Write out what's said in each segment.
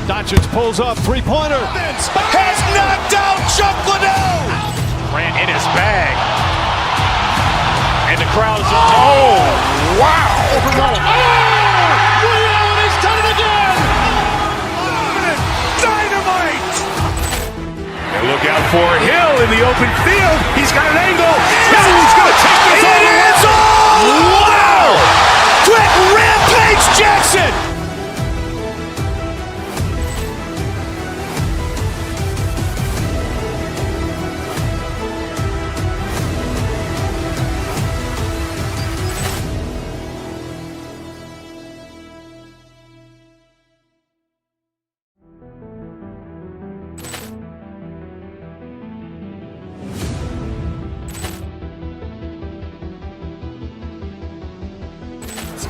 Doncic pulls up, three-pointer. Has knocked out Chuck Liddell. Grant in his bag. And the crowd is oh, wow. Ray Allen has done it again. Dynamite. And look out for Hill in the open field. He's got an angle. Hill's going to take this all the way. Wow. Quick Rampage Jackson.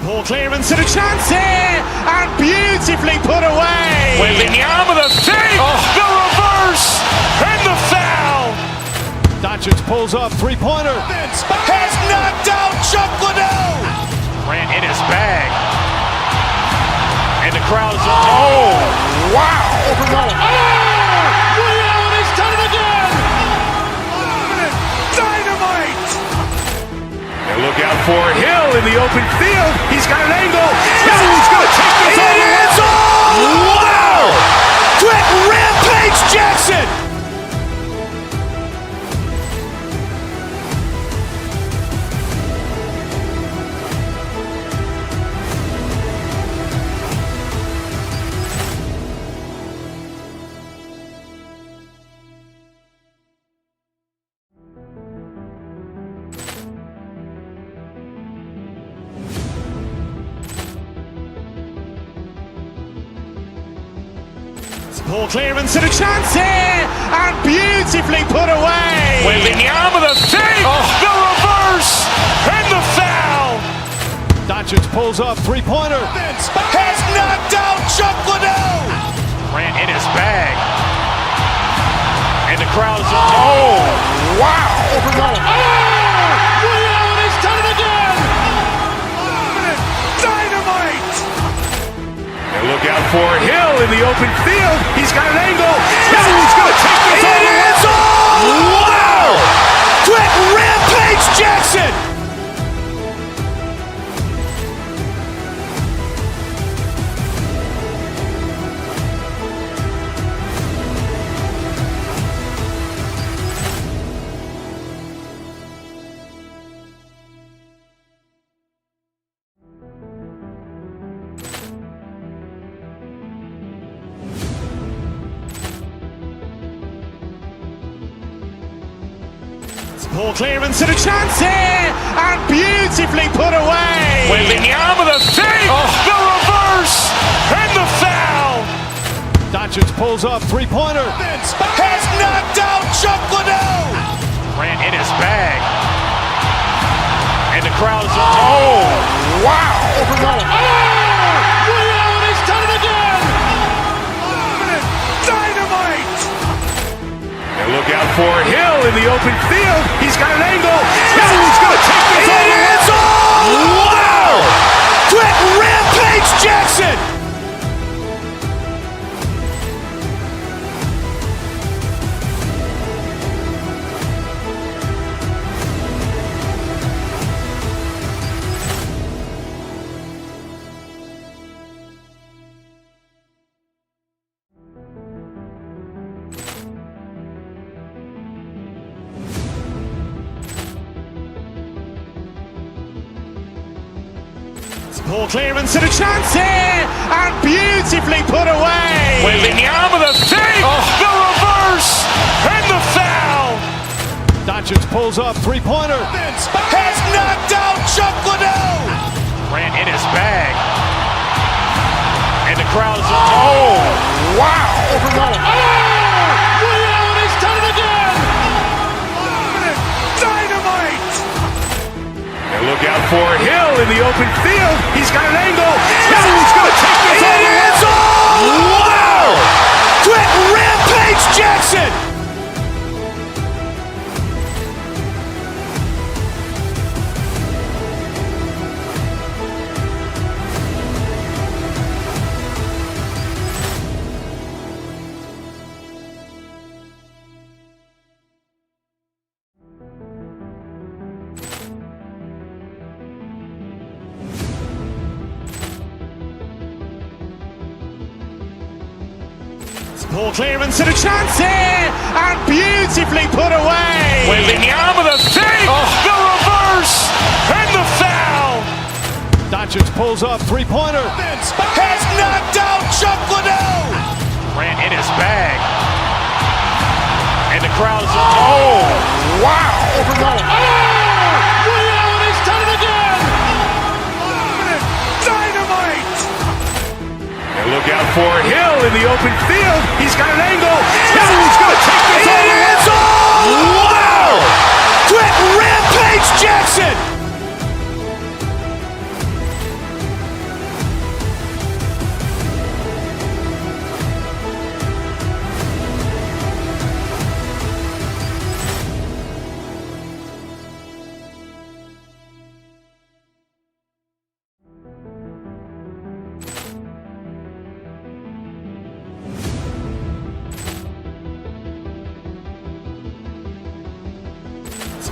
Ball clearance and a chance here, and beautifully put away. Wembanyama the fake, the reverse, and the foul. Doncic pulls up, three-pointer. Has knocked out Chuck Liddell. Grant in his bag. And the crowd is oh, wow. Ray Allen has done it again. Dynamite. And look out for Hill in the open field. He's got an angle. Hill's going to take this all the way. Wow. Quick Rampage Jackson. Ball clearance and a chance here, and beautifully put away. Wembanyama the fake, the reverse, and the foul. Doncic pulls up, three-pointer. Has knocked out Chuck Liddell. Grant in his bag. And the crowd is oh, wow. Ray Allen has done it again. Dynamite. And look out for Hill in the open field. He's got an angle. Hill's going to take this all the way. Wow. Quick Rampage Jackson. Ball clearance and a chance here, and beautifully put away. Wembanyama the fake, the reverse, and the foul. Doncic pulls up, three-pointer. Has knocked out Chuck Liddell. Grant in his bag. And the crowd is oh, wow. Ray Allen has done it again. Dynamite. And look out for Hill in the open field. He's got an angle. Hill's going to take this all the way. Wow. Quick Rampage Jackson. Ball clearance and a chance here, and beautifully put away. Wembanyama the fake, the reverse, and the foul. Doncic pulls up, three-pointer. Has knocked out Chuck Liddell. Grant in his bag. And the crowd is oh, wow. Ray Allen has done it again. Dynamite. And look out for Hill in the open field. He's got an angle. Hill's going to take this all the way. Wow. Quick Rampage Jackson. Poor clearance and a chance here, and beautifully put away. Wembanyama the fake, the reverse, and the foul. Doncic pulls up, three-pointer. Has knocked out Chuck Liddell. Grant in his bag. And the crowd is, oh, wow. Ray Allen has done it again. Dynamite. And look out for Hill in the open field. He's got an angle. Hill's going to take this all the way. Wow. Quick Rampage Jackson.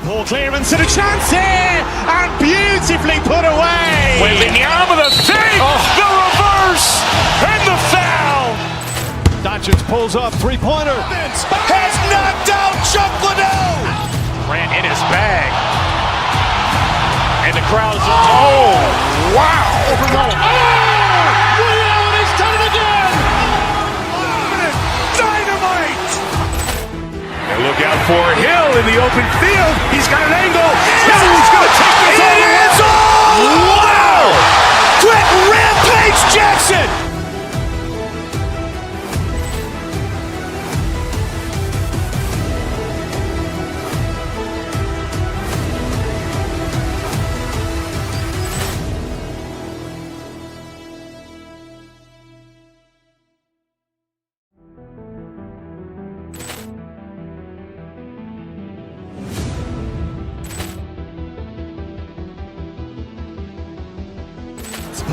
Poor clearance and a chance here, and beautifully put away. Wembanyama the fake, the reverse, and the foul. Doncic pulls up, three-pointer. Has knocked out Chuck Liddell. Grant in his bag. And the crowd is, oh, wow. Ray Allen has done it again. Dynamite. And look out for Hill in the open field. He's got an angle. Hill's going to take this all the way. Wow. Quick Rampage Jackson.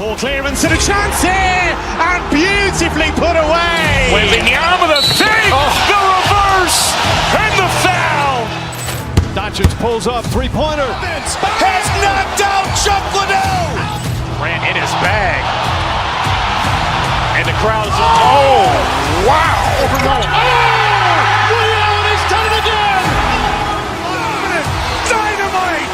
Poor clearance and a chance here, and beautifully put away. Wembanyama the fake, the reverse, and the foul. Doncic pulls up, three-pointer. Has knocked out Chuck Liddell. Grant in his bag. And the crowd is, oh, wow. Ray Allen has done it again. Dynamite.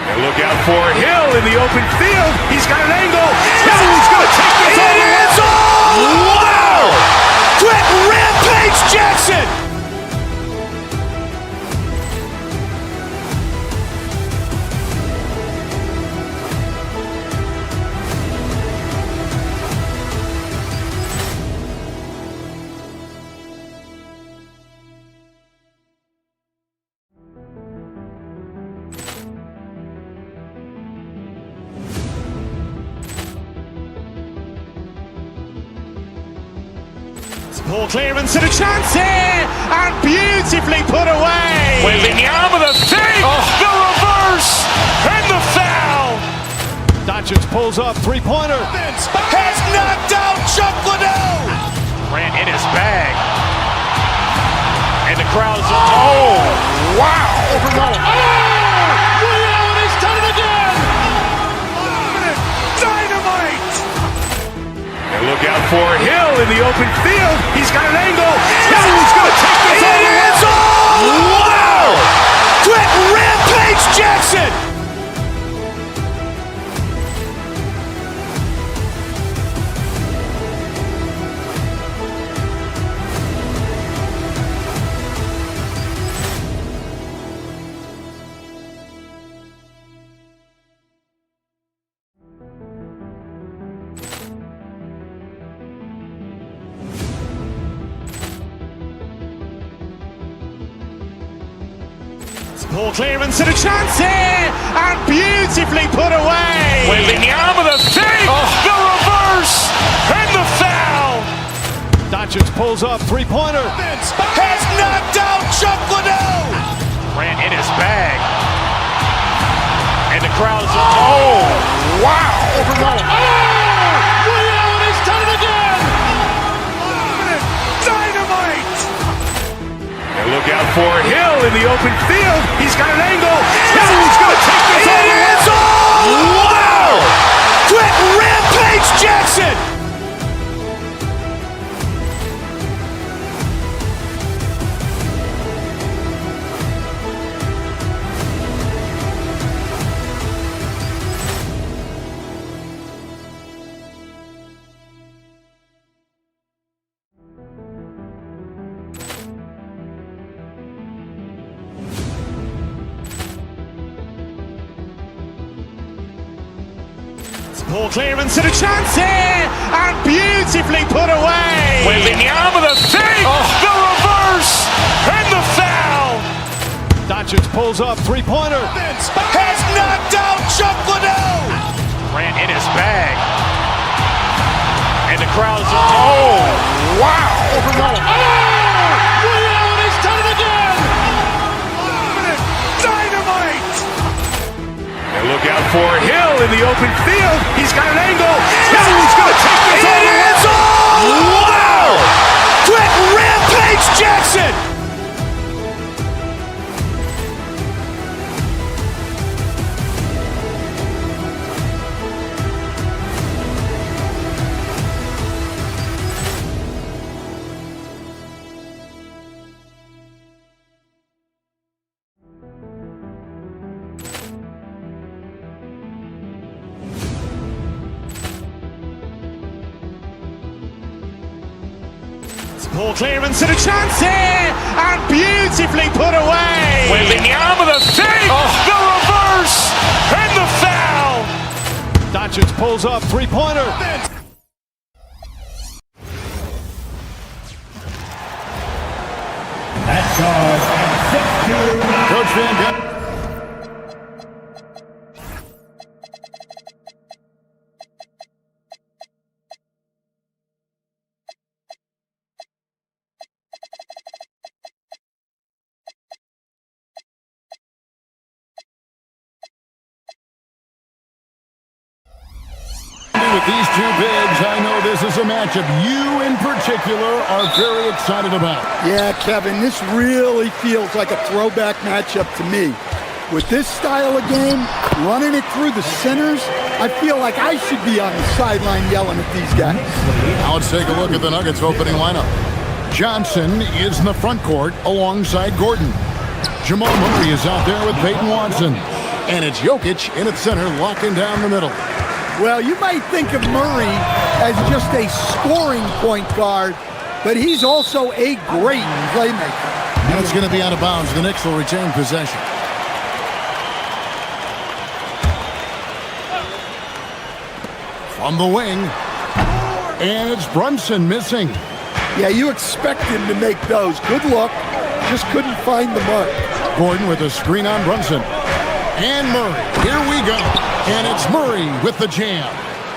And look out for Hill in the open field. He's got an angle. Hill's going to take this all the way. Wow. Quick Rampage Jackson. Poor clearance and a chance here, and beautifully put away. Wembanyama the fake, the reverse, and the foul. Doncic pulls up, three-pointer. Has knocked out Chuck Liddell. Grant in his bag. And the crowd is, oh, wow. Ray Allen has done it again. Dynamite. And look out for Hill in the open field. He's got an angle. Hill's going to take this all the way. Wow. Quick Rampage Jackson. Poor clearance and a chance here, and beautifully put away. Wembanyama the fake, the reverse, and the foul. Doncic pulls up, three-pointer. Has knocked out Chuck Liddell. Grant in his bag. And the crowd is, oh, wow. Ray Allen has done it again. Dynamite. And look out for Hill in the open field. He's got an angle. Hill's going to take this all the way. Wow. Quick Rampage Jackson. Poor clearance and a chance here, and beautifully put away. Wembanyama the fake, the reverse, and the foul. Doncic pulls up, three-pointer. Has knocked out Chuck Liddell. Ran in his bag. And the crowd's oh, wow. He's done it again. Dynamite. And look out for Hill in the open field. He's got an angle. Hill's going to take this all the way. Wow. Quick Rampage Jackson. Poor clearance and a chance here, and beautifully put away. Wembanyama the fake, the reverse, and the foul. Doncic pulls up, three-pointer. Coach Van Gundy. With these two bigs, I know this is a matchup you in particular are very excited about. Yeah, Kevin, this really feels like a throwback matchup to me. With this style of game, running it through the centers, I feel like I should be on the sideline yelling at these guys. Now let's take a look at the Nuggets opening lineup. Johnson is in the front court alongside Gordon. Jamal Murray is out there with Peyton Watson. And it's Jokic in at center, locking down the middle. Well, you might think of Murray as just a scoring point guard, but he's also a great playmaker. And it's going to be out of bounds. The Knicks will retain possession. From the wing. And it's Brunson missing. Yeah, you expect him to make those. Good look. Just couldn't find the mark. Gordon with a screen on Brunson. And Murray. Here we go. And it's Murray with the jam.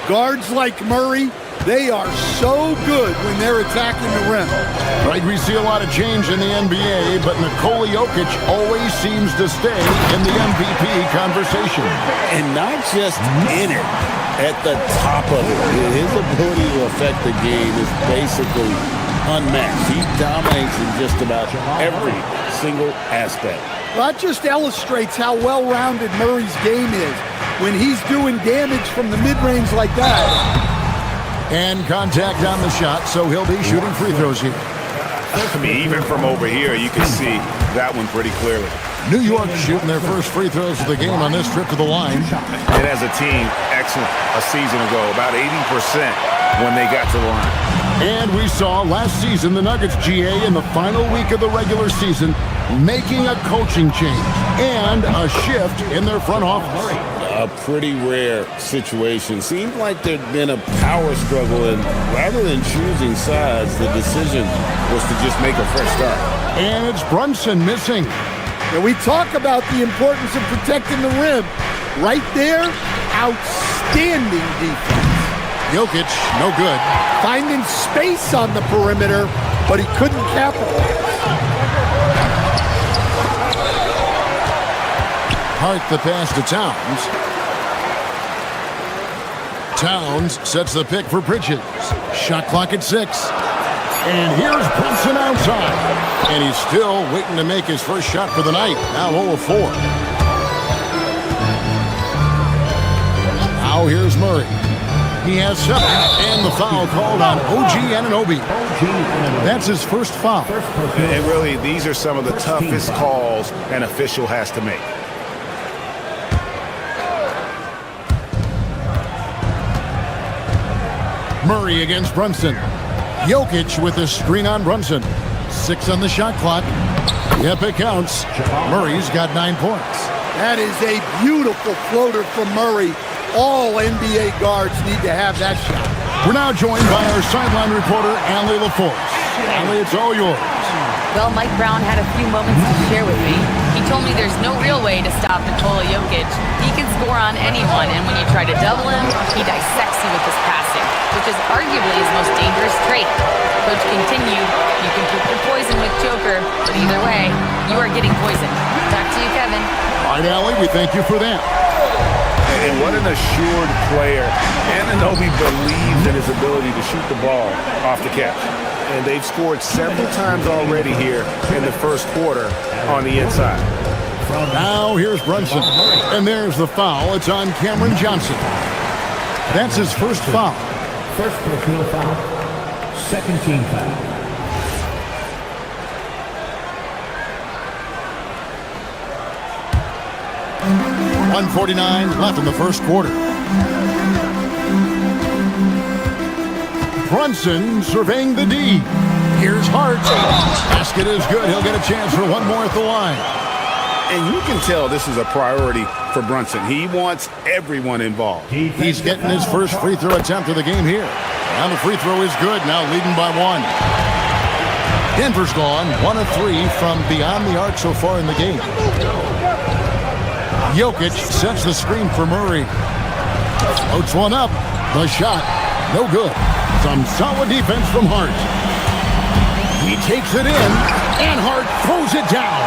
Guards like Murray, they are so good when they're attacking the rim. Right, we see a lot of change in the NBA, but Nikola Jokic always seems to stay in the MVP conversation. And not just in it, at the top of it. His ability to affect the game is basically unmatched. He dominates in just about every single aspect. That just illustrates how well-rounded Murray's game is when he's doing damage from the mid-range like that. And contact on the shot, so he'll be shooting free throws here. I mean, even from over here, you can see that one pretty clearly. New York shooting their first free throws of the game on this trip to the line. And as a team, excellent a season ago, about 80% when they got to the line. And we saw last season the Nuggets GA in the final week of the regular season making a coaching change and a shift in their front office. A pretty rare situation. Seemed like there'd been a power struggle, and rather than choosing sides, the decision was to just make a fresh start. And it's Brunson missing. And we talk about the importance of protecting the rim. Right there, outstanding defense. Jokic, no good. Finding space on the perimeter, but he couldn't capitalize. Hart the pass to Towns. Towns sets the pick for Bridges. Shot clock at 6. And here's Brunson outside. And he's still waiting to make his first shot for the night. Now 0 of 4. Now here's Murray. He has 7. And the foul called on OG Anunoby. That's his first foul. And really, these are some of the toughest calls an official has to make. Murray against Brunson. Jokic with a screen on Brunson. 6 on the shot clock. Yep, it counts. Murray's got 9 points. That is a beautiful floater from Murray. All NBA guards need to have that shot. We're now joined by our sideline reporter, Allie LaForce. Allie, it's all yours. Well, Mike Brown had a few moments to share with me. He told me there's no real way to stop Nikola Jokic. He can score on anyone, and when you try to double him, he dissects you with his passing, which is arguably his most dangerous trait. Coach continued, you can pick your poison with Joker, but either way, you are getting poisoned. Back to you, Kevin. All right, Allie, we thank you for that. And what an assured player. Anunoby believes in his ability to shoot the ball off the catch. And they've scored several times already here in the first quarter on the inside. Now here's Brunson. And there's the foul. It's on Cameron Johnson. That's his first foul. First personal foul. Second team foul. .149 left in the first quarter. Brunson surveying the D. Here's Hart. Basket is good. He'll get a chance for one more at the line. And you can tell this is a priority for Brunson. He wants everyone involved. He's getting his first free throw attempt of the game here. And the free throw is good, now leading by one. Denver's gone 1 of 3 from beyond the arc so far in the game. Jokic sets the screen for Murray. Floats one up. The shot, no good. Some solid defense from Hart. He takes it in, and Hart throws it down.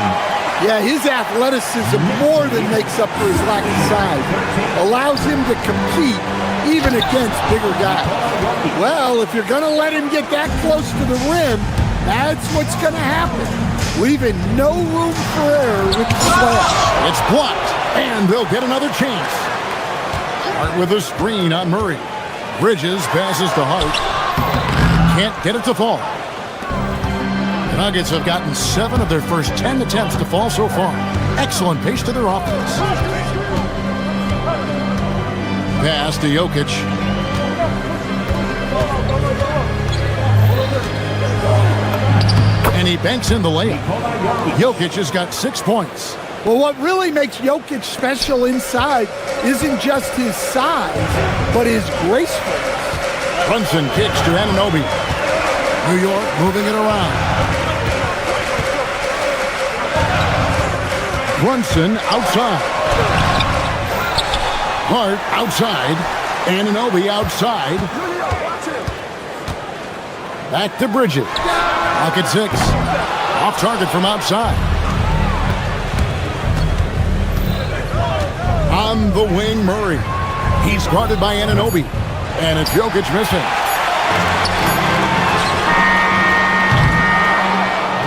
Yeah, his athleticism more than makes up for his lack of size. Allows him to compete even against bigger guys. Well, if you're going to let him get that close to the rim, that's what's going to happen. Leaving no room for error with the slam. It's blocked, and they'll get another chance. Hart with a screen on Murray. Bridges passes to Hart. Can't get it to fall. The Nuggets have gotten 7 of their first 10 attempts to fall so far. Excellent pace to their offense. Pass to Jokic. And he banks in the lane. Jokic has got 6 points. Well, what really makes Jokic special inside isn't just his size, but his gracefulness. Brunson kicks to Anunoby. New York moving it around. Brunson outside. Hart outside. Anunoby outside. Back to Bridges. Pocket 6. Off target from outside. On the wing, Murray. He's guarded by Anunoby. And it's Jokic missing.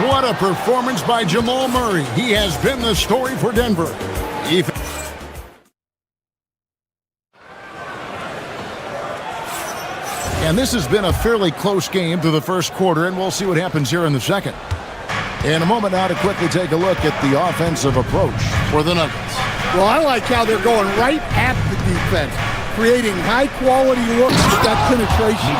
What a performance by Jamal Murray. He has been the story for Denver. And this has been a fairly close game through the first quarter, and we'll see what happens here in the second. In a moment now to quickly take a look at the offensive approach for the Nuggets. Well, I like how they're going right at the defense, creating high-quality looks with that penetration.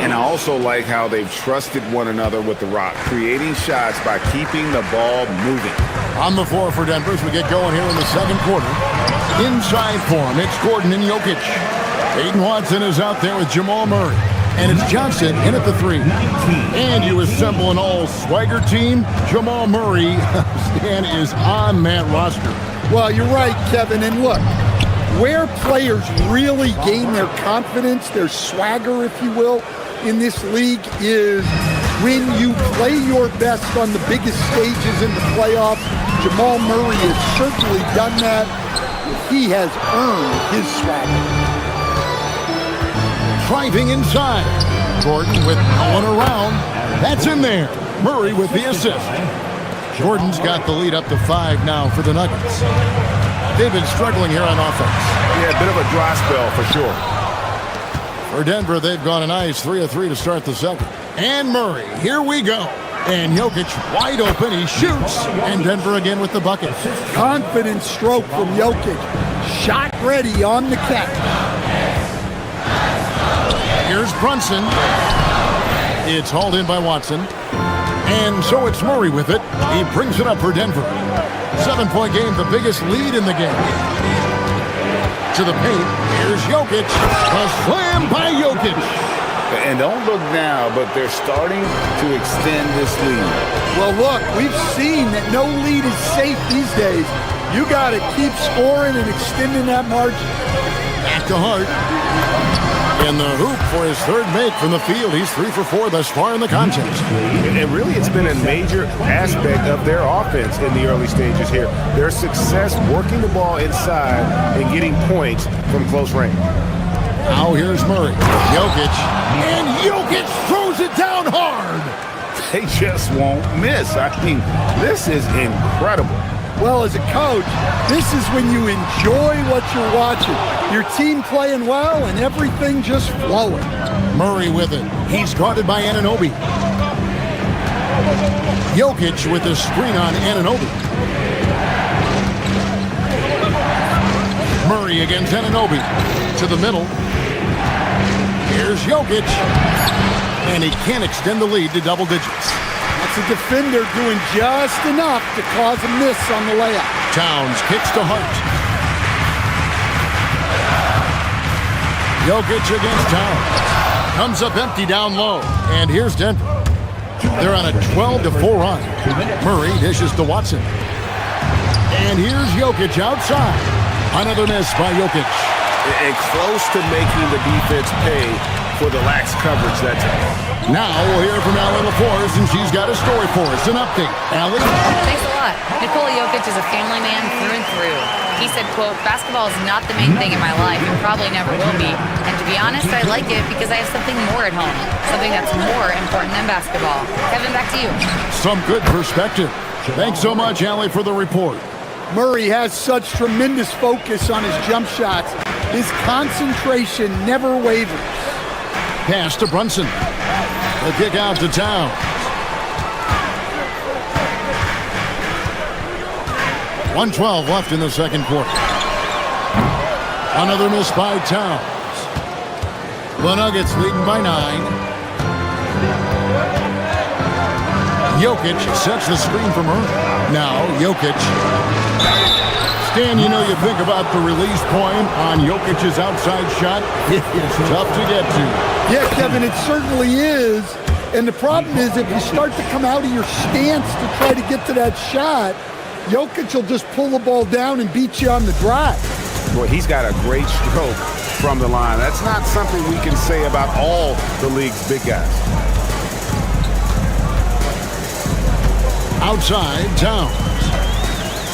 And I also like how they've trusted one another with the rock, creating shots by keeping the ball moving. On the floor for Denver as we get going here in the second quarter. Inside for him, it's Gordon and Jokic. Peyton Watson is out there with Jamal Murray. And it's Johnson in at the 3. And you assemble an all-swagger team. Jamal Murray, Stan, is on that roster. Well, you're right, Kevin. And look, where players really gain their confidence, their swagger, if you will, in this league is when you play your best on the biggest stages in the playoffs. Jamal Murray has certainly done that. He has earned his swagger. Driving inside. Gordon with no one around. That's in there. Murray with the assist. Jordan's got the lead up to 5 now for the Nuggets. They've been struggling here on offense. Yeah, a bit of a dry spell for sure. For Denver, they've gone a nice 3 of 3 to start the second. And Murray, here we go. And Jokic wide open, he shoots. And Denver again with the bucket. Confident stroke from Jokic. Shot ready on the catch. Here's Brunson. It's hauled in by Watson. And so it's Murray with it. He brings it up for Denver. 7-point game, the biggest lead in the game. to the paint. Here's Jokic. A slam by Jokic. And don't look now, but they're starting to extend this lead. Well, look, we've seen that no lead is safe these days. You got to keep scoring and extending that margin. Back to Hart. In the hoop for his third make from the field. He's 3 for 4 thus far in the contest. And really, it's been a major aspect of their offense in the early stages here. Their success working the ball inside and getting points from close range. Now here's Murray. Jokic. And Jokic throws it down hard. They just won't miss. I mean, this is incredible. Well, as a coach, this is when you enjoy what you're watching. Your team playing well and everything just flowing. Murray with it. He's guarded by Anunoby. Jokic with the screen on Anunoby. Murray against Anunoby. To the middle. Here's Jokic. And he can't extend the lead to double digits. That's a defender doing just enough to cause a miss on the layup. Towns kicks to Hart. Jokic against Towns. Comes up empty down low. And here's Denver. They're on a 12-4 run. Murray dishes to Watson. And here's Jokic outside. Another miss by Jokic. And close to making the defense pay for the lax coverage that time. Now we'll hear from Allie LaForce, and she's got a story for us. An update. Allie? Thanks a lot. Nikola Jokic is a family man through and through. He said, quote, "Basketball is not the main thing in my life and probably never will be. And to be honest, I like it because I have something more at home, something that's more important than basketball." Kevin, back to you. Some good perspective. Thanks so much, Allie, for the report. Murray has such tremendous focus on his jump shots. His concentration never wavers. Pass to Brunson. The kick out to Towns. .112 left in the second quarter. Another miss by Towns. The Nuggets leading by 9. Jokic sets the screen for Murray. Now Jokic. Stan, you know, you think about the release point on Jokic's outside shot. It's tough to get to. Yeah, Kevin, it certainly is. And the problem is if you start to come out of your stance to try to get to that shot, Jokic will just pull the ball down and beat you on the drive. Boy, he's got a great stroke from the line. That's not something we can say about all the league's big guys. Outside, Towns.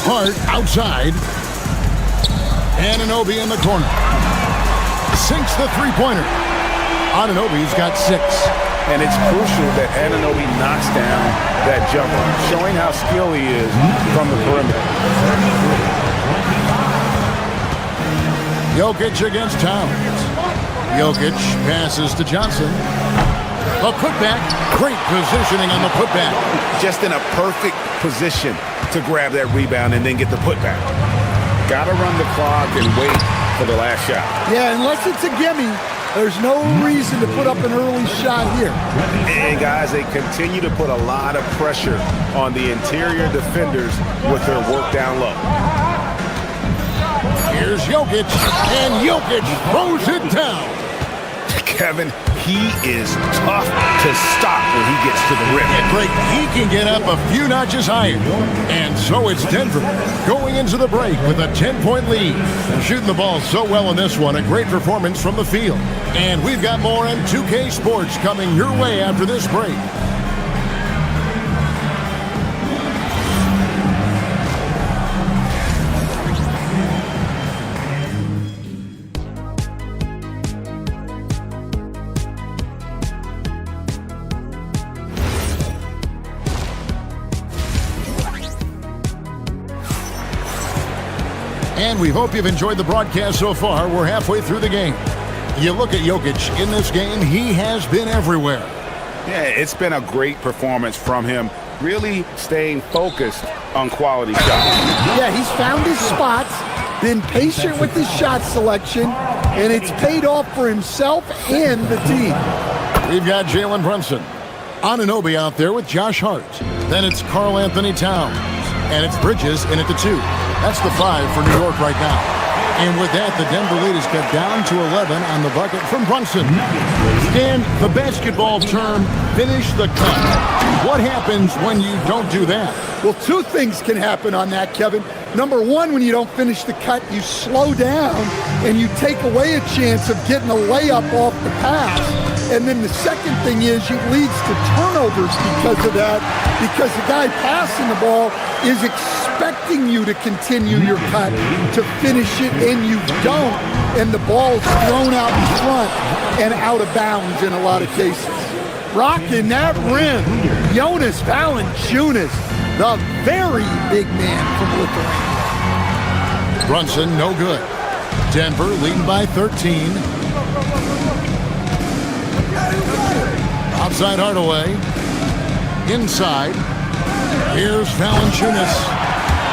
Hart outside. Anunoby in the corner. Sinks the three-pointer. Anunoby's got 6. And it's crucial that Anunoby knocks down that jumper, showing how skilled he is from the perimeter. Jokic against Towns. Jokic passes to Johnson. A putback. Great positioning on the putback. Just in a perfect position to grab that rebound and then get the putback. Got to run the clock and wait for the last shot. Yeah, unless it's a gimme, there's no reason to put up an early shot here. And guys, they continue to put a lot of pressure on the interior defenders with their work down low. Here's Jokic, and Jokic throws it down. Kevin, he is tough to stop when he gets to the rim. And Greg, he can get up a few notches higher. And so it's Denver going into the break with a 10-point lead. Shooting the ball so well in this one, a great performance from the field. And we've got more on 2K Sports coming your way after this break. And we hope you've enjoyed the broadcast so far. We're halfway through the game. You look at Jokic in this game, he has been everywhere. Yeah, it's been a great performance from him, really staying focused on quality shots. Yeah, he's found his spots, been patient with his shot selection, and it's paid off for himself and the team. We've got Jalen Brunson. Anunoby out there with Josh Hart. Then it's Karl Anthony Towns. And it's Bridges in at the 2. That's the 5 for New York right now. And with that, the Denver lead is cut down to 11 on the bucket from Brunson. Dan, the basketball term, finish the cut. What happens when you don't do that? Well, two things can happen on that, Kevin. Number one, when you don't finish the cut, you slow down and you take away a chance of getting a layup off the pass. And then the second thing is it leads to turnovers because of that, because the guy passing the ball is expecting you to continue your cut, to finish it, and you don't, and the ball's thrown out in front and out of bounds in a lot of cases. Rocking that rim, Jonas Valanciunas, the very big man from Lithuania. Brunson, no good. Denver leading by 13. Outside Hardaway. Inside. Here's Valanciunas.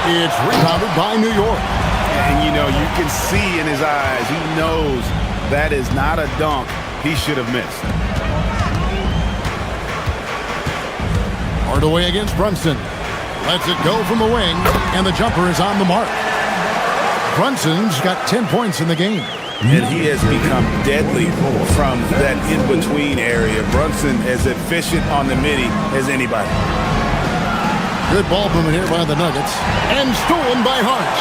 It's rebounded by New York. And, you know, you can see in his eyes, he knows that is not a dunk he should have missed. Hardaway against Brunson. Lets it go from the wing, and the jumper is on the mark. Brunson's got 10 points in the game. And he has become deadly from that in-between area. Brunson is efficient on the midi as anybody. Good ball movement here by the Nuggets. And stolen by Hart.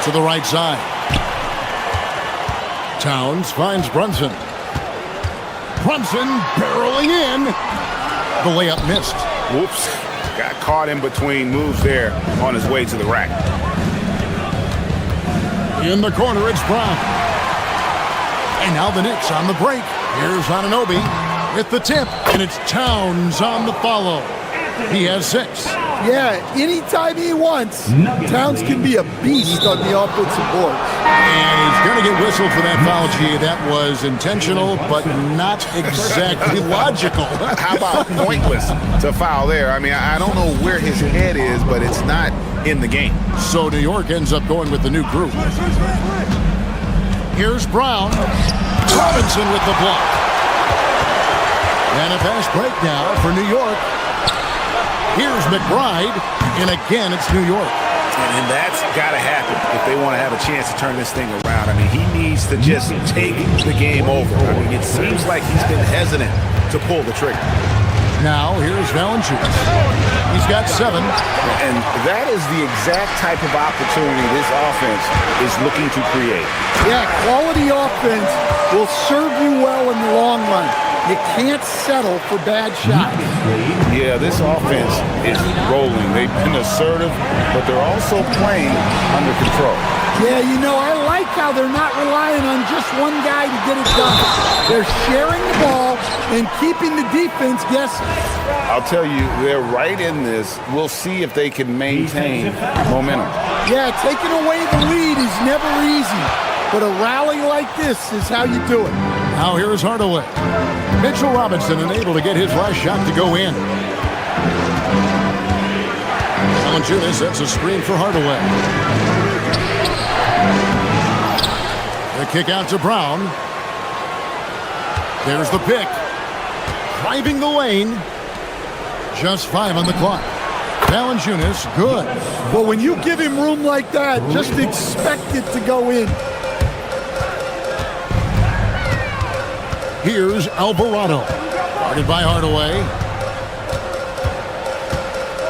To the right side. Towns finds Brunson. Brunson barreling in. The layup missed. Whoops. Got caught in between moves there on his way to the rack. In the corner, it's Brown. And now the Knicks on the break. Here's Anunoby with the tip, and it's Towns on the follow. He has 6. Yeah, anytime he wants, Towns can be a beast on the offensive board. And he's going to get whistled for that foul, G. That was intentional, but not exactly logical. How about pointless to foul there? I mean, I don't know where his head is, but it's not in the game. So New York ends up going with the new group. Here's Brown. Robinson with the block. And a fast break now for New York. Here's McBride, and again, it's New York. And that's got to happen if they want to have a chance to turn this thing around. I mean, he needs to just take the game over. I mean, it seems like he's been hesitant to pull the trigger. Now, here's Valanciunas. He's got 7. And that is the exact type of opportunity this offense is looking to create. Yeah, quality offense will serve you well in the long run. You can't settle for bad shots. Yeah, this offense is rolling. They've been assertive, but they're also playing under control. Yeah, you know, I like how they're not relying on just one guy to get it done. They're sharing the ball and keeping the defense guessing. I'll tell you, they're right in this. We'll see if they can maintain momentum. Yeah, taking away the lead is never easy, but a rally like this is how you do it. Now here's Hardaway. Mitchell Robinson unable to get his last shot to go in. Valanciunas sets a screen for Hardaway. The kick out to Brown. There's the pick. Driving the lane. Just 5 on the clock. Valanciunas, good. But when you give him room like that, just expect it to go in. Here's Alvarado. Guarded by Hardaway.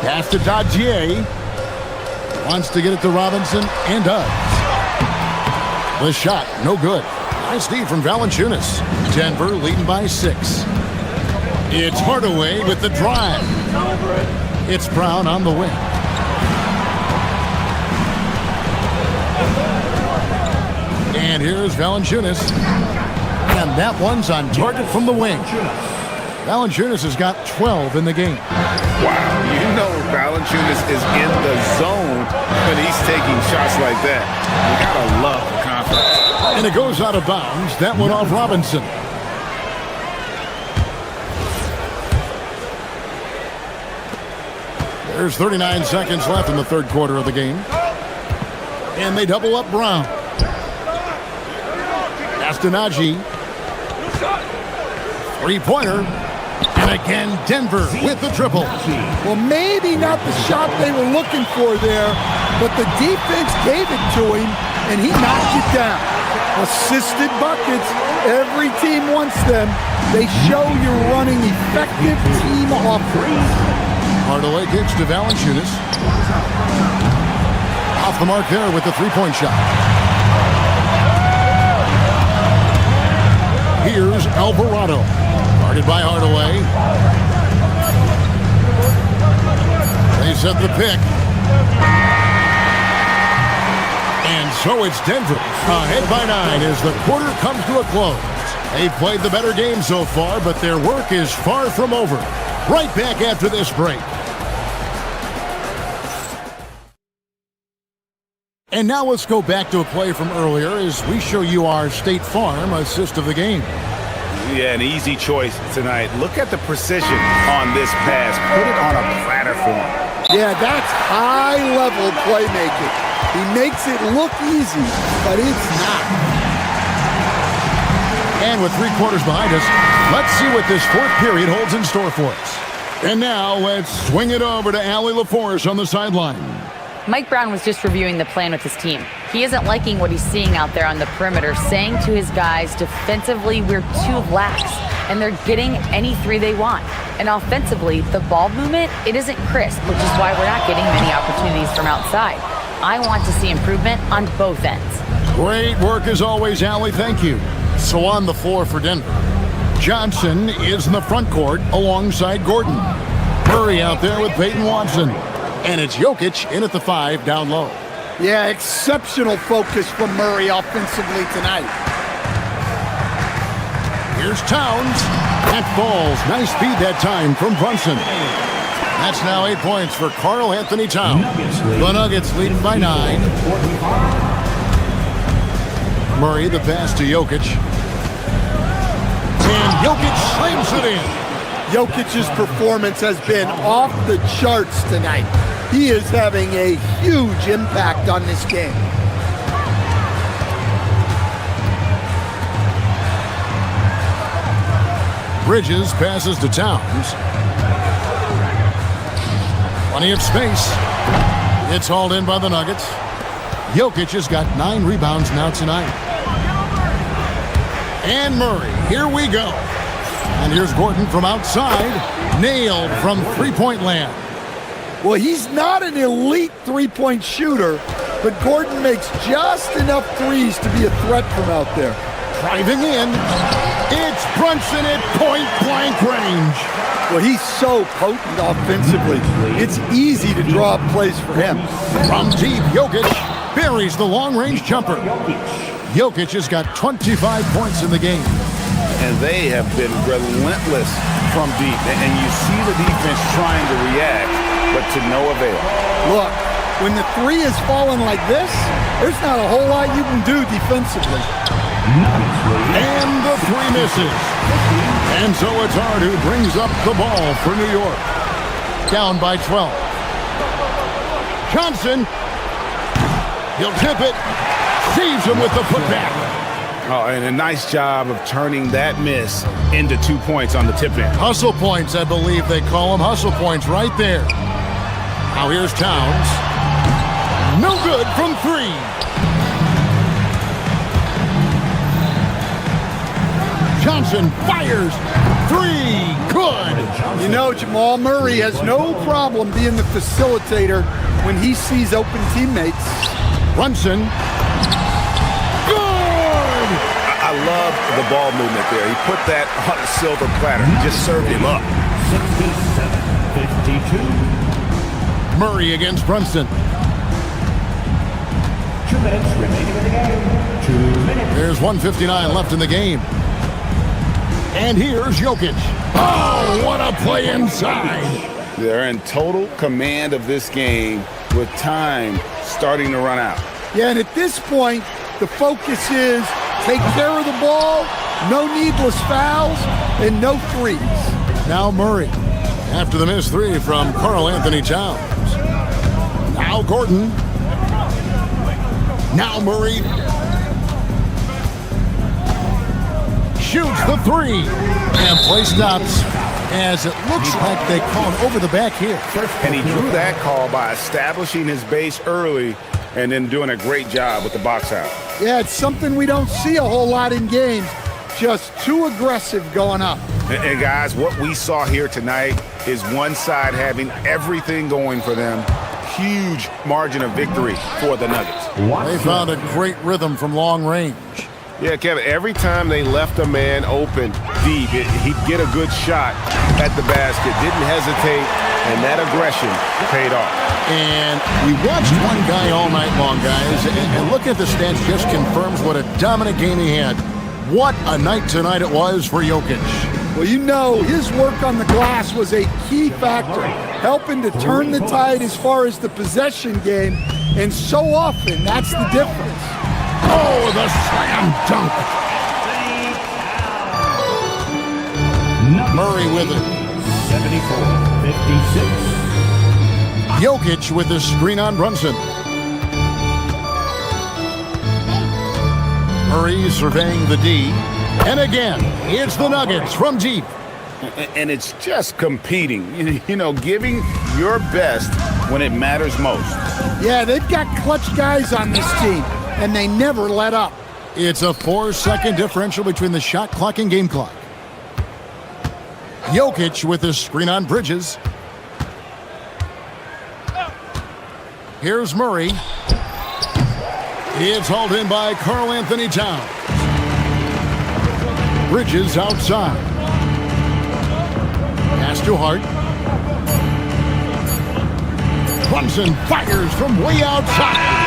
Pass to Dadier. Wants to get it to Robinson and does. The shot, no good. Nice D from Valanciunas. Denver leading by 6. It's Hardaway with the drive. It's Brown on the wing. And here's Valanciunas. And that one's on target from the wing. Valanciunas has got 12 in the game. Wow, you know Valanciunas is in the zone when he's taking shots like that. You gotta love the confidence. And it goes out of bounds. That one off Robinson. There's 39 seconds left in the third quarter of the game. And they double up Brown. Pass to Najee. Three-pointer. And again, Denver with the triple. Well, maybe not the shot they were looking for there, but the defense gave it to him, and he knocked it down. Assisted buckets. Every team wants them. They show you're running effective team offense. Hardaway kicks to Valanciunas. Off the mark there with the three-point shot. Here's Alvarado. Guarded by Hardaway. They set the pick. And so it's Denver ahead by 9 as the quarter comes to a close. They've played the better game so far, but their work is far from over. Right back after this break. And now let's go back to a play from earlier as we show you our State Farm assist of the game. Yeah, an easy choice tonight. Look at the precision on this pass. Put it on a platter for him. Yeah, that's high-level playmaking. He makes it look easy, but it's not. And with 3 quarters behind us, let's see what this fourth period holds in store for us. And now let's swing it over to Allie LaForce on the sideline. Mike Brown was just reviewing the plan with his team. He isn't liking what he's seeing out there on the perimeter, saying to his guys, defensively, we're too lax, and they're getting any 3 they want. And offensively, the ball movement, it isn't crisp, which is why we're not getting many opportunities from outside. I want to see improvement on both ends. Great work as always, Allie. Thank you. So on the floor for Denver, Johnson is in the front court alongside Gordon. Murray out there with Peyton Watson. And it's Jokic in at the 5 down low. Yeah, exceptional focus from Murray offensively tonight. Here's Towns. That falls. Nice feed that time from Brunson. That's now 8 points for Karl Anthony Towns. The Nuggets leading by 9. Murray the pass to Jokic. And Jokic slams it in. Jokic's performance has been off the charts tonight. He is having a huge impact on this game. Bridges passes to Towns. Plenty of space. It's hauled in by the Nuggets. Jokic has got 9 rebounds now tonight. And Murray, here we go. And here's Gordon from outside. Nailed from three-point land. Well, he's not an elite three-point shooter, but Gordon makes just enough threes to be a threat from out there. Driving in. It's Brunson at point-blank range. Well, he's so potent offensively. It's easy to draw up plays for him. From deep, Jokic buries the long-range jumper. Jokic has got 25 points in the game. And they have been relentless from deep. And you see the defense trying to react, but to no avail. Look, when the 3 is falling like this, there's not a whole lot you can do defensively. And the 3 misses. And so it's Hart who brings up the ball for New York. Down by 12. Johnson. He'll tip it. Saves him with the putback. Oh, and a nice job of turning that miss into 2 points on the tip-in. Hustle points, I believe they call them. Hustle points right there. Now here's Towns. No good from 3. Johnson fires. 3. Good. You know, Jamal Murray has no problem being the facilitator when he sees open teammates. Brunson. I love the ball movement there. He put that on a silver platter. He just served him up. 67-52. Murray against Brunson. 2 minutes remaining in the game. 2 minutes. There's 1:59 left in the game. And here's Jokic. Oh, what a play inside. They're in total command of this game with time starting to run out. Yeah, and at this point, the focus is take care of the ball, no needless fouls, and no threes. Now Murray, after the missed 3 from Karl Anthony Towns. Now Gordon. Now Murray. Shoots the 3. And play stops. as it looks like they called over the back here. And he drew that call by establishing his base early and then doing a great job with the box out. Yeah, it's something we don't see a whole lot in games. Just too aggressive going up. And guys, what we saw here tonight is one side having everything going for them. Huge margin of victory for the Nuggets. They found a great rhythm from long range. Yeah, Kevin, every time they left a man open deep, he'd get a good shot at the basket, didn't hesitate, and that aggression paid off. And we watched one guy all night long, guys, and look at the stats just confirms what a dominant game he had. What a night tonight it was for Jokic. Well, you know, his work on the glass was a key factor, helping to turn the tide as far as the possession game, and so often that's the difference. Oh, the slam dunk. Murray with it. 74-56. Jokic with the screen on Brunson. Murray surveying the D. And again, it's the Nuggets from deep. And it's just competing, you know, giving your best when it matters most. Yeah, they've got clutch guys on this team, and they never let up. It's a 4-second differential between the shot clock and game clock. Jokic with the screen on Bridges. Here's Murray. It's hauled in by Karl Anthony Towns. Bridges outside. Pass to Hart. Brunson fires from way outside.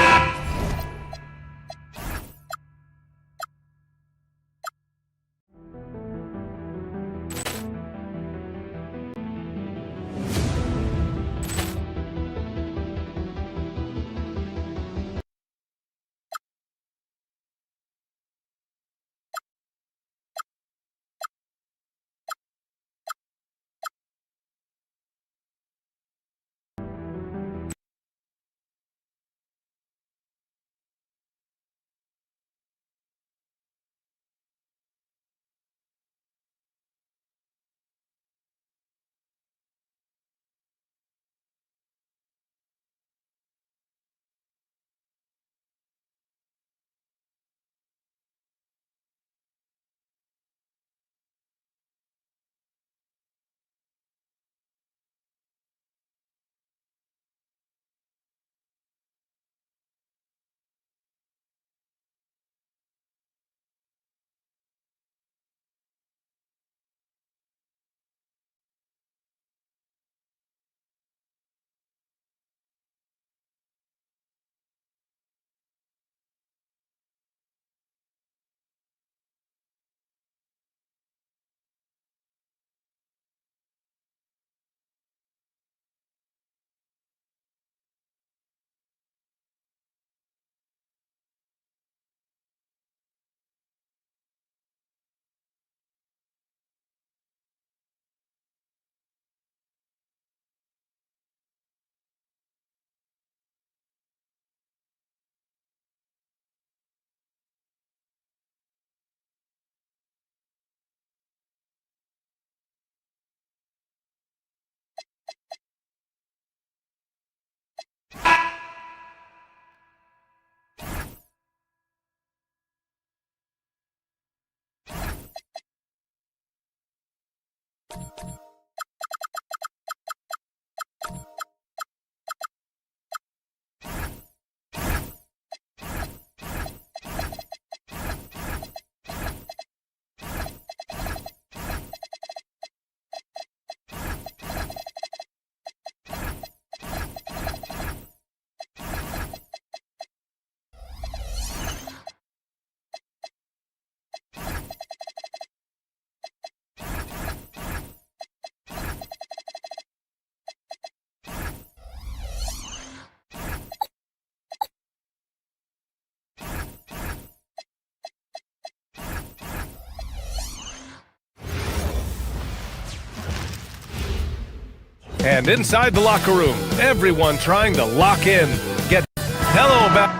And inside the locker room, everyone trying to lock in. Get hello back.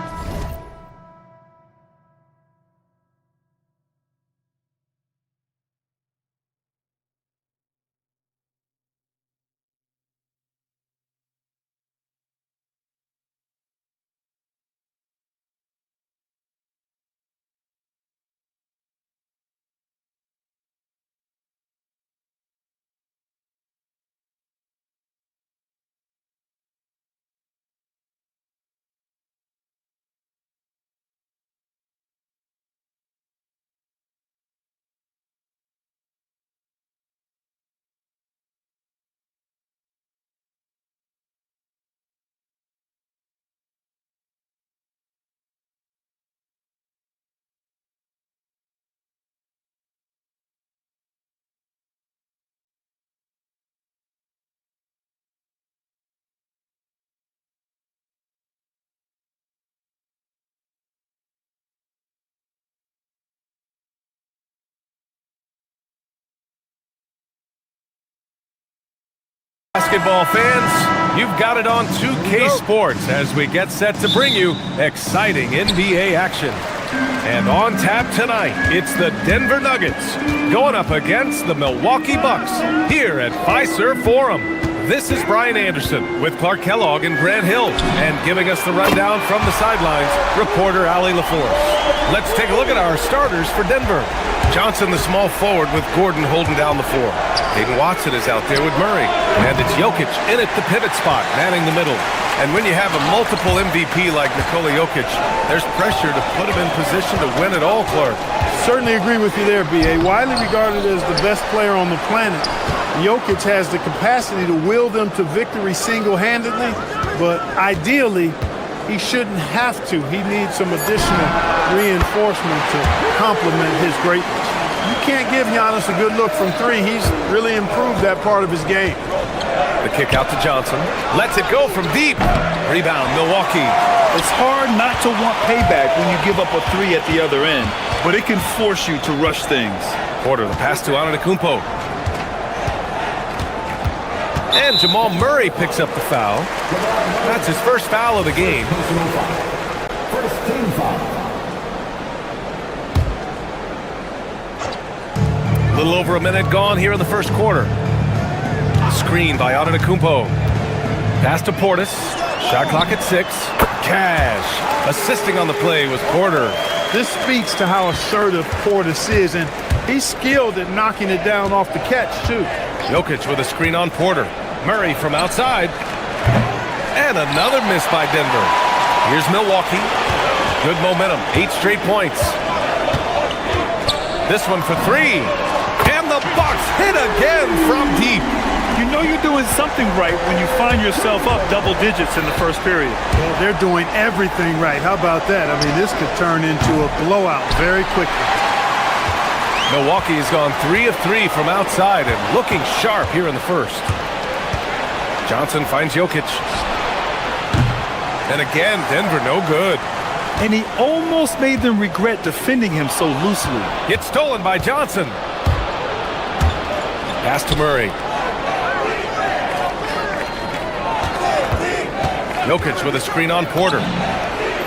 basketball fans, you've got it on 2K Sports as we get set to bring you exciting NBA action. And on tap tonight, it's the Denver Nuggets going up against the Milwaukee Bucks here at Fiserv Forum. This is Brian Anderson with Clark Kellogg and Grant Hill, and giving us the rundown from the sidelines, reporter Allie LaForce. Let's take a look at our starters for Denver. Johnson, the small forward, with Gordon holding down the floor. Hayden Watson is out there with Murray, and it's Jokic in at the pivot spot, manning the middle. And when you have a multiple MVP like Nikola Jokic, there's pressure to put him in position to win it all, Clark. Certainly agree with you there, B.A. Widely regarded as the best player on the planet, Jokic has the capacity to will them to victory single-handedly, but ideally, he shouldn't have to. He needs some additional reinforcement to complement his greatness. You can't give Giannis a good look from three. He's really improved that part of his game. The kick out to Johnson. Lets it go from deep. Rebound, Milwaukee. It's hard not to want payback when you give up a three at the other end, but it can force you to rush things. Porter, the pass to Antetokounmpo. And Jamal Murray picks up the foul. That's his first foul of the game. First team foul. A little over a minute gone here in the first quarter. Screen by Antetokounmpo. Pass to Portis. Shot clock at 6. Cash. Assisting on the play was Porter. This speaks to how assertive Portis is, and he's skilled at knocking it down off the catch, too. Jokic with a screen on Porter. Murray from outside. And another miss by Denver. Here's Milwaukee. Good momentum. 8 straight points. This one for 3. And the Bucks hit again from deep. You know you're doing something right when you find yourself up double digits in the first period. Well, they're doing everything right. How about that? I mean, this could turn into a blowout very quickly. Milwaukee has gone 3 of 3 from outside and looking sharp here in the first. Johnson finds Jokic. And again, Denver no good. And he almost made them regret defending him so loosely. It's stolen by Johnson. Pass to Murray. Jokic with a screen on Porter.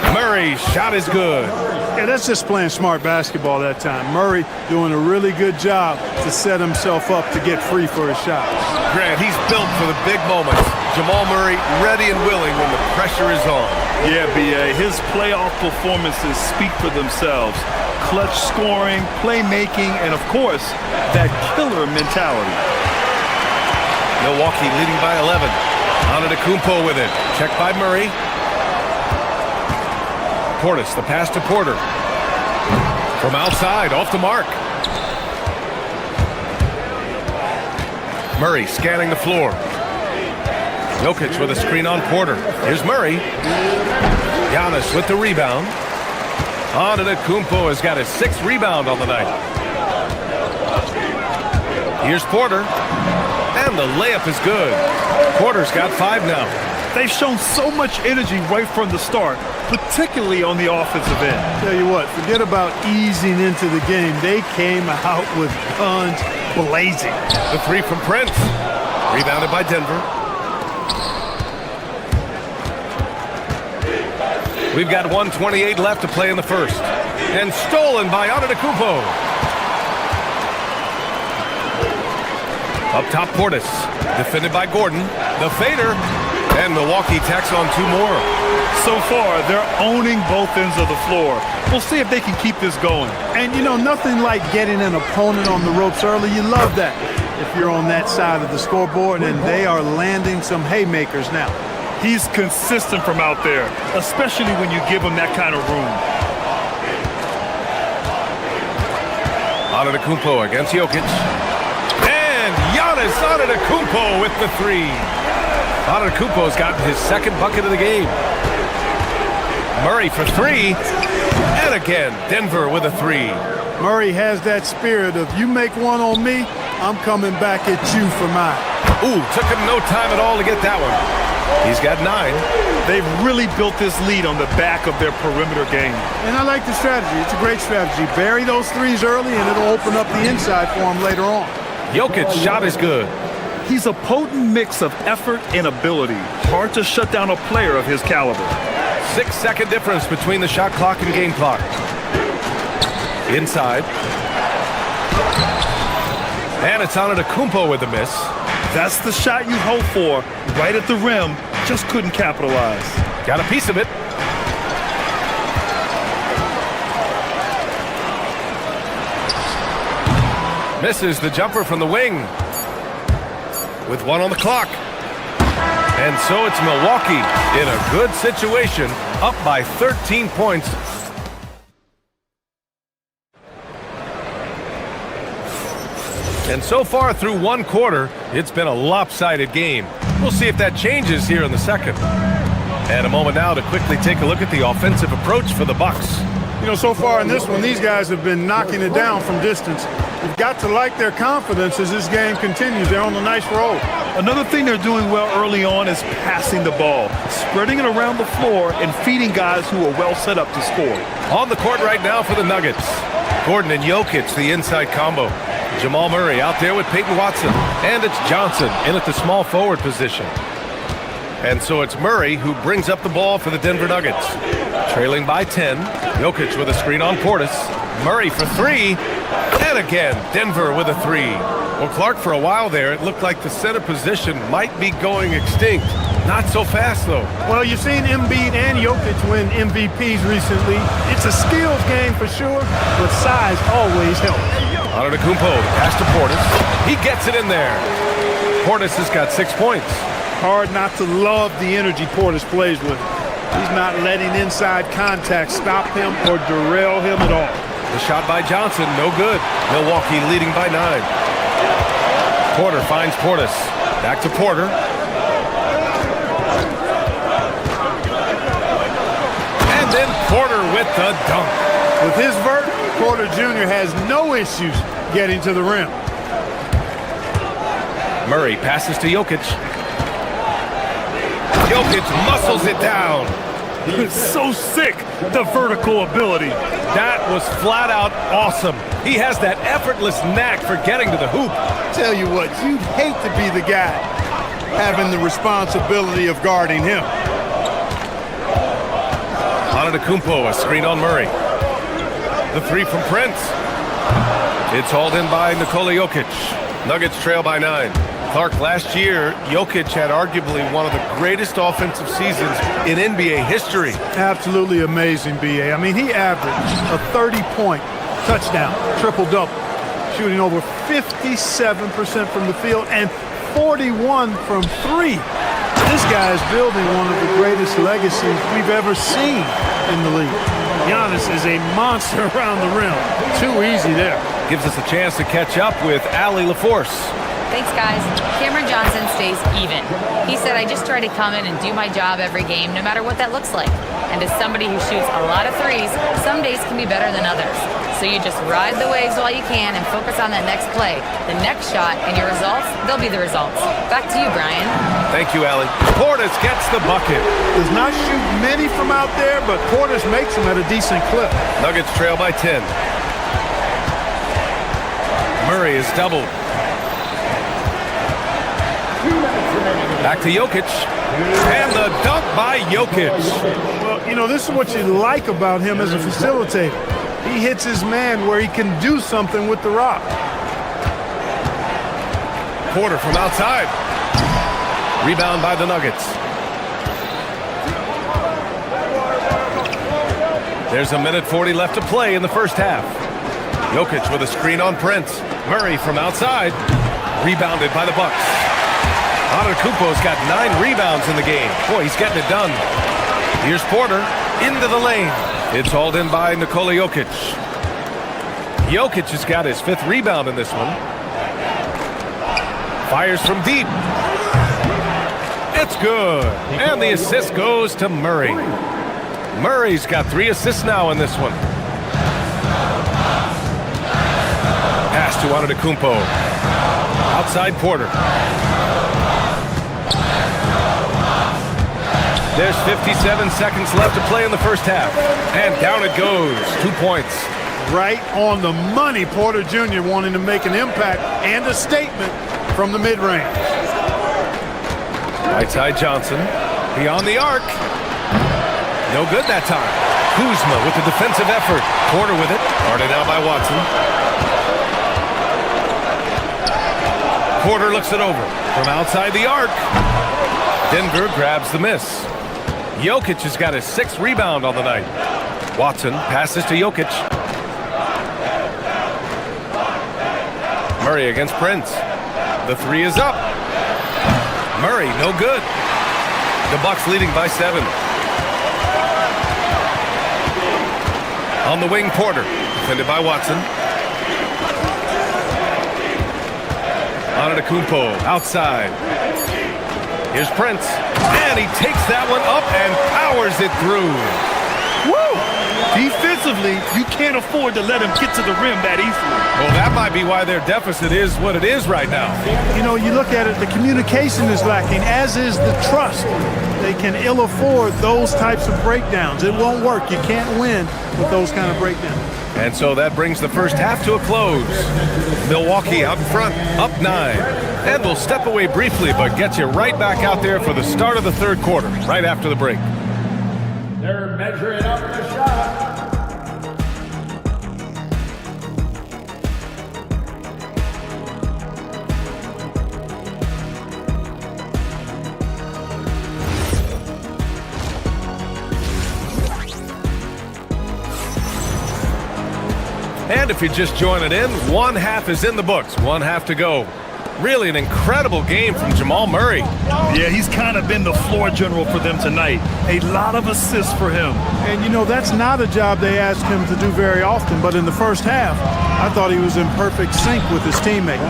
Murray's shot is good. Yeah, that's just playing smart basketball that time. Murray doing a really good job to set himself up to get free for his shot. Grant, he's built for the big moments. Jamal Murray ready and willing when the pressure is on. Yeah, B.A. His playoff performances speak for themselves. Clutch scoring, playmaking, and of course, that killer mentality. Milwaukee leading by 11. Antetokounmpo with it. Checked by Murray. Portis, the pass to Porter. From outside, off the mark. Murray scanning the floor. Jokic with a screen on Porter. Here's Murray. Giannis with the rebound. Antetokounmpo has got his 6th rebound on the night. Here's Porter. And the layup is good. Porter's got 5 now. They've shown so much energy right from the start, particularly on the offensive end. Tell you what, forget about easing into the game. They came out with guns blazing. The 3 from Prince. Rebounded by Denver. We've got 1:28 left to play in the first. And stolen by Antetokounmpo. Up top, Portis. Defended by Gordon. The fader. And Milwaukee tacks on 2 more. So far, they're owning both ends of the floor. We'll see if they can keep this going. And, you know, nothing like getting an opponent on the ropes early. You love that if you're on that side of the scoreboard, and they are landing some haymakers now. He's consistent from out there, especially when you give him that kind of room. Antetokounmpo against Jokic. And Giannis Antetokounmpo with the 3. Antetokounmpo's gotten his 2nd bucket of the game. Murray for 3. And again, Denver with a 3. Murray has that spirit of, you make one on me, I'm coming back at you for mine. Ooh, took him no time at all to get that one. He's got 9. They've really built this lead on the back of their perimeter game. And I like the strategy. It's a great strategy. Bury those 3s early, and it'll open up the inside for him later on. Jokic's shot is good. He's a potent mix of effort and ability. Hard to shut down a player of his caliber. 6-second difference between the shot clock and game clock. Inside. And it's Antetokounmpo with the miss. That's the shot you hope for. Right at the rim. Just couldn't capitalize. Got a piece of it. Misses the jumper from the wing. With 1 on the clock. And so it's Milwaukee in a good situation, up by 13 points. And so far through one quarter, it's been a lopsided game. We'll see if that changes here in the second. And a moment now to quickly take a look at the offensive approach for the Bucks. You know, so far in this one, these guys have been knocking it down from distance. You've got to like their confidence as this game continues. They're on a nice roll. Another thing they're doing well early on is passing the ball, spreading it around the floor and feeding guys who are well set up to score. On the court right now for the Nuggets. Gordon and Jokic, the inside combo. Jamal Murray out there with Peyton Watson. And it's Johnson in at the small forward position. And so it's Murray who brings up the ball for the Denver Nuggets. Trailing by 10. Jokic with a screen on Portis. Murray for 3. And again, Denver with a 3. Well, Clark, for a while there, it looked like the center position might be going extinct. Not so fast, though. Well, you've seen Embiid and Jokic win MVPs recently. It's a skills game for sure, but size always helps. Antetokounmpo, pass to Portis. He gets it in there. Portis has got 6 points. Hard not to love the energy Portis plays with. He's not letting inside contact stop him or derail him at all. The shot by Johnson, no good. Milwaukee leading by 9. Porter finds Portis. Back to Porter. And then Porter with the dunk. With his vert, Porter Jr. has no issues getting to the rim. Murray passes to Jokic. Jokic muscles it down. It's so sick, the vertical ability. That was flat out awesome. He has that effortless knack for getting to the hoop. Tell you what, you'd hate to be the guy having the responsibility of guarding him. Antetokounmpo, a screen on Murray. The 3 from Prince. It's hauled in by Nikola Jokic. Nuggets trail by 9. Clark, last year, Jokic had arguably one of the greatest offensive seasons in NBA history. Absolutely amazing, B.A. I mean, he averaged a 30-point touchdown, triple-double, shooting over 57% from the field and 41 from 3. This guy is building one of the greatest legacies we've ever seen in the league. Giannis is a monster around the rim. Too easy there. Gives us a chance to catch up with Allie LaForce. Thanks, guys. Cameron Johnson stays even. He said, I just try to come in and do my job every game, no matter what that looks like. And as somebody who shoots a lot of threes, some days can be better than others. So you just ride the waves while you can and focus on that next play. The next shot and your results, they'll be the results. Back to you, Brian. Thank you, Allie. Portis gets the bucket. Does not shoot many from out there, but Portis makes them at a decent clip. Nuggets trail by 10. Murray is doubled. Back to Jokic. And the dunk by Jokic. Well, you know, this is what you like about him as a facilitator. He hits his man where he can do something with the rock. Porter from outside. Rebound by the Nuggets. There's a minute 40 left to play in the first half. Jokic with a screen on Prince. Murray from outside. Rebounded by the Bucks. Antetokounmpo's got 9 rebounds in the game. Boy, he's getting it done. Here's Porter into the lane. It's hauled in by Nikola Jokic. Jokic has got his 5th rebound in this one. Fires from deep. It's good. And the assist goes to Murray. Murray's got 3 assists now in this one. Pass to Antetokounmpo. Outside Porter. There's 57 seconds left to play in the first half. And down it goes. 2 points. Right on the money. Porter Jr. wanting to make an impact and a statement from the mid-range. Right side Johnson. He on the arc. No good that time. Kuzma with the defensive effort. Porter with it. Guarded out by Watson. Porter looks it over from outside the arc. Denver grabs the miss. Jokic has got his 6th rebound on the night. Watson passes to Jokic. Murray against Prince. The 3 is up. Murray, no good. The Bucks leading by 7. On the wing, Porter, defended by Watson. Antetokounmpo outside. Here's Prince, and he takes that one up and powers it through. Woo! Defensively, you can't afford to let him get to the rim that easily. Well, that might be why their deficit is what it is right now. You know, you look at it, the communication is lacking, as is the trust. They can ill afford those types of breakdowns. It won't work. You can't win with those kind of breakdowns. And so that brings the first half to a close. Milwaukee out in front, up 9. And we'll step away briefly, but get you right back out there for the start of the 3rd quarter, right after the break. They're measuring up the shot. And if you're just joining in, 1 half is in the books, 1 half to go. Really an incredible game from Jamal Murray. Yeah, he's kind of been the floor general for them tonight. A lot of assists for him. And, you know, that's not a job they ask him to do very often. But in the first half, I thought he was in perfect sync with his teammates.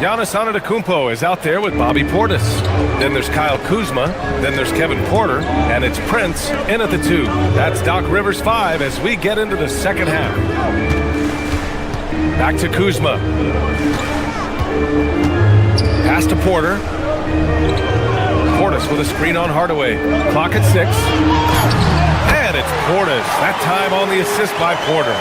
Giannis Antetokounmpo is out there with Bobby Portis. Then there's Kyle Kuzma. Then there's Kevin Porter. And it's Prince in at the 2. That's Doc Rivers 5 as we get into the second half. Back to Kuzma. Pass to Porter. Portis with a screen on Hardaway. Clock at 6. And it's Portis. That time on the assist by Porter.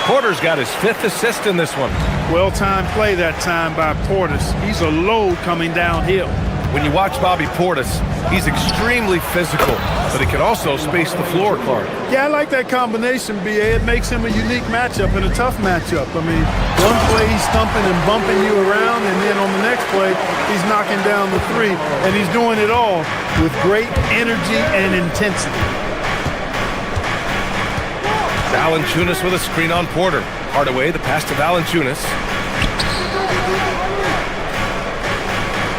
Porter's got his 5th assist in this one. Well-timed play that time by Portis. He's a load coming downhill. When you watch Bobby Portis, he's extremely physical, but he can also space the floor, Clark. Yeah, I like that combination, B.A. It makes him a unique matchup and a tough matchup. I mean, one play he's stumping and bumping you around, and then on the next play, he's knocking down the 3, and he's doing it all with great energy and intensity. Valanciunas with a screen on Porter. Hardaway, the pass to Valanciunas.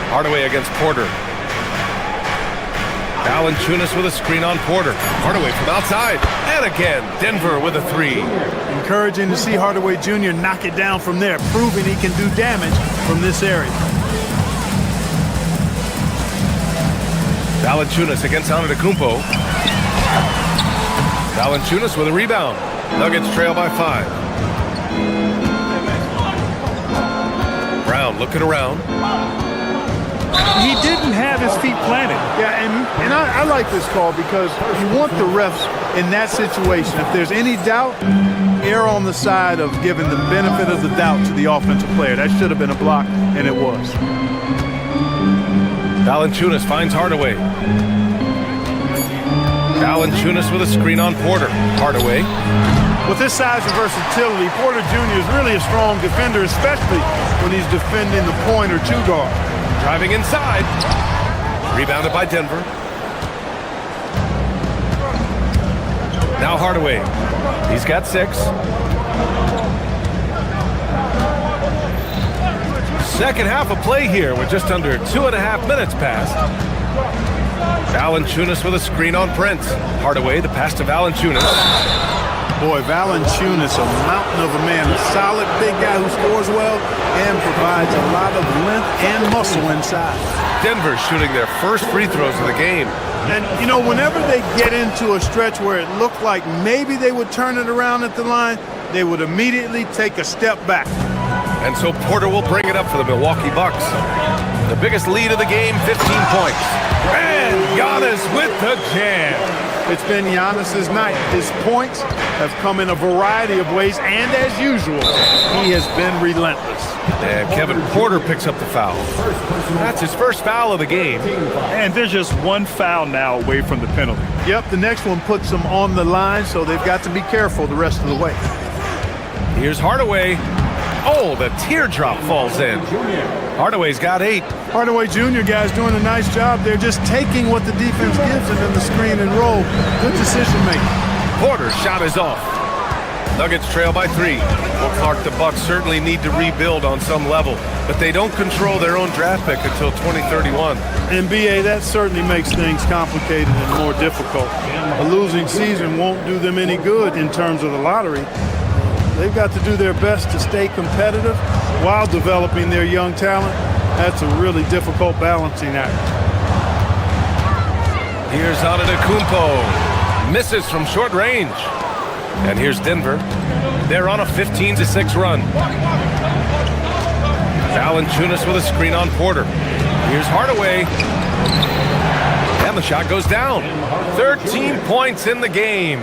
Hardaway against Porter. Valanciunas with a screen on Porter. Hardaway from outside. And again, Denver with a 3. Encouraging to see Hardaway Jr. knock it down from there, proving he can do damage from this area. Valanciunas against Antetokounmpo. Valanciunas with a rebound. Nuggets trail by 5. Brown looking around. He didn't have his feet planted. Yeah, and I like this call because you want the refs in that situation. If there's any doubt, err on the side of giving the benefit of the doubt to the offensive player. That should have been a block, and it was. Valanciunas finds Hardaway. Valanciunas with a screen on Porter. Hardaway. With his size and versatility, Porter Jr. is really a strong defender, especially when he's defending the point or 2 guard. Driving inside. Rebounded by Denver. Now Hardaway. He's got 6. Second half of play here with just under 2.5 minutes passed. Valanciunas with a screen on Prince. Hardaway, the pass to Valanciunas. Boy, Valanciunas, a mountain of a man, a solid big guy who scores well and provides a lot of length and muscle inside. Denver shooting their first free throws of the game. And, you know, whenever they get into a stretch where it looked like maybe they would turn it around at the line, they would immediately take a step back. And so Porter will bring it up for the Milwaukee Bucks. The biggest lead of the game, 15 points. And Giannis with the jam. It's been Giannis's night. His points have come in a variety of ways, and as usual, he has been relentless. And Kevin Porter picks up the foul. That's his first foul of the game. And there's just one foul now away from the penalty. Yep, the next one puts them on the line, so they've got to be careful the rest of the way. Here's Hardaway. Oh, the teardrop falls in. Hardaway's got 8. Hardaway Jr. guys doing a nice job. They're just taking what the defense gives them in the screen and roll. Good decision making. Porter's shot is off. Nuggets trail by 3. Well, Clark, the Bucks certainly need to rebuild on some level, but they don't control their own draft pick until 2031. And BA, that certainly makes things complicated and more difficult. A losing season won't do them any good in terms of the lottery. They've got to do their best to stay competitive while developing their young talent. That's a really difficult balancing act. Here's Antetokounmpo. Misses from short range. And here's Denver. They're on a 15-6 run. Valanciunas with a screen on Porter. Here's Hardaway. And the shot goes down. 13 points in the game.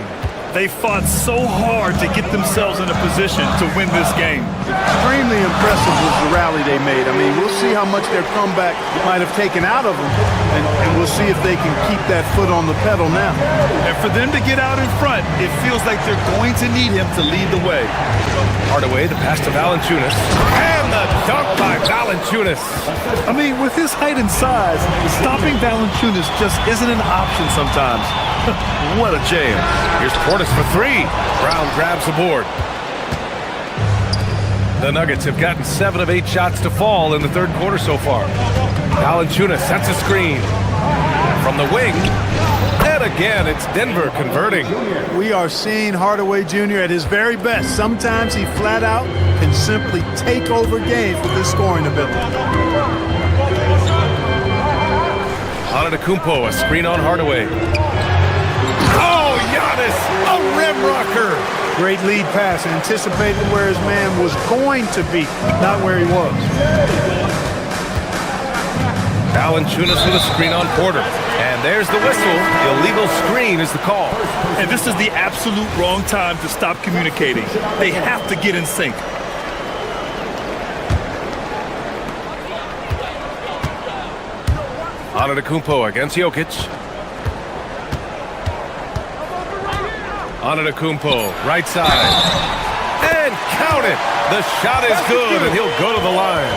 They fought so hard to get themselves in a position to win this game. Extremely impressive was the rally they made. I mean, we'll see how much their comeback might have taken out of them, and we'll see if they can keep that foot on the pedal now. And for them to get out in front, it feels like they're going to need him to lead the way. Hardaway, the pass to Valanciunas. And the dunk by Valanciunas. I mean, with his height and size, stopping Valanciunas just isn't an option sometimes. What a jam. Here's Portis for 3. Brown grabs the board. The Nuggets have gotten 7 of 8 shots to fall in the third quarter so far. Valanciunas sets a screen. From the wing. And again, it's Denver converting. We are seeing Hardaway Jr. at his very best. Sometimes he flat out can simply take over games with his scoring ability. Antetokounmpo, a screen on Hardaway. Oh, Giannis, a rim rocker. Great lead pass, anticipated where his man was going to be, not where he was. Valanciunas with a screen on Porter. And there's the whistle. Illegal screen is the call. And this is the absolute wrong time to stop communicating. They have to get in sync. Antetokounmpo against Jokic. Antetokounmpo, right side. And count it! The shot is good, and he'll go to the line.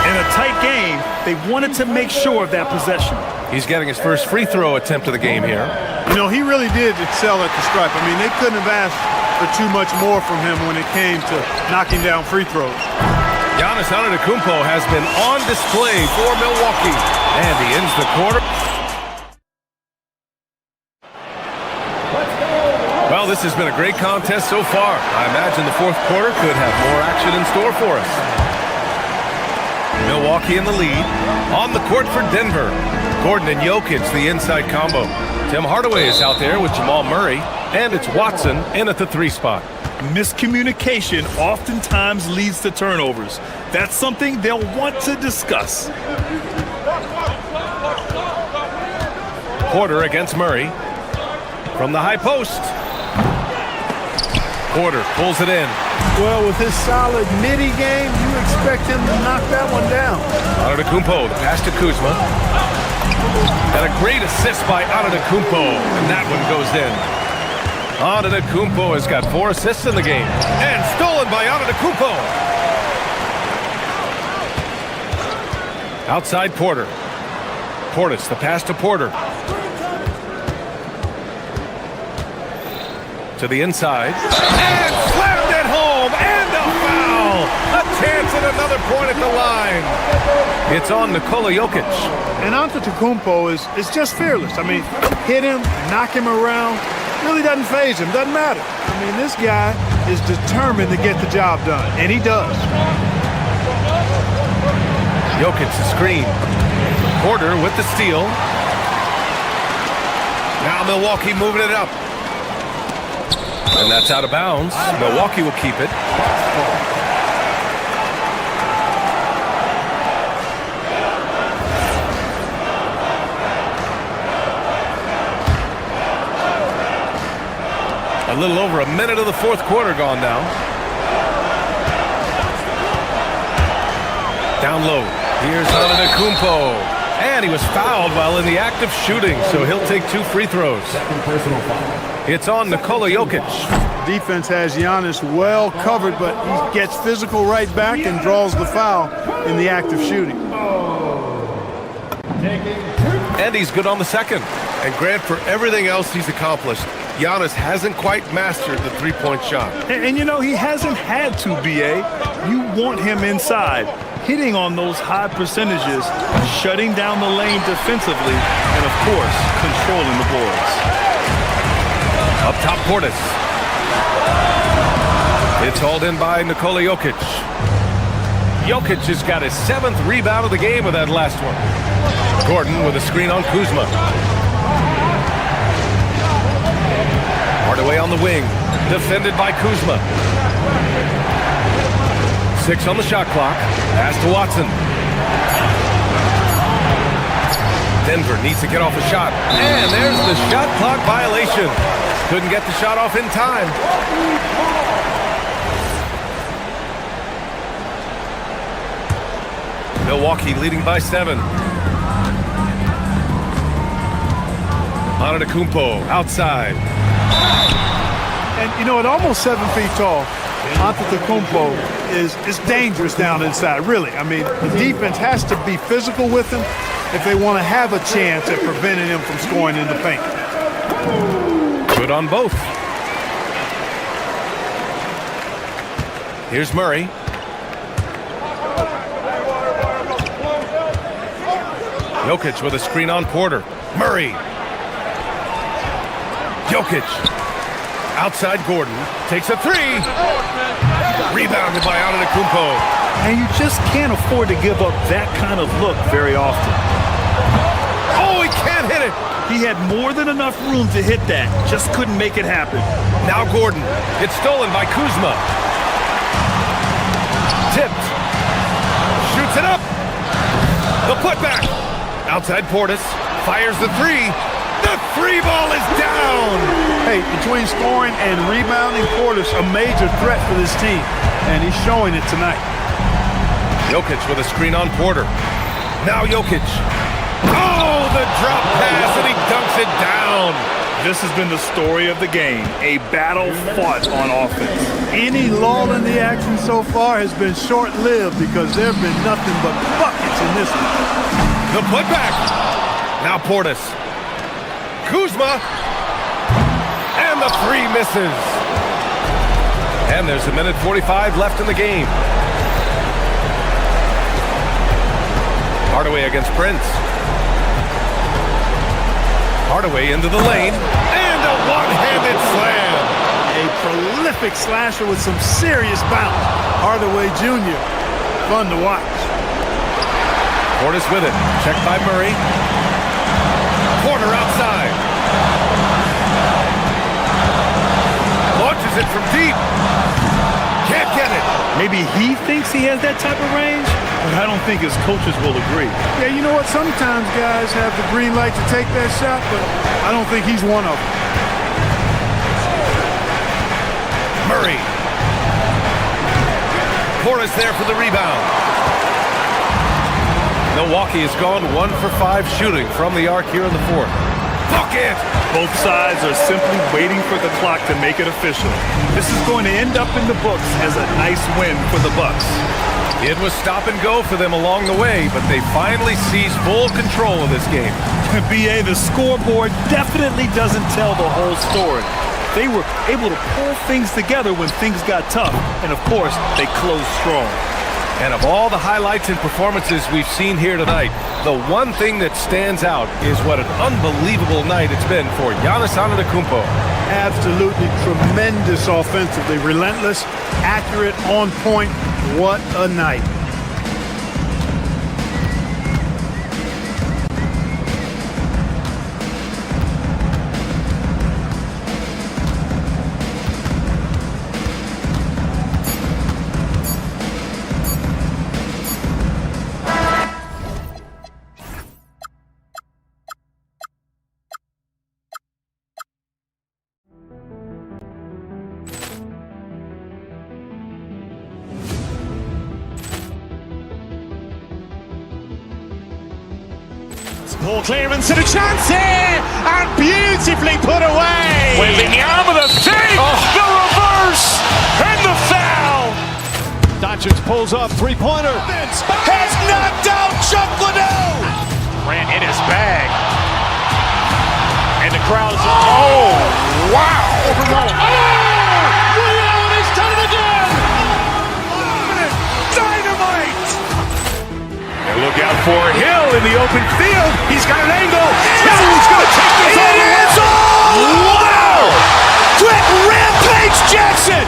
In a tight game, they wanted to make sure of that possession. He's getting his first free throw attempt of the game here. You know, he really did excel at the stripe. I mean, they couldn't have asked for too much more from him when it came to knocking down free throws. Giannis Antetokounmpo has been on display for Milwaukee, and he ends the quarter. Well, this has been a great contest so far. I imagine the fourth quarter could have more action in store for us. Milwaukee in the lead. On the court for Denver. Gordon and Jokic, the inside combo. Tim Hardaway is out there with Jamal Murray, and it's Watson in at the 3 spot. Miscommunication oftentimes leads to turnovers. That's something they'll want to discuss. Porter against Murray. From the high post. Porter pulls it in. Well, with his solid midi game, you expect him to knock that one down. Antetokounmpo, the pass to Kuzma. And a great assist by Antetokounmpo, and that one goes in. Antetokounmpo has got 4 assists in the game. And stolen by Antetokounmpo. Outside Porter. Portis, the pass to Porter. To the inside. And slammed it home. And a foul. A chance at another point at the line. It's on Nikola Jokic. And Antetokounmpo is just fearless. I mean, hit him, knock him around. Really doesn't faze him. Doesn't matter. I mean, this guy is determined to get the job done. And he does. Jokic the screen. Porter with the steal. Now Milwaukee moving it up. And that's out of bounds. Milwaukee will keep it. A little over a minute of the fourth quarter gone now. Down low. Here's Antetokounmpo. And he was fouled while in the act of shooting, so he'll take 2 free throws. Second personal foul. It's on Nikola Jokic. Defense has Giannis well covered, but he gets physical right back and draws the foul in the act of shooting. And he's good on the second. And Grant, for everything else he's accomplished, Giannis hasn't quite mastered the three-point shot. And you know, he hasn't had to, B.A. You want him inside, hitting on those high percentages, shutting down the lane defensively, and, of course, controlling the boards. Up top, Portis. It's hauled in by Nikola Jokic. Jokic has got his 7th rebound of the game with that last one. Gordon with a screen on Kuzma. Hardaway on the wing, defended by Kuzma. 6 on the shot clock. Pass to Watson. Denver needs to get off a shot. And there's the shot clock violation. Couldn't get the shot off in time. Milwaukee leading by 7. Antetokounmpo outside. And, you know, at almost 7 feet tall, Antetokounmpo is dangerous down inside, really. I mean, the defense has to be physical with him if they want to have a chance at preventing him from scoring in the paint. Good on both. Here's Murray. Jokic with a screen on Porter. Murray. Jokic. Outside Gordon. Takes a 3. Rebounded by Antetokounmpo. And you just can't afford to give up that kind of look very often. Oh, he can't hit it. He had more than enough room to hit that. Just couldn't make it happen. Now Gordon. It's stolen by Kuzma. Tipped. Shoots it up. The putback. Outside Portis. Fires the 3. The 3 ball is down. Hey, between scoring and rebounding, Portis a major threat for this team, and he's showing it tonight. Jokic with a screen on Porter. Now Jokic. Oh, the drop pass, and he dunks it down. This has been the story of the game, a battle fought on offense. Any lull in the action so far has been short-lived because there have been nothing but buckets in this one. The putback. Now Portis. Kuzma. And the 3 misses. And there's 1:45 left in the game. Hardaway against Prince. Hardaway into the lane. And a one-handed slam. A prolific slasher with some serious bounce. Hardaway Jr. Fun to watch. Portis with it. Checked by Murray. Porter outside. Launches it from deep. Can't get it. Maybe he thinks he has that type of range, but I don't think his coaches will agree. Yeah, you know what? Sometimes guys have the green light to take that shot, but I don't think he's one of them. Murray. Portis there for the rebound. Milwaukee has gone 1 for 5 shooting from the arc here in the 4th. Bucket! Both sides are simply waiting for the clock to make it official. This is going to end up in the books as a nice win for the Bucks. It was stop and go for them along the way, but they finally seized full control of this game. BA, the scoreboard definitely doesn't tell the whole story. They were able to pull things together when things got tough, and of course, they closed strong. And of all the highlights and performances we've seen here tonight, the one thing that stands out is what an unbelievable night it's been for Giannis Antetokounmpo. Absolutely tremendous offensively. Relentless, accurate, on point. What a night. Ball clearance and a chance here, and beautifully put away. Wembanyama the fake, the reverse, and the foul. Doncic pulls up, three-pointer. Has knocked out Chuck Liddell. Ran in his bag. And the crowd is, oh, wow. Ray Allen has done it again. Dynamite. And look out for Hill in the open field. He's got an angle. Hill's going to take this all the way. Wow. Quick rampage Jackson.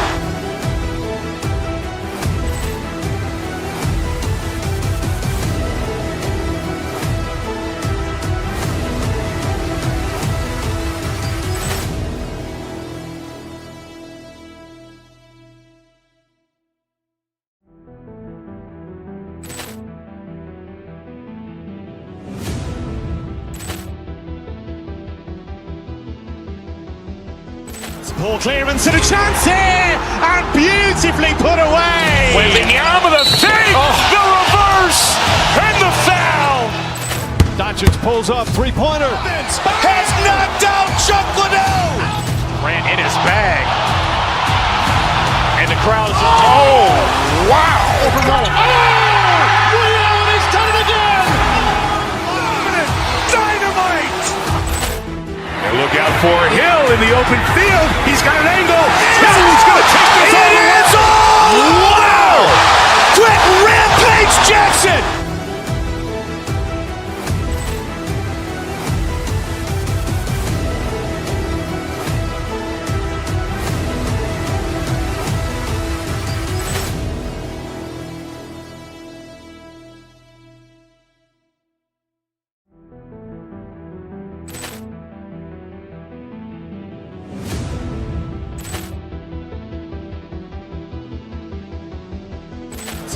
Ball clearance and a chance here, and beautifully put away. Wembanyama the fake, the reverse, and the foul. Doncic pulls up, three-pointer. Has knocked out Chuck Liddell. Ran in his bag. And the crowd is, oh, wow. Ray Allen has done it again. Dynamite. And look out for Hill in the open field. He's got an angle. Hill's going to take this all the way. Wow. Quick rampage Jackson.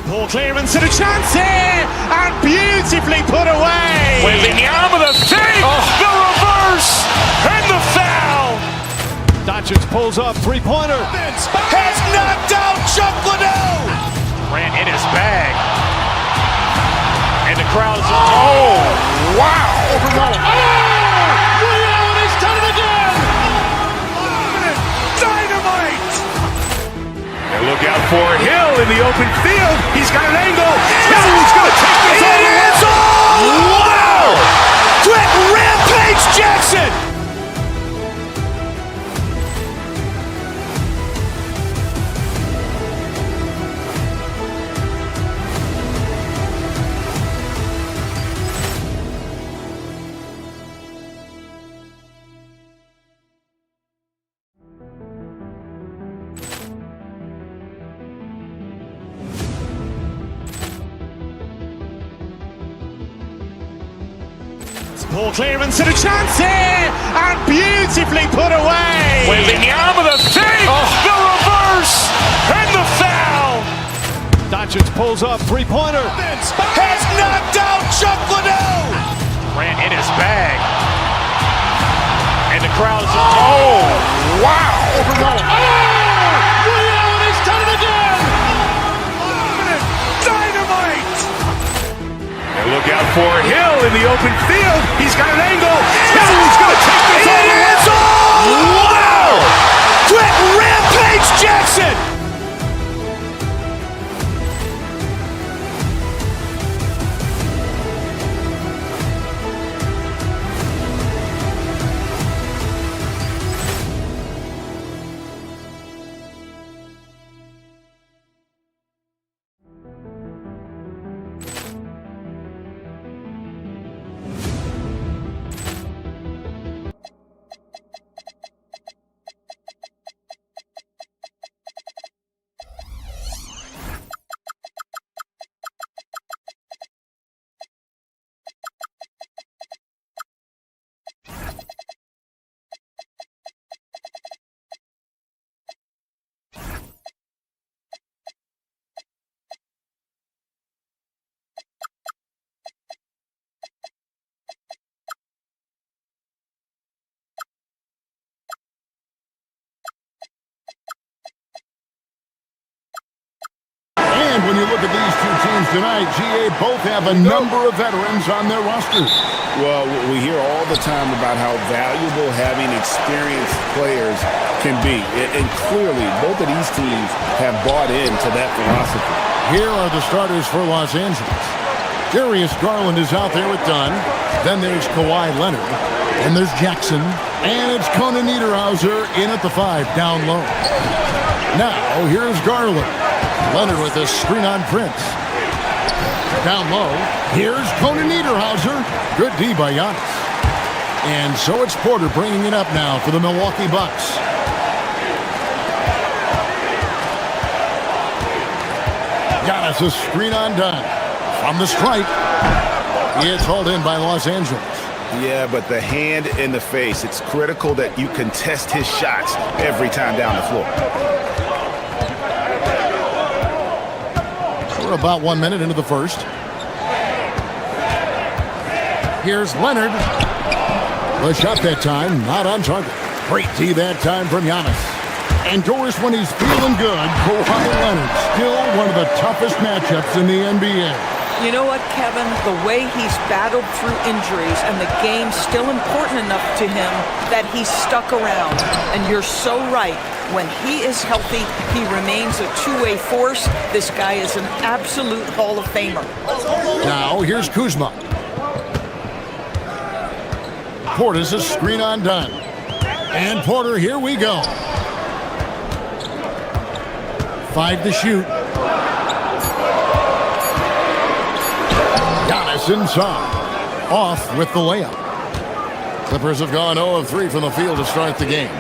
Ball clearance and a chance here, and beautifully put away. Wembanyama the fake, the reverse, and the foul. Doncic pulls up, three-pointer. Has knocked out Chuck Liddell. Ran in his bag. And the crowd is, oh, wow. Ray Allen has done it again. Dynamite. And look out for Hill in the open field. He's got an angle. Hill's going to take this all the way. Wow. Quick rampage Jackson. Ball clearance and a chance here, and beautifully put away. Wembanyama the fake, the reverse, and the foul. Doncic pulls up, three-pointer. Has knocked out Chuck Liddell. Ran in his bag. And the crowd is, oh, wow. Ray Allen has done it again. Dynamite. And look out for Hill in the open field. He's got an angle. Hill's going to take this all the way. Wow. Quick rampage Jackson. tonight, GA both have a number of veterans on their rosters. Well, we hear all the time about how valuable having experienced players can be. And clearly, both of these teams have bought into that philosophy. Here are the starters for Los Angeles. Darius Garland is out there with Dunn. Then there's Kawhi Leonard. And there's Jackson. And it's Conan Niederhauser in at the 5, down low. Now, here's Garland. Leonard with a screen on Prince. Down low, here's Conan Niederhauser. Good D by Giannis. And so it's Porter bringing it up now for the Milwaukee Bucks. Giannis a screen on Dunn. From the stripe, it's hauled in by Los Angeles. Yeah, but the hand in the face, it's critical that you contest his shots every time down the floor. We're about 1 minute into the first. Here's Leonard. The shot that time, not on target. Great D that time from Giannis. And Doris, when he's feeling good, Kawhi Leonard, still one of the toughest matchups in the NBA. You know what, Kevin? The way he's battled through injuries and the game's still important enough to him that he's stuck around. And you're so right. When he is healthy, he remains a two-way force. This guy is an absolute Hall of Famer. Now, here's Kuzma. Porter's a screen on Dunn. And Porter, here we go. 5 to shoot. Giannis inside. Off with the layup. Clippers have gone 0 of 3 from the field to start the game.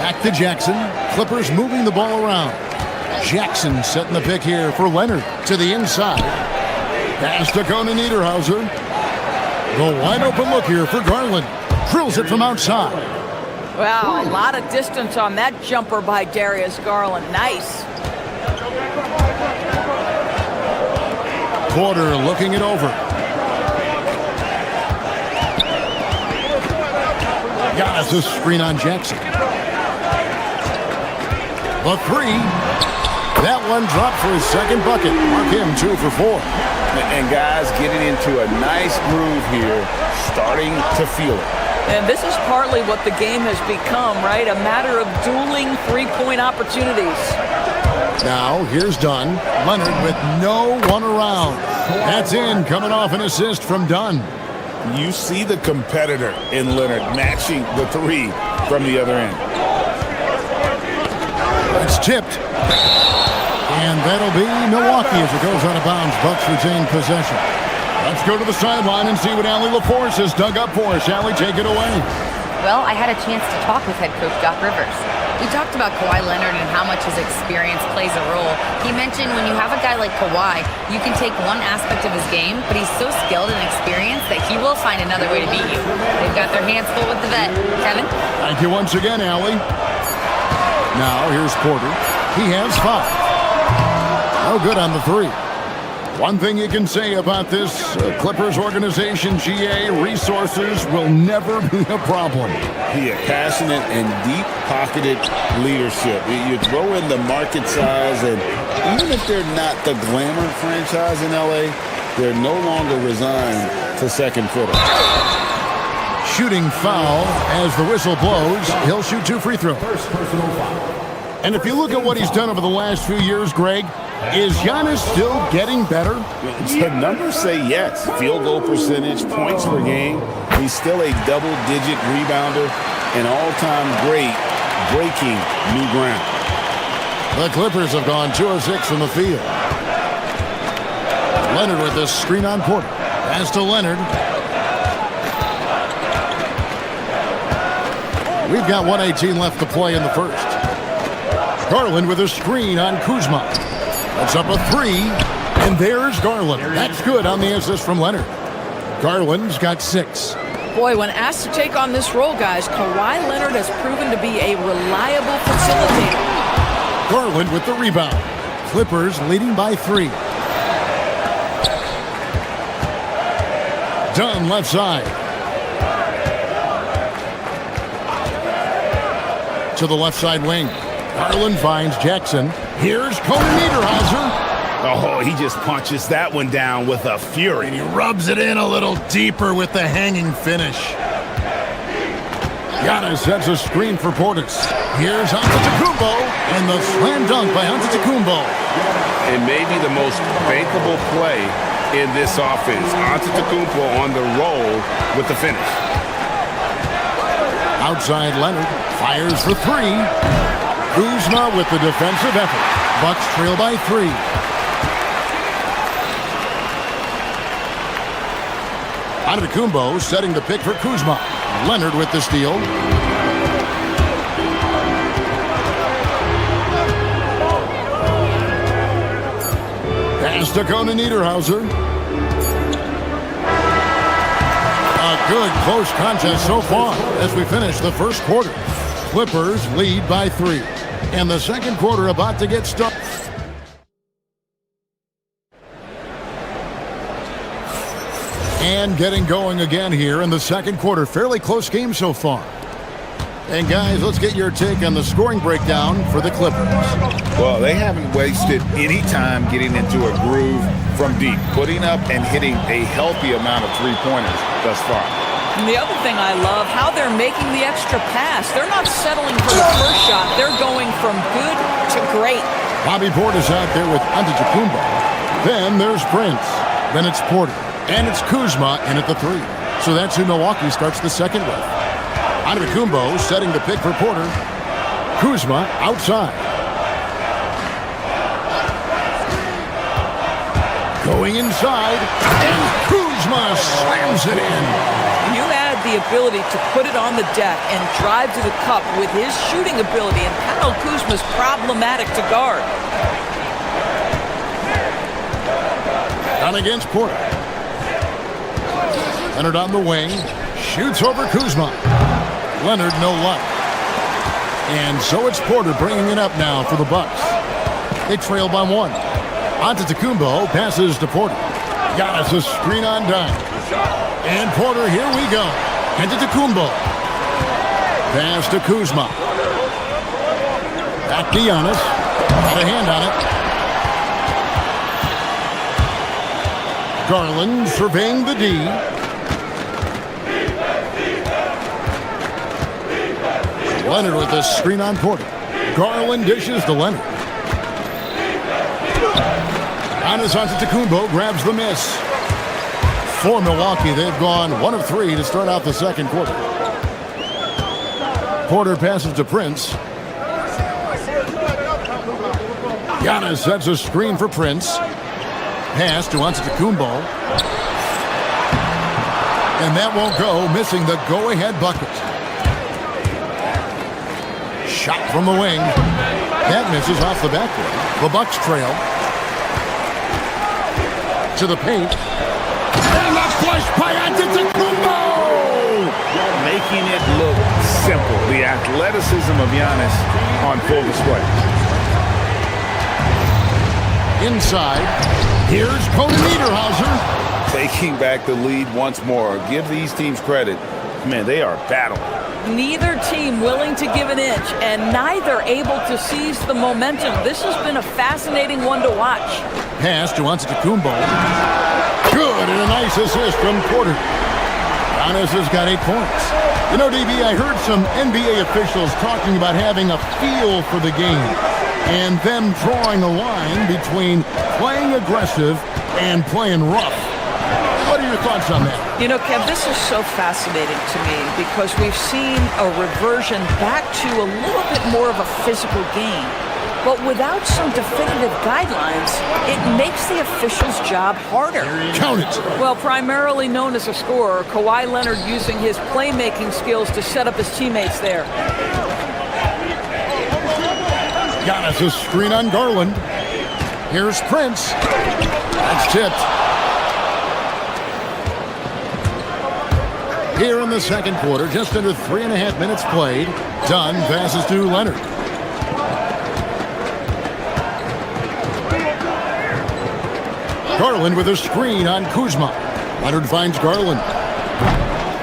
Back to Jackson. Clippers moving the ball around. Jackson setting the pick here for Leonard to the inside. Pass to Conan Niederhauser. The wide open look here for Garland. Drills it from outside. Wow, a lot of distance on that jumper by Darius Garland. Nice. Porter looking it over. Giannis a screen on Jackson. The 3. That one dropped for his second bucket. Mark him 2 for 4. And guys getting into a nice groove here, starting to feel it. And this is partly what the game has become, right? A matter of dueling three-point opportunities. Now, here's Dunn. Leonard with no one around. That's in, coming off an assist from Dunn. You see the competitor in Leonard matching the 3 from the other end. It's tipped. And that'll be Milwaukee as it goes out of bounds. Bucks retain possession. Let's go to the sideline and see what Allie LaForce has dug up for us. Allie, take it away. Well, I had a chance to talk with head coach Doc Rivers. We talked about Kawhi Leonard and how much his experience plays a role. He mentioned when you have a guy like Kawhi, you can take one aspect of his game, but he's so skilled and experienced that he will find another way to beat you. They've got their hands full with the vet. Kevin? Thank you once again, Allie. Now, here's Porter. He has 5. No good on the 3. One thing you can say about this Clippers organization, GA, resources will never be a problem. Yeah, passionate and deep-pocketed leadership. You throw in the market size, and even if they're not the glamour franchise in LA, they're no longer resigned to second fiddle. Shooting foul as the whistle blows. He'll shoot 2 free throws. And if you look at what he's done over the last few years, Greg, is Giannis still getting better? The numbers say yes. Field goal percentage, points per game. He's still a double-digit rebounder, an all-time great, breaking new ground. The Clippers have gone 2 of 6 from the field. Leonard with the screen on Porter. Pass to Leonard. We've got 1:18 left to play in the first. Garland with a screen on Kuzma. That's up a 3, and there's Garland. That's good on the assist from Leonard. Garland's got 6. Boy, when asked to take on this role, guys, Kawhi Leonard has proven to be a reliable facilitator. Garland with the rebound. Clippers leading by 3. Dunn left side. To the left side wing. Garland finds Jackson. Here's Conan Niederhauser. Oh, he just punches that one down with a fury. And he rubs it in a little deeper with the hanging finish. Giannis sets a screen for Portis. Here's Antetokounmpo, and the slam dunk by Antetokounmpo. It may be the most bankable play in this offense. Antetokounmpo on the roll with the finish. Outside Leonard fires for three. Kuzma with the defensive effort. Bucks trail by 3. Antetokounmpo setting the pick for Kuzma. Leonard with the steal. Pass to Conan Niederhauser. A good close contest so far as we finish the first quarter. Clippers lead by 3. And the second quarter about to get started. And getting going again here in the second quarter. Fairly close game so far. And guys, let's get your take on the scoring breakdown for the Clippers. Well, they haven't wasted any time getting into a groove from deep, putting up and hitting a healthy amount of three-pointers thus far. And the other thing I love, how they're making the extra pass. They're not settling for the first shot. They're going from good to great. Bobby Portis out there with Antetokounmpo. Then there's Prince. Then it's Porter. And it's Kuzma in at the 3. So that's who Milwaukee starts the second with. Antetokounmpo setting the pick for Porter. Kuzma outside. Going inside. And Kuzma slams it in. You add the ability to put it on the deck and drive to the cup with his shooting ability, and Kyle Kuzma's problematic to guard. Down against Porter. Leonard on the wing. Shoots over Kuzma. Leonard, no luck. And so it's Porter bringing it up now for the Bucks. They trail by 1. Antetokounmpo passes to Porter. Giannis a screen on dime. And Porter, here we go. Antetokounmpo. Pass to Kuzma. Back to Giannis. Got a hand on it. Garland surveying the D. Leonard with a screen on Porter. Garland dishes to Leonard. Giannis Antetokounmpo grabs the miss. For Milwaukee, they've gone 1 of 3 to start out the second quarter. Porter passes to Prince. Giannis sets a screen for Prince. Pass to Antetokounmpo. And that won't go, missing the go-ahead bucket. Shot from the wing. That misses off the backboard. The Bucks trail. To the paint. And the flush by Antetokounmpo! Making it look simple. The athleticism of Giannis on full display. Inside. Here's Conan Niederhauser. Taking back the lead once more. Give these teams credit. Man, they are battling. Neither team willing to give an inch, and neither able to seize the momentum. This has been a fascinating one to watch. Pass to Antetokounmpo. Good, and a nice assist from Porter. Giannis has got 8 points. You know, DB, I heard some NBA officials talking about having a feel for the game and them drawing a line between playing aggressive and playing rough. What are your thoughts on that? You know, Kev, this is so fascinating to me because we've seen a reversion back to a little bit more of a physical game. But without some definitive guidelines, it makes the official's job harder. Count it. Well, primarily known as a scorer, Kawhi Leonard using his playmaking skills to set up his teammates there. Giannis a screen on Garland. Here's Prince. That's tipped. Here in the second quarter, just under 3.5 minutes played. Dunn passes to Leonard. Garland with a screen on Kuzma. Leonard finds Garland.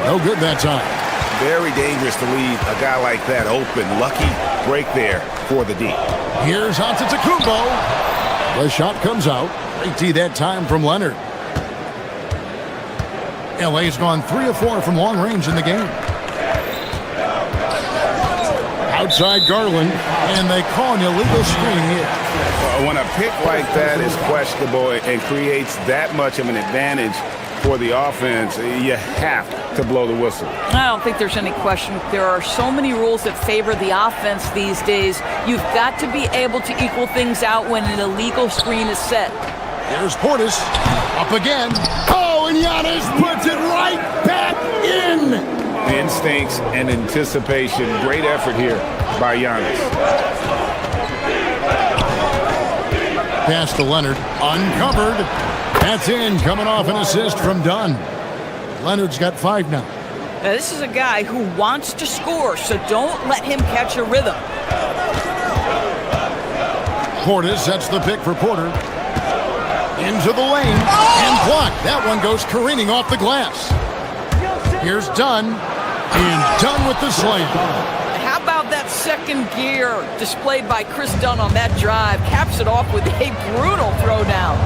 No good that time. Very dangerous to leave a guy like that open. Lucky break there for the D. Here's Antetokounmpo. The shot comes out. Great D that time from Leonard. LA's gone 3 of 4 from long range in the game. Outside Garland, and they call an illegal screen here. When a pick like that is questionable and creates that much of an advantage for the offense, you have to blow the whistle. I don't think there's any question. There are so many rules that favor the offense these days. You've got to be able to equal things out when an illegal screen is set. Here's Portis. Up again. Oh, and Giannis puts it right back in. Instincts and anticipation. Great effort here by Giannis. Pass to Leonard. Uncovered. That's in. Coming off an assist from Dunn. Leonard's got 5 now. Now, this is a guy who wants to score, so don't let him catch a rhythm. Portis sets the pick for Porter. Into the lane. And blocked. That one goes careening off the glass. Here's Dunn. And Dunn with the slam. How about that second gear displayed by Chris Dunn on that drive? Caps it off with a brutal throwdown.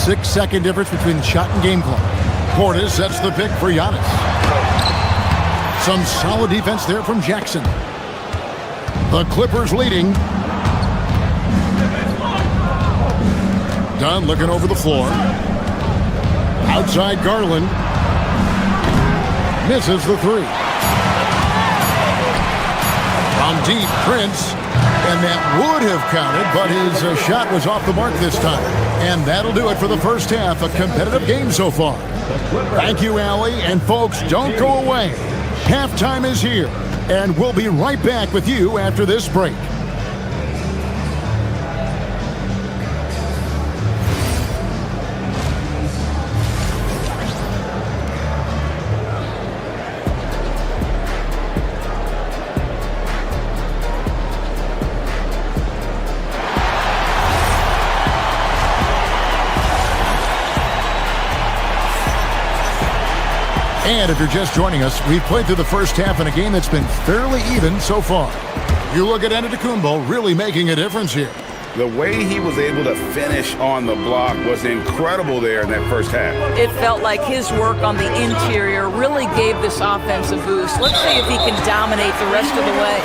6-second difference between the shot and game clock. Portis sets the pick for Giannis. Some solid defense there from Jackson. The Clippers leading. Dunn looking over the floor. Outside Garland. Misses the 3. From deep, Prince. And that would have counted, but his shot was off the mark this time. And that'll do it for the first half. A competitive game so far. Thank you, Allie. And folks, don't go away. Halftime is here. And we'll be right back with you after this break. And if you're just joining us, we've played through the first half in a game that's been fairly even so far. You look at Antetokounmpo really making a difference here. The way he was able to finish on the block was incredible there in that first half. It felt like his work on the interior really gave this offense a boost. Let's see if he can dominate the rest of the way.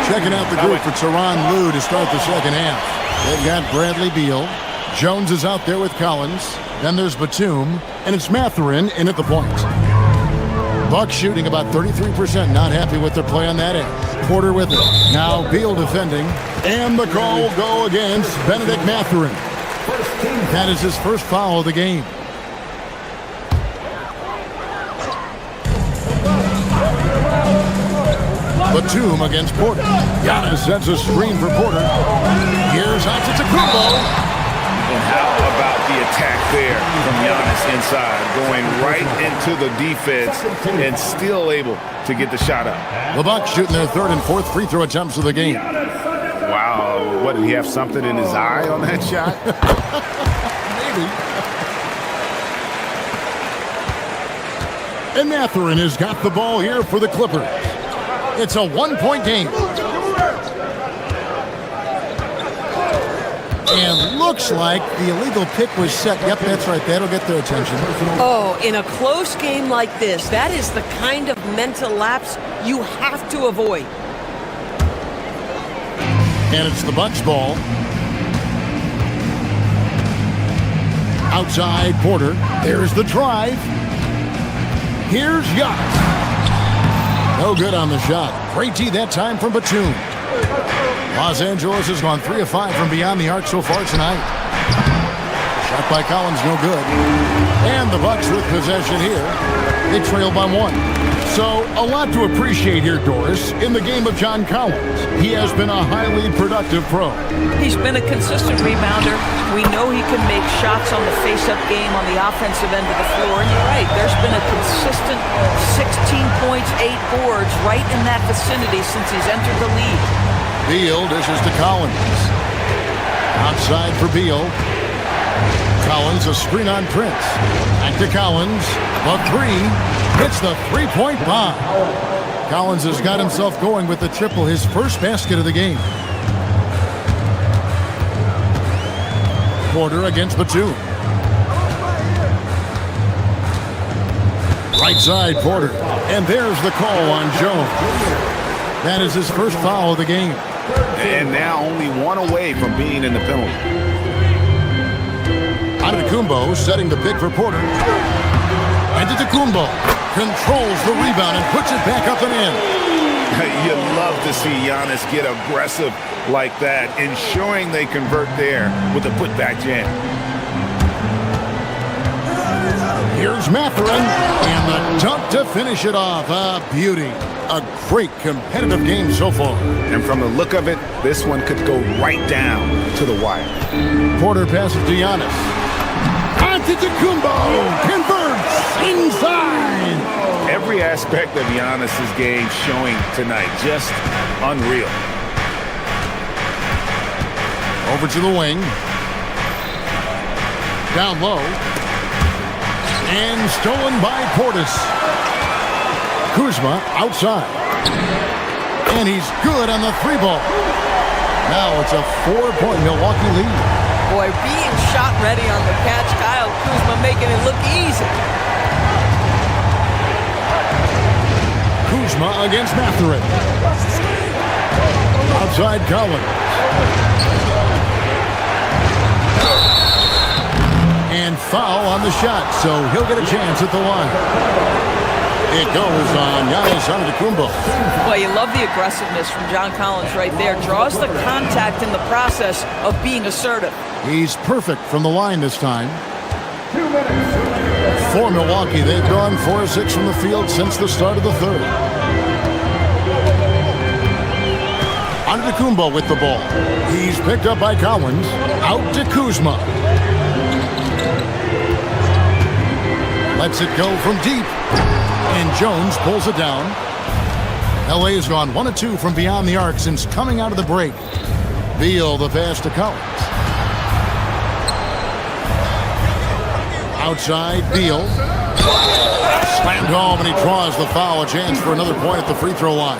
Checking out the group for Tyronn Lue to start the second half. They've got Bradley Beal. Jones is out there with Collins. Then there's Batum. And it's Mathurin in at the point. Bucks shooting about 33%, not happy with their play on that end. Porter with it. Now Beal defending. And the call will go against Benedict Mathurin. That is his first foul of the game. Batum against Porter. Giannis sets a screen for Porter. Here's Antetokounmpo. And how about the attack there from Giannis inside, going right into the defense and still able to get the shot up. The Bucks shooting their third and fourth free throw attempts of the game. Wow, what, did he have something in his eye on that shot? Maybe. And Mathurin has got the ball here for the Clippers. It's a one-point game. And looks like the illegal pick was set. Yep, that's right. That'll get their attention. Oh, in a close game like this, that is the kind of mental lapse you have to avoid. And it's the Bucks ball. Outside Porter. There's the drive. Here's Giannis. No good on the shot. Great D that time from Batum. Los Angeles has gone 3 of 5 from beyond the arc so far tonight. Shot by Collins, no good. And the Bucks with possession here. They trail by 1. So a lot to appreciate here, Doris, in the game of John Collins. He has been a highly productive pro. He's been a consistent rebounder. We know he can make shots on the face-up game on the offensive end of the floor. And you're right, there's been a consistent 16 points, 8 boards right in that vicinity since he's entered the league. Beal dishes to Collins. Outside for Beal. Collins, a screen on Prince. Back to Collins. The 3. Hits the three-point bomb. Collins has got himself going with the triple, his first basket of the game. Porter against Batum. Right side, Porter. And there's the call on Jones. That is his first foul of the game. And now only one away from being in the penalty. Antetokounmpo setting the pick for Porter. Antetokounmpo controls the rebound and puts it back up and in. You love to see Giannis get aggressive like that, ensuring they convert there with a putback jam. Here's Mathurin, and the dunk to finish it off. A beauty. A great competitive game so far. And from the look of it, this one could go right down to the wire. Porter passes to Giannis. Antetokounmpo converts inside. Every aspect of Giannis's game showing tonight. Just unreal. Over to the wing. Down low. And stolen by Portis. Kuzma outside. And he's good on the three ball. Now it's a 4-point Milwaukee lead. Boy, being shot ready on the catch, Kyle Kuzma making it look easy. Kuzma against Mathurin. Outside Collins. And foul on the shot, so he'll get a chance at the line. It goes on Giannis Antetokounmpo. Boy, you love the aggressiveness from John Collins right there. Draws the contact in the process of being assertive. He's perfect from the line this time. For Milwaukee, they've gone 4-6 from the field since the start of the third. Antetokounmpo with the ball. He's picked up by Collins. Out to Kuzma. Lets it go from deep. And Jones pulls it down. LA has gone 1 of 2 from beyond the arc since coming out of the break. Beal the pass to Collins. Outside, Beal. Slammed home, and he draws the foul. A chance for another point at the free throw line.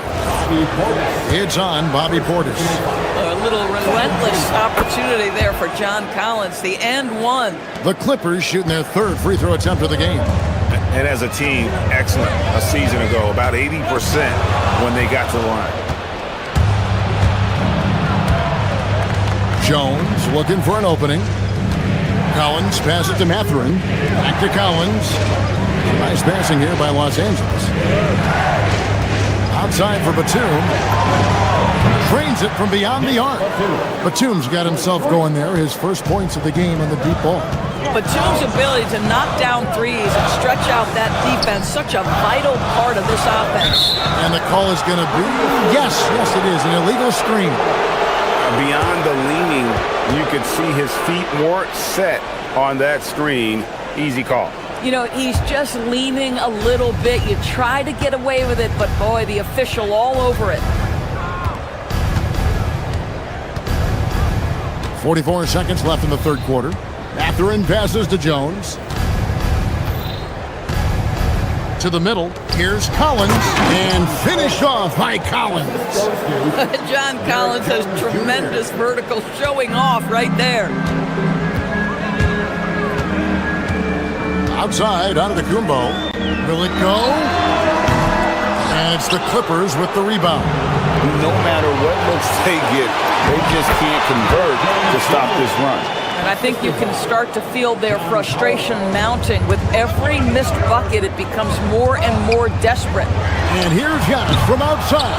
It's on Bobby Portis. A little relentless opportunity there for John Collins. The and one. The Clippers shooting their third free throw attempt of the game. And as a team, excellent a season ago. About 80% when they got to the line. Jones looking for an opening. Collins passes to Mathurin. Back to Collins. Nice passing here by Los Angeles. Outside for Batum. Trains it from beyond the arc. Batum's got himself going there. His first points of the game on the deep ball. Batum's ability to knock down threes and stretch out that defense, such a vital part of this offense. And the call is going to be, yes, it is, an illegal screen. Beyond the leaning, you could see his feet weren't set on that screen. Easy call. You know, he's just leaning a little bit. You try to get away with it, but boy, the official all over it. 44 seconds left in the third quarter. Mathurin passes to Jones. To the middle. Here's Collins. And finished off by Collins. John Collins has tremendous vertical showing off right there. Outside, Antetokounmpo. Will it go? And it's the Clippers with the rebound. No matter what looks they get, they just can't convert to stop this run. And I think you can start to feel their frustration mounting. With every missed bucket, it becomes more and more desperate. And here's Giannis from outside.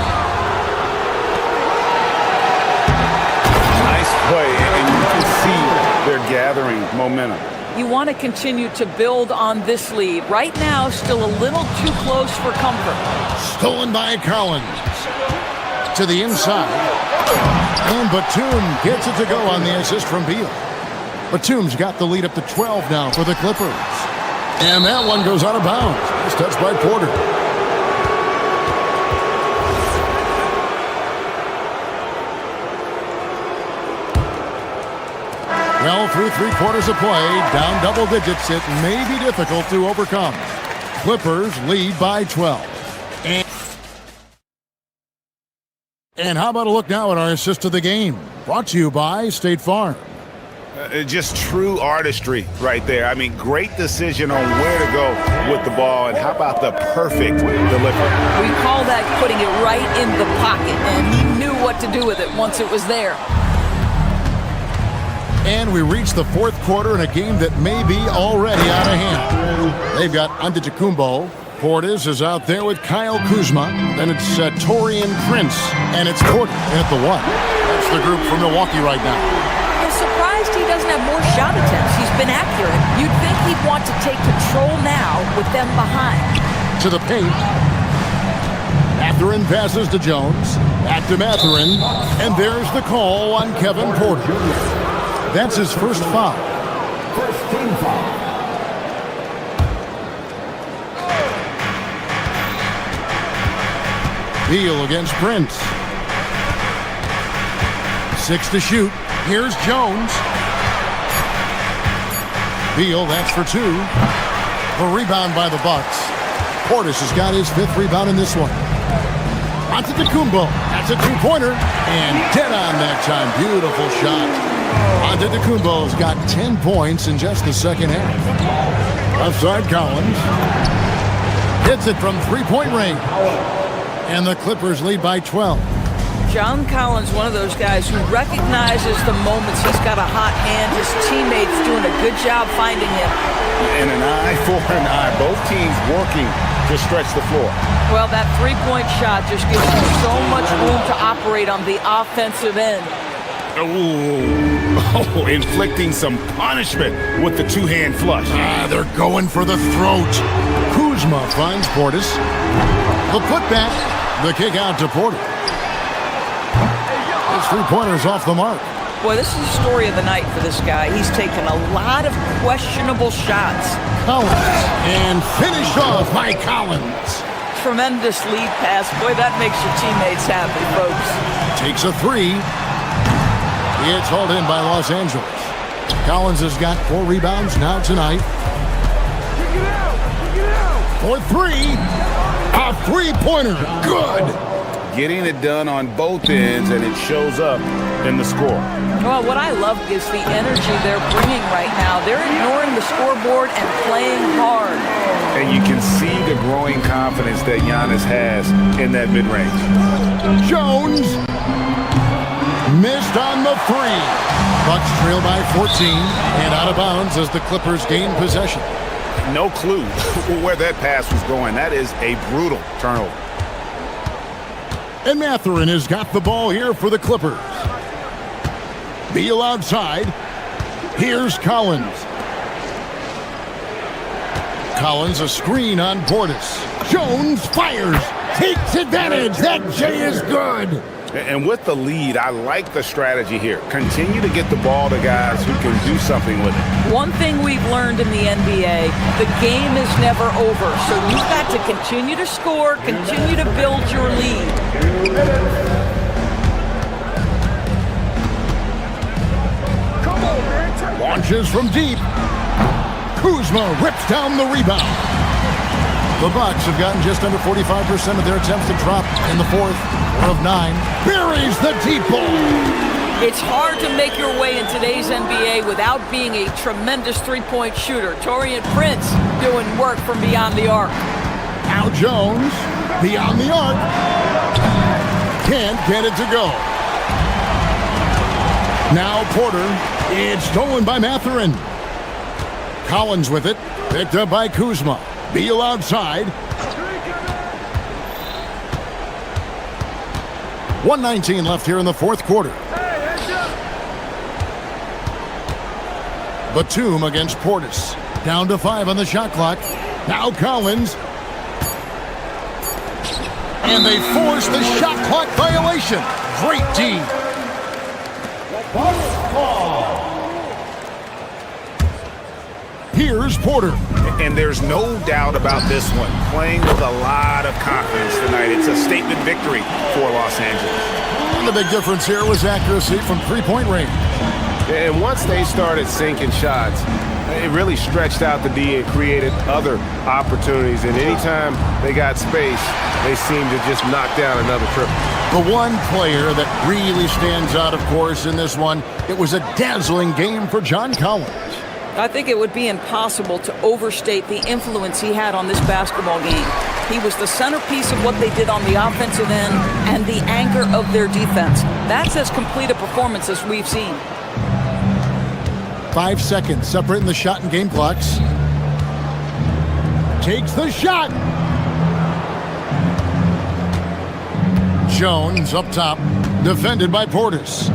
Nice play, and you can see they're gathering momentum. You want to continue to build on this lead. Right now, still a little too close for comfort. Stolen by Collins. To the inside. And Batum gets it to go on the assist from Beal. Batum's got the lead up to 12 now for the Clippers. And that one goes out of bounds. It's touched by Porter. Well, through 3 quarters of play, down double digits, it may be difficult to overcome. Clippers lead by 12. And how about a look now at our assist of the game? Brought to you by State Farm. Just true artistry right there. I mean, great decision on where to go with the ball, and how about the perfect delivery? We call that putting it right in the pocket, and he knew what to do with it once it was there. And we reach the fourth quarter in a game that may be already out of hand. They've got Antetokounmpo. Portis is out there with Kyle Kuzma. Then it's Taurean Prince, and it's Portis at the one. That's the group from Milwaukee right now. I'm surprised he doesn't have more shot attempts. He's been accurate. You'd think he'd want to take control now with them behind. To the paint. Mathurin passes to Jones. Back to Mathurin. And there's the call on Kevin Porter. That's his first foul. First team foul. Beal against Prince. 6 to shoot. Here's Jones. Beal, that's for 2. A rebound by the Bucks. Portis has got his 5th rebound in this one. Antetokounmpo. That's a 2-pointer. And dead on that time. Beautiful shot. Antetokounmpo's got 10 points in just the second half. Outside Collins. Hits it from 3-point range. And the Clippers lead by 12. John Collins, one of those guys who recognizes the moments he's got a hot hand. His teammates doing a good job finding him. And an eye for an eye. Both teams working to stretch the floor. Well, that 3-point shot just gives him so much room to operate on the offensive end. Oh, inflicting some punishment with the two-hand flush. They're going for the throat. Kuzma finds Portis. The putback. The kick out to Porter. His 3-pointer's off the mark. Boy, this is the story of the night for this guy. He's taken a lot of questionable shots. Collins. And finished off by Collins. Tremendous lead pass. Boy, that makes your teammates happy, folks. Takes a 3. It's hauled in by Los Angeles. Collins has got 4 rebounds now tonight. For 3. A 3-pointer. Good. Getting it done on both ends, and it shows up in the score. Well, what I love is the energy they're bringing right now. They're ignoring the scoreboard and playing hard. And you can see the growing confidence that Giannis has in that mid-range. Jones. Missed on the 3. Bucks trail by 14 and out of bounds as the Clippers gain possession. No clue where that pass was going. That is a brutal turnover. And Mathurin has got the ball here for the Clippers. Beal outside. Here's Collins. Collins a screen on Portis. Jones fires. Takes advantage. That J is good. And with the lead, I like the strategy here. Continue to get the ball to guys who can do something with it. One thing we've learned in the NBA, the game is never over. So you've got to continue to score, continue to build your lead. Launches from deep. Kuzma rips down the rebound. The Bucks have gotten just under 45% of their attempts to drop in the fourth. 4 of 9. Buries the deep ball. It's hard to make your way in today's NBA without being a tremendous 3-point shooter. Taurean Prince doing work from beyond the arc. Now Jones, beyond the arc. Can't get it to go. Now Porter. It's stolen by Mathurin. Collins with it. Picked up by Kuzma. Beal outside. 1:19 left here in the fourth quarter. Batum against Portis. Down to 5 on the shot clock. Now Collins. And they force the shot clock violation. Great D. Here's Porter. And there's no doubt about this one. Playing with a lot of confidence tonight. It's a statement victory for Los Angeles. And the big difference here was accuracy from 3-point range. And once they started sinking shots, it really stretched out the D and created other opportunities. And anytime they got space, they seem to just knock down another triple. The one player that really stands out, of course, in this one, it was a dazzling game for John Collins. I think it would be impossible to overstate the influence he had on this basketball game. He was the centerpiece of what they did on the offensive end and the anchor of their defense. That's as complete a performance as we've seen. 5 seconds separating the shot and game clocks. Takes the shot. Jones up top, defended by Portis.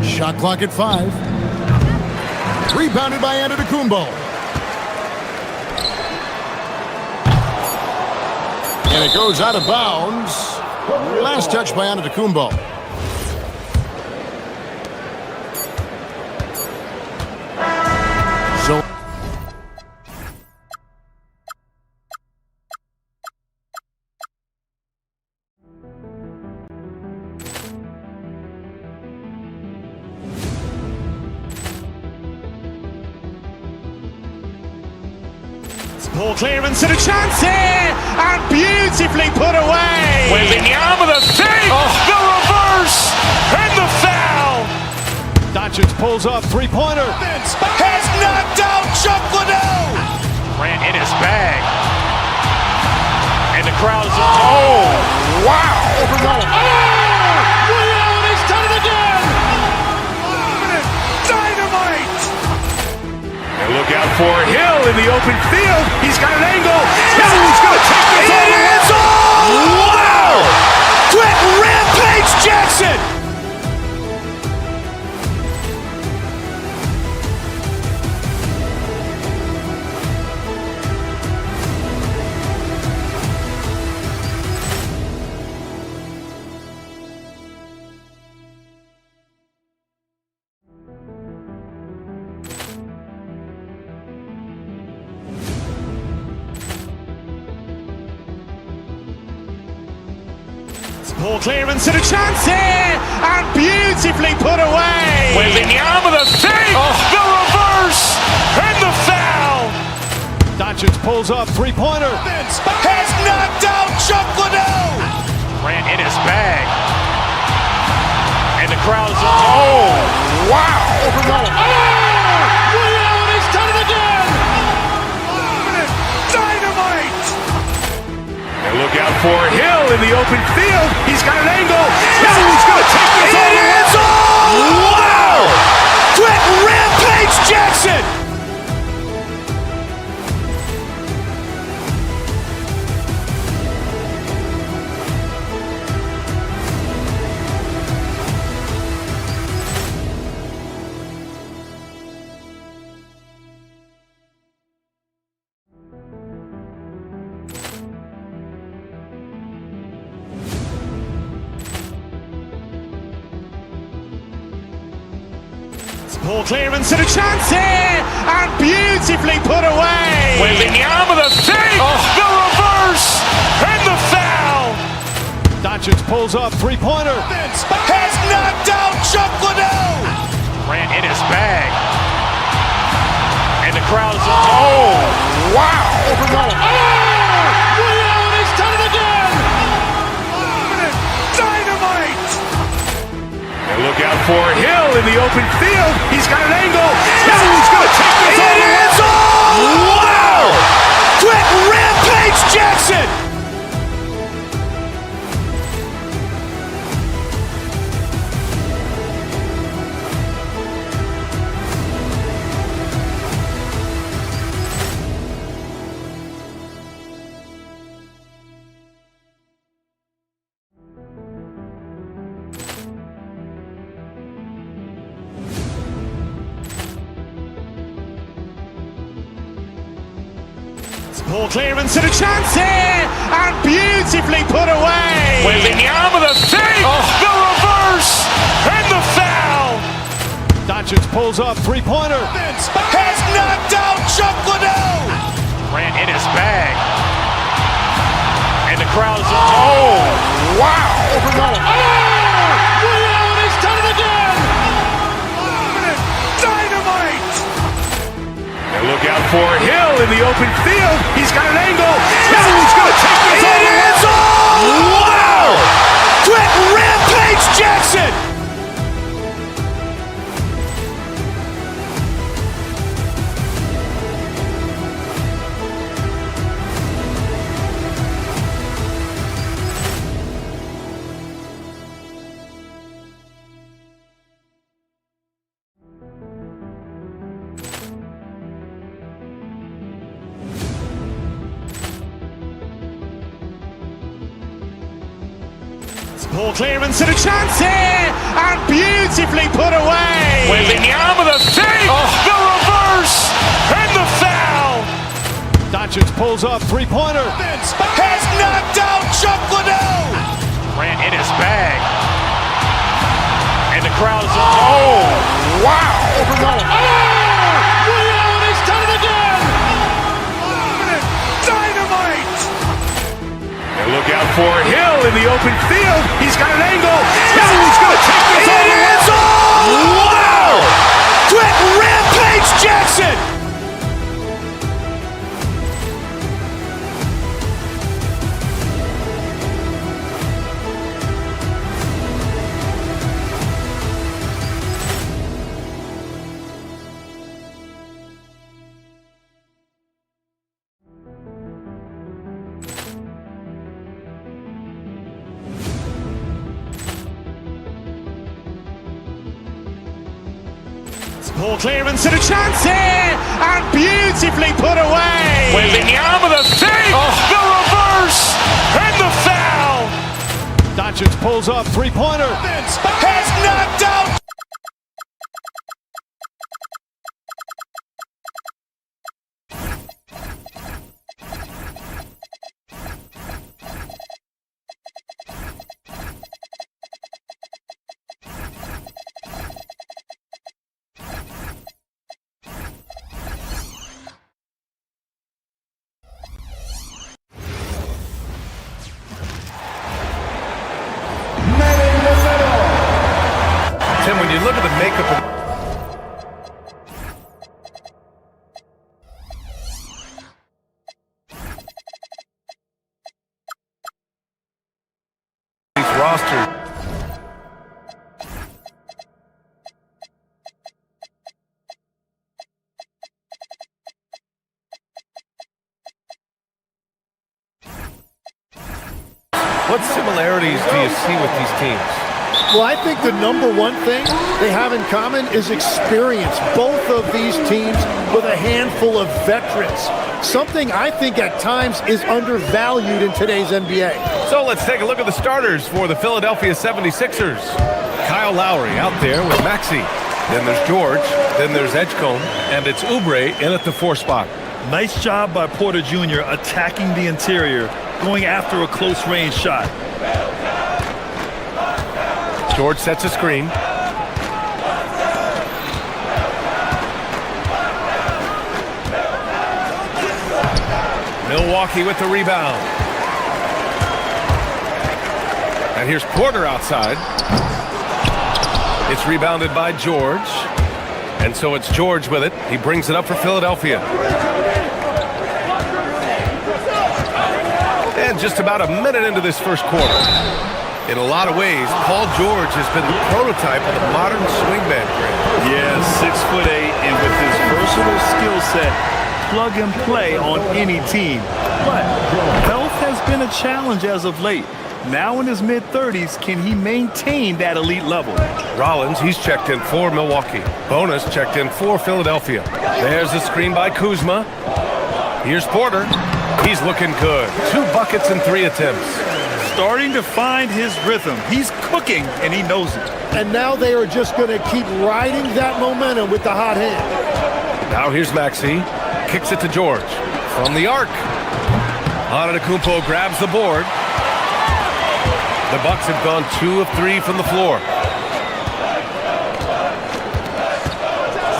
Shot clock at 5. Rebounded by Antetokounmpo. And it goes out of bounds. Last touch by Antetokounmpo. So Ball clearance and a chance here, and beautifully put away. Wembanyama the save, the reverse, and the foul. Doncic pulls up, three-pointer. Has knocked out Chuck Liddell. Ran in his bag. And the crowd is, oh, wow. He's done it again. Dynamite. And look out for Hill in the open field. He's got an angle. He's going to take this all the way. Wow. Quick rampage Jackson. Ball clearance and a chance here, and beautifully put away. Wembanyama the save, the reverse, and the foul. Doncic pulls up, three-pointer. Has knocked out Chuck Liddell. Ran in his bag. And the crowd is, oh, wow. He's done it again. Dynamite. And look out for Hill in the open field. He's got an angle. He's going to take this all the way. Wow. Quick rampage Jackson. Ball clearance and a chance here, and beautifully put away. Wembanyama the save, the reverse, and the foul. Doncic pulls up, three-pointer. Has knocked out Chuck Liddell. Ran in his bag. And the crowd is, oh, wow. He's done it again. Dynamite. And look out for Hill in the open field. He's got an angle. He's going to take this all the way. Wow. Quick rampage Jackson. Ball clearance and a chance here, and beautifully put away. Wembanyama the save, the reverse, and the foul. Doncic pulls up, three-pointer. Has knocked out Chuck Liddell. Ran in his bag. And the crowd is, oh, wow. He's done it again. Dynamite. And look out for Hill in the open field. He's got an angle. He's going to take Ball clearance and a chance here, and beautifully put away. Wembanyama the fake, the reverse, and the foul. Doncic pulls up, three-pointer. Has knocked out Chuck Liddell. Ran in his bag. And the crowd is, oh, wow. Ray Allen has done it again. Dynamite. And look out for Hill in the open field. He's got an angle. Hill's going to take this all the way. Wow. Quick Rampage Jackson. Ball clearance and a chance here, and beautifully put away. Wembanyama the fake, the reverse, and the foul. Doncic pulls up, three-pointer. Has knocked out. Tim, when you look at the makeup of these rosters, what similarities do you see with these teams? Well, I think the number one thing they have in common is experience. Both of these teams with a handful of veterans. Something I think at times is undervalued in today's NBA. So let's take a look at the starters for the Philadelphia 76ers. Kyle Lowry out there with Maxey. Then there's George. Then there's Edgecombe. And it's Oubre in at the 4 spot. Nice job by Porter Jr. attacking the interior, going after a close-range shot. George sets a screen. Milwaukee with the rebound. And here's Porter outside. It's rebounded by George. And so it's George with it. He brings it up for Philadelphia. And just about a minute into this first quarter. In a lot of ways, Paul George has been the prototype of the modern swingman. Yeah, 6'8", and with his versatile skill set, plug and play on any team. But health has been a challenge as of late. Now in his mid-30s, can he maintain that elite level? Rollins, he's checked in for Milwaukee. Bonus checked in for Philadelphia. There's the screen by Kuzma. Here's Porter. He's looking good. 2 buckets and 3 attempts. Starting to find his rhythm. He's cooking, and he knows it. And now they are just going to keep riding that momentum with the hot hand. Now here's Maxey. Kicks it to George. From the arc. Antetokounmpo grabs the board. The Bucks have gone 2 of 3 from the floor.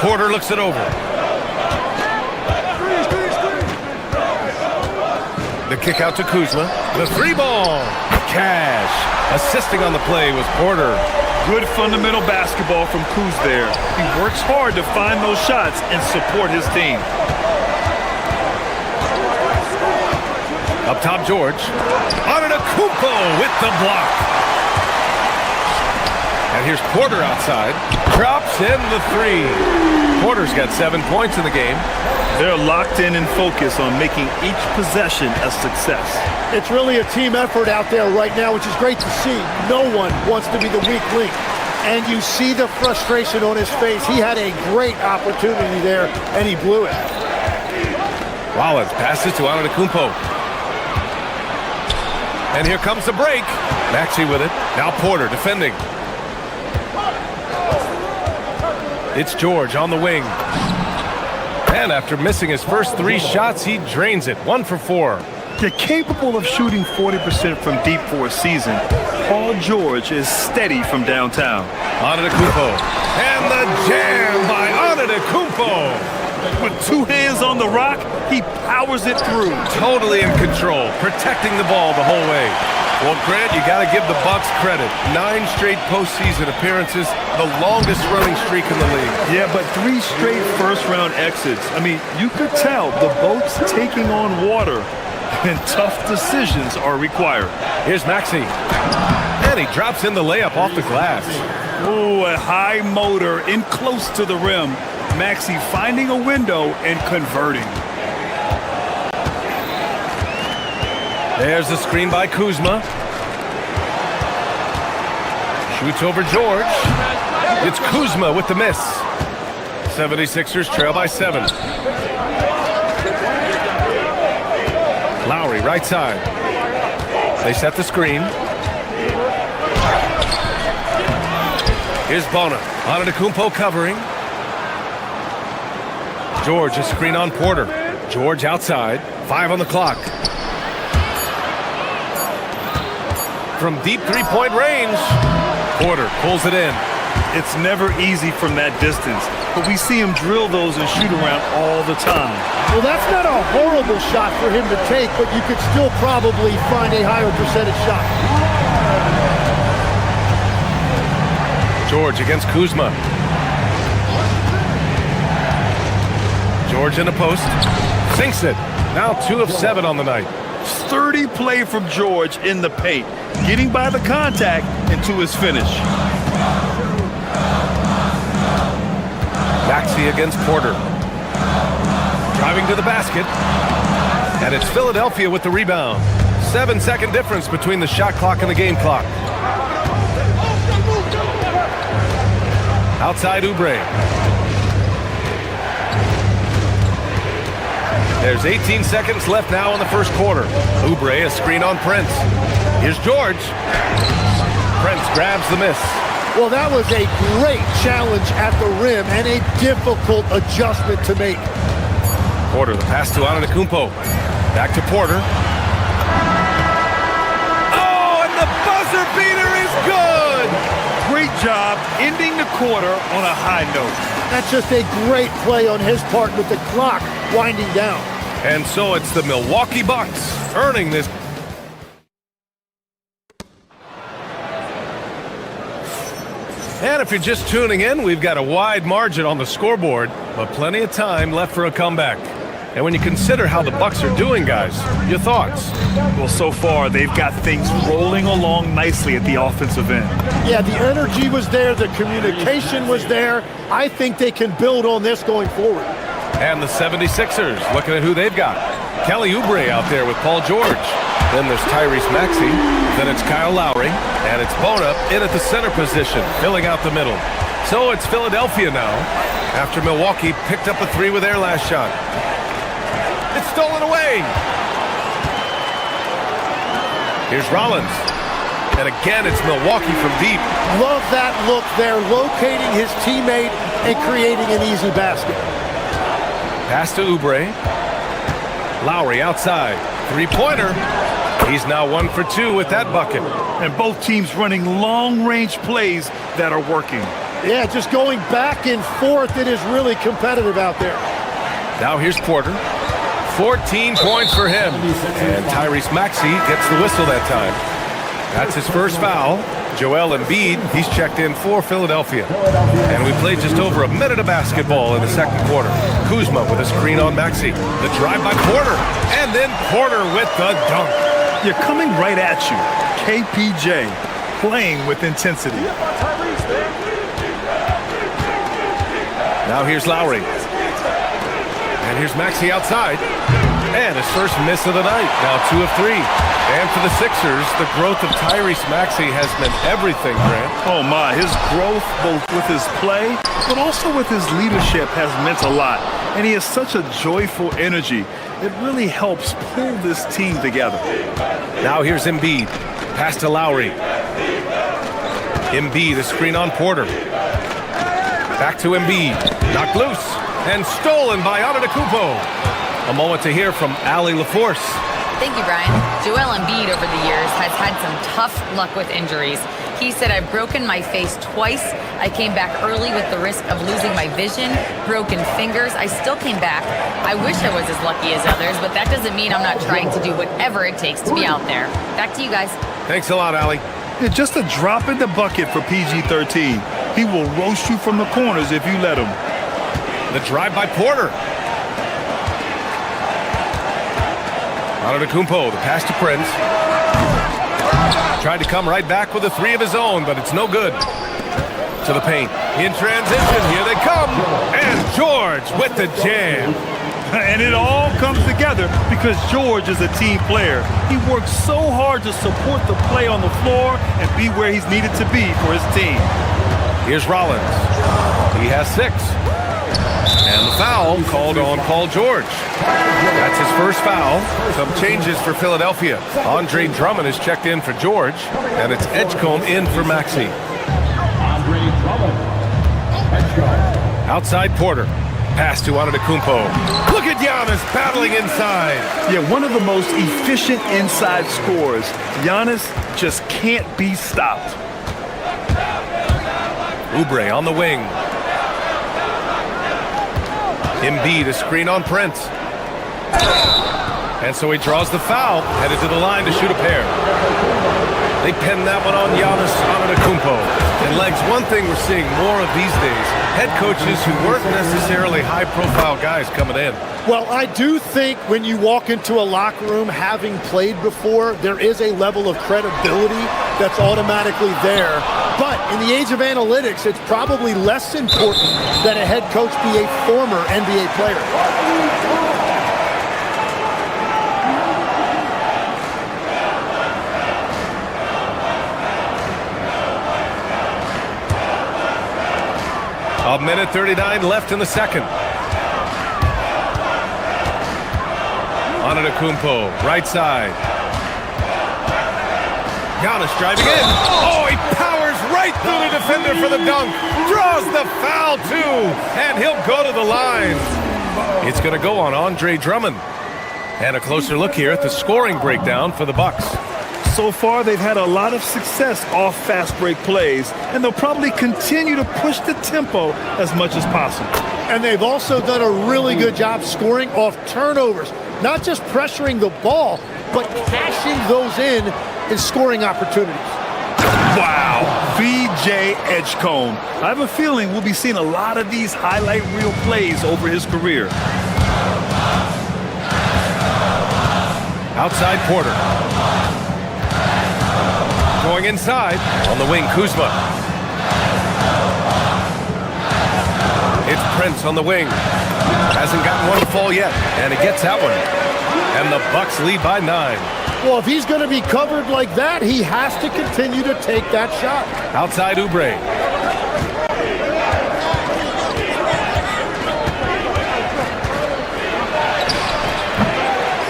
Porter looks it over. The kick out to Kuzma. The 3-ball. Cash. Assisting on the play was Porter. Good fundamental basketball from Kuz there. He works hard to find those shots and support his team. Up top, George. Antetokounmpo with the block. And here's Porter outside. Drops in the 3. Porter's got 7 points in the game. They're locked in and focused on making each possession a success. It's really a team effort out there right now, which is great to see. No one wants to be the weak link. And you see the frustration on his face. He had a great opportunity there, and he blew it. Rollins passes to Antetokounmpo. And here comes the break. Maxey with it. Now Porter defending. It's George on the wing. And after missing his first 3 shots, he drains it. 1 for 4. You're capable of shooting 40% from deep for a season. Paul George is steady from downtown. Antetokounmpo. And the jam by Antetokounmpo. With 2 hands on the rock, he powers it through. Totally in control, protecting the ball the whole way. Well, Grant, you got to give the Bucks credit. 9 straight postseason appearances, the longest running streak in the league. Yeah, but 3 straight first-round exits. I mean, you could tell the boat's taking on water, and tough decisions are required. Here's Maxey. And he drops in the layup off the glass. Ooh, a high motor in close to the rim. Maxey finding a window and converting. There's the screen by Kuzma. Shoots over George. It's Kuzma with the miss. 76ers trail by 7. Lowry right side. They set the screen. Here's Bona. Antetokounmpo covering. George, a screen on Porter. George outside. 5 on the clock. From deep three-point range, Porter pulls it in. It's never easy from that distance, but we see him drill those and shoot around all the time. Well, that's not a horrible shot for him to take, but you could still probably find a higher percentage shot. George against Kuzma. George in the post. Sinks it. Now 2 of 7 on the night. Sturdy play from George in the paint, getting by the contact and to his finish. Maxey against Porter. Driving to the basket. And it's Philadelphia with the rebound. 7-second difference between the shot clock and the game clock. Outside Oubre. There's 18 seconds left now in the first quarter. Oubre, a screen on Prince. Here's George. Prince grabs the miss. Well, that was a great challenge at the rim and a difficult adjustment to make. Porter, the pass to Antetokounmpo. Back to Porter. Oh, and the buzzer beater is good! Great job ending the quarter on a high note. That's just a great play on his part with the clock winding down. And so it's the Milwaukee Bucks earning this. And if you're just tuning in, we've got a wide margin on the scoreboard, but plenty of time left for a comeback. And when you consider how the Bucks are doing, guys, your thoughts? Well, so far, they've got things rolling along nicely at the offensive end. Yeah, the energy was there. The communication was there. I think they can build on this going forward. And the 76ers, looking at who they've got. Kelly Oubre out there with Paul George. Then there's Tyrese Maxey. Then it's Kyle Lowry. And it's Bona in at the center position, filling out the middle. So it's Philadelphia now, after Milwaukee picked up a 3 with their last shot. It's stolen away. Here's Rollins. And again, it's Milwaukee from deep. Love that look there, locating his teammate and creating an easy basket. Pass to Oubre. Lowry outside. 3-pointer. He's now 1 for 2 with that bucket. And both teams running long-range plays that are working. Yeah, just going back and forth. It is really competitive out there. Now here's Porter. 14 points for him. And Tyrese Maxey gets the whistle that time. That's his first foul. Joel Embiid, he's checked in for Philadelphia. And we played just over a minute of basketball in the second quarter. Kuzma with a screen on Maxey. The drive by Porter. And then Porter with the dunk. You're coming right at you. KPJ playing with intensity. Now here's Lowry. And here's Maxey outside. And his first miss of the night. Now 2 of 3. And for the Sixers, the growth of Tyrese Maxey has meant everything, Grant. Oh my, his growth both with his play, but also with his leadership has meant a lot. And he has such a joyful energy. It really helps pull this team together. Now here's Embiid. Pass to Lowry. Embiid, a screen on Porter. Back to Embiid. Knocked loose and stolen by Antetokounmpo. A moment to hear from Allie LaForce. Thank you, Brian. Joel Embiid over the years has had some tough luck with injuries. He said, I've broken my face twice. I came back early with the risk of losing my vision, broken fingers. I still came back. I wish I was as lucky as others, but that doesn't mean I'm not trying to do whatever it takes to be out there. Back to you guys. Thanks a lot, Allie. Yeah, just a drop in the bucket for PG-13. He will roast you from the corners if you let him. The drive by Porter. Antetokounmpo, the pass to Prince. Tried to come right back with a three of his own, but it's no good. To the paint. In transition, here they come. And George with the jam. And it all comes together because George is a team player. He works so hard to support the play on the floor and be where he's needed to be for his team. Here's Rollins. He has 6. And the foul called on Paul George. That's his first foul. Some changes for Philadelphia. Andre Drummond is checked in for George, and it's Edgecombe in for Maxey. Outside Porter. Pass to Antetokounmpo. Look at Giannis battling inside. Yeah, one of the most efficient inside scorers. Giannis just can't be stopped. Oubre on the wing. Embiid, a screen on Prince. And so he draws the foul, headed to the line to shoot a pair. They pin that one on Giannis Antetokounmpo. And Legs, one thing we're seeing more of these days, head coaches who weren't necessarily high-profile guys coming in. Well, I do think when you walk into a locker room having played before, there is a level of credibility that's automatically there. But in the age of analytics, it's probably less important that a head coach be a former NBA player. A minute 39 left in the second. Antetokounmpo, right side. Giannis driving in. Oh, he powers right through the defender for the dunk. Draws the foul, too. And he'll go to the line. It's going to go on Andre Drummond. And a closer look here at the scoring breakdown for the Bucks. So far, they've had a lot of success off fast break plays, and they'll probably continue to push the tempo as much as possible. And they've also done a really good job scoring off turnovers, not just pressuring the ball, but cashing those in scoring opportunities. Wow, VJ Edgecombe. I have a feeling we'll be seeing a lot of these highlight reel plays over his career. Outside Porter. Going inside, on the wing, Kuzma. It's Prince on the wing. Hasn't gotten one to fall yet, and he gets that one. And the Bucks lead by 9. Well, if he's going to be covered like that, he has to continue to take that shot. Outside Oubre.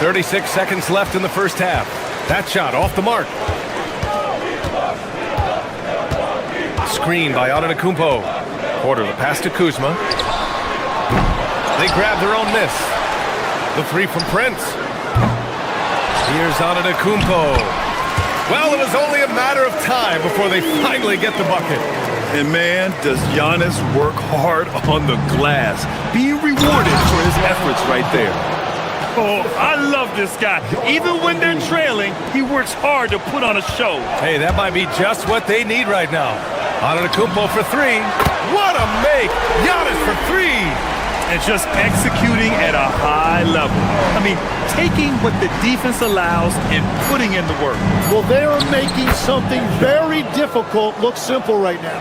.36 seconds left in the first half. That shot off the mark. Screen by Antetokounmpo. Porter, the pass to Kuzma. They grab their own miss. The three from Prince. Here's Antetokounmpo. Well, it was only a matter of time before they finally get the bucket. And man, does Giannis work hard on the glass. Being rewarded for his efforts right there. Oh, I love this guy. Even when they're trailing, he works hard to put on a show. Hey, that might be just what they need right now. Antetokounmpo for 3. What a make! Giannis for 3! And just executing at a high level. I mean, taking what the defense allows and putting in the work. Well, they are making something very difficult look simple right now.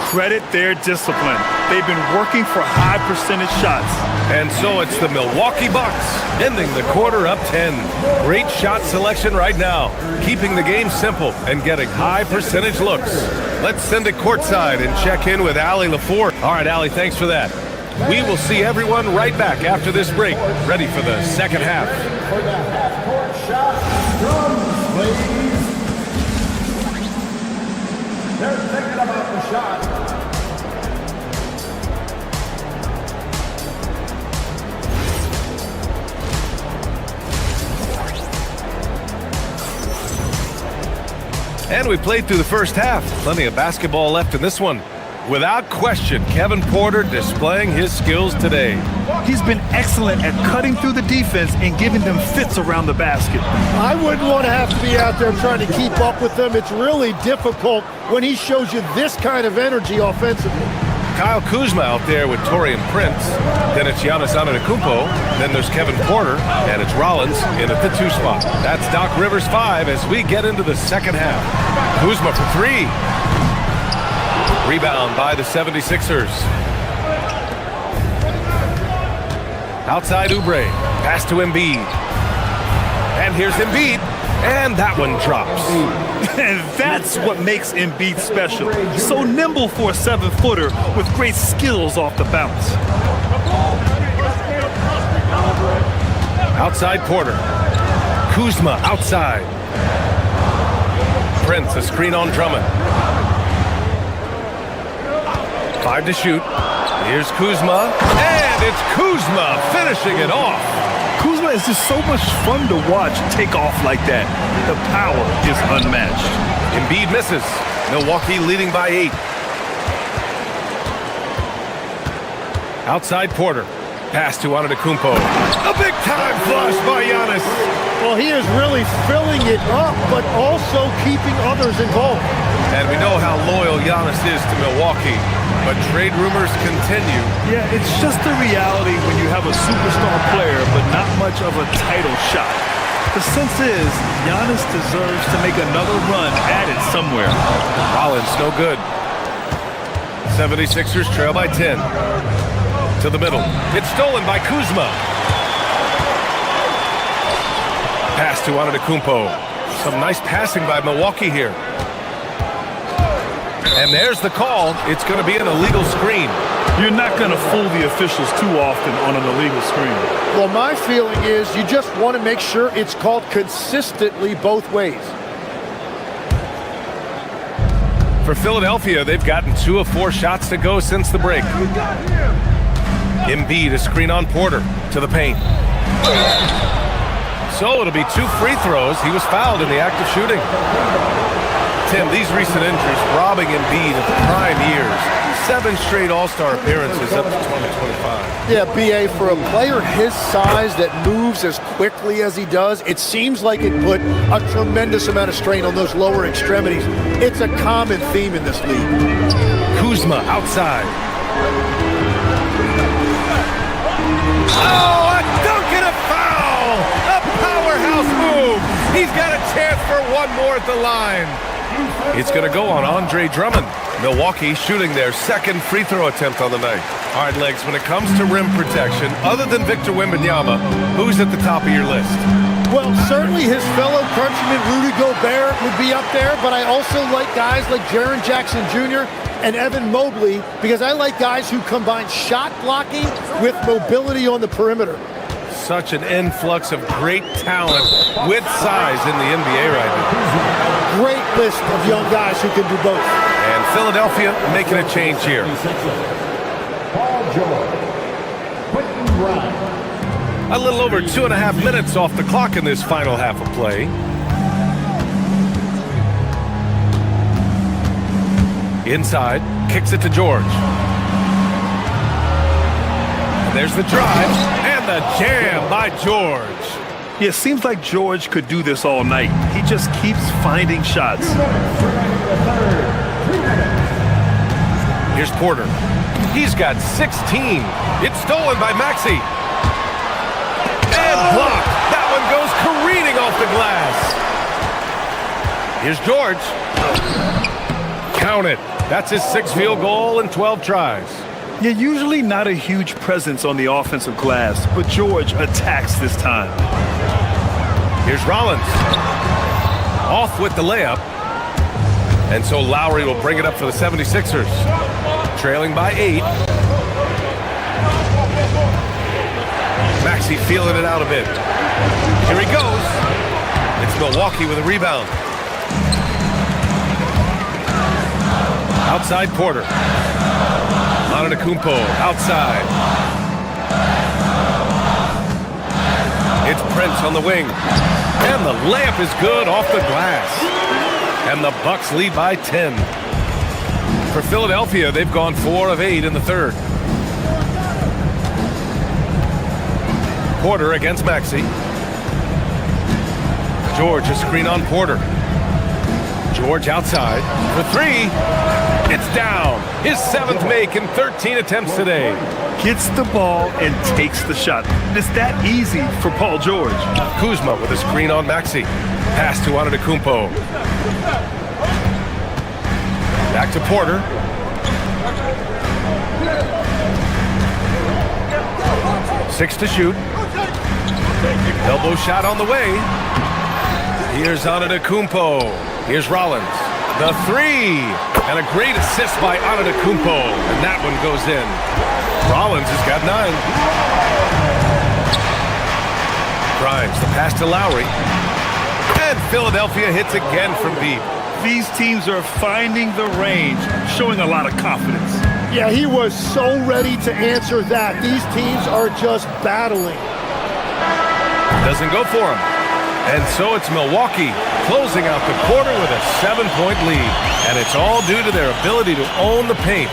Credit their discipline. They've been working for high percentage shots. And so it's the Milwaukee Bucks ending the quarter up 10. Great shot selection right now, keeping the game simple and getting high percentage looks. Let's send it courtside and check in with Allie LaForce. All right, Allie, thanks for that. We will see everyone right back after this break, ready for the second half. They're thinking about the shot. And we played through the first half. Plenty of basketball left in this one. Without question, Kevin Porter displaying his skills today. He's been excellent at cutting through the defense and giving them fits around the basket. I wouldn't want to have to be out there trying to keep up with them. It's really difficult when he shows you this kind of energy offensively. Kyle Kuzma out there with Taurean Prince. Then it's Giannis Antetokounmpo. Then there's Kevin Porter. And it's Rollins in at the 2 spot. That's Doc Rivers 5 as we get into the second half. Kuzma for 3. Rebound by the 76ers. Outside Oubre. Pass to Embiid. And here's Embiid. And that one drops. And that's what makes Embiid special. So nimble for a 7-footer with great skills off the bounce. Outside Porter. Kuzma outside. Prince, a screen on Drummond. 5 to shoot. Here's Kuzma. And it's Kuzma finishing it off. Kuzma is just so much fun to watch take off like that. The power is unmatched. Embiid misses. Milwaukee leading by 8. Outside Porter. Pass to Antetokounmpo. A big-time flush by Giannis. Well, he is really filling it up, but also keeping others involved. And we know how loyal Giannis is to Milwaukee, but trade rumors continue. Yeah, it's just the reality when you have a superstar player, but not much of a title shot. The sense is, Giannis deserves to make another run at it somewhere. Rollins, no good. 76ers trail by 10. To the middle. It's stolen by Kuzma. Pass to Antetokounmpo. Some nice passing by Milwaukee here. And there's the call. It's going to be an illegal screen. You're not going to fool the officials too often on an illegal screen. Well, my feeling is you just want to make sure it's called consistently both ways. For Philadelphia, they've gotten 2 of 4 shots to go since the break. Embiid, a screen on Porter to the paint. So it'll be 2 free throws. He was fouled in the act of shooting. Tim, these recent injuries robbing Embiid of prime years. 7 straight All-Star appearances up to 2025. Yeah, B.A., for a player his size that moves as quickly as he does, it seems like it put a tremendous amount of strain on those lower extremities. It's a common theme in this league. Kuzma outside. Oh, a dunk and a foul! A powerhouse move! He's got a chance for one more at the line. It's going to go on Andre Drummond. Milwaukee shooting their 2nd free throw attempt on the night. All right, Legs, when it comes to rim protection, other than Victor Wembanyama, who's at the top of your list? Well, certainly his fellow countryman Rudy Gobert would be up there, but I also like guys like Jaren Jackson Jr. and Evan Mobley because I like guys who combine shot blocking with mobility on the perimeter. Such an influx of great talent with size in the NBA right now. Great list of young guys who can do both. And Philadelphia making a change here. A little over 2.5 minutes off the clock in this final half of play. Inside, kicks it to George. And there's the drive and the jam by George. Yeah, it seems like George could do this all night. He just keeps finding shots. Here's Porter. He's got 16. It's stolen by Maxey. And blocked. That one goes careening off the glass. Here's George. Count it. That's his 6th field goal in 12 tries. Yeah, usually not a huge presence on the offensive glass, but George attacks this time. Here's Rollins. Off with the layup. And so Lowry will bring it up for the 76ers. Trailing by 8. Maxey feeling it out a bit. Here he goes. It's Milwaukee with a rebound. Outside Porter. Antetokounmpo outside. It's Prince on the wing. And the layup is good off the glass. And the Bucks lead by 10. For Philadelphia, they've gone 4 of 8 in the third. Porter against Maxey. George, a screen on Porter. George outside for 3. It's down. His 7th make in 13 attempts today. Gets the ball and takes the shot. It's that easy for Paul George. Kuzma with a screen on Maxey. Pass to Antetokounmpo. Back to Porter. Six to shoot. Elbow shot on the way. Here's Antetokounmpo. Here's Rollins. The 3. And a great assist by Antetokounmpo. And that one goes in. Rollins has got 9. Grimes, the pass to Lowry. And Philadelphia hits again from deep. These teams are finding the range, showing a lot of confidence. Yeah, he was so ready to answer that. These teams are just battling. Doesn't go for him. And so it's Milwaukee closing out the quarter with a 7-point lead. And it's all due to their ability to own the paint.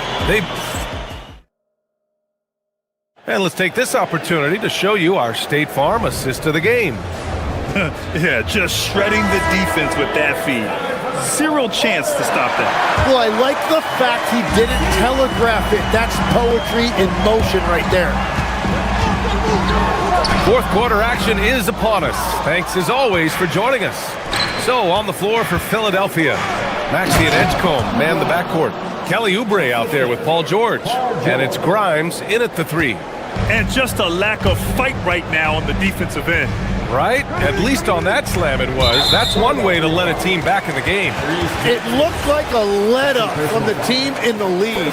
And let's take this opportunity to show you our State Farm assist of the game. Yeah, just shredding the defense with that feed. Zero chance to stop that. Well, I like the fact he didn't telegraph it. That's poetry in motion right there. Fourth quarter action is upon us. Thanks as always for joining us. So on the floor for Philadelphia, Maxey and Edgecombe man the backcourt. Kelly Oubre out there with Paul George. And it's Grimes in at the 3. And just a lack of fight right now on the defensive end. Right? At least on that slam it was. That's one way to let a team back in the game. It looked like a let-up from the team in the lead.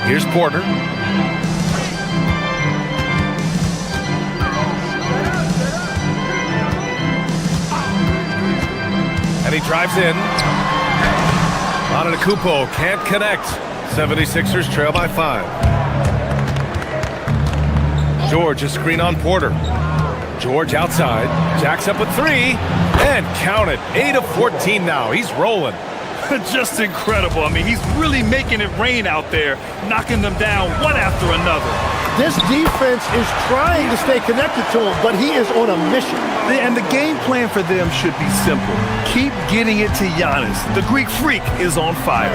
Here's Porter. And he drives in. Antetokounmpo can't connect. 76ers trail by 5. George, a screen on Porter. George outside, jacks up with 3, and count it. 8 of 14 now. He's rolling. Just incredible. I mean, he's really making it rain out there, knocking them down one after another. This defense is trying to stay connected to him, but he is on a mission. And the game plan for them should be simple. Keep getting it to Giannis. The Greek freak is on fire.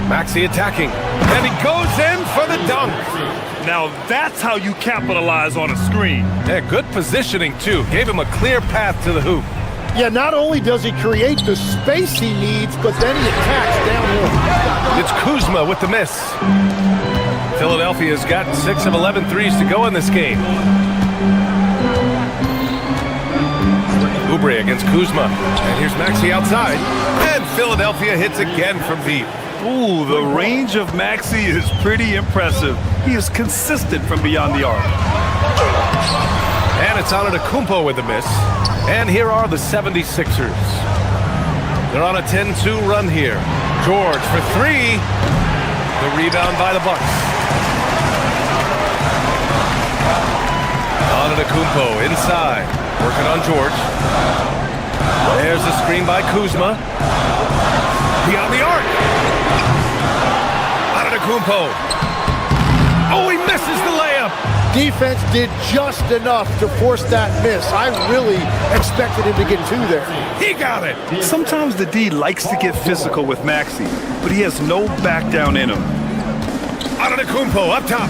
Maxey attacking, and he goes in for the dunk. Now that's how you capitalize on a screen. Yeah, good positioning too. Gave him a clear path to the hoop. Yeah, not only does he create the space he needs, but then he attacks downhill. It's Kuzma with the miss. Philadelphia's got 6 of 11 threes to go in this game. Oubre against Kuzma. And here's Maxey outside. And Philadelphia hits again from deep. Ooh, the range of Maxey is pretty impressive. He is consistent from beyond the arc. And it's Antetokounmpo with the miss. And here are the 76ers. They're on a 10-2 run here. George for 3. The rebound by the Bucks. Antetokounmpo inside. Working on George. There's a screen by Kuzma. Beyond the arc. Antetokounmpo. Oh, he misses the layup. Defense did just enough to force that miss. I really expected him to get 2 there. He got it. Sometimes the D likes to get physical with Maxey, but he has no back down in him. Antetokounmpo up top.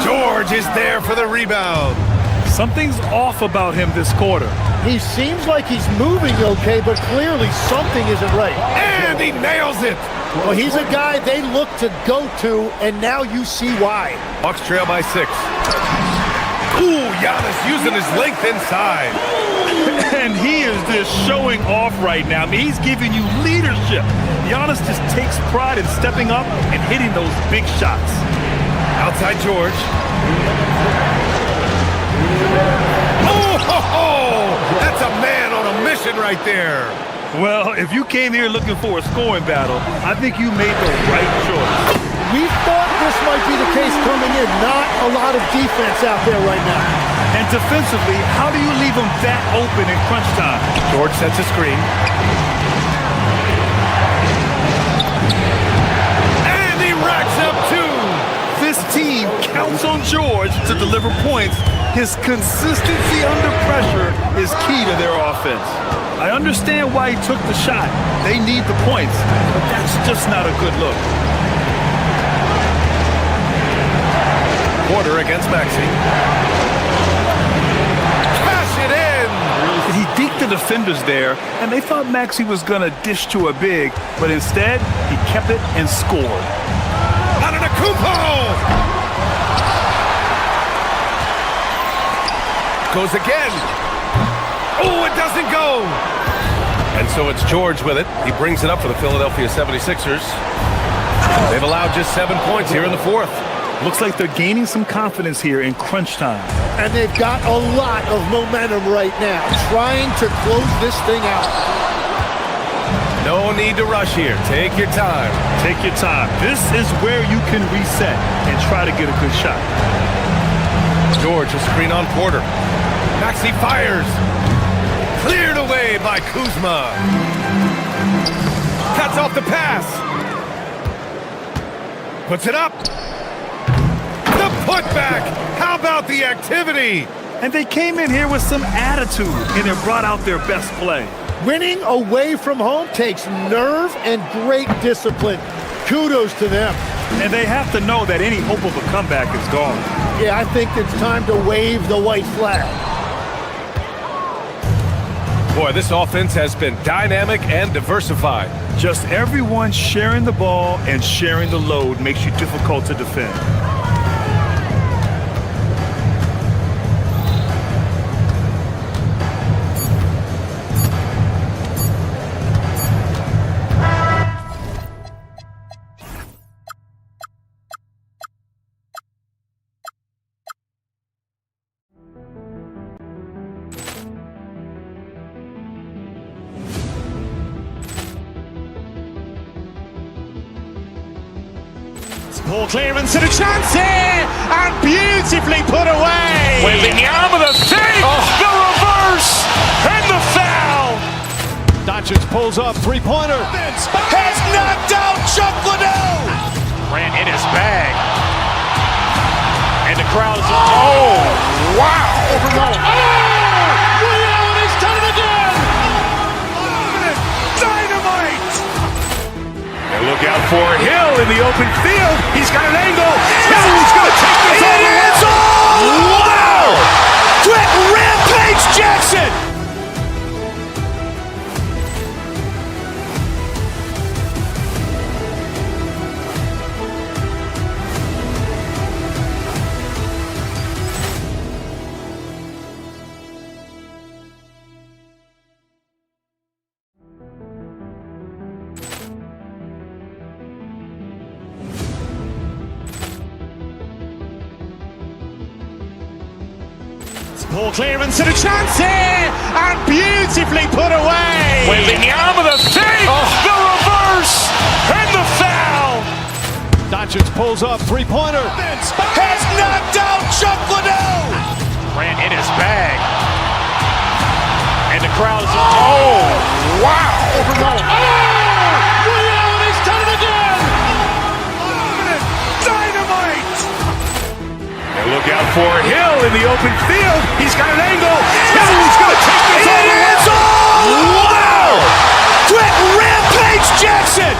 George is there for the rebound. Something's off about him this quarter. He seems like he's moving okay, but clearly something isn't right. And he nails it. Well, he's a guy they look to go to, and now you see why. Bucks trail by 6. Ooh, Giannis using his length inside. And he is just showing off right now. I mean, he's giving you leadership. Giannis just takes pride in stepping up and hitting those big shots. Outside George. Oh, ho, ho! That's a man on a mission right there. Well, if you came here looking for a scoring battle, I think you made the right choice. We thought this might be the case coming in. Not a lot of defense out there right now. And defensively, how do you leave them that open in crunch time? George sets a screen. And he racks up two. This team counts on George to deliver points. His consistency under pressure is key to their offense. I understand why he took the shot. They need the points, but that's just not a good look. Porter against Maxey. Smash it in! He deked the defenders there, and they thought Maxey was going to dish to a big, but instead, he kept it and scored. Antetokounmpo! Goes again. Oh, it doesn't go! And so it's George with it. He brings it up for the Philadelphia 76ers. They've allowed just 7 points here in the fourth. Looks like they're gaining some confidence here in crunch time. And they've got a lot of momentum right now, trying to close this thing out. No need to rush here. Take your time. Take your time. This is where you can reset and try to get a good shot. George, a screen on Porter. Maxey fires. Cleared away by Kuzma. Cuts off the pass. Puts it up. The putback. How about the activity? And they came in here with some attitude, and it brought out their best play. Winning away from home takes nerve and great discipline. Kudos to them. And they have to know that any hope of a comeback is gone. Yeah, I think it's time to wave the white flag. Boy, this offense has been dynamic and diversified. Just everyone sharing the ball and sharing the load makes you difficult to defend. Poor clearance and a chance here, and beautifully put away. Wembanyama the save, the reverse, and the foul. Doncic pulls up, three-pointer. Has knocked out Chuck Liddell. Ran in his bag. And the crowd is, oh, wow. Liddell, he's done it again. Dynamite. And look out for Hill in the open field. He's got an angle. He's going to take this all the way. Wow! Quick rampage Jackson. Poor clearance and a chance here, and beautifully put away. Wembanyama the save, the reverse, and the foul. Doncic pulls up, three-pointer. Has knocked out Chuck Liddell. Ran in his bag. And the crowd is, oh, wow. Liddell, he's done it again. Dynamite. And look out for Hill in the open field. He's got an angle. He's going to take this all the way. Wow! Quick rampage Jackson.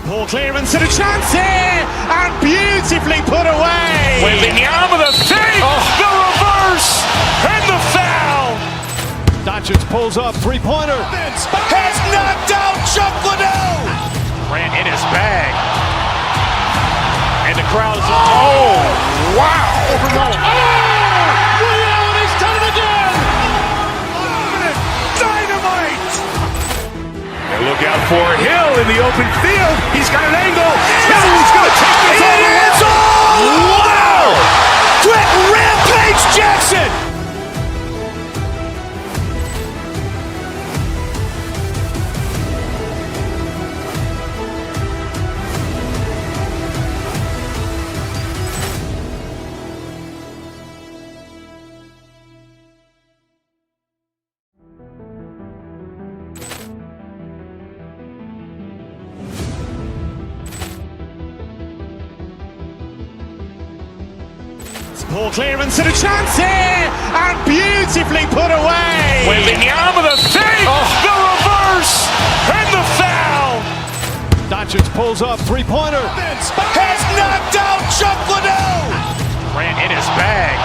Poor clearance and a chance here, and beautifully put away. Wembanyama the save, the reverse, and the foul. Doncic pulls up, three-pointer. Has knocked out Chuck Liddell. Ran in his bag. And the crowd's, oh, wow. Over Nolan. Oh! Ray Allen, he's done it again! Dynamite! And look out for Hill in the open field. He's got an angle. Hill's going to take this all the way. Wow! Quick Rampage Jackson! Ball clearance and a chance here, and beautifully put away. Wembanyama the save, the reverse, and the foul. Doncic pulls up, three-pointer. Has knocked out Chuck Liddell. Ran in his bag.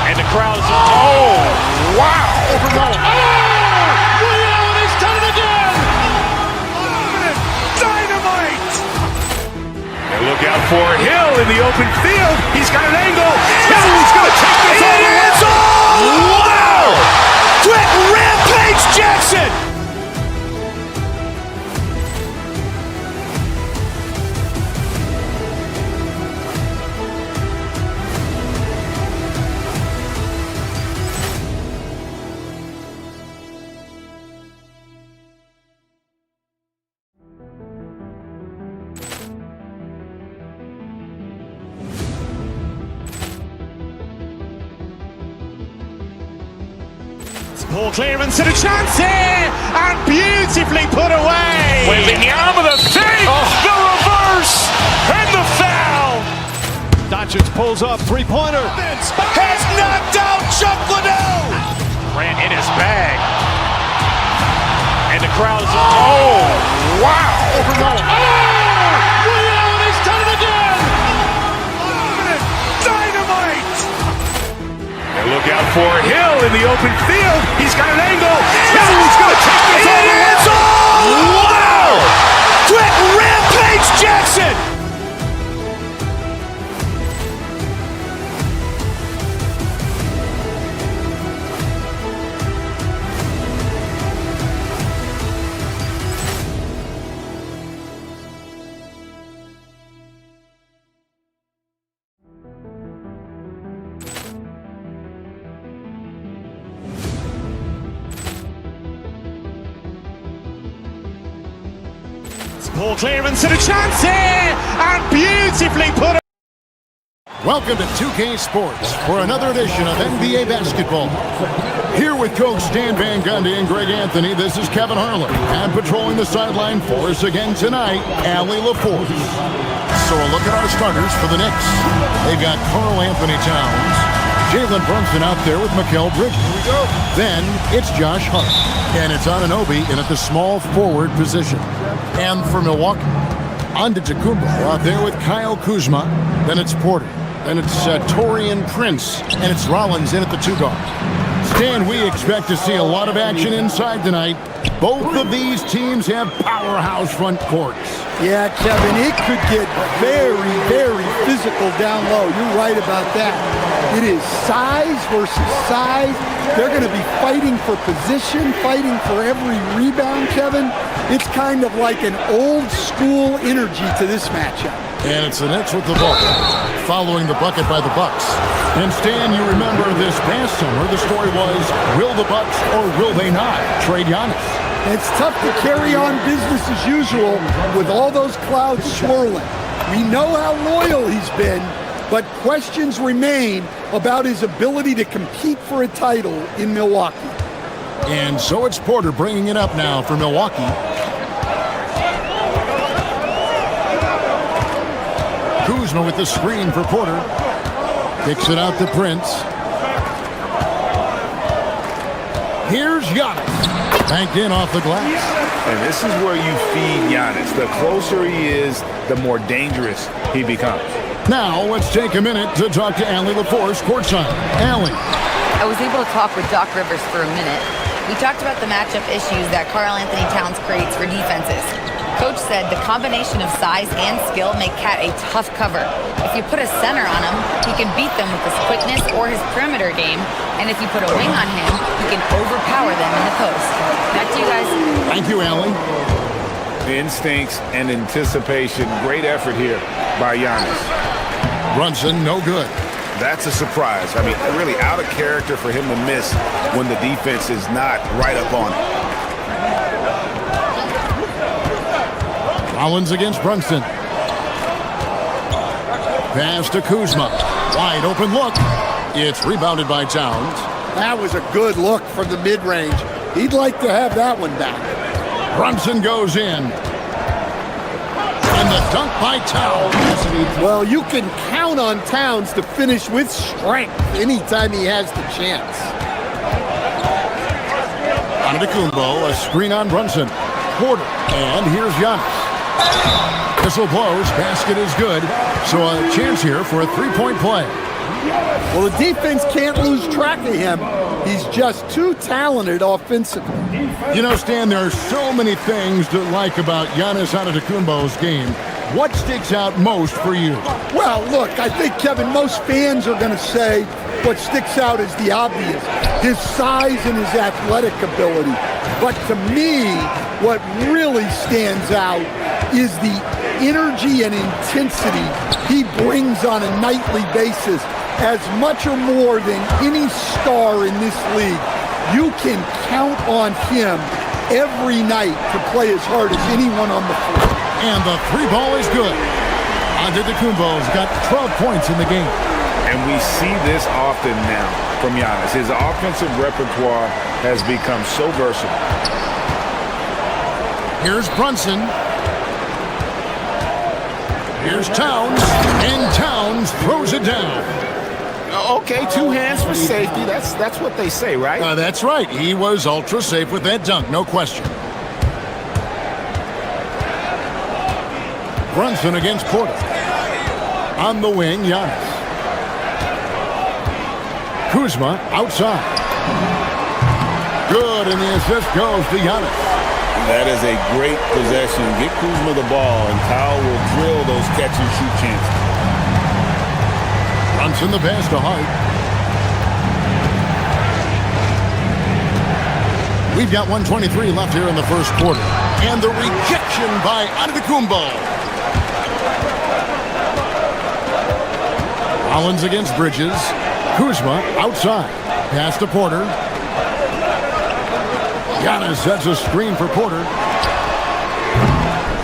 And the crowd's, oh, wow. Over Nolan. Oh! Ray Allen, he's done it again! Dynamite! And look out for Hill in the open field. He's got an angle. Hill's going to take this all the way. Wow! Quick Rampage Jackson! Ball clearance and a chance here, and beautifully put away. Wembanyama the save, the reverse, and the foul. Doncic pulls up, three-pointer. Has knocked out Chuck Liddell. Ran in his bag. And the crowd's, oh, wow. Over Nolan. Oh! Ray Allen, he's done it again! Dynamite! And look out for Hill in the open field. He's got an angle. Hill's going to take this all the way. Wow! Quick Rampage Jackson! Ball clearance and a chance here, and beautifully put. Welcome to 2K Sports for another edition of NBA Basketball. Here with Coach Stan Van Gundy and Greg Anthony, this is Kevin Harlan. And patrolling the sideline for us again tonight, Allie LaForce. So a look at our starters for the Knicks. They've got Karl Anthony Towns, Jalen Brunson out there with Mikal Bridges. Here we go. Then it's Josh Hart. And it's Anunoby in at the small forward position. And for Milwaukee, Antetokounmpo out there with Kyle Kuzma. Then it's Porter. Then it's Taurean Prince. And it's Rollins in at the two guard. Stan, we expect to see a lot of action inside tonight. Both of these teams have powerhouse front courts. Yeah, Kevin, it could get very, very physical down low. You're right about that. It is size versus size. They're going to be fighting for position, fighting for every rebound, Kevin. It's kind of like an old school energy to this matchup. And it's the Nets with the ball, following the bucket by the Bucks. And Stan, you remember this past summer, the story was, will the Bucks or will they not trade Giannis? It's tough to carry on business as usual with all those clouds swirling. We know how loyal he's been, but questions remain about his ability to compete for a title in Milwaukee. And so it's Porter bringing it up now for Milwaukee. Kuzma with the screen for Porter. Kicks it out to Prince. Here's Giannis. Banked in off the glass. And this is where you feed Giannis. The closer he is, the more dangerous he becomes. Now, let's take a minute to talk to Allie LaForce, courtside. Allie. I was able to talk with Doc Rivers for a minute. We talked about the matchup issues that Karl Anthony Towns creates for defenses. Coach said the combination of size and skill make Cat a tough cover. If you put a center on him, he can beat them with his quickness or his perimeter game. And if you put a wing on him, he can overpower them in the post. Back to you guys. Thank you, Allie. Instincts and anticipation. Great effort here by Giannis. Brunson, no good. That's a surprise. I mean, really out of character for him to miss when the defense is not right up on it. Collins against Brunson. Pass to Kuzma. Wide open look. It's rebounded by Towns. That was a good look from the mid-range. He'd like to have that one back. Brunson goes in. And the dunk by Towns. Well, you can count on Towns to finish with strength anytime he has the chance. Antetokounmpo, a screen on Brunson. Porter, and here's Giannis. Whistle blows, basket is good. So a chance here for a three-point play. Well, the defense can't lose track of him. He's just too talented offensively. You know, Stan, there are so many things to like about Giannis Antetokounmpo's game. What sticks out most for you? Well, look, I think, Kevin, most fans are going to say what sticks out is the obvious, his size and his athletic ability. But to me, what really stands out is the energy and intensity he brings on a nightly basis, as much or more than any star in this league. You can count on him every night to play as hard as anyone on the floor. And the three ball is good. Antetokounmpo's got 12 points in the game. And we see this often now from Giannis. His offensive repertoire has become so versatile. Here's Brunson. Here's Towns. And Towns throws it down. Okay, two hands for safety. That's what they say, right? That's right. He was ultra safe with that dunk, no question. Brunson against Porter. On the wing, Giannis. Kuzma outside. Good, and the assist goes to Giannis. That is a great possession. Get Kuzma the ball, and Kyle will drill those catch-and-shoot chances. Brunson the pass to Hart. We've got 1:23 left here in the first quarter. And the rejection by Antetokounmpo. Collins against Bridges. Kuzma outside. Pass to Porter. Giannis sets a screen for Porter.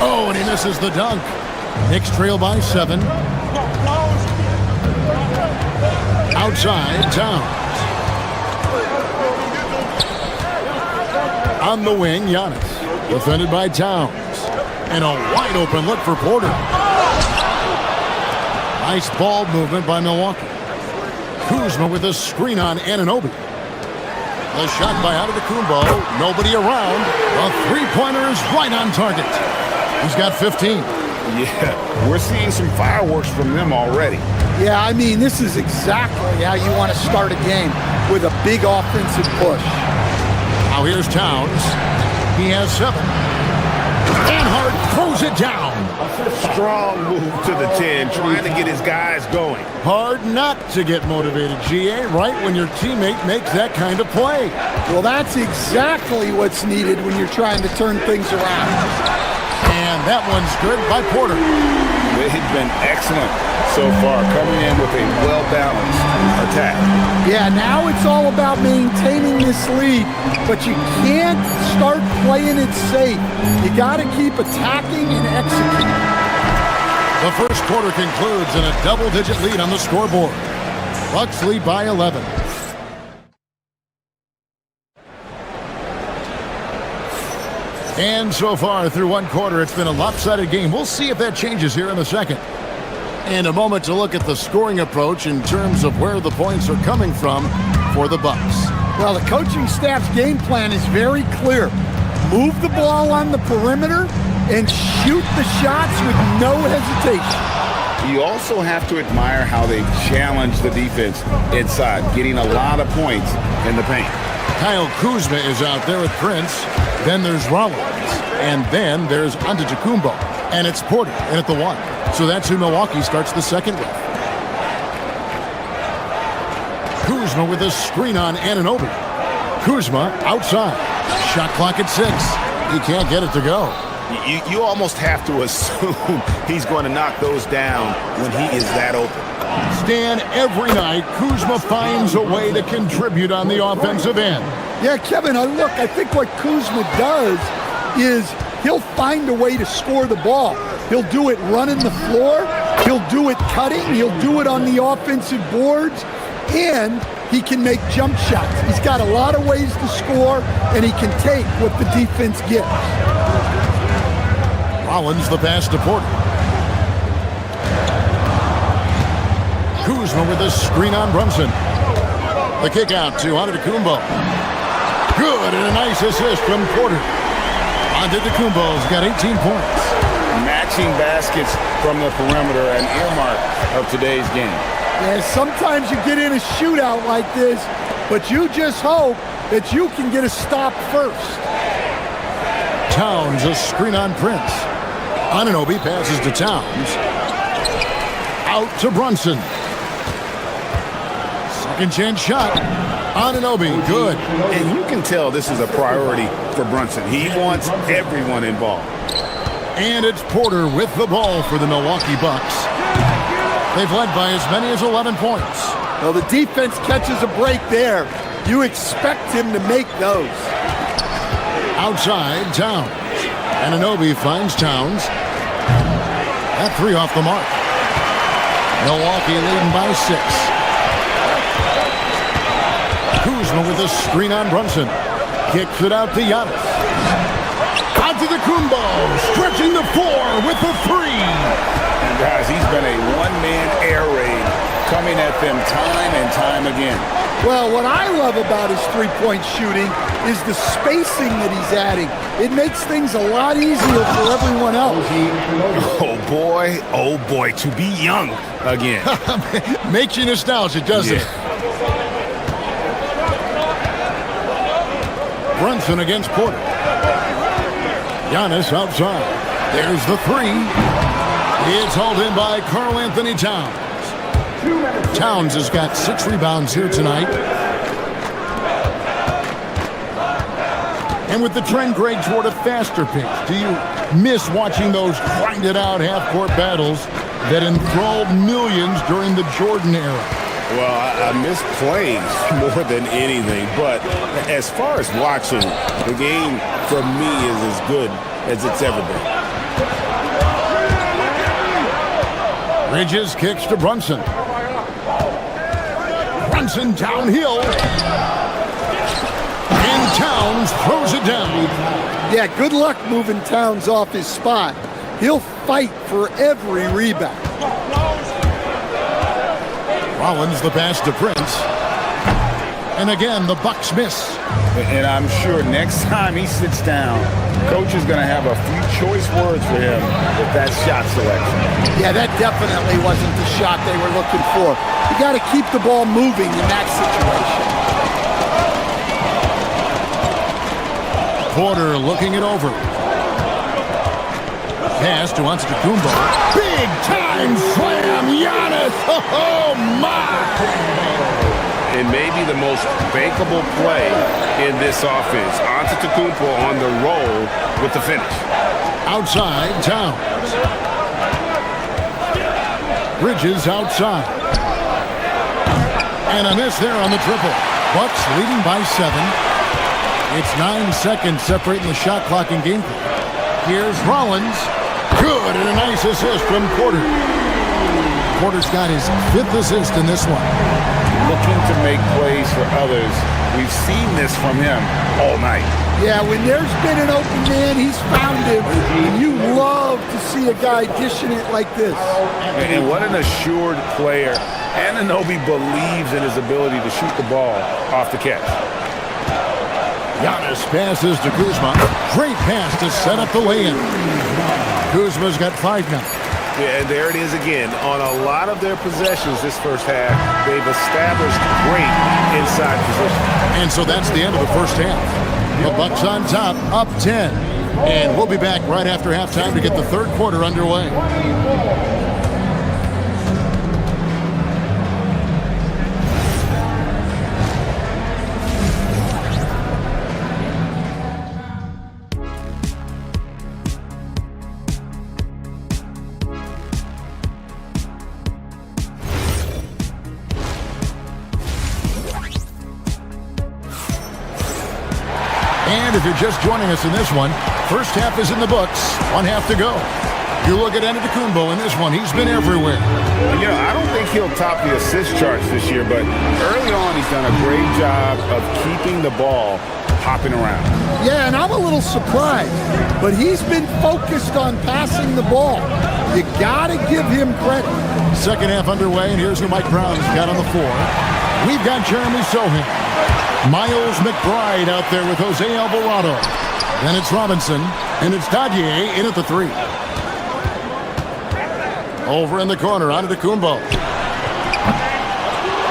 Oh, and he misses the dunk. Knicks trail by 7. Outside, Towns. On the wing, Giannis. Defended by Towns. And a wide open look for Porter. Nice ball movement by Milwaukee. Kuzma with a screen on Anunoby. The shot by Antetokounmpo. Nobody around. The three-pointer is right on target. He's got 15. Yeah, we're seeing some fireworks from them already. Yeah, I mean, this is exactly how you want to start a game, with a big offensive push. Now here's Towns. He has 7. And Hart throws it down. Strong move to the 10, trying to get his guys going. Hard not to get motivated, GA, right when your teammate makes that kind of play. Well, that's exactly what's needed when you're trying to turn things around. And that one's good by Porter. They've been excellent so far, coming in with a well-balanced attack. Yeah, now it's all about maintaining this lead, but you can't start playing it safe. You got to keep attacking and executing. The first quarter concludes in a double-digit lead on the scoreboard. Bucks lead by 11. And so far through one quarter, it's been a lopsided game. We'll see if that changes here in the second. And a moment to look at the scoring approach in terms of where the points are coming from for the Bucks. Well, the coaching staff's game plan is very clear. Move the ball on the perimeter and shoot the shots with no hesitation. You also have to admire how they challenge the defense inside, getting a lot of points in the paint. Kyle Kuzma is out there with Prince. Then there's Rollins. And then there's Antetokounmpo. And it's Porter in at the 1. So that's who Milwaukee starts the second with. Kuzma with a screen on Anunoby. Kuzma outside. Shot clock at 6. He can't get it to go. You almost have to assume he's going to knock those down when he is that open. Stan, every night, Kuzma finds a way to contribute on the offensive end. Yeah, Kevin, I think what Kuzma does is he'll find a way to score the ball. He'll do it running the floor. He'll do it cutting. He'll do it on the offensive boards. And he can make jump shots. He's got a lot of ways to score, and he can take what the defense gives. Rollins the pass to Porter. Kuzma with a screen on Brunson. The kick out to Antetokounmpo. Good, and a nice assist from Porter. Antetokounmpo's got 18 points. Matching baskets from the perimeter, an earmark of today's game. Yeah, sometimes you get in a shootout like this, but you just hope that you can get a stop first. Towns a screen on Prince. Anunoby passes to Towns. Out to Brunson. Second chance shot. Anunoby, good. And you can tell this is a priority for Brunson. He wants everyone involved. And it's Porter with the ball for the Milwaukee Bucks. They've led by as many as 11 points. Well, the defense catches a break there. You expect him to make those. Outside, Towns. Anunoby finds Towns. That 3 off the mark. Milwaukee leading by 6. Kuzma with a screen on Brunson. Kicks it out to Giannis. Antetokounmpo stretching the 4 with the 3. And guys, he's been a one-man air raid coming at them time and time again. Well, what I love about his three-point shooting is the spacing that he's adding. It makes things a lot easier for everyone else. Oh boy, to be young again. Makes you nostalgic, doesn't it? Brunson against Porter. Giannis outside. There's the 3. It's hauled in by Karl Anthony Towns. Towns has got 6 rebounds here tonight. And with the trend, Greg, toward a faster pace, do you miss watching those grinded-out half-court battles that enthralled millions during the Jordan era? Well, I miss playing more than anything, but as far as watching, the game for me is as good as it's ever been. Bridges kicks to Brunson. Brunson downhill. And Towns throws it down. Yeah, good luck moving Towns off his spot. He'll fight for every rebound. Rollins the pass to Prince. And again, the Bucks miss. And I'm sure next time he sits down, coach is going to have a few choice words for him with that shot selection. Yeah, that definitely wasn't the shot they were looking for. You got to keep the ball moving in that situation. Porter looking it over. Pass to Antetokounmpo. Big time slam, Giannis! Oh my! And maybe the most bankable play in this offense. Antetokounmpo on the roll with the finish. Outside, Towns. Bridges outside. And a miss there on the triple. Bucks leading by 7. It's 9 seconds separating the shot clock and game clock. Here's Rollins. Good, and a nice assist from Porter. Porter's got his 5th assist in this one. Looking to make plays for others. We've seen this from him all night. Yeah, when there's been an open man, he's found him. And you love to see a guy dishing it like this. And what an assured player. Anunoby believes in his ability to shoot the ball off the catch. Giannis passes to Kuzma. Great pass to set up the lay-in. Kuzma's got 5 now. Yeah, and there it is again. On a lot of their possessions this first half, they've established great inside position. And so that's the end of the first half. The Bucks on top, up 10. And we'll be back right after halftime to get the third quarter underway. And if you're just joining us in this one, first half is in the books, one half to go. You look at Antetokounmpo in this one, he's been everywhere. You know, I don't think he'll top the assist charts this year, but early on he's done a great job of keeping the ball hopping around. Yeah, and I'm a little surprised, but he's been focused on passing the ball. You got to give him credit. Second half underway, and here's who Mike Brown's got on the floor. We've got Jeremy Sohan. Miles McBride out there with Jose Alvarado. Then it's Robinson, and it's Dadier in at the three. Over in the corner, Antetokounmpo.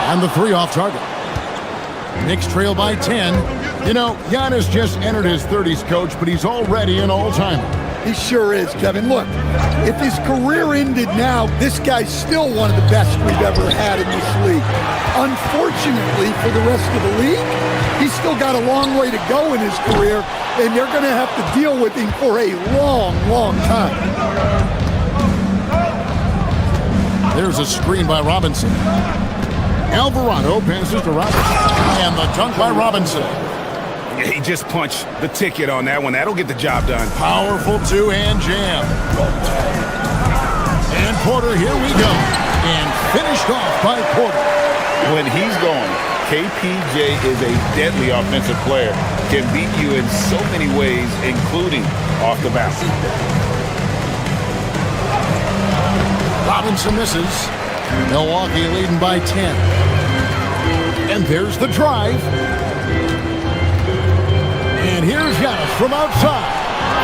And the three off target. Knicks trail by 10. You know, Giannis just entered his 30s, coach, but he's already an all-timer. He sure is, Kevin. Look, if his career ended now, this guy's still one of the best we've ever had in this league. Unfortunately for the rest of the league, he's still got a long way to go in his career, and they're going to have to deal with him for a long, long time. There's a screen by Robinson. Alvarado passes to Robinson. And the dunk by Robinson. He just punched the ticket on that one. That'll get the job done. Powerful two-hand jam. And Porter, here we go. And finished off by Porter. When he's going, KPJ is a deadly offensive player. Can beat you in so many ways, including off the bounce. Robinson misses. Milwaukee leading by 10. And there's the drive. And here's Giannis from outside.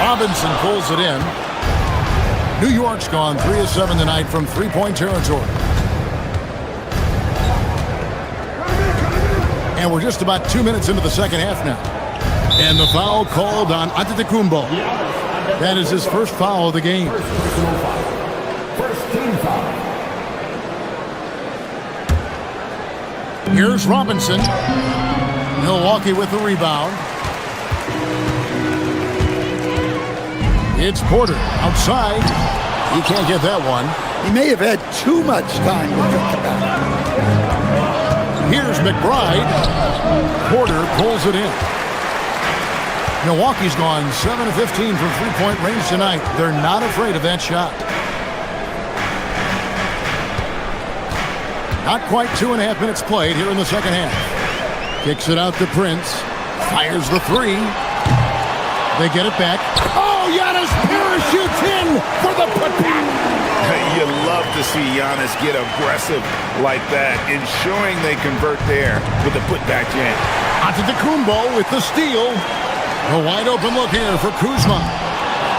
Robinson pulls it in. New York's gone 3 of 7 tonight from three-point territory. And we're just about 2 minutes into the second half now. And the foul called on Antetokounmpo. That is his first foul of the game. First team foul. Here's Robinson. Milwaukee with the rebound. It's Porter outside. He can't get that one. He may have had too much time to think about it. Here's McBride. Porter pulls it in. Milwaukee's gone 7 of 15 from three-point range tonight. They're not afraid of that shot. Not quite 2.5 minutes played here in the second half. Kicks it out to Prince. Fires the three. They get it back. Oh, Giannis parachutes in for the putback. You love to see Giannis get aggressive like that, ensuring they convert there with a putback jam. Antetokounmpo with the steal. A wide open look here for Kuzma.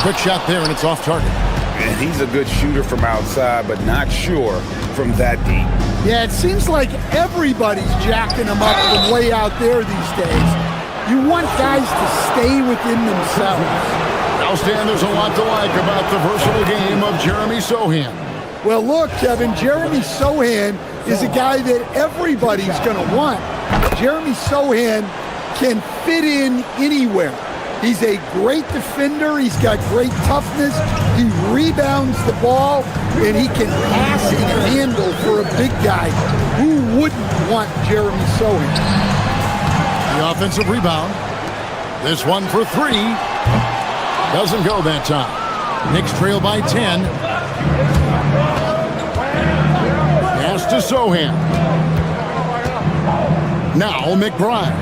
Quick shot there, and it's off target. And he's a good shooter from outside, but not sure from that deep. Yeah, it seems like everybody's jacking him up from way out there these days. You want guys to stay within themselves. Now, Stan, there's a lot to like about the versatile game of Jeremy Sohan. Well, look, Kevin, Jeremy Sohan is a guy that everybody's going to want. Jeremy Sohan can fit in anywhere. He's a great defender. He's got great toughness. He rebounds the ball, and he can pass and handle for a big guy. Who wouldn't want Jeremy Sohan? The offensive rebound. This one for three. Doesn't go that time. Knicks trail by 10. Pass to Sohan. Now McBride.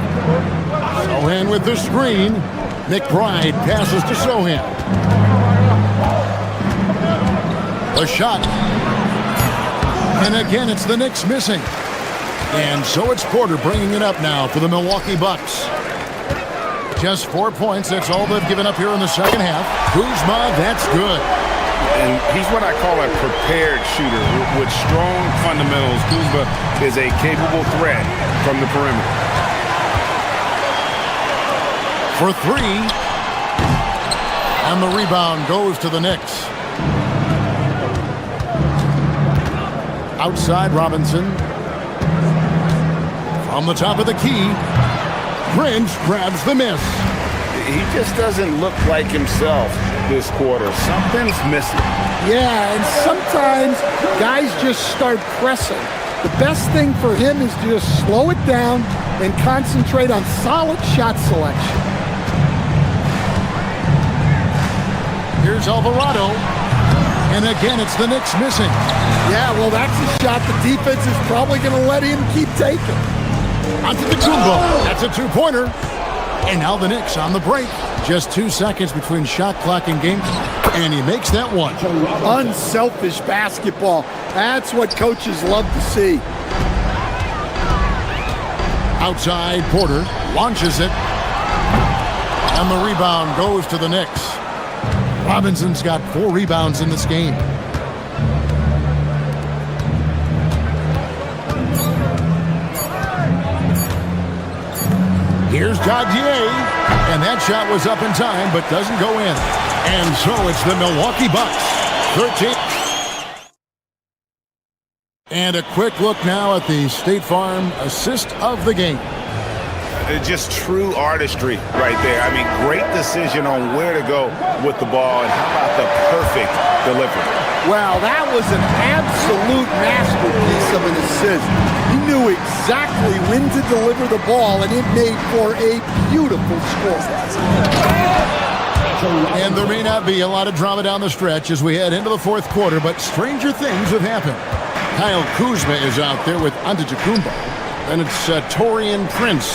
Sohan with the screen. McBride passes to Sohan. A shot. And again, it's the Knicks missing. And so it's Porter bringing it up now for the Milwaukee Bucks. Just 4 points. That's all they've given up here in the second half. Kuzma, that's good. And he's what I call a prepared shooter. With strong fundamentals, Kuzma is a capable threat from the perimeter. For three. And the rebound goes to the Knicks. Outside Robinson. From the top of the key. Prince grabs the miss. He just doesn't look like himself this quarter. Something's missing. Yeah, and sometimes guys just start pressing. The best thing for him is to just slow it down and concentrate on solid shot selection. Here's Alvarado. And again, it's the Knicks missing. Yeah, well, that's a shot the defense is probably going to let him keep taking. Onto the Kumbo. That's a two-pointer. And now the Knicks on the break. Just 2 seconds between shot clock and game clock. And he makes that one. Unselfish basketball. That's what coaches love to see. Outside, Porter launches it. And the rebound goes to the Knicks. Robinson's got 4 rebounds in this game. Here's Dadier, and that shot was up in time, but doesn't go in. And so it's the Milwaukee Bucks, 13. And a quick look now at the State Farm assist of the game. Just true artistry right there. I mean, great decision on where to go with the ball, and how about the perfect delivery? Wow, that was an absolute masterpiece of an assist. He knew exactly when to deliver the ball, and it made for a beautiful score. And there may not be a lot of drama down the stretch as we head into the fourth quarter, but stranger things have happened. Kyle Kuzma is out there with Antetokounmpo. Then it's Taurean Prince.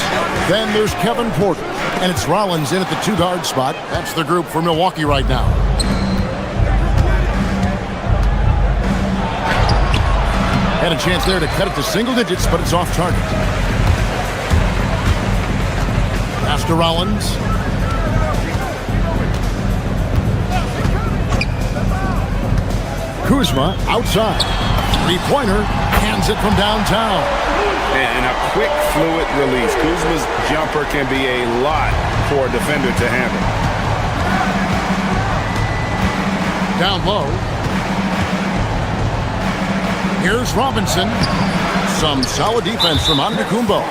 Then there's Kevin Porter. And it's Rollins in at the 2-guard spot. That's the group for Milwaukee right now. Had a chance there to cut it to single digits, but it's off target. Pass to Rollins. Kuzma outside. Three-pointer. Hands it from downtown. And a quick, fluid release. Kuzma's jumper can be a lot for a defender to handle. Down low. Here's Robinson. Some solid defense from Antetokounmpo.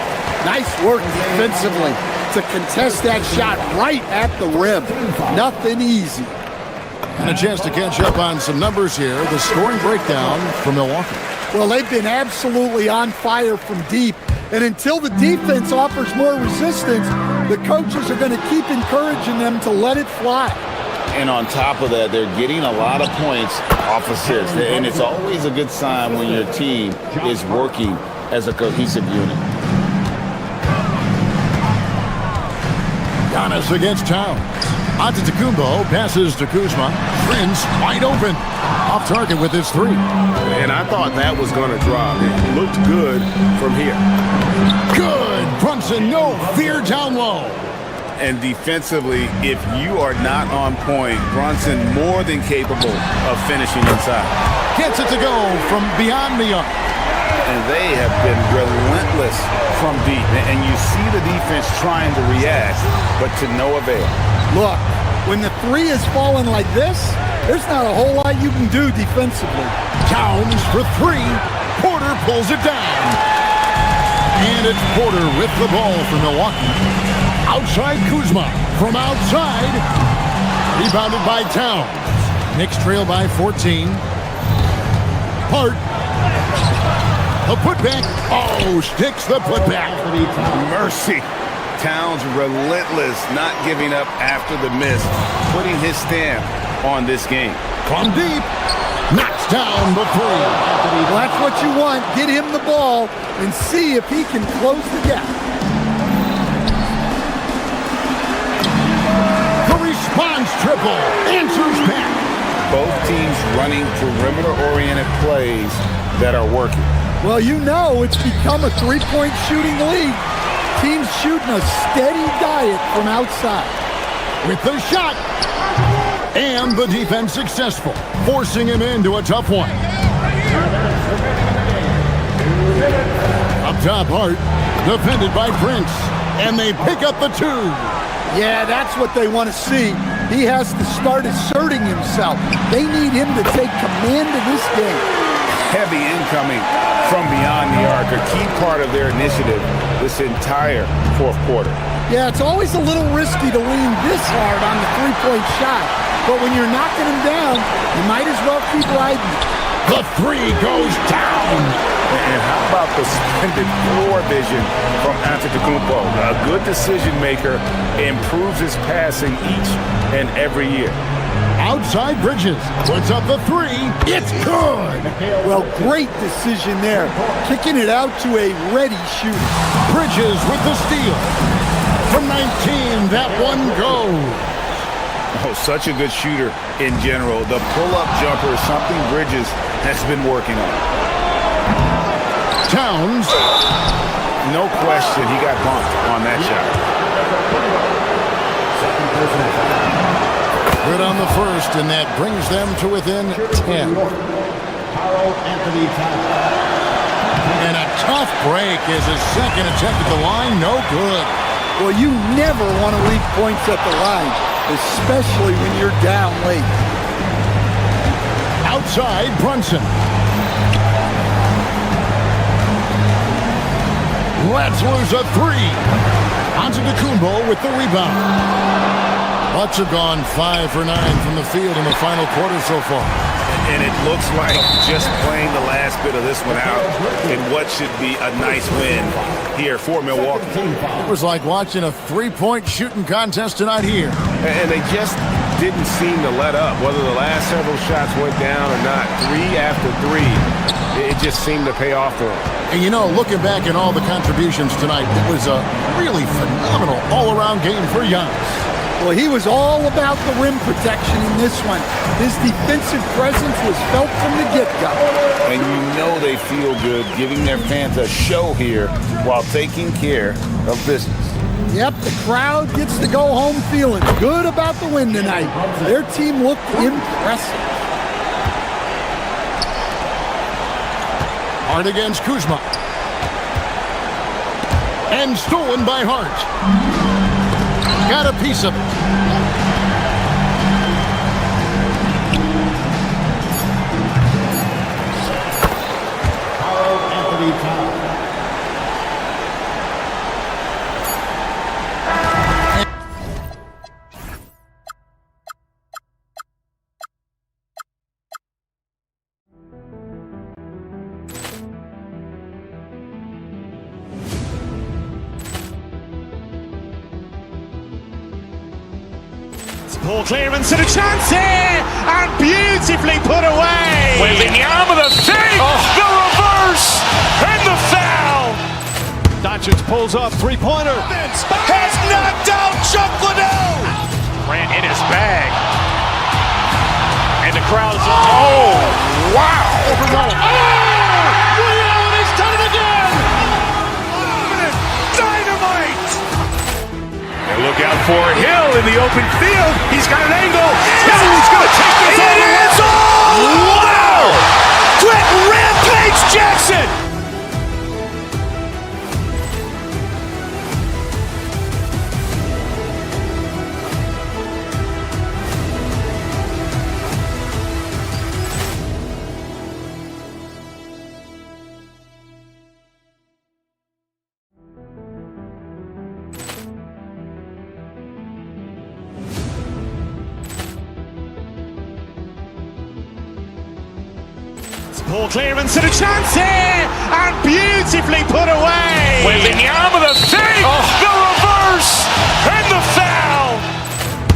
Nice work defensively to contest that shot right at the rim. Nothing easy. And a chance to catch up on some numbers here. The scoring breakdown for Milwaukee. Well, they've been absolutely on fire from deep. And until the defense offers more resistance, the coaches are going to keep encouraging them to let it fly. And on top of that, they're getting a lot of points off assists. And it's always a good sign when your team is working as a cohesive unit. Giannis against Towns. Antetokounmpo passes to Kuzma. Prince wide open. Off target with his 3. And I thought that was going to drop. It looked good from here. Good. Brunson, no fear down low. And defensively, if you are not on point, Brunson more than capable of finishing inside. Gets it to go from beyond the arc. And they have been relentless from deep. And you see the defense trying to react, but to no avail. Look, when the 3 is falling like this, there's not a whole lot you can do defensively. Towns for 3. Porter pulls it down. And it's Porter with the ball for Milwaukee. Outside Kuzma from outside. Rebounded by Towns. Knicks trail by 14. Hart. The putback. Oh, sticks the putback. Mercy. Towns relentless, not giving up after the miss, putting his stamp on this game. From deep. Knocks down the 3. Well, that's what you want. Get him the ball and see if he can close the gap. The response triple. Answers back. Both teams running perimeter-oriented plays that are working. Well, you know it's become a 3-point shooting league. Teams shooting a steady diet from outside. With the shot. And the defense successful, forcing him into a tough one. Up top, Hart, defended by Prince. And they pick up the 2. Yeah, that's what they want to see. He has to start asserting himself. They need him to take command of this game. Heavy incoming from beyond the arc, a key part of their initiative this entire fourth quarter. Yeah, it's always a little risky to lean this hard on the three-point shot. But when you're knocking him down, you might as well keep riding. The 3 goes down. And how about the splendid floor vision from Antetokounmpo? A good decision maker, improves his passing each and every year. Outside Bridges puts up the 3. It's good. Well, great decision there. Kicking it out to a ready shooter. Bridges with the steal. From 19, that one goes. Oh, such a good shooter in general. The pull-up jumper is something Bridges has been working on. Towns. No question, he got bumped on that shot. Good on the first, and that brings them to within 10. And a tough break is his second attempt at the line. No good. Well, you never want to leave points at the line, especially when you're down late. Outside, Brunson. Let's lose a 3. Antetokounmpo with the rebound. Bucks have gone 5 for 9 from the field in the final quarter so far. And it looks like just playing the last bit of this one out in what should be a nice win here for Milwaukee. It was like watching a 3-point shooting contest tonight here. And they just didn't seem to let up. Whether the last several shots went down or not, 3 after 3, it just seemed to pay off for them. And you know, looking back at all the contributions tonight, it was a really phenomenal all-around game for Giannis. Well, he was all about the rim protection in this one. His defensive presence was felt from the get-go. And you know they feel good giving their fans a show here while taking care of business. Yep, the crowd gets to go home feeling good about the win tonight. Their team looked impressive. Hart against Kuzma. And stolen by Hart. Got a piece of it. Anthony Towns. Ball clearance and a chance here, and beautifully put away. Wembanyama the save, the reverse, and the foul. Doncic pulls up, three-pointer. Has knocked out Chuck Liddell. Ran in his bag. And the crowd is, oh, wow. He's done it again. Dynamite. And look out for Hill in the open field. He's got an angle. Hill is going to take this all the way. Wow. Quit Rampage Jackson. Ball clearance and a chance here, and beautifully put away. Wembanyama the save, the reverse, and the foul.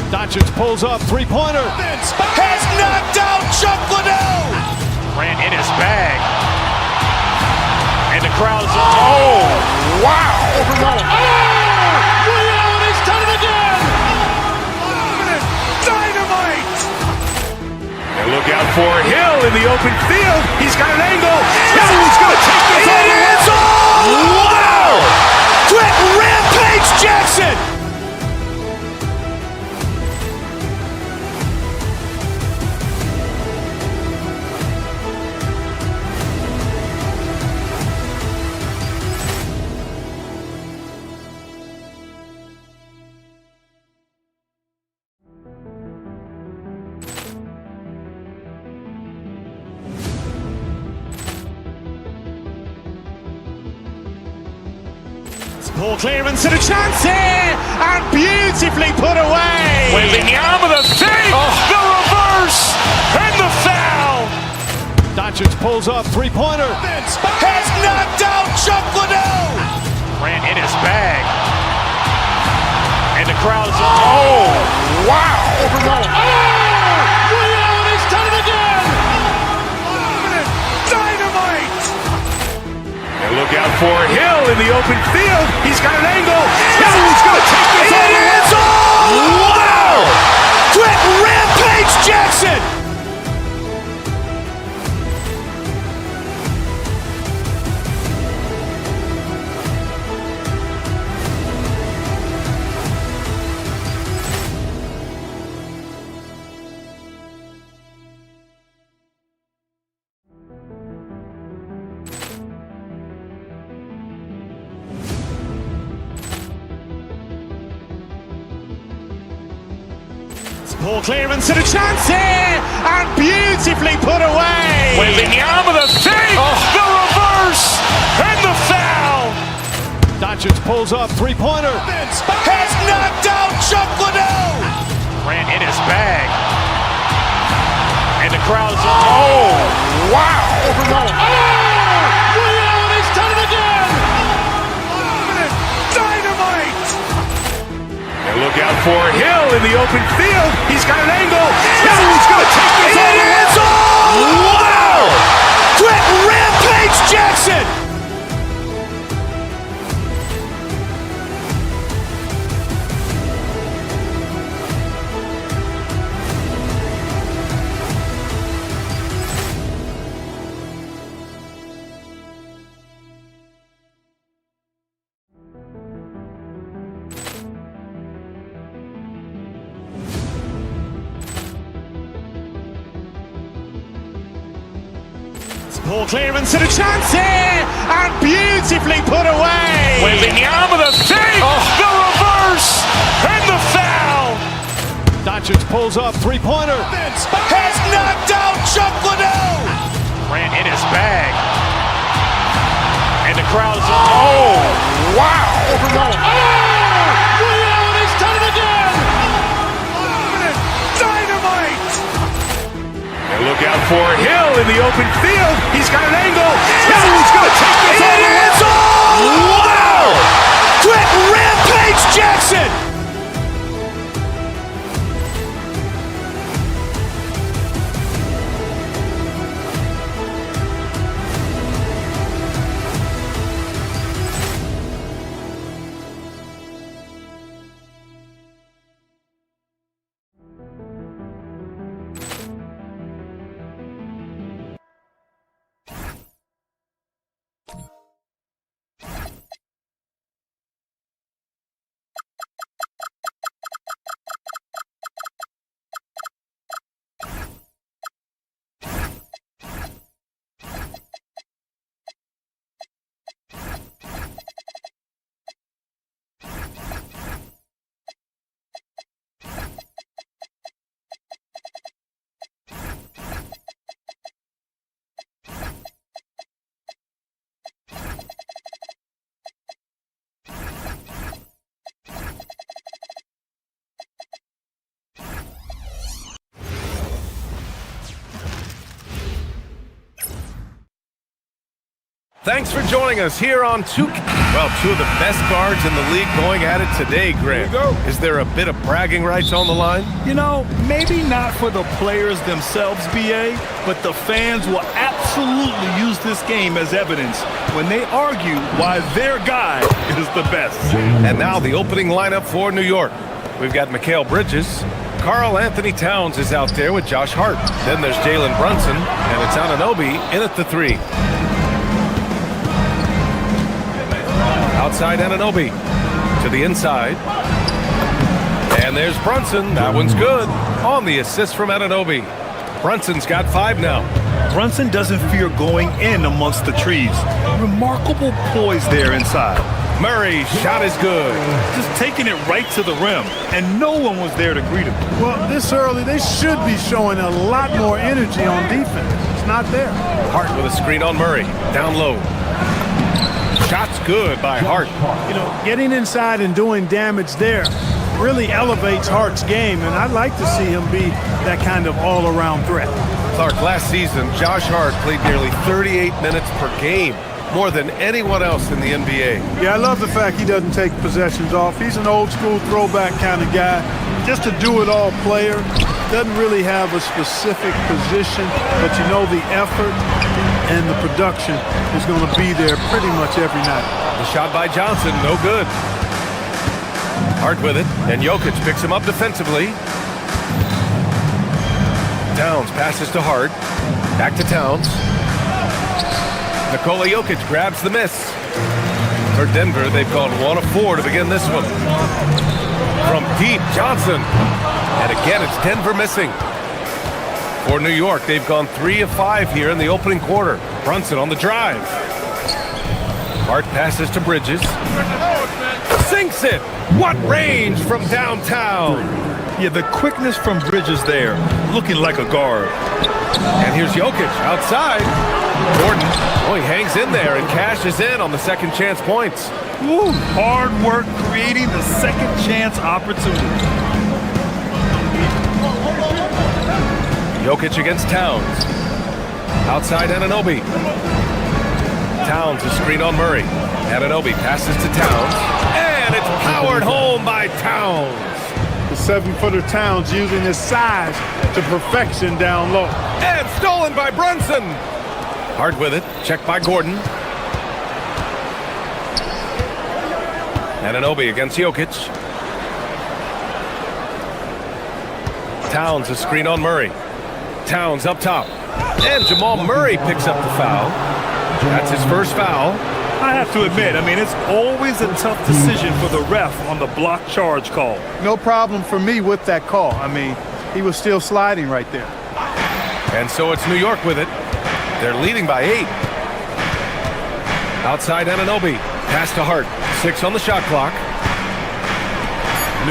Doncic pulls up, three-pointer. Has knocked out Chuck Liddell. Ran in his bag. And the crowd is, oh, wow. He's done it again. Dynamite. And look out for Hill in the open field. He's got an angle. Hill is going to take this all the way. Wow! Quit Rampage Jackson. Ball clearance and a chance here, and beautifully put away. Wembanyama the save, the reverse, and the foul. Doncic pulls up, three-pointer. Has knocked out Chuck Liddell. Grant in his bag. And the crowd is, oh, wow. He's done it again. Dynamite. And look out for Hill in the open field. He's got an angle. He's going to take this all the way. Wow. Quentin Rampage Jackson. Ball clearance and a chance here, and beautifully put away. Wembanyama the save, the reverse, and the foul. Doncic pulls up, three-pointer. Has knocked out Chuck Liddell. Grant in his bag. And the crowd is, oh, wow. He's done it again. Dynamite. And look out for Hill in the open field. He's got an angle. He's going to take this all the way. Wow. Quentin Rampage Jackson. Ball clearance and a chance here, and beautifully put away. Wembanyama the save, the reverse, and the foul. Doncic pulls up, three-pointer. Has knocked out Chuck Liddell. Grant in his bag. And the crowd is, oh, wow. He's done it again. Dynamite. And look out for Hill in the open field. He's got an angle. He's going to take this all the way. Wow. Quentin Rampage Jackson. Thanks for joining us here on two of the best guards in the league going at it today, Grant. Is there a bit of bragging rights on the line? You know, maybe not for the players themselves, BA, but the fans will absolutely use this game as evidence when they argue why their guy is the best. And now the opening lineup for New York. We've got Mikal Bridges. Karl Anthony Towns is out there with Josh Hart. Then there's Jalen Brunson, and it's Anunoby in at the 3. Outside Anunoby to the inside. And there's Brunson. That one's good. On the assist from Anunoby. Brunson's got 5 now. Brunson doesn't fear going in amongst the trees. Remarkable poise there inside. Murray's shot is good. Just taking it right to the rim, and no one was there to greet him. Well, this early, they should be showing a lot more energy on defense. It's not there. Hart with a screen on Murray. Down low. Shots good by Hart. You know, getting inside and doing damage there really elevates Hart's game, and I'd like to see him be that kind of all-around threat. Clark, last season, Josh Hart played nearly 38 minutes per game, more than anyone else in the NBA. Yeah, I love the fact he doesn't take possessions off. He's an old-school throwback kind of guy. Just a do-it-all player. Doesn't really have a specific position, but you know the effort and the production is going to be there pretty much every night. The shot by Johnson, no good. Hart with it, and Jokic picks him up defensively. Towns passes to Hart. Back to Towns. Nikola Jokic grabs the miss. For Denver, they've gone 1 of 4 to begin this one. From deep, Johnson. And again, it's Denver missing. For New York, they've gone 3 of 5 here in the opening quarter. Brunson on the drive. Hart passes to Bridges. Sinks it! What range from downtown! Yeah, the quickness from Bridges there, looking like a guard. And here's Jokic outside. Gordon, oh, he hangs in there and cashes in on the second chance points. Woo, hard work creating the second chance opportunity. Jokic against Towns. Outside Anunoby. Towns is screen on Murray. Anunoby passes to Towns. And it's powered home by Towns. The 7-footer Towns using his size to perfection down low. And stolen by Brunson. Hart with it. Checked by Gordon. Anunoby against Jokic. Towns is screen on Murray. Towns up top. And Jamal Murray picks up the foul. That's his first foul. I have to admit, I mean, it's always a tough decision for the ref on the block charge call. No problem for me with that call. I mean, he was still sliding right there. And so it's New York with it. They're leading by 8. Outside Anunoby. Pass to Hart. 6 on the shot clock.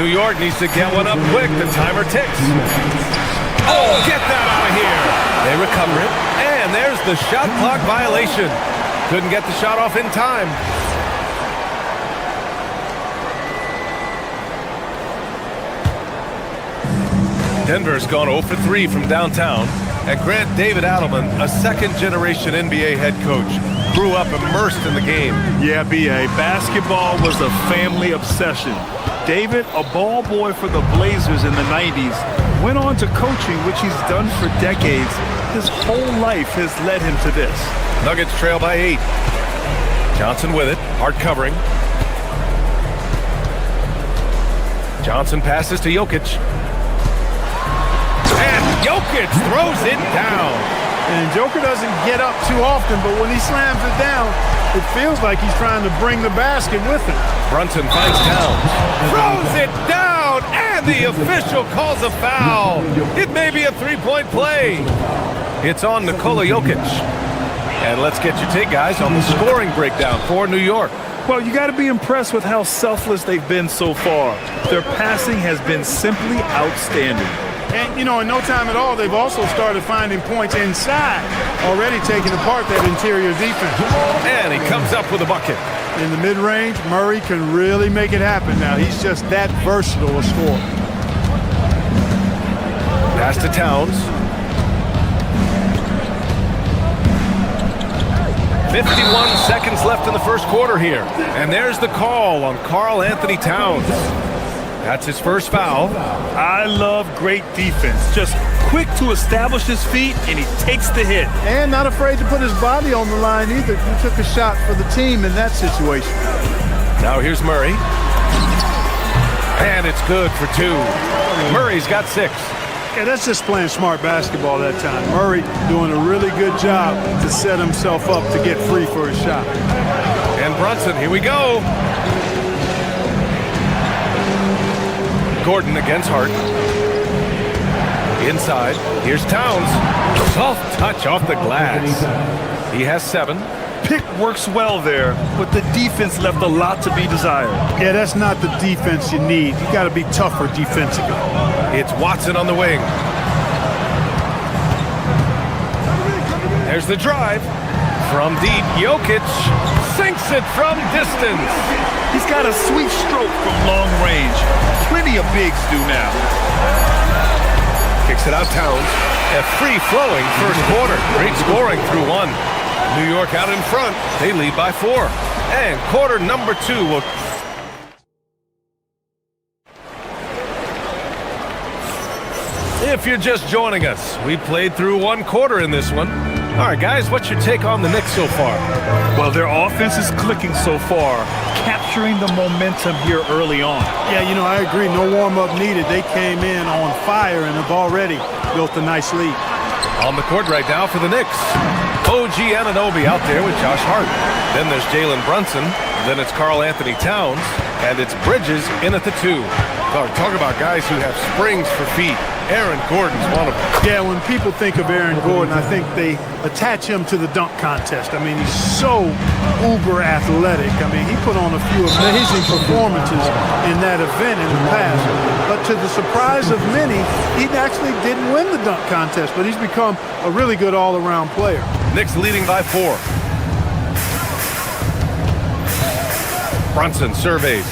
New York needs to get one up quick. The timer ticks. Oh, get that out of here. They recover it. And there's the shot clock violation. Couldn't get the shot off in time. Denver's gone 0 for 3 from downtown. And Grant David Adelman, a second-generation NBA head coach, grew up immersed in the game. Yeah, B.A., basketball was a family obsession. David, a ball boy for the Blazers in the 90s, went on to coaching, which he's done for decades. His whole life has led him to this. Nuggets trail by 8. Johnson with it. Hart covering. Johnson passes to Jokic. And Jokic throws it down. And Joker doesn't get up too often, but when he slams it down, it feels like he's trying to bring the basket with him. Brunson finds Towns. Throws it down, and the official calls a foul. It may be a three-point play. It's on Nikola Jokic. And let's get your take, guys, on the scoring breakdown for New York. Well, you got to be impressed with how selfless they've been so far. Their passing has been simply outstanding. And, you know, in no time at all, they've also started finding points inside, already taking apart that interior defense. And he comes up with a bucket. In the mid-range, Murray can really make it happen now. He's just that versatile a scorer. Pass to Towns. 51 seconds left in the first quarter here. And there's the call on Karl Anthony Towns. That's his first foul. I love great defense. Just quick to establish his feet, and he takes the hit. And not afraid to put his body on the line either. He took a shot for the team in that situation. Now here's Murray. And it's good for 2. Murray's got 6. Yeah, that's just playing smart basketball that time. Murray doing a really good job to set himself up to get free for his shot. And Brunson, here we go. Gordon against Hart. Inside, here's Towns. Soft touch off the glass. He has 7. Pick works well there, but the defense left a lot to be desired. Yeah, that's not the defense you need. You got to be tougher defensively. It's Watson on the wing. There's the drive. From deep, Jokic sinks it from distance. He's got a sweet stroke from long range. Plenty of bigs do now. Kicks it out Towns. A free-flowing first quarter. Great scoring through one. New York out in front. They lead by 4. And quarter number 2 will... If you're just joining us, we played through 1 quarter in this one. All right, guys, what's your take on the Knicks so far? Well, their offense is clicking so far, capturing the momentum here early on. Yeah, you know, I agree. No warm-up needed. They came in on fire and have already built a nice lead. On the court right now for the Knicks. OG Anunoby out there with Josh Hart. Then there's Jalen Brunson. Then it's Karl Anthony Towns. And it's Bridges in at the 2. Talk about guys who have springs for feet. Aaron Gordon's one of them. Yeah, when people think of Aaron Gordon, I think they attach him to the dunk contest. I mean, he's so uber athletic. I mean, he put on a few amazing performances in that event in the past. But to the surprise of many, he actually didn't win the dunk contest, but he's become a really good all-around player. Knicks leading by 4. Brunson surveys.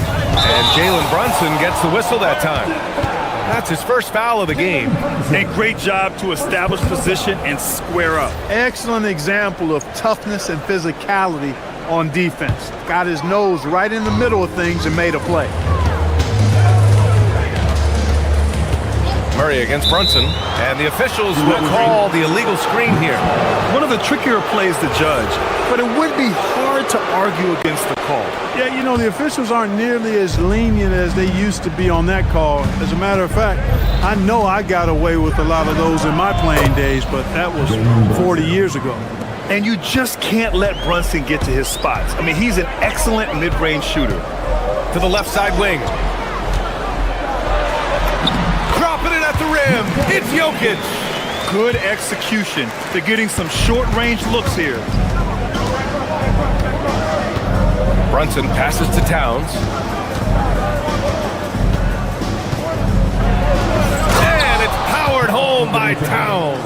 And Jalen Brunson gets the whistle that time. That's his first foul of the game. A great job to establish position and square up. Excellent example of toughness and physicality on defense. Got his nose right in the middle of things and made a play. Murray against Brunson, and the officials will call the illegal screen here. One of the trickier plays to judge, but it would be hard to argue against the call. Yeah, you know, the officials aren't nearly as lenient as they used to be on that call. As a matter of fact, I know I got away with a lot of those in my playing days, but that was 40 years ago. And you just can't let Brunson get to his spots. I mean, he's an excellent mid-range shooter. To the left side wing. Dropping it at the rim. It's Jokic. Good execution. They're getting some short-range looks here. Brunson passes to Towns. And it's powered home by Towns.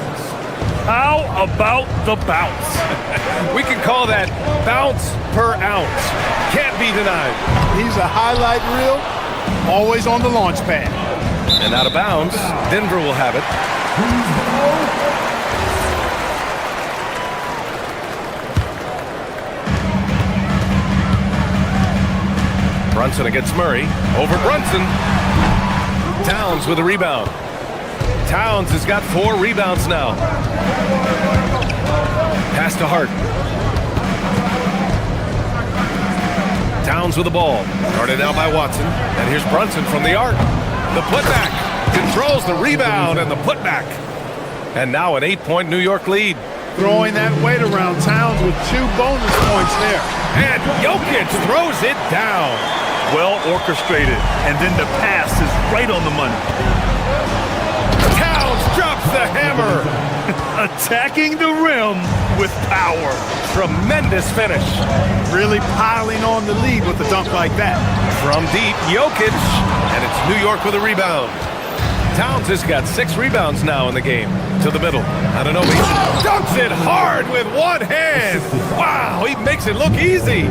How about the bounce? We can call that bounce per ounce. Can't be denied. He's a highlight reel, always on the launch pad. And out of bounds, Denver will have it. Brunson against Murray. Over Brunson. Towns with a rebound. Towns has got 4 rebounds now. Pass to Hart. Towns with the ball. Guarded out by Watson. And here's Brunson from the arc. The putback. Controls the rebound and the putback. And now an 8-point New York lead. Throwing that weight around. Towns with 2 bonus points there. And Jokic throws it down. Well orchestrated. And then the pass is right on the money. Towns drops the hammer. Attacking the rim with power. Tremendous finish. Really piling on the lead with a dunk like that. From deep, Jokic. And it's New York with a rebound. Towns has got 6 rebounds now in the game. To the middle. I don't know. He dunks it hard with one hand. Wow, he makes it look easy.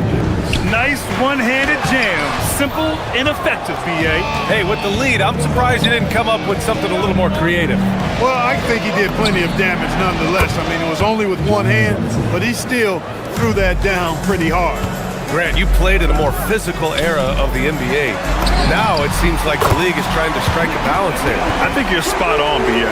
Nice one-handed jam. Simple and effective, B.A. Hey, with the lead, I'm surprised you didn't come up with something a little more creative. Well, I think he did plenty of damage nonetheless. I mean, it was only with one hand, but he still threw that down pretty hard. Grant, you played in a more physical era of the NBA. Now it seems like the league is trying to strike a balance there. I think you're spot on, B.A.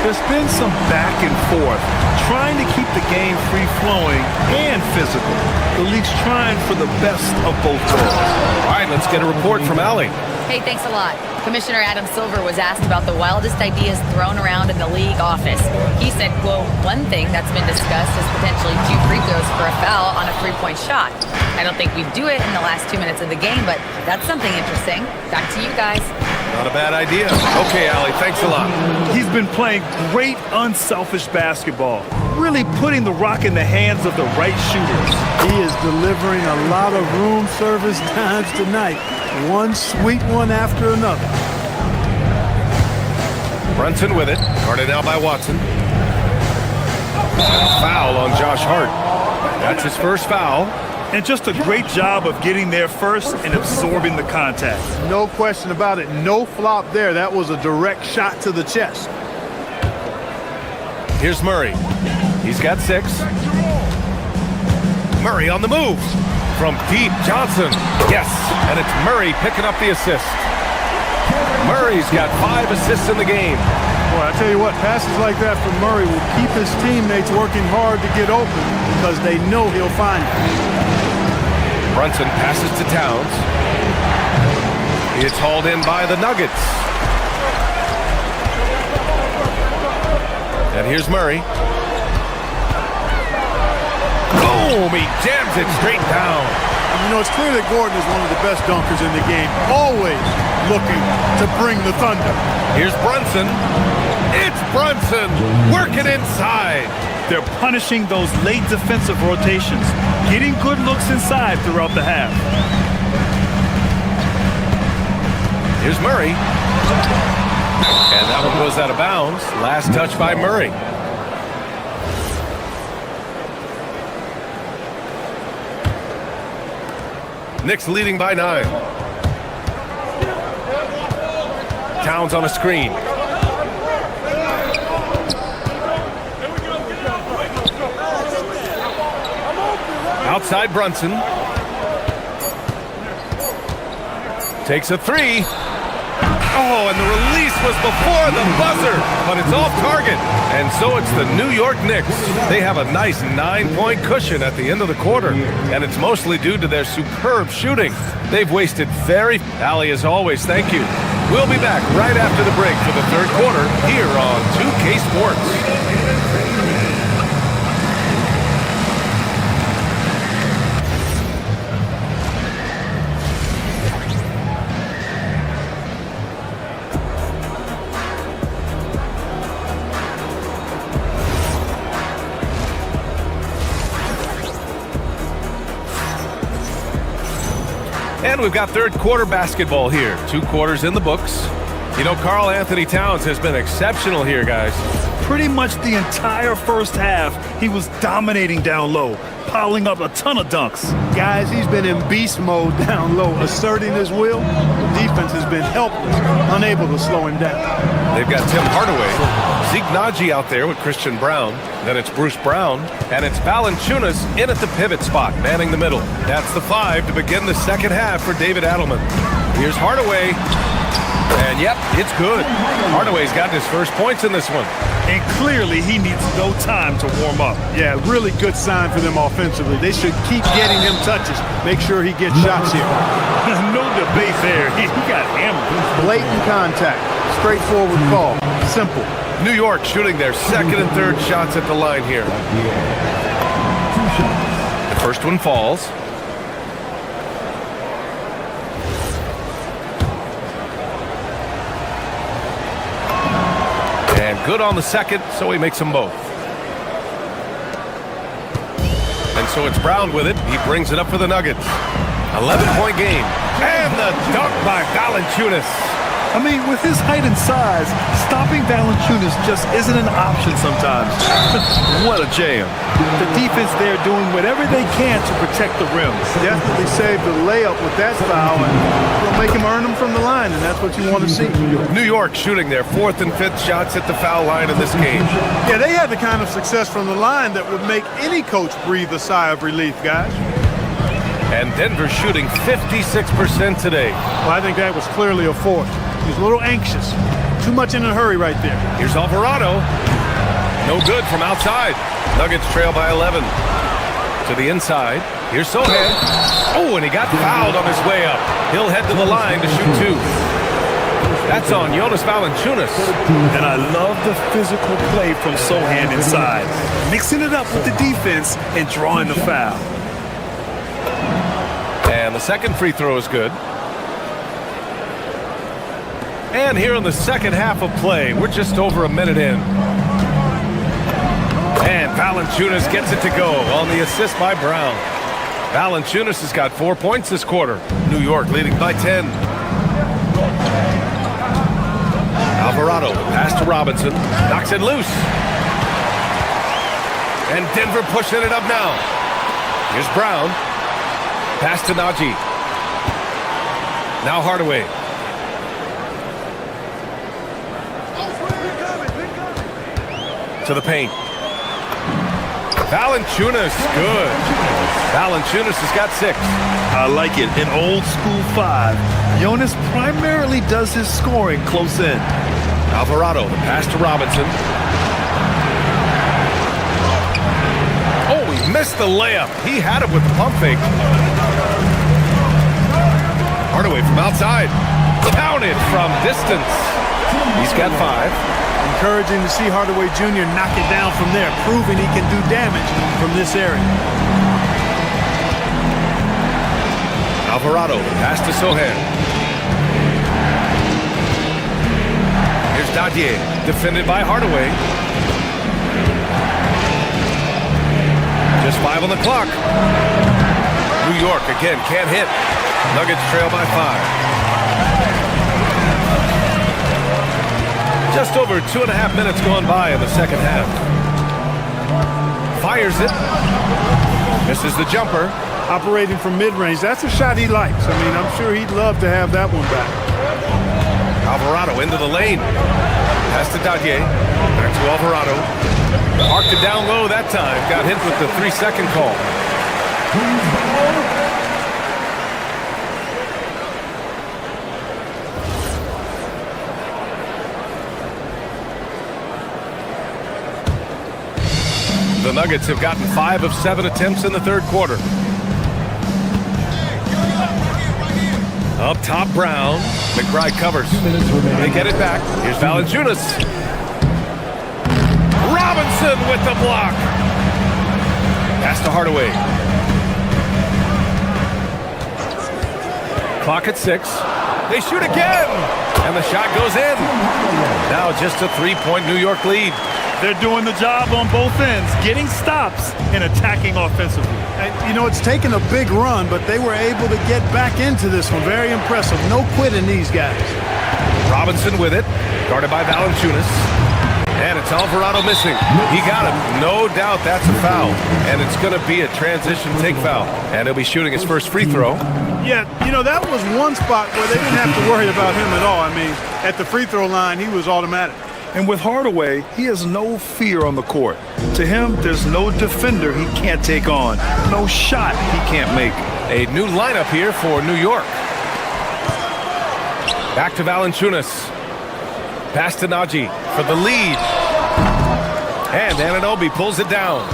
There's been some back and forth, trying to keep the game free-flowing and physical. The league's trying for the best of both worlds. All right, let's get a report from Allie. Hey, thanks a lot. Commissioner Adam Silver was asked about the wildest ideas thrown around in the league office. He said, quote, one thing that's been discussed is potentially 2 free throws for a foul on a 3-point shot. I don't think we'd do it in the last 2 minutes of the game, but that's something interesting. Back to you guys. Not a bad idea. Okay, Allie, thanks a lot. He's been playing great, unselfish basketball, really putting the rock in the hands of the right shooters. He is delivering a lot of room service times tonight. One sweet one after another. Brunson with it. Guarded out by Watson. And a foul on Josh Hart. That's his first foul. And just a great job of getting there first and absorbing the contact. No question about it. No flop there. That was a direct shot to the chest. Here's Murray. He's got 6. Murray on the move. From deep, Johnson. Yes, and it's Murray picking up the assist. Murray's got 5 assists in the game. Boy, I tell you what, passes like that from Murray will keep his teammates working hard to get open because they know he'll find it. Brunson passes to Towns. It's hauled in by the Nuggets. And here's Murray. Boom! He jams it straight down. You know, it's clear that Gordon is one of the best dunkers in the game, always looking to bring the thunder. Here's Brunson. It's Brunson working inside. They're punishing those late defensive rotations, getting good looks inside throughout the half. Here's Murray. And that one goes out of bounds. Last touch by Murray. Knicks leading by 9. Towns on a screen. Outside Brunson. Takes a 3. Oh, and the release was before the buzzer, but it's off target. And so it's the New York Knicks. They have a nice 9-point cushion at the end of the quarter, and it's mostly due to their superb shooting. They've wasted Allie, as always, thank you. We'll be back right after the break for the third quarter here on 2K Sports. And we've got third quarter basketball here. 2 quarters in the books. You know, Karl Anthony Towns has been exceptional here, guys. Pretty much the entire first half, he was dominating down low, piling up a ton of dunks. Guys, he's been in beast mode down low, asserting his will. The defense has been helpless, unable to slow him down. They've got Tim Hardaway, Zeke Naji out there with Christian Brown. Then it's Bruce Brown, and it's Valanciunas in at the pivot spot, manning the middle. That's the 5 to begin the second half for David Adelman. Here's Hardaway, and yep, it's good. Hardaway's got his first points in this one. And clearly he needs no time to warm up. Yeah, really good sign for them offensively. They should keep getting him touches. Make sure he gets shots here. No debate there. He got hammered. Blatant contact. Straightforward call. Simple. New York shooting their second and third shots at the line here. The first one falls. And good on the second, so he makes them both. And so it's Brown with it. He brings it up for the Nuggets. 11-point game. And the dunk by Valanciunas. I mean, with his height and size, stopping Valanciunas just isn't an option sometimes. What a jam. The defense there doing whatever they can to protect the rim. Definitely saved the layup with that foul, and it'll make him earn them from the line, and that's what you want to see. New York shooting their 4th and 5th shots at the foul line in this game. Yeah, they had the kind of success from the line that would make any coach breathe a sigh of relief, guys. And Denver shooting 56% today. Well, I think that was clearly a force. He's a little anxious. Too much in a hurry right there. Here's Alvarado. No good from outside. Nuggets trail by 11. To the inside. Here's Sohan. Oh, and he got fouled on his way up. He'll head to the line to shoot 2. That's on Jonas Valanciunas. And I love the physical play from Sohan inside. Mixing it up with the defense and drawing the foul. And the second free throw is good. And here in the second half of play, we're just over a minute in. And Valanciunas gets it to go on the assist by Brown. Valanciunas has got 4 points this quarter. New York leading by 10. Alvarado, pass to Robinson, knocks it loose. And Denver pushing it up now. Here's Brown. Pass to Najee. Now Hardaway. To the paint. Valanciunas, good. Valanciunas has got 6. I like it. An old school 5. Jonas primarily does his scoring close in. Alvarado, the pass to Robinson. Oh, he missed the layup. He had it with the pump fake. Hardaway from outside. Counted from distance. He's got 5. Encouraging to see Hardaway Jr. knock it down from there, proving he can do damage from this area. Alvarado, pass to Sohan. Here's Dadier, defended by Hardaway. Just 5 on the clock. New York again can't hit. Nuggets trail by 5. Just over 2.5 minutes gone by in the second half. Fires it. Misses the jumper. Operating from mid-range, that's a shot he likes. I mean, I'm sure he'd love to have that one back. Alvarado into the lane. Pass to Dadier. Back to Alvarado. Marked it down low that time. Got hit with the 3-second call. The Nuggets have gotten 5 of 7 attempts in the third quarter. Up top, Brown. McBride covers. They get it back. Here's Valanciunas. Robinson with the block. Pass to Hardaway. Clock at 6. They shoot again. And the shot goes in. Now just a 3-point New York lead. They're doing the job on both ends, getting stops and attacking offensively. You know, it's taken a big run, but they were able to get back into this one. Very impressive. No quitting these guys. Robinson with it, guarded by Valanciunas. And it's Alvarado missing. He got him. No doubt that's a foul. And it's going to be a transition take foul. And he'll be shooting his first free throw. Yeah, you know, that was one spot where they didn't have to worry about him at all. I mean, at the free throw line, he was automatic. And with Hardaway, he has no fear on the court. To him, there's no defender he can't take on. No shot he can't make. A new lineup here for New York. Back to Valanciunas. Pass to Najee for the lead. And Anunoby pulls it down.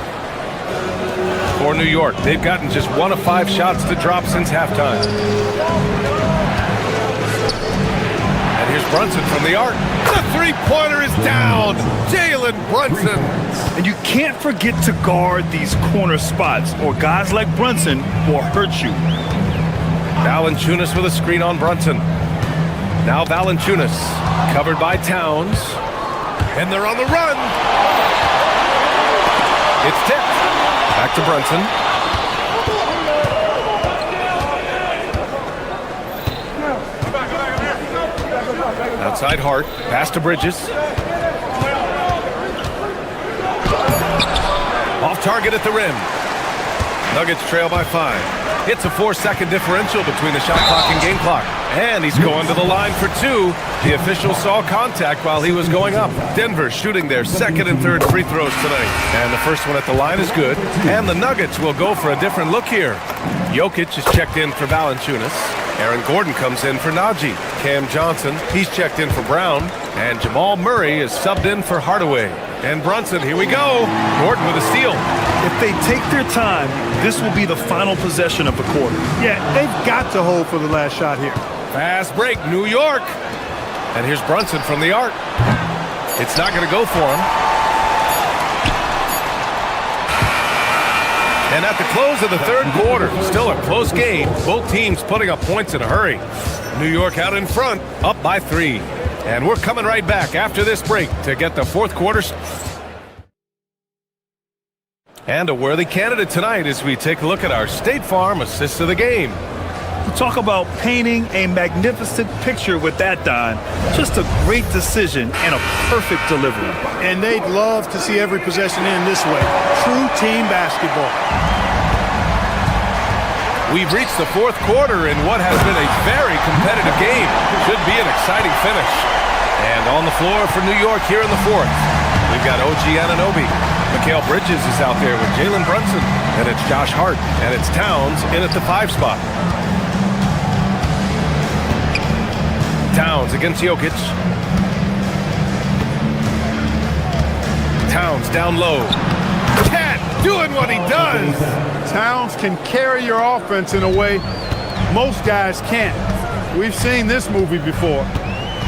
For New York, they've gotten just 1 of 5 shots to drop since halftime. And here's Brunson from the arc. The three-pointer is down. Jalen Brunson. And you can't forget to guard these corner spots, or guys like Brunson will hurt you. Valanciunas with a screen on Brunson. Now Valanciunas, covered by Towns. And they're on the run. It's tipped. Back to Brunson. Outside Hart, pass to Bridges. Off target at the rim. Nuggets trail by 5. It's a 4-second differential between the shot clock and game clock. And he's going to the line for 2. The official saw contact while he was going up. Denver shooting their second and third free throws tonight. And the first one at the line is good. And the Nuggets will go for a different look here. Jokic is checked in for Valanciunas. Aaron Gordon comes in for Najee. Cam Johnson, he's checked in for Brown. And Jamal Murray is subbed in for Hardaway. And Brunson, here we go. Gordon with a steal. If they take their time, this will be the final possession of the quarter. Yeah, they've got to hold for the last shot here. Fast break, New York. And here's Brunson from the arc. It's not going to go for him. And at the close of the third quarter, still a close game. Both teams putting up points in a hurry. New York out in front, up by 3. And we're coming right back after this break to get the fourth quarter. And a worthy candidate tonight as we take a look at our State Farm assist of the game. Talk about painting a magnificent picture with that, Don. Just a great decision and a perfect delivery. And they'd love to see every possession end this way. True team basketball. We've reached the fourth quarter in what has been a very competitive game. Should be an exciting finish. And on the floor for New York here in the fourth, we've got OG Anunoby. Mikal Bridges is out there with Jalen Brunson. And it's Josh Hart. And it's Towns in at the 5 spot. Towns against Jokic. Towns down low. Cat doing what he does. Towns can carry your offense in a way most guys can't. We've seen this movie before.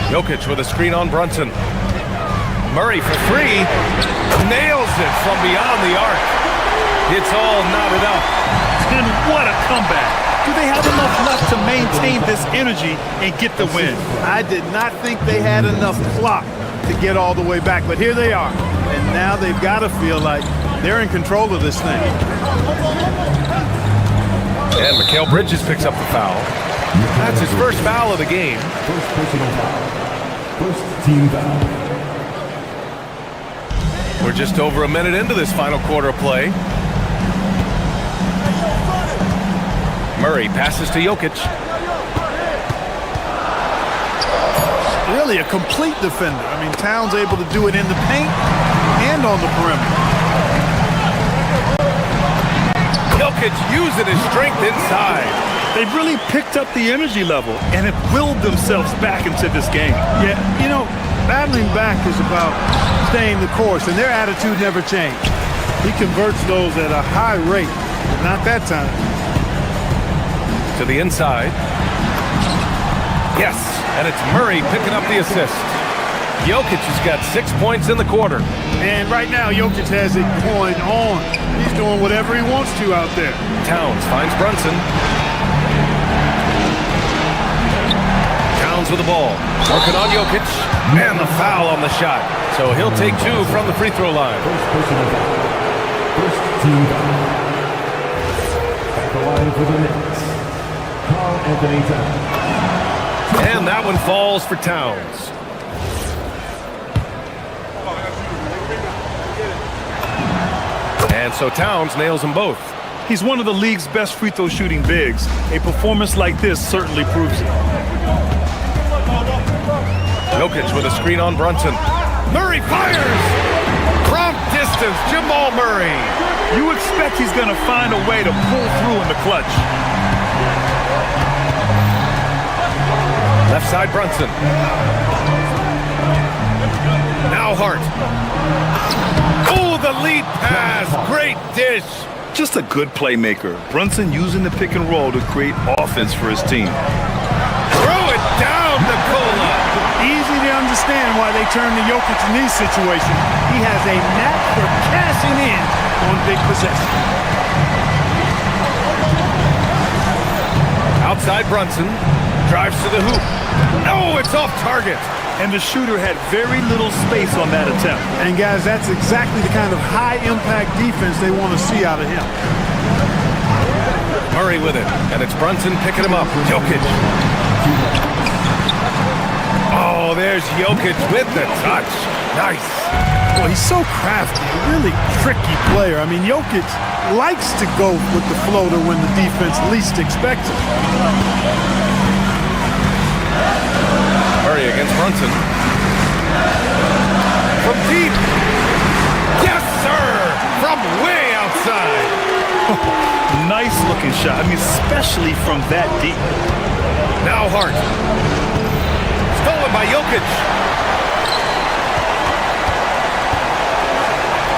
Jokic with a screen on Brunson. Murray for 3. Nails it from beyond the arc. It's all knotted up. And what a comeback. Do they have enough left to maintain this energy and get the win? I did not think they had enough clock to get all the way back, but here they are. And now they've got to feel like they're in control of this thing. And Mikal Bridges picks up the foul. That's his first foul of the game. First personal foul. First team foul. We're just over a minute into this final quarter of play. Murray passes to Jokic. Really a complete defender. I mean, Towns able to do it in the paint and on the perimeter. Jokic using his strength inside. They've really picked up the energy level and have willed themselves back into this game. Yeah, you know, battling back is about staying the course, and their attitude never changed. He converts those at a high rate, but not that time. To the inside. Yes, and it's Murray picking up the assist. Jokic has got 6 points in the quarter. And right now, Jokic has it going on. He's doing whatever he wants to out there. Towns finds Brunson. Towns with the ball. Working on Jokic. And the foul on the shot. So he'll take 2 from the free throw line. First personal foul. First team foul. At the line for the Knicks, Carl Anthony Towns. And that one falls for Towns. And so Towns nails them both. He's one of the league's best free throw shooting bigs. A performance like this certainly proves it. Jokic with a screen on Brunson. Murray fires! From distance, Jamal Murray. You expect he's going to find a way to pull through in the clutch. Left side Brunson. Now Hart. Oh, the lead pass. Great dish. Just a good playmaker. Brunson using the pick and roll to create offense for his team. Throw it down, Nikola. Easy to understand why they turn to Jokic in these situations. He has a knack for cashing in on big possessions. Outside Brunson. Drives to the hoop. No, it's off target. And the shooter had very little space on that attempt. And guys, that's exactly the kind of high-impact defense they want to see out of him. Murray with it, and it's Brunson picking him up. Jokic. Oh, there's Jokic with the touch. Nice. Well, he's so crafty, a really tricky player. I mean, Jokic likes to go with the floater when the defense least expects it. Murray against Brunson. From deep. Yes, sir! From way outside. Nice looking shot. I mean, especially from that deep. Now Hart. Stolen by Jokic.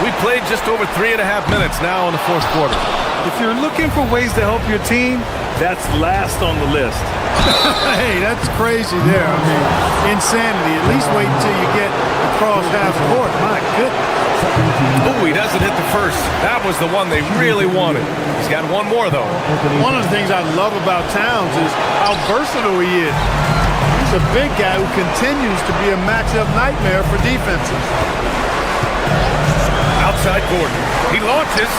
We played just over 3.5 minutes now in the fourth quarter. If you're looking for ways to help your team, that's last on the list. Hey, that's crazy there. I mean, insanity. At least wait until you get across half court. My goodness. Oh, he doesn't hit the first. That was the one they really wanted. He's got one more, though. One of the things I love about Towns is how versatile he is. He's a big guy who continues to be a matchup nightmare for defenses. Outside Gordon. He launches.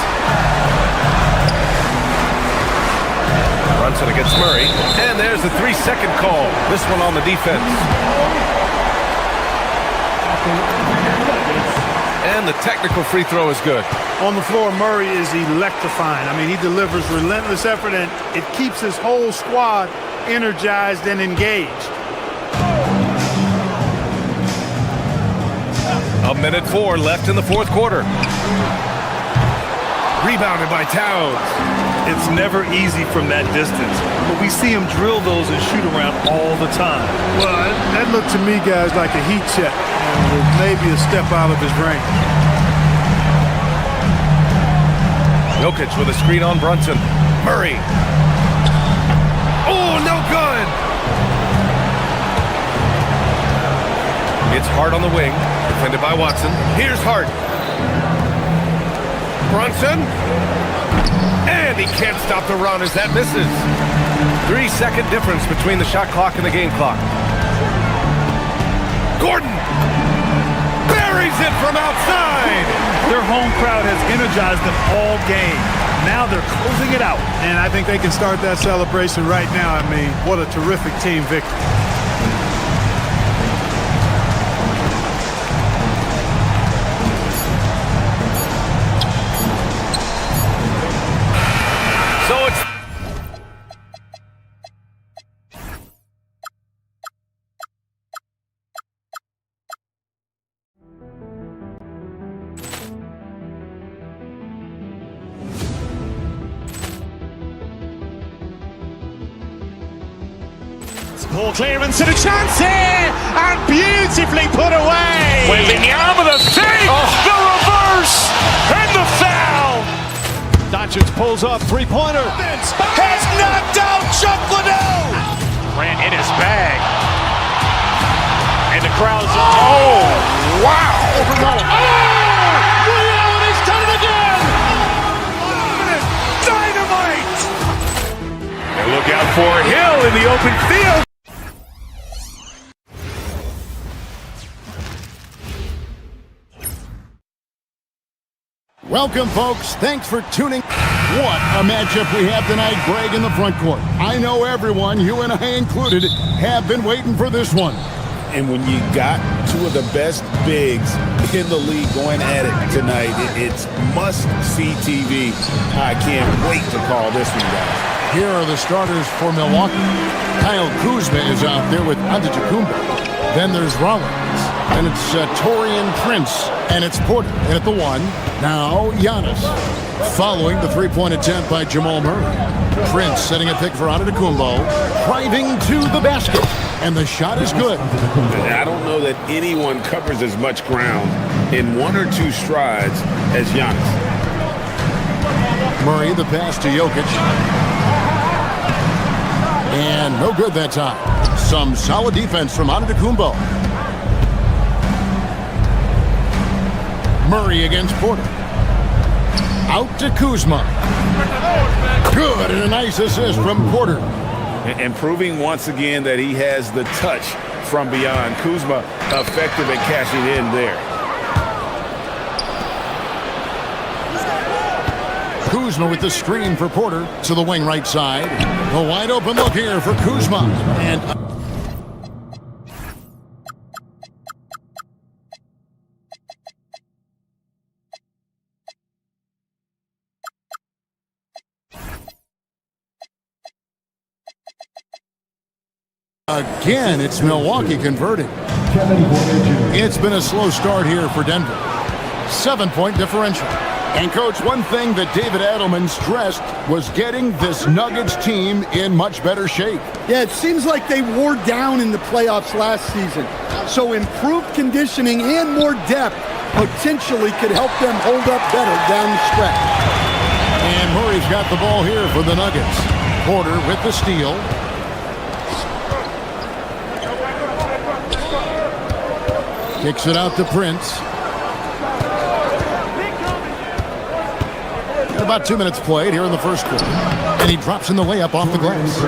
Brunson against Murray. And there's the 3-second call. This one on the defense. And the technical free throw is good. On the floor, Murray is electrifying. I mean, he delivers relentless effort, and it keeps his whole squad energized and engaged. A minute 4 left in the fourth quarter. Rebounded by Towns. It's never easy from that distance, but we see him drill those and shoot around all the time. Well, that looked to me, guys, like a heat check. With maybe a step out of his range. Jokic with a screen on Brunson. Murray. Oh, no good. It's Hart on the wing, defended by Watson. Here's Hart. Brunson. And he can't stop the run as that misses. 3-second difference between the shot clock and the game clock. Gordon buries it from outside. Their home crowd has energized them all game. Now they're closing it out. And I think they can start that celebration right now. I mean, what a terrific team victory. So it's Ball clearance and a chance here, and beautifully put away. Wembanyama with a save, the reverse, and the foul. Doncic pulls up, three-pointer. Has knocked out Chuck Liddell. Ran in his bag. And the crowd's oh, wow. Reality's done it again. Dynamite. And look out for Hill in the open field. Welcome, folks. Thanks for tuning. What a matchup we have tonight, Greg, in the front court. I know everyone, you and I included, have been waiting for this one. And when you got two of the best bigs in the league going at it tonight, it's must-see TV. I can't wait to call this one, guys. Here are the starters for Milwaukee. Kyle Kuzma is out there with Antetokounmpo. Then there's Rollins. And it's Taurean Prince. And it's Porter in at the 1. Now Giannis. Following the three-point attempt by Jamal Murray. Prince setting a pick for Antetokounmpo. Driving to the basket. And the shot is good. I don't know that anyone covers as much ground in 1 or 2 strides as Giannis. Murray, the pass to Jokic. And no good that time. Some solid defense from Antetokounmpo. Murray against Porter. Out to Kuzma. Good, and a nice assist from Porter. And proving once again that he has the touch from beyond. Kuzma effective at cashing in there. Kuzma with the screen for Porter to the wing right side. A wide open look here for Kuzma. And again, it's Milwaukee converting. It's been a slow start here for Denver. 7-point differential. And, Coach, one thing that David Adelman stressed was getting this Nuggets team in much better shape. Yeah, it seems like they wore down in the playoffs last season. So improved conditioning and more depth potentially could help them hold up better down the stretch. And Murray's got the ball here for the Nuggets. Porter with the steal. Kicks it out to Prince. Got about 2 minutes played here in the first quarter. And he drops in the layup off the glass.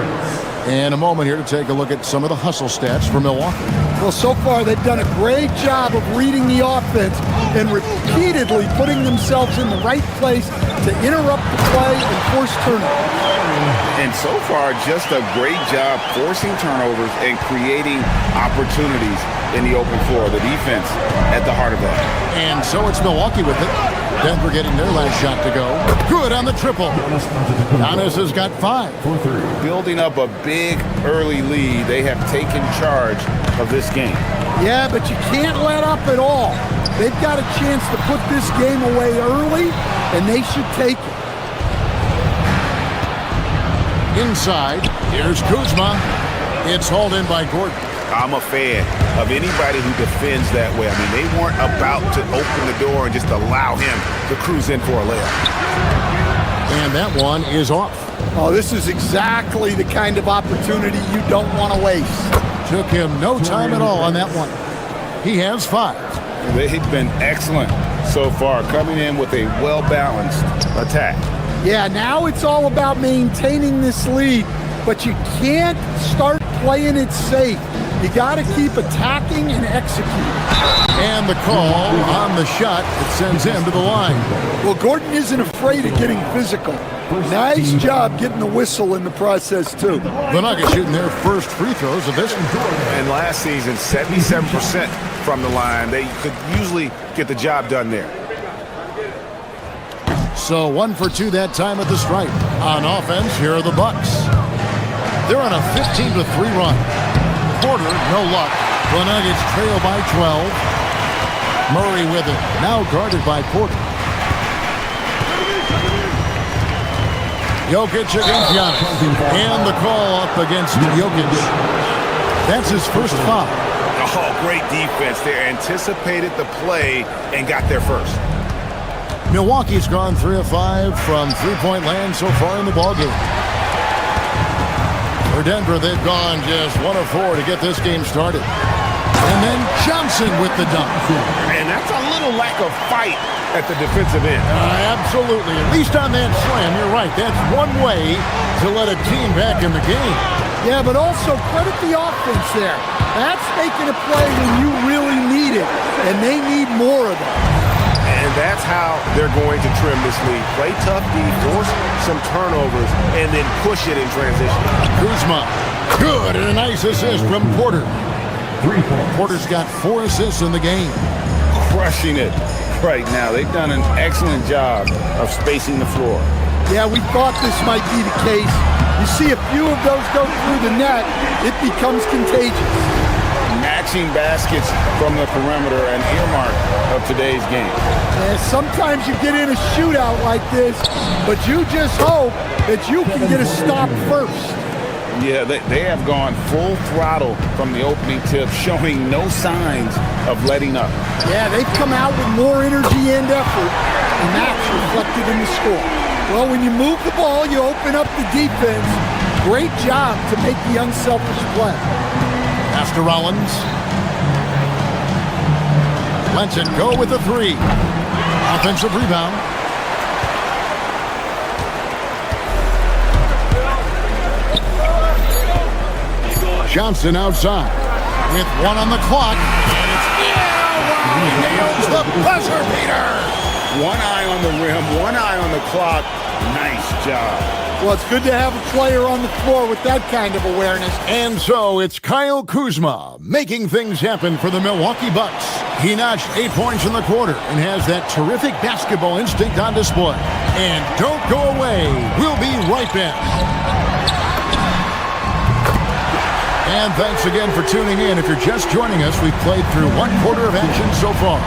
And a moment here to take a look at some of the hustle stats for Milwaukee. Well, so far they've done a great job of reading the offense and repeatedly putting themselves in the right place to interrupt the play and force turnovers. And so far, just a great job forcing turnovers and creating opportunities in the open floor. The defense at the heart of that. And so it's Milwaukee with it. Denver getting their last shot to go. Good on the triple. Giannis has got 5. Building up a big early lead, they have taken charge of this game. Yeah, but you can't let up at all. They've got a chance to put this game away early, and they should take it. Inside, here's Kuzma. It's hauled in by Gordon. I'm a fan of anybody who defends that way. I mean, they weren't about to open the door and just allow him to cruise in for a layup. And that one is off. Oh, this is exactly the kind of opportunity you don't want to waste. Took him no time at all on that one. He has 5. They've been excellent so far, coming in with a well-balanced attack. Yeah, now it's all about maintaining this lead, but you can't start playing it safe. You got to keep attacking and executing. And the call on the shot that sends him to the line. Well, Gordon isn't afraid of getting physical. Nice job getting the whistle in the process, too. The Nuggets shooting their first free throws of this one. And last season, 77% from the line. They could usually get the job done there. So 1 for 2 that time at the stripe. On offense, here are the Bucks. They're on a 15-3 run. Porter, no luck. The Nuggets trail by 12. Murray with it, now guarded by Porter. Jokic against Giannis. And the call up against Jokic. That's his first foul. Oh, great defense there. Anticipated the play and got there first. Milwaukee's gone 3 of 5 from three-point land so far in the ballgame. For Denver, they've gone just 1 of 4 to get this game started. And then Johnson with the dunk. And that's a little lack of fight at the defensive end. Absolutely. At least on that slam, you're right. That's one way to let a team back in the game. Yeah, but also credit the offense there. That's making a play when you really need it, and they need more of that. And that's how they're going to trim this lead. Play tough D, force some turnovers, and then push it in transition. Kuzma, good, and a nice assist from Porter. Porter's got 4 assists in the game. Crushing it right now. They've done an excellent job of spacing the floor. Yeah, we thought this might be the case. You see a few of those go through the net, it becomes contagious. Matching baskets from the perimeter, an earmark of today's game. Yeah, sometimes you get in a shootout like this, but you just hope that you can get a stop first. Yeah, they have gone full throttle from the opening tip, showing no signs of letting up. Yeah, they've come out with more energy and effort, and that's reflected in the score. Well, when you move the ball, you open up the defense. Great job to make the unselfish play. After Rollins. Lets it go with the 3. Offensive rebound. Johnson outside with 1 on the clock. And it's he nails the buzzer beater. 1 eye on the rim, 1 eye on the clock. Nice job. Well, it's good to have a player on the floor with that kind of awareness. And so it's Kyle Kuzma making things happen for the Milwaukee Bucks. He notched 8 points in the quarter and has that terrific basketball instinct on display. And don't go away. We'll be right back. And thanks again for tuning in. If you're just joining us, we've played through 1 quarter of action so far.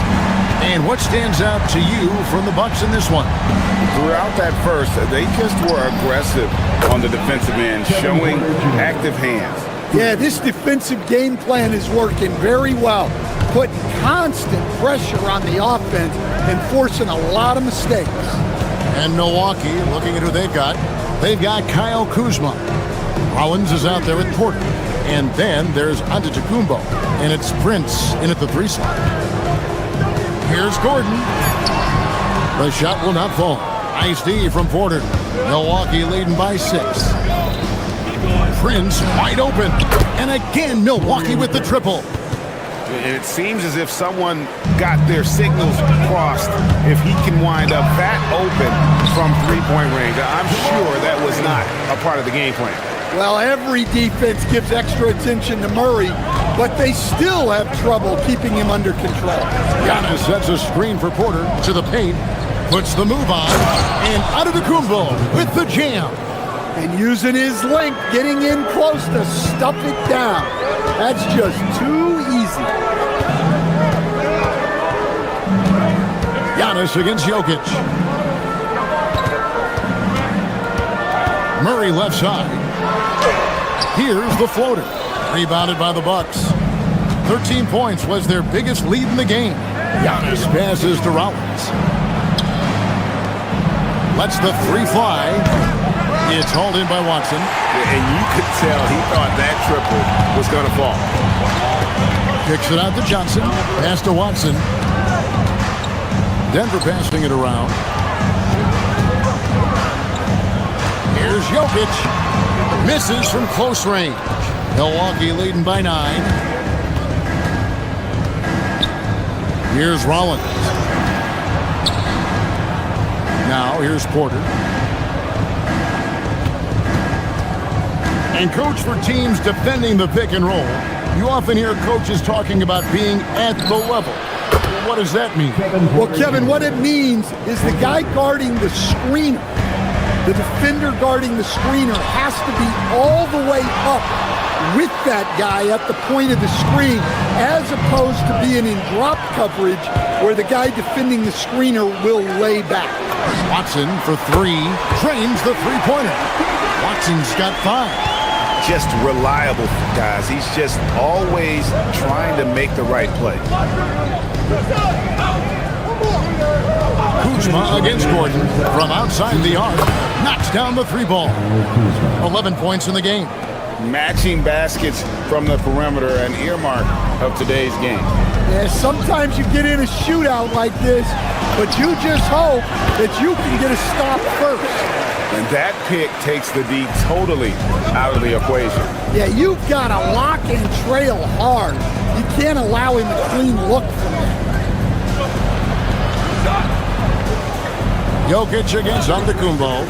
And what stands out to you from the Bucks in this one? Throughout that first, they just were aggressive on the defensive end, showing active hands. Yeah, this defensive game plan is working very well. Putting constant pressure on the offense and forcing a lot of mistakes. And Milwaukee, looking at who they've got Kyle Kuzma. Rollins is out there with Porter. And then there's Antetokounmpo. And it's Prince in at the 3 slot. Here's Gordon. The shot will not fall. Nice D from Porter. Milwaukee leading by 6. Prince wide open. And again, Milwaukee with the triple. And it seems as if someone got their signals crossed if he can wind up that open from three-point range. I'm sure that was not a part of the game plan. Well, every defense gives extra attention to Murray, but they still have trouble keeping him under control. Giannis sets a screen for Porter to the paint, puts the move on, and Antetokounmpo with the jam. And using his length, getting in close to stuff it down. That's just too easy. Giannis against Jokic. Murray left side. Here's the floater. Rebounded by the Bucks. 13 points was their biggest lead in the game. Giannis passes to Rollins. Lets the three fly. It's hauled in by Watson. And you could tell he thought that triple was going to fall. Kicks it out to Johnson. Pass to Watson. Denver passing it around. Here's Jokic. Misses from close range. Milwaukee leading by 9. Here's Rollins. Now here's Porter. And coach, for teams defending the pick and roll, you often hear coaches talking about being at the level. What does that mean? Well, Kevin, what it means is the guy guarding the screener, the defender guarding the screener, has to be all the way up with that guy at the point of the screen, as opposed to being in drop coverage where the guy defending the screener will lay back. Watson for 3, drains the three-pointer. Watson's got 5. Just reliable, guys. He's just always trying to make the right play. Kuzma against Gordon from outside the arc. Knocks down the 3-ball. 11 points in the game. Matching baskets from the perimeter, an earmark of today's game. Yeah, sometimes you get in a shootout like this, but you just hope that you can get a stop first. And that pick takes the D totally out of the equation. Yeah, you've got to lock and trail hard. You can't allow him a clean look from that. Jokic against Antetokounmpo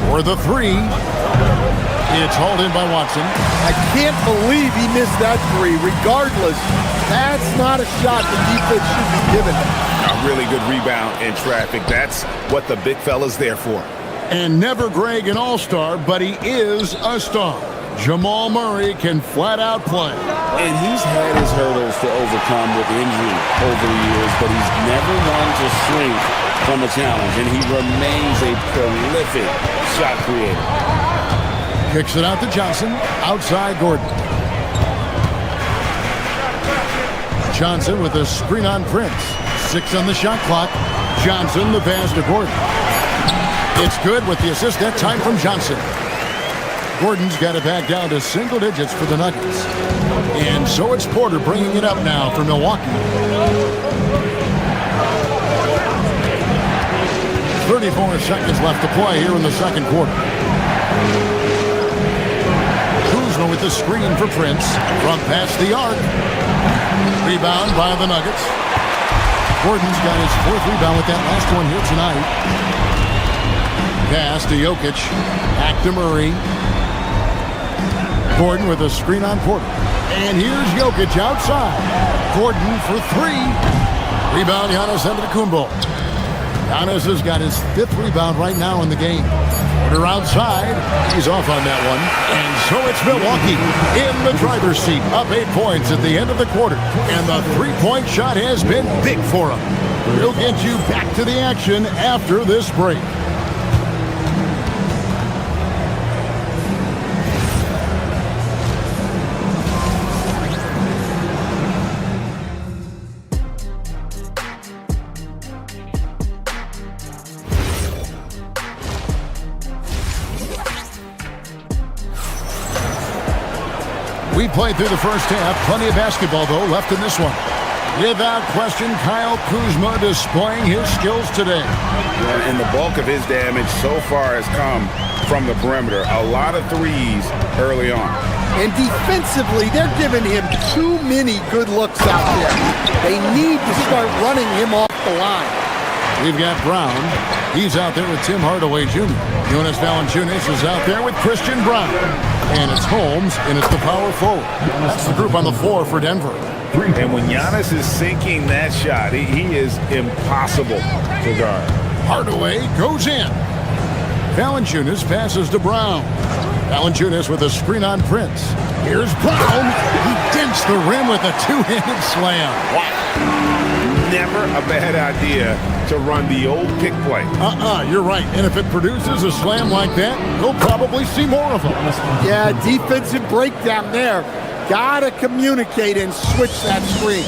for the 3. It's hauled in by Watson. I can't believe he missed that 3. Regardless, that's not a shot the defense should be giving. A really good rebound in traffic. That's what the big fella's there for. And never Greg an all-star, but he is a star. Jamal Murray can flat out play. And he's had his hurdles to overcome with injury over the years, but he's never one to shrink from a challenge, and he remains a prolific shot creator. Kicks it out to Johnson. Outside Gordon. Johnson with a screen on Prince. 6 on the shot clock. Johnson the pass to Gordon. It's good with the assist that time from Johnson. Gordon's got it back down to single digits for the Nuggets. And so it's Porter bringing it up now for Milwaukee. 34 seconds left to play here in the second quarter. Kuzma with the screen for Prince from past the arc. Rebound by the Nuggets. Gordon's got his 4th rebound with that last one here tonight. Pass to Jokic. Back to Murray. Gordon with a screen on Porter. And here's Jokic outside. Gordon for 3. Rebound Giannis Antetokounmpo. Giannis has got his 5th rebound right now in the game. Porter outside. He's off on that one. And so it's Milwaukee in the driver's seat. Up 8 points at the end of the quarter. And the 3-point shot has been big for him. We'll get you back to the action after this break. We played through the first half. Plenty of basketball, though, left in this one. Without question, Kyle Kuzma displaying his skills today. And the bulk of his damage so far has come from the perimeter. A lot of threes early on. And defensively, they're giving him too many good looks out there. They need to start running him off the line. We've got Brown. He's out there with Tim Hardaway Jr. Jonas Valanciunas is out there with Christian Brown. And it's Holmes, and it's the power forward. That's the group on the floor for Denver. And when Giannis is sinking that shot, he is impossible to guard. Hardaway goes in. Valanciunas passes to Brown. Valanciunas with a screen on Prince. Here's Brown. He dents the rim with a two-handed slam. Wow. Never a bad idea to run the old pick play. You're right. And if it produces a slam like that, we'll probably see more of them. Yeah, defensive breakdown there. Gotta communicate and switch that screen.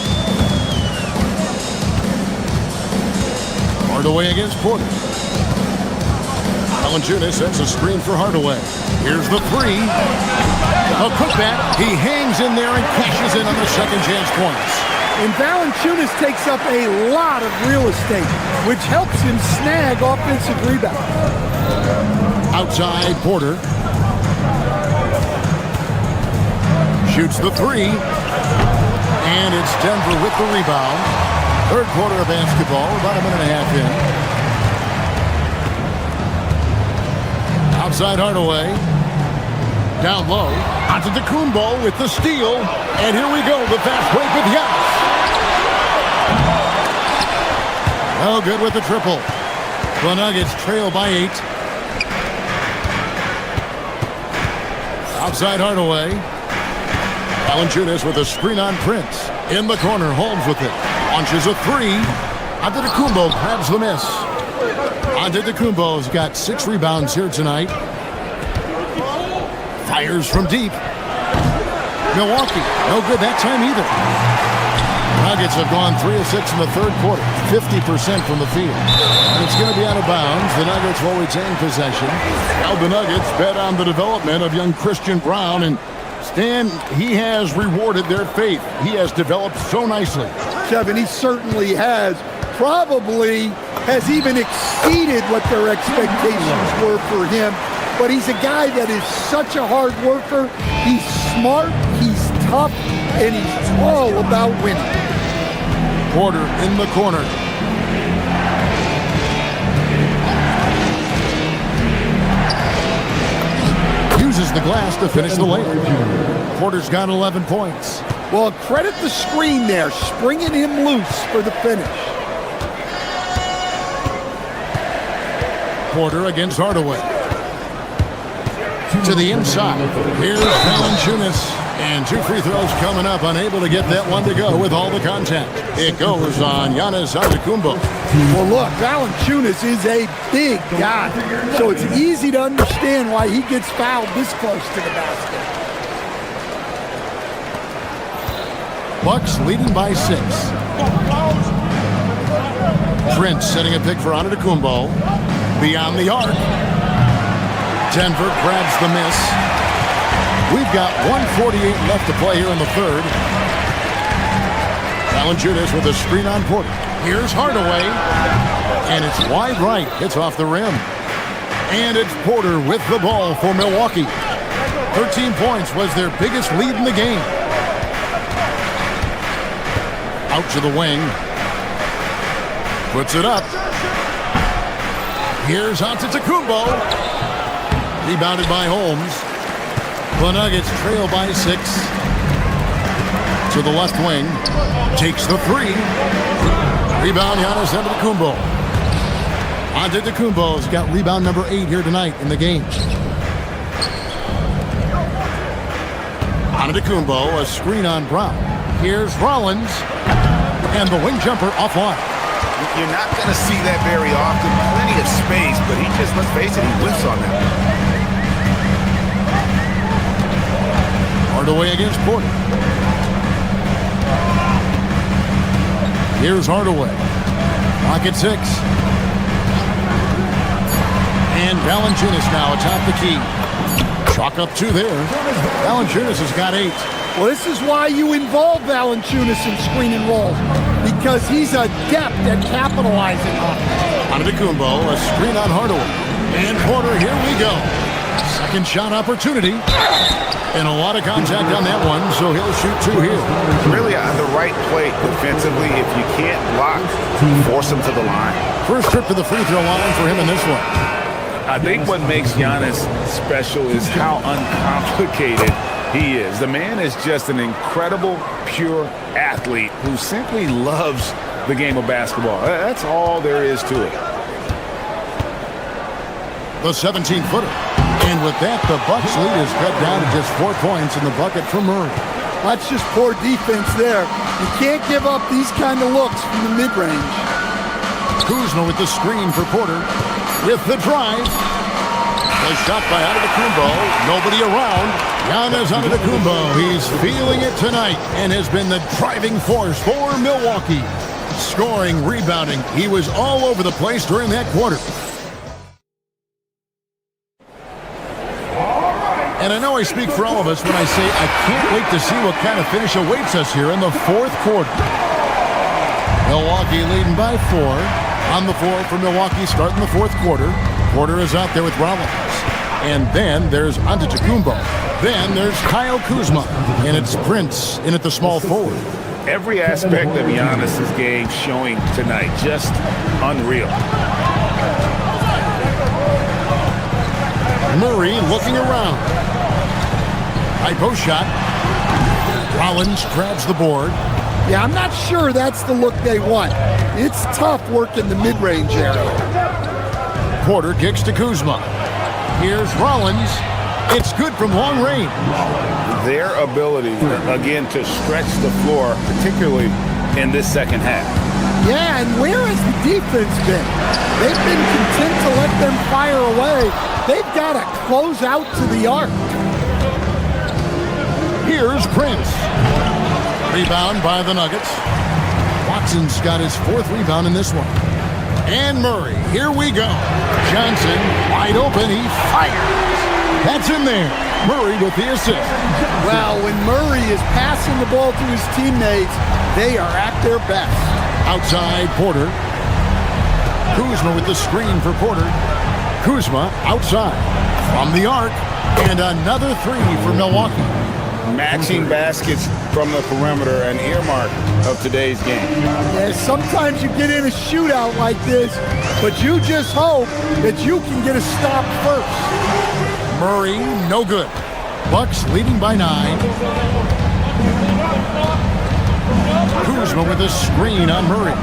Hardaway against Porter. Valanciunas sets a screen for Hardaway. Here's the three. A putback. He hangs in there and cashes in on the second chance points. And Valanciunas takes up a lot of real estate, which helps him snag offensive rebounds. Outside Porter. Shoots the three. And it's Denver with the rebound. Third quarter of basketball, about a minute and a half in. Outside Hardaway. Down low. Antetokounmpo with the steal. And here we go. The fast break with Giannis. Oh, good with the triple. The Nuggets trail by 8. Outside Hardaway. Valanciunas with a screen on Prince. In the corner, Holmes with it. Launches a three. Antetokounmpo grabs the miss. Antetokounmpo's got 6 rebounds here tonight. Fires from deep. Milwaukee, no good that time either. Nuggets have gone 3 of 6 in the third quarter, 50% from the field. And it's going to be out of bounds. The Nuggets will retain possession. Now the Nuggets bet on the development of young Christian Brown, and Stan, he has rewarded their faith. He has developed so nicely. Kevin, he certainly has. Probably has even exceeded what their expectations were for him. But he's a guy that is such a hard worker. He's smart, he's tough, and he's all about winning. Porter in the corner. Uses the glass to finish the layup. Porter's got 11 points. Well, credit the screen there, springing him loose for the finish. Porter against Hardaway. To the inside. Here's Valanciunas. And 2 free throws coming up. Unable to get that one to go with all the contact. It goes on Giannis Antetokounmpo. Well, look, Valanciunas is a big guy. So it's easy to understand why he gets fouled this close to the basket. Bucks leading by 6. Prince setting a pick for Antetokounmpo. Beyond the arc. Denver grabs the miss. We've got 1:48 left to play here in the third. Valanciunas with a screen on Porter. Here's Hardaway. And it's wide right. It's off the rim. And it's Porter with the ball for Milwaukee. 13 points was their biggest lead in the game. Out to the wing. Puts it up. Here's Antetokounmpo. Rebounded by Holmes. The Nuggets trail by 6. To the left wing. Takes the three. Rebound Giannis Antetokounmpo. Antetokounmpo's got rebound number 8 here tonight in the game. Antetokounmpo, a screen on Brown. Here's Rollins. And the wing jumper offline. You're not going to see that very often. Plenty of space, but he just, let's face it, he whiffs on that. Hardaway against Porter. Here's Hardaway. Clock at 6. And Valanciunas now atop the key. Chalk up 2 there. Valanciunas has got 8. Well, this is why you involve Valanciunas in screen and roll, because he's adept at capitalizing on it. Antetokounmpo, a screen on Hardaway. And Porter, here we go. Second shot opportunity. And a lot of contact on that one, so he'll shoot two here. Really on the right plate defensively. If you can't block, force him to the line. First trip to the free throw line for him in this one. I think what makes Giannis special is how uncomplicated he is. The man is just an incredible, pure athlete who simply loves the game of basketball. That's all there is to it. The 17-footer. And with that, the Bucks lead is cut down to just 4 points in the bucket from Murray. That's just poor defense there. You can't give up these kind of looks from the mid-range. Kuzma with the screen for Porter. With the drive. The shot by Antetokounmpo. Nobody around. Giannis Antetokounmpo. He's feeling it tonight and has been the driving force for Milwaukee. Scoring, rebounding. He was all over the place during that quarter. And I know I speak for all of us when I say I can't wait to see what kind of finish awaits us here in the fourth quarter. Milwaukee leading by 4. On the floor for Milwaukee starting the fourth quarter. Porter is out there with Rollins. And then there's Antetokounmpo. Then there's Kyle Kuzma. And it's Prince in at the small forward. Every aspect of Giannis' game showing tonight. Just unreal. Murray looking around. High post shot. Rollins grabs the board. Yeah, I'm not sure that's the look they want. It's tough working the mid-range area. Porter kicks to Kuzma. Here's Rollins. It's good from long range. Their ability, again, to stretch the floor, particularly in this second half. Yeah, and where has the defense been? They've been content to let them fire away. They've got to close out to the arc. Here's Prince. Rebound by the Nuggets. Watson's got his 4th rebound in this one. And Murray, here we go. Johnson, wide open, he fires. That's in there. Murray with the assist. Well, when Murray is passing the ball to his teammates, they are at their best. Outside, Porter. Kuzma with the screen for Porter. Kuzma outside. From the arc. And another 3 for Milwaukee. Matching baskets from the perimeter, an earmark of today's game. Yeah, sometimes you get in a shootout like this, but you just hope that you can get a stop first. Murray, no good. Bucks leading by 9. Kuzma with a screen on Murray.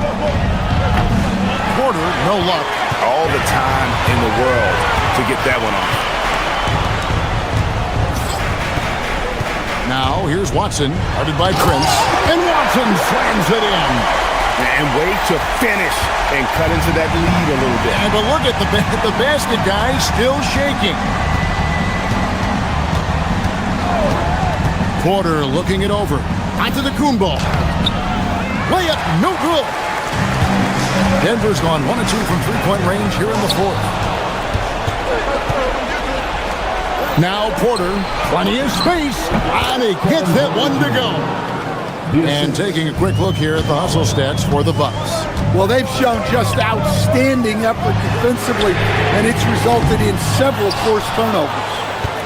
Porter, no luck. All the time in the world to get that one off. Now, here's Watson, guarded by Prince. And Watson slams it in. And wait to finish and cut into that lead a little bit. But look at the basket, guys, still shaking. Porter looking it over. Antetokounmpo. Layup, no good. Denver's gone 1 of 2 from 3-point range here in the fourth. Now Porter, plenty of space, and he gets that one to go. And taking a quick look here at the hustle stats for the Bucks. Well, they've shown just outstanding effort defensively, and it's resulted in several forced turnovers.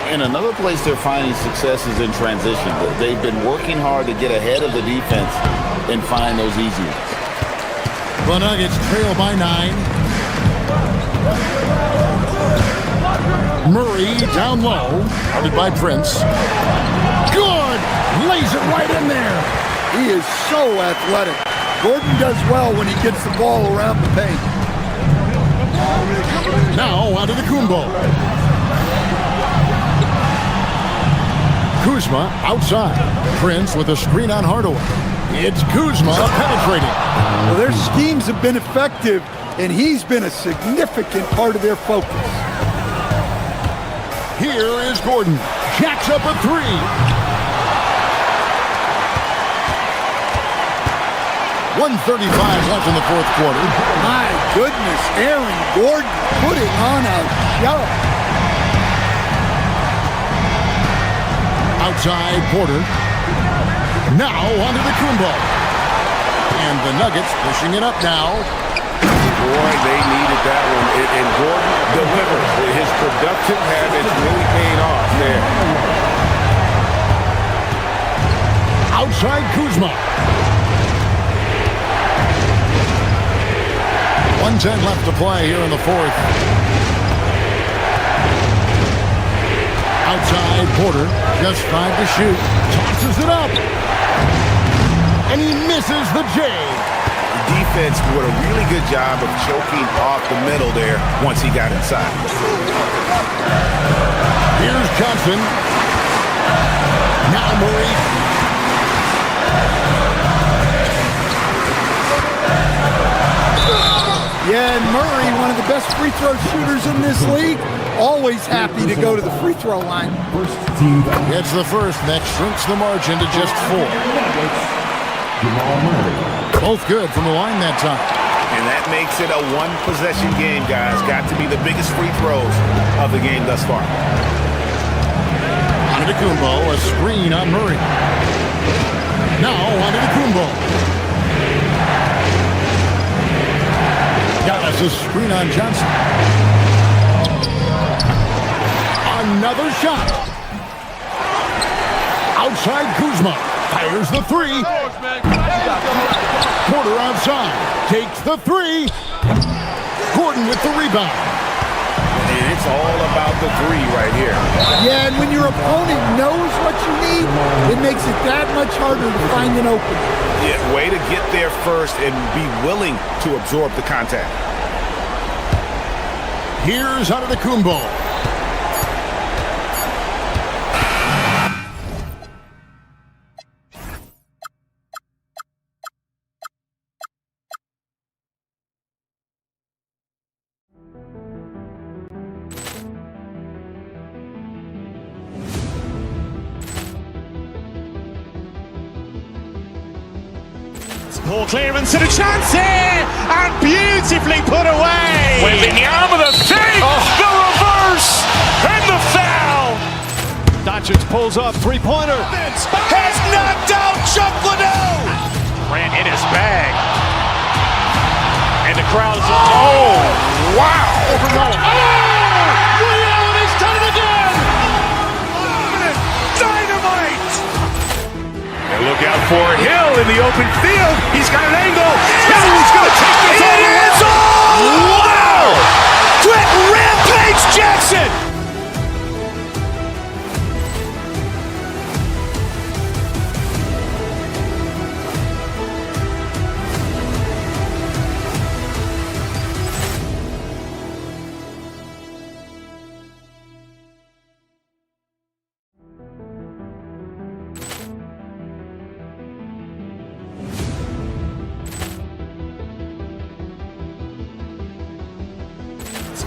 And another place they're finding success is in transition. They've been working hard to get ahead of the defense and find those easy ones. The Nuggets trail by 9. Murray down low, guarded by Prince. Good! Lays it right in there. He is so athletic. Gordon does well when he gets the ball around the paint. Now Antetokounmpo. Kuzma outside. Prince with a screen on Hardaway. It's Kuzma penetrating. Well, their schemes have been effective, and he's been a significant part of their focus. Here is Gordon. Jacks up a 3. .135 left in the fourth quarter. My goodness, Aaron Gordon putting on a show. Outside Porter. Now onto the Antetokounmpo. And the Nuggets pushing it up now. Boy, they needed that one. And Gordon delivers. His productive habits really paid off there. Outside Kuzma. 1:10 left to play here in the fourth. Outside Porter, just 5 to shoot. Tosses it up. And he misses the J. The defense did a really good job of choking off the middle there once he got inside. Here's Johnson. Now Murray. Yeah, and Murray, one of the best free throw shooters in this league, always happy to go to the free throw line. Gets the first, next shrinks the margin to just 4. Both good from the line that time. And that makes it a one-possession game, guys. Got to be the biggest free throws of the game thus far. Antetokounmpo, a screen on Murray. Now Antetokounmpo. Giannis, a screen on Johnson. Another shot. Outside Kuzma. Fires the 3. Porter outside. Takes the 3. Gordon with the rebound. And it's all about the 3 right here. Yeah, and when your opponent knows what you need, it makes it that much harder to find an open. Yeah, way to get there first and be willing to absorb the contact. Here's Antetokounmpo. Poor clearance and a chance here, and beautifully put away. Wembanyama the fake, the reverse, and the foul. Doncic pulls up, three-pointer. Has knocked out Chuck Liddell. Ran in his bag. And the crowd is, oh, wow. He's done it again. Dynamite. And look out for Hill in the open field. He's got an angle. He's going to take this all the way. Wow! Quick rampage Jackson.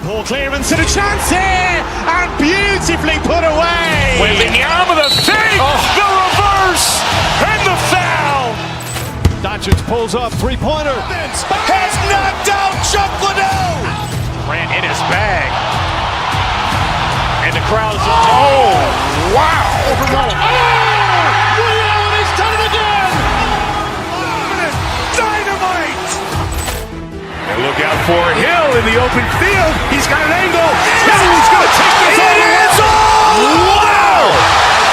Poor clearance and a chance here, and beautifully put away. Wembanyama the fake, the reverse, and the foul. Doncic pulls up, three-pointer. Has knocked out Chuck Liddell. Ran in his bag. And the crowd is, oh, wow. He's done it again. Dynamite. And look out for Hill in the open field. He's got an angle. He's going to take this all the way. Wow!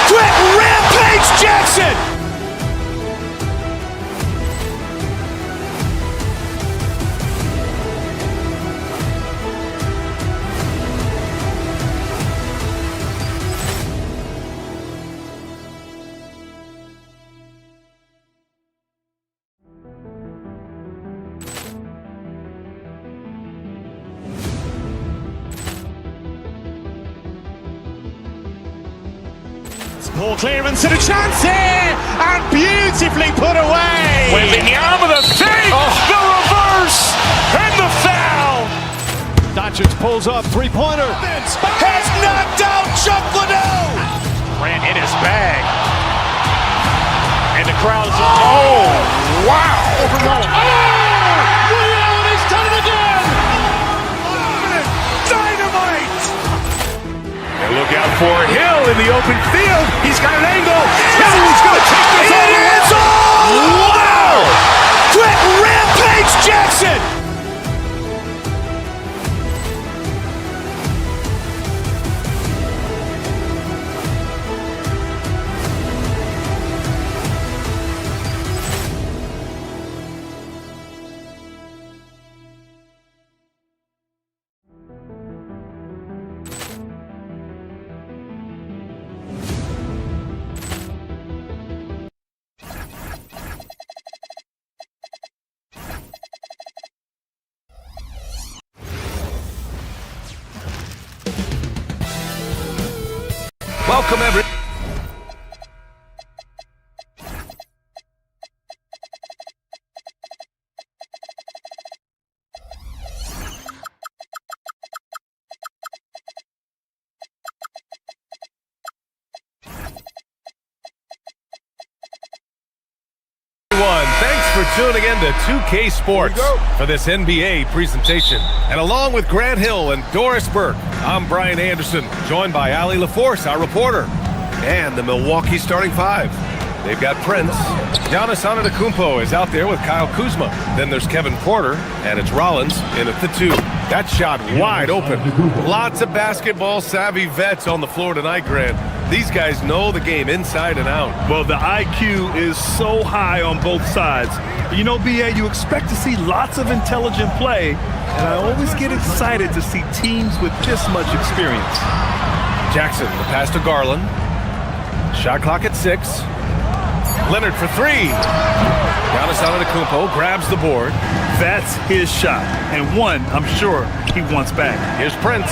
Quick rampage Jackson. Poor clearance and a chance here, and beautifully put away. Wembanyama the fake, the reverse, and the foul. Doncic pulls up, three-pointer. Has knocked out Chuck Liddell. Ran in his bag. And the crowd is, oh, wow. He's done it again. Dynamite. And look out for Hill in the open field. He's got an angle. He's going to take this all the way. Wow! Quick rampage Jackson. Welcome, everyone. Thanks for tuning in to 2K Sports for this NBA presentation. And along with Grant Hill and Doris Burke, I'm Brian Anderson, joined by Ali LaForce, our reporter, and the Milwaukee starting five. They've got Prince. Giannis Antetokounmpo is out there with Kyle Kuzma. Then there's Kevin Porter, and it's Rollins in at the two. That shot wide open. Lots of basketball-savvy vets on the floor tonight, Grant. These guys know the game inside and out. Well, the IQ is so high on both sides. You know, BA, you expect to see lots of intelligent play, and I always get excited to see teams with this much experience. Jackson, the pass to Garland. Shot clock at 6. Leonard for three. Giannis Antetokounmpo grabs the board. That's his shot, and one I'm sure he wants back. Here's Prince.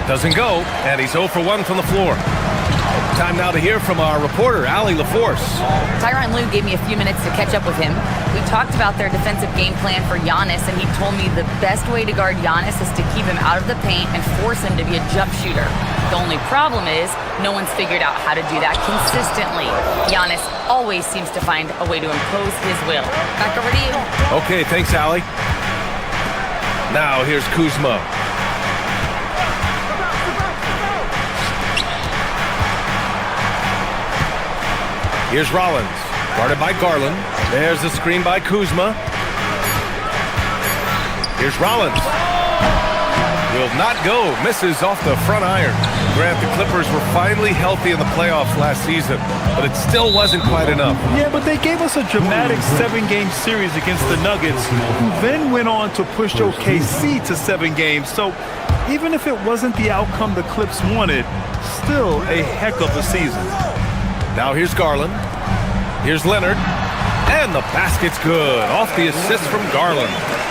Doesn't go, and he's 0 for 1 from the floor. Time now to hear from our reporter, Ali LaForce. Tyronn Lue gave me a few minutes to catch up with him. We talked about their defensive game plan for Giannis, and he told me the best way to guard Giannis is to keep him out of the paint and force him to be a jump shooter. The only problem is no one's figured out how to do that consistently. Giannis always seems to find a way to impose his will. Back over to you. Okay, thanks, Ali. Now here's Kuzma. Here's Rollins, guarded by Garland. There's the screen by Kuzma. Here's Rollins. Will not go, misses off the front iron. Grant, the Clippers were finally healthy in the playoffs last season, but it still wasn't quite enough. Yeah, but they gave us a dramatic 7-game series against the Nuggets, who then went on to push OKC to 7 games. So even if it wasn't the outcome the Clips wanted, still a heck of a season. Now here's Garland. Here's Leonard. And the basket's good. Off the assist from Garland.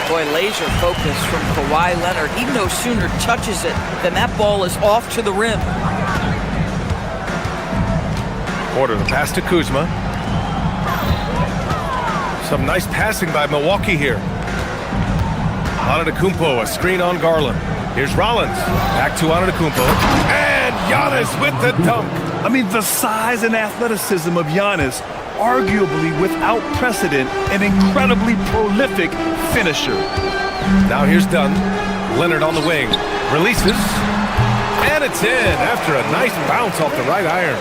Boy, laser focus from Kawhi Leonard. He no sooner touches it than that ball is off to the rim. Porter, the pass to Kuzma. Some nice passing by Milwaukee here. Antetokounmpo, a screen on Garland. Here's Rollins. Back to Antetokounmpo. And Giannis with the dunk. I mean, the size and athleticism of Giannis, arguably without precedent, an incredibly prolific finisher. Now here's Dunn. Leonard on the wing. Releases. And it's in after a nice bounce off the right iron.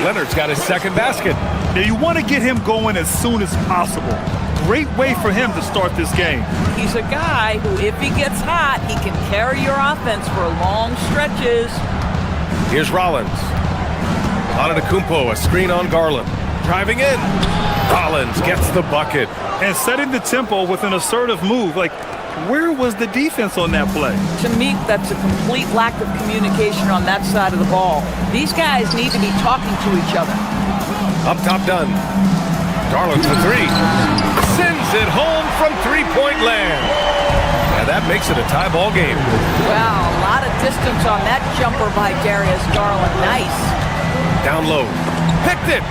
Leonard's got his second basket. Now you want to get him going as soon as possible. Great way for him to start this game. He's a guy who, if he gets hot, he can carry your offense for long stretches. Here's Rollins. Antetokounmpo, a screen on Garland. Driving in. Rollins gets the bucket. And setting the tempo with an assertive move. Like, where was the defense on that play? To me, that's a complete lack of communication on that side of the ball. These guys need to be talking to each other. Up top, Dunn. Garland for three. Sends it home from three-point land. And that makes it a tie ball game. Wow, a lot of distance on that jumper by Darius Garland. Nice. Down low. Picked it.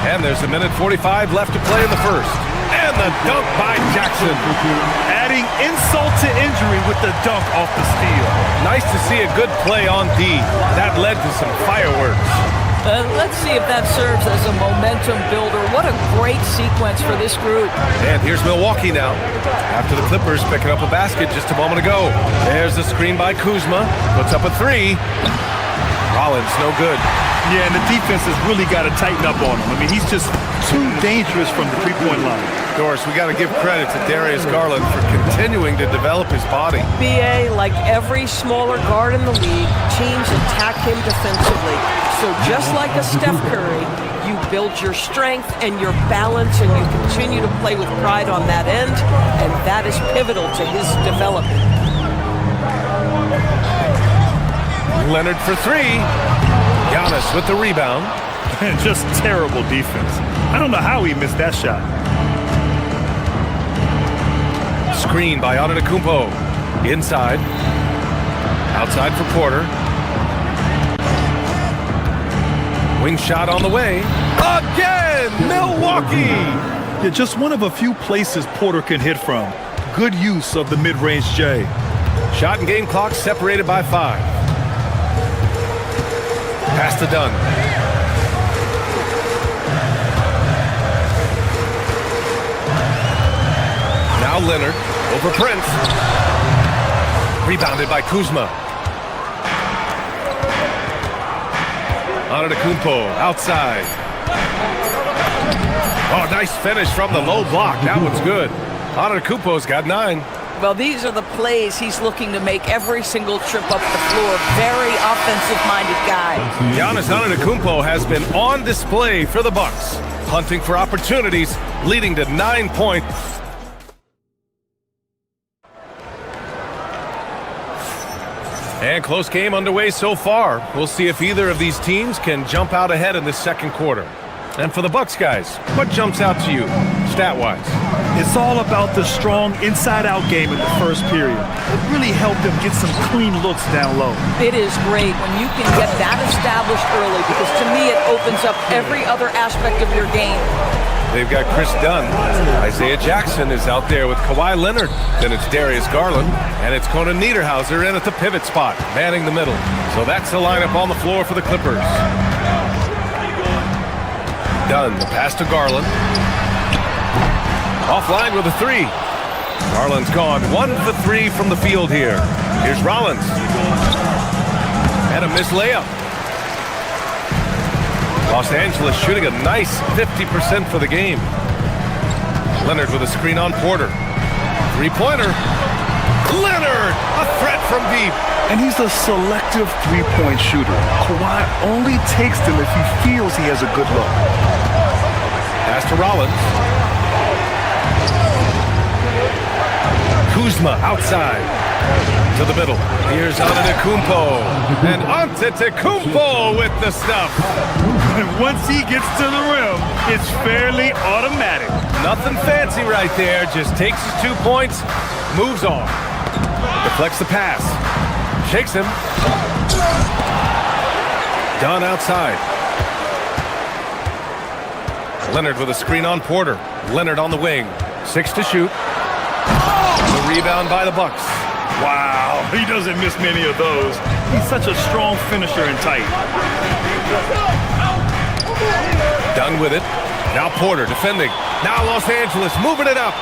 And there's 1:45 left to play in the first. And the dunk by Jackson. Adding insult to injury with the dunk off the steal. Nice to see a good play on D. That led to some fireworks. Let's see if that serves as a momentum builder. What a great sequence for this group. And here's Milwaukee now. After the Clippers picking up a basket just a moment ago. There's the screen by Kuzma. Puts up a three. Rollins, no good. Yeah, and the defense has really got to tighten up on him. I mean, he's just too dangerous from the three-point line. Doris, we got to give credit to Darius Garland for continuing to develop his body. BA, like every smaller guard in the league, teams attack him defensively. So just like a Steph Curry, you build your strength and your balance, and you continue to play with pride on that end, and that is pivotal to his development. Leonard for three. Giannis with the rebound. Just terrible defense. I don't know how he missed that shot. Screen by Antetokounmpo. Inside. Outside for Porter. Wing shot on the way. Again, Milwaukee! Yeah, just one of a few places Porter can hit from. Good use of the mid-range J. Shot and game clock separated by 5. Pass to Dunn. Now Leonard over Prince. Rebounded by Kuzma. Antetokounmpo outside. Oh, nice finish from the low block. That one's good. Antetokounmpo's got 9. Well, these are the plays he's looking to make every single trip up the floor. Very offensive-minded guy. Giannis Antetokounmpo has been on display for the Bucks, hunting for opportunities, leading to 9 points. And close game underway so far. We'll see if either of these teams can jump out ahead in this second quarter. And for the Bucks guys, what jumps out to you, stat-wise? It's all about the strong inside-out game in the first period. It really helped them get some clean looks down low. It is great when you can get that established early because to me it opens up every other aspect of your game. They've got Chris Dunn. Isaiah Jackson is out there with Kawhi Leonard. Then it's Darius Garland. And it's Conan Niederhauser in at the pivot spot, manning the middle. So that's the lineup on the floor for the Clippers. Dunn, the pass to Garland. Offline with a 3. Garland's gone 1 for 3 from the field here. Here's Rollins. And a missed layup. Los Angeles shooting a nice 50% for the game. Leonard with a screen on Porter. Three-pointer. Leonard, a threat from deep. And he's a selective three-point shooter. Kawhi only takes them if he feels he has a good look. Pass to Rollins. Kuzma outside. To the middle. Here's Antetokounmpo. And Antetokounmpo with the stuff. And once he gets to the rim, it's fairly automatic. Nothing fancy right there. Just takes his 2 points, moves on. Deflects the pass. Shakes him. Dunn outside. Leonard with a screen on Porter. Leonard on the wing. 6 to shoot. The rebound by the Bucks. Wow, he doesn't miss many of those. He's such a strong finisher and tight. Done with it. Now Porter defending. Now Los Angeles moving it up.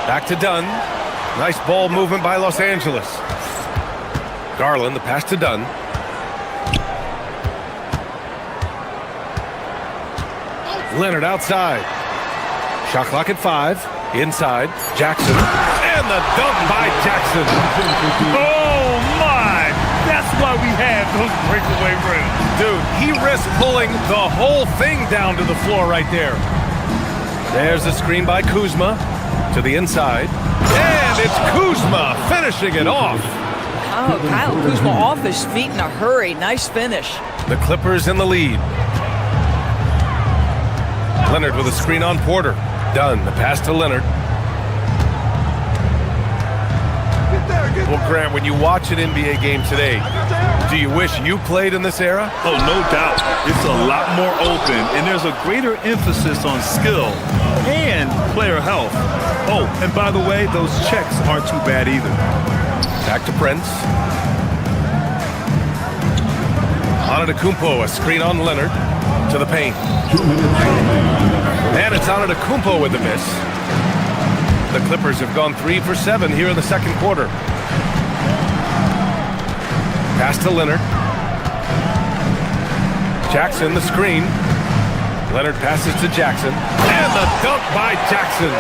Back to Dunn. Nice ball movement by Los Angeles. Garland, the pass to Dunn. Leonard outside. Shot clock at 5. Inside. Jackson. And the dunk by Jackson. Oh, my! That's why we have those breakaway rims. Dude, he risked pulling the whole thing down to the floor right there. There's the screen by Kuzma to the inside. And it's Kuzma finishing it off. Oh, Kyle Kuzma off his feet in a hurry. Nice finish. The Clippers in the lead. Leonard with a screen on Porter. Dunn, the pass to Leonard. Well, Grant, when you watch an NBA game today, do you wish you played in this era? Oh, no doubt. It's a lot more open, and there's a greater emphasis on skill and player health. Oh, and by the way, those checks aren't too bad either. Back to Prince. Antetokounmpo, a screen on Leonard to the paint. And it's Antetokounmpo with the miss. The Clippers have gone 3 for 7 here in the second quarter. Pass to Leonard. Jackson, the screen. Leonard passes to Jackson. And the dunk by Jackson.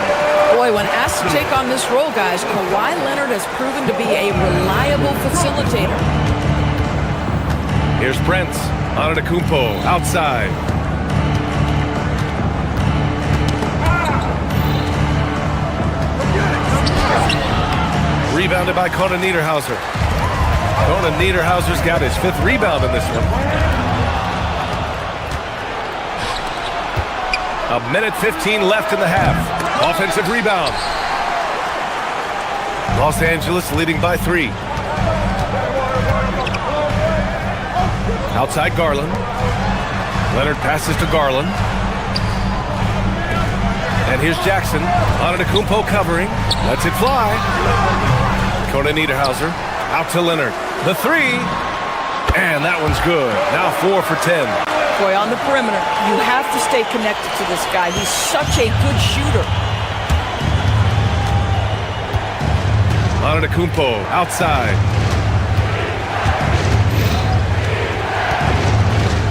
Boy, when asked to take on this role, guys, Kawhi Leonard has proven to be a reliable facilitator. Here's Prince. Antetokounmpo outside. Rebounded by Conan Niederhauser. Conan Niederhauser's got his 5th rebound in this one. 1:15 left in the half. Offensive rebound. Los Angeles leading by 3. Outside Garland. Leonard passes to Garland. And here's Jackson. Antetokounmpo covering. Lets it fly. Conan Niederhauser out to Leonard. The three. And that one's good. Now 4 for 10. Boy, on the perimeter, you have to stay connected to this guy. He's such a good shooter. Antetokounmpo outside.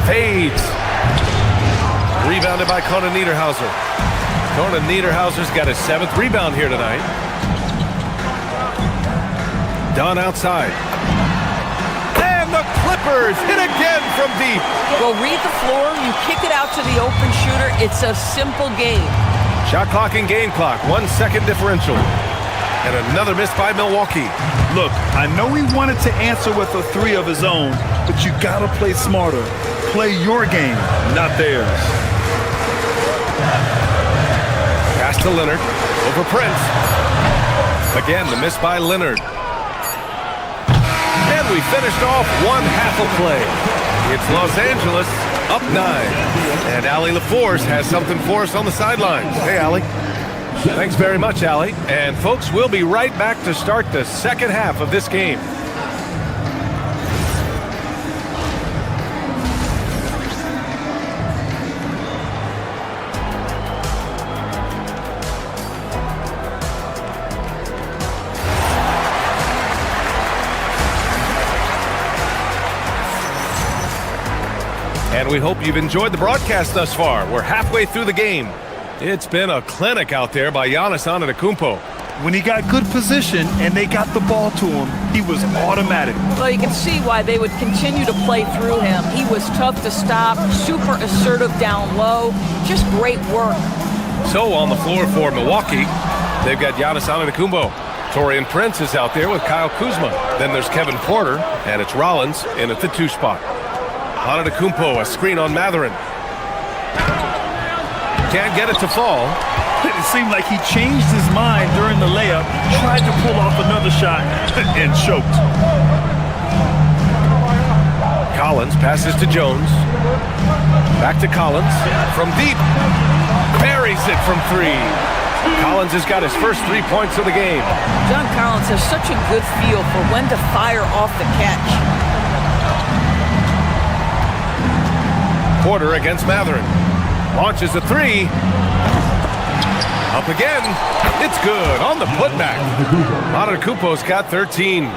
Fades. Rebounded by Conan Niederhauser. Conan Niederhauser's got his 7th rebound here tonight. Dunn outside. And the Clippers hit again from deep. Well, read the floor. You kick it out to the open shooter. It's a simple game. Shot clock and game clock. 1 second differential. And another miss by Milwaukee. Look, I know he wanted to answer with a 3 of his own, but you gotta play smarter. Play your game, not theirs. Pass to Leonard. Over Prince. Again, the miss by Leonard. And we finished off 1/2 of play. It's Los Angeles up 9. And Allie LaForce has something for us on the sidelines. Hey, Allie. Thanks very much, Allie. And folks, we'll be right back to start the second half of this game. And we hope you've enjoyed the broadcast thus far. We're halfway through the game. It's been a clinic out there by Giannis Antetokounmpo. When he got good position and they got the ball to him, he was automatic. Well, you can see why they would continue to play through him. He was tough to stop, super assertive down low, just great work. So on the floor for Milwaukee, they've got Giannis Antetokounmpo. Taurean Prince is out there with Kyle Kuzma. Then there's Kevin Porter, and it's Rollins in at the 2 spot. Antetokounmpo, a screen on Matherin. Can't get it to fall. It seemed like he changed his mind during the layup, tried to pull off another shot, and choked. Collins passes to Jones. Back to Collins. From deep. Buries it from 3. Collins has got his first 3 points of the game. John Collins has such a good feel for when to fire off the catch. Porter against Matherin. Launches a 3. Up again. It's good on the putback. Antetokounmpo's got 13.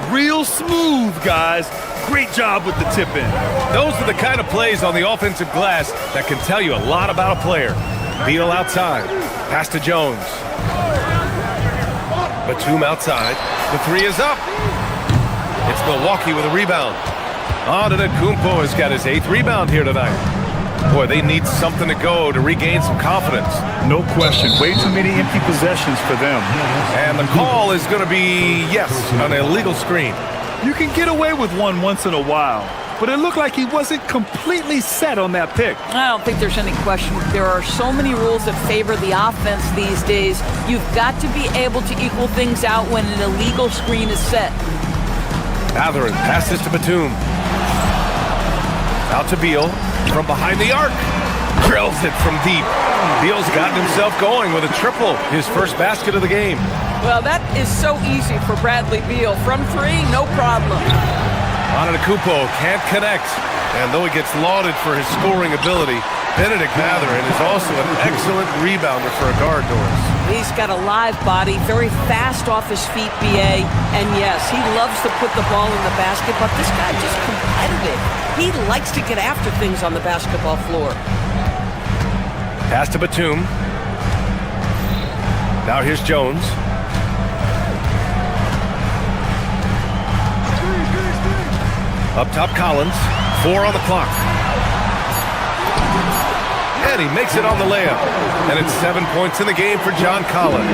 Real smooth, guys. Great job with the tip-in. Those are the kind of plays on the offensive glass that can tell you a lot about a player. Beal outside. Pass to Jones. Batum outside. The 3 is up. It's Milwaukee with a rebound. Antetokounmpo has got his 8th rebound here tonight. Boy, they need something to go to regain some confidence. No question. Way too many empty possessions for them. And the call is going to be, yes, an illegal screen. You can get away with one once in a while, but it looked like he wasn't completely set on that pick. I don't think there's any question. There are so many rules that favor the offense these days. You've got to be able to equal things out when an illegal screen is set. Matherin passes to Batum. Out to Beal. From behind the arc. Drills it from deep. Beal's gotten himself going with a triple. His first basket of the game. Well, that is so easy for Bradley Beal. From 3, no problem. Antetokounmpo can't connect. And though he gets lauded for his scoring ability, Benedict Matherin is also an excellent rebounder for a guard, Doris. He's got a live body, very fast off his feet, B.A. And yes, he loves to put the ball in the basket, but this guy just competitive. He likes to get after things on the basketball floor. Pass to Batum. Now here's Jones. Up top, Collins. 4 on the clock. And he makes it on the layup. And it's 7 points in the game for John Collins.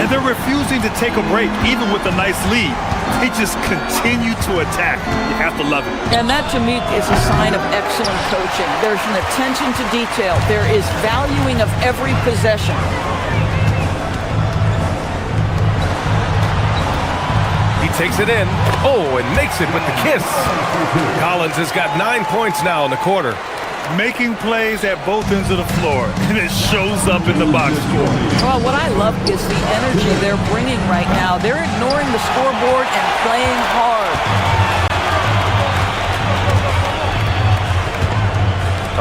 And they're refusing to take a break, even with a nice lead. They just continue to attack. You have to love it. And that, to me, is a sign of excellent coaching. There's an attention to detail. There is valuing of every possession. He takes it in. Oh, and makes it with the kiss. Collins has got 9 points now in the quarter. Making plays at both ends of the floor, and it shows up in the box score. Well, what I love is the energy they're bringing right now. They're ignoring the scoreboard and playing hard.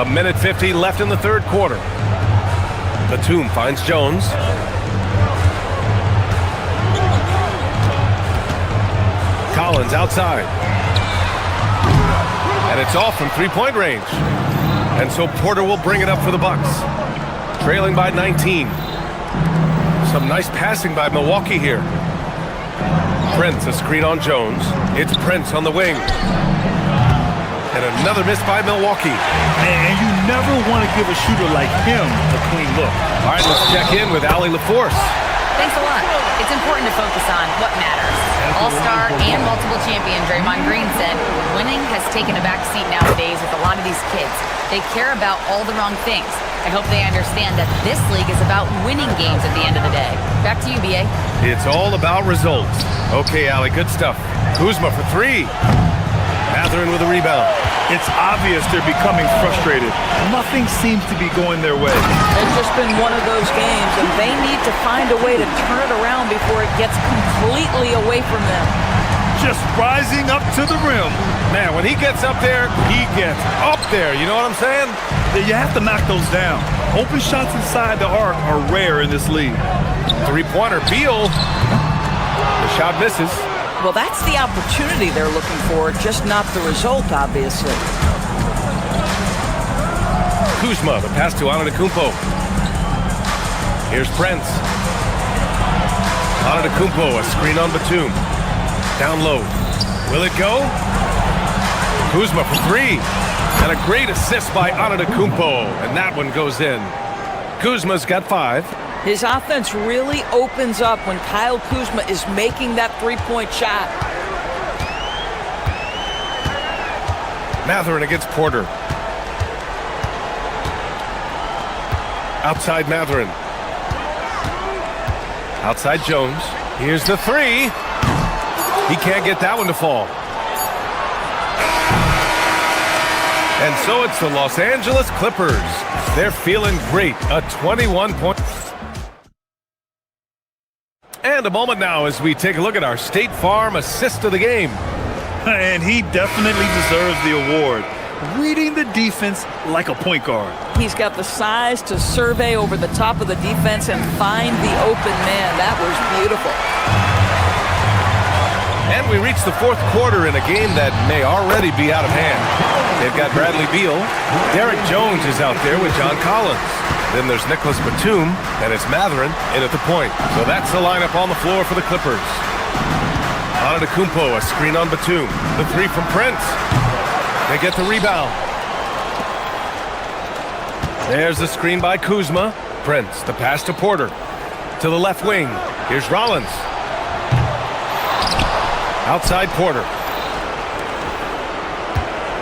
A minute 50 left in the third quarter. Batum finds Jones. Collins outside. And it's off from three-point range. And so Porter will bring it up for the Bucks. Trailing by 19. Some nice passing by Milwaukee here. Prince, a screen on Jones. It's Prince on the wing. And another miss by Milwaukee. And you never want to give a shooter like him a clean look. All right, let's check in with Allie LaForce. Thanks a lot. It's important to focus on what matters. All-star and multiple champion Draymond Green said winning has taken a back seat nowadays with a lot of these kids. They care about all the wrong things. I hope they understand that this league is about winning games at the end of the day. Back to you, B.A. It's all about results. Okay, Allie, good stuff. Kuzma for three. Mathurin with a rebound. It's obvious they're becoming frustrated. Nothing seems to be going their way. It's just been one of those games, and they need to find a way to turn it around before it gets completely away from them. Just rising up to the rim. Man, when he gets up there, he gets up there. You know what I'm saying? You have to knock those down. Open shots inside the arc are rare in this league. Three-pointer, Beal. The shot misses. Well, that's the opportunity they're looking for, just not the result, obviously. Kuzma, the pass to Antetokounmpo. Here's Prince. Antetokounmpo, a screen on Batum. Down low. Will it go? Kuzma for three. And a great assist by Antetokounmpo. And that one goes in. Kuzma's got 5. His offense really opens up when Kyle Kuzma is making that three-point shot. Mathurin against Porter. Outside Mathurin. Outside Jones. Here's the three. He can't get that one to fall. And so it's the Los Angeles Clippers. They're feeling great. A 21-point. And a moment now as we take a look at our State Farm assist of the game. And he definitely deserves the award. Reading the defense like a point guard. He's got the size to survey over the top of the defense and find the open man. That was beautiful. And we reach the fourth quarter in a game that may already be out of hand. They've got Bradley Beal. Derek Jones is out there with John Collins. Then there's Nicholas Batum, and it's Mathurin in at the point. So that's the lineup on the floor for the Clippers. Antetokounmpo, a screen on Batum. The three from Prince. They get the rebound. There's the screen by Kuzma. Prince, the pass to Porter. To the left wing. Here's Rollins. Outside Porter.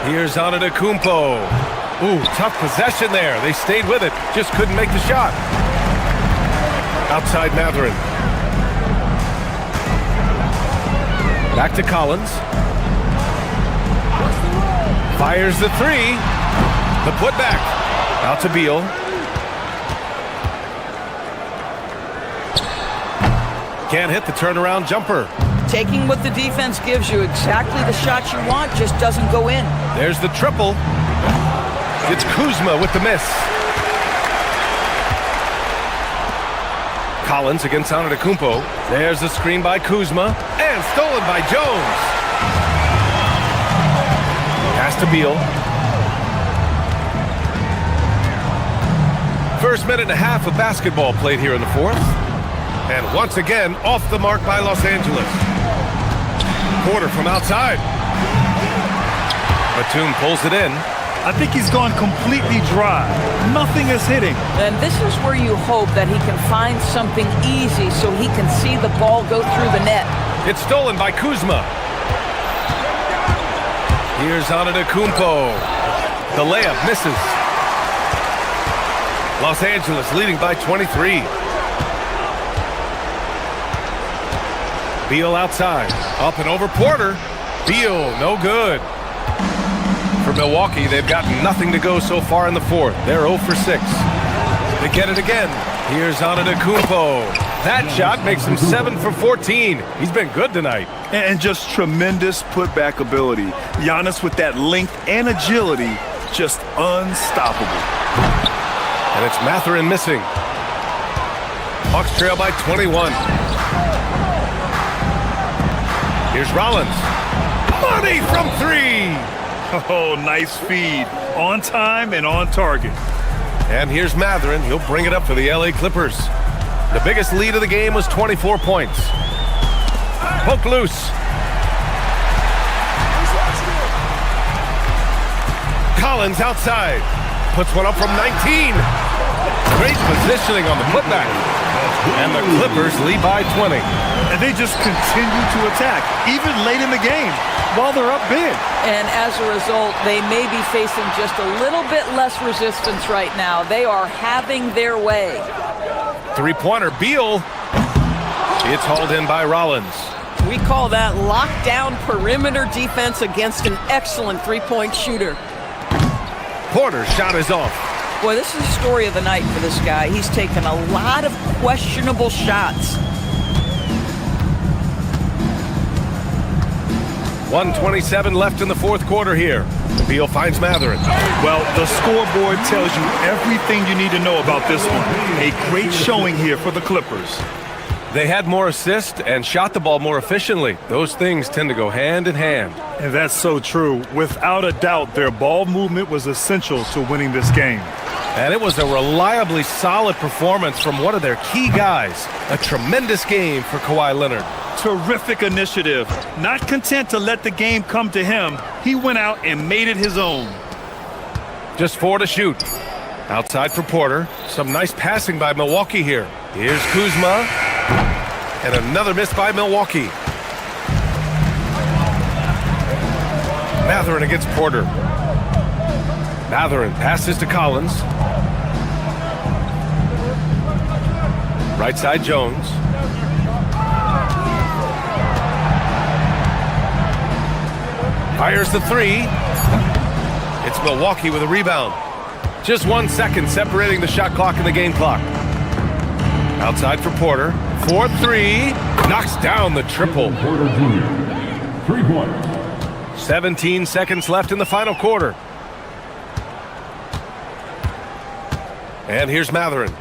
Here's Antetokounmpo. Ooh, tough possession there. They stayed with it. Just couldn't make the shot. Outside Mathurin. Back to Collins. Fires the three. The putback. Out to Beal. Can't hit the turnaround jumper. Taking what the defense gives you, exactly the shot you want, just doesn't go in. There's the triple. It's Kuzma with the miss. Collins against Antetokounmpo. There's the screen by Kuzma. And stolen by Jones. Pass to Beal. First minute and a half of basketball played here in the fourth. And once again, off the mark by Los Angeles. Porter from outside. Batum pulls it in. I think he's gone completely dry. Nothing is hitting. And this is where you hope that he can find something easy so he can see the ball go through the net. It's stolen by Kuzma. Here's Antetokounmpo. The layup misses. Los Angeles leading by 23. Beal outside. Up and over Porter. Beal, no good. For Milwaukee, they've got nothing to go so far in the fourth. They're 0 for 6. They get it again. Here's Antetokounmpo. That shot makes him 7 for 14. He's been good tonight. And just tremendous putback ability. Giannis with that length and agility, just unstoppable. And it's Mathurin missing. Hawks trail by 21. Here's Rollins. Money from 3. Oh, nice feed. On time and on target. And here's Mathurin. He'll bring it up for the LA Clippers. The biggest lead of the game was 24 points. Poke loose. Collins outside. Puts one up from 19. Great positioning on the putback. And the Clippers lead by 20. And they just continue to attack, even late in the game, while they're up big. And as a result, they may be facing just a little bit less resistance right now. They are having their way. Three-pointer, Beal. It's hauled in by Rollins. We call that lockdown perimeter defense against an excellent three-point shooter. Porter's shot is off. Boy, this is the story of the night for this guy. He's taken a lot of questionable shots. 1:27 left in the fourth quarter here. Beal finds Mathurin. Well, the scoreboard tells you everything you need to know about this one. A great showing here for the Clippers. They had more assists and shot the ball more efficiently. Those things tend to go hand in hand. And that's so true. Without a doubt, their ball movement was essential to winning this game. And it was a reliably solid performance from one of their key guys. A tremendous game for Kawhi Leonard. Terrific initiative. Not content to let the game come to him, he went out and made it his own. Just 4 to shoot. Outside for Porter. Some nice passing by Milwaukee here. Here's Kuzma. And another miss by Milwaukee. Mathurin against Porter. Mathurin passes to Collins. Right side Jones. Fires the 3. It's Milwaukee with a rebound. Just 1 second separating the shot clock and the game clock. Outside for Porter. 4-3. Knocks down the triple. Porter Jr. 3 points. 17 seconds left in the final quarter. And here's Mathurin.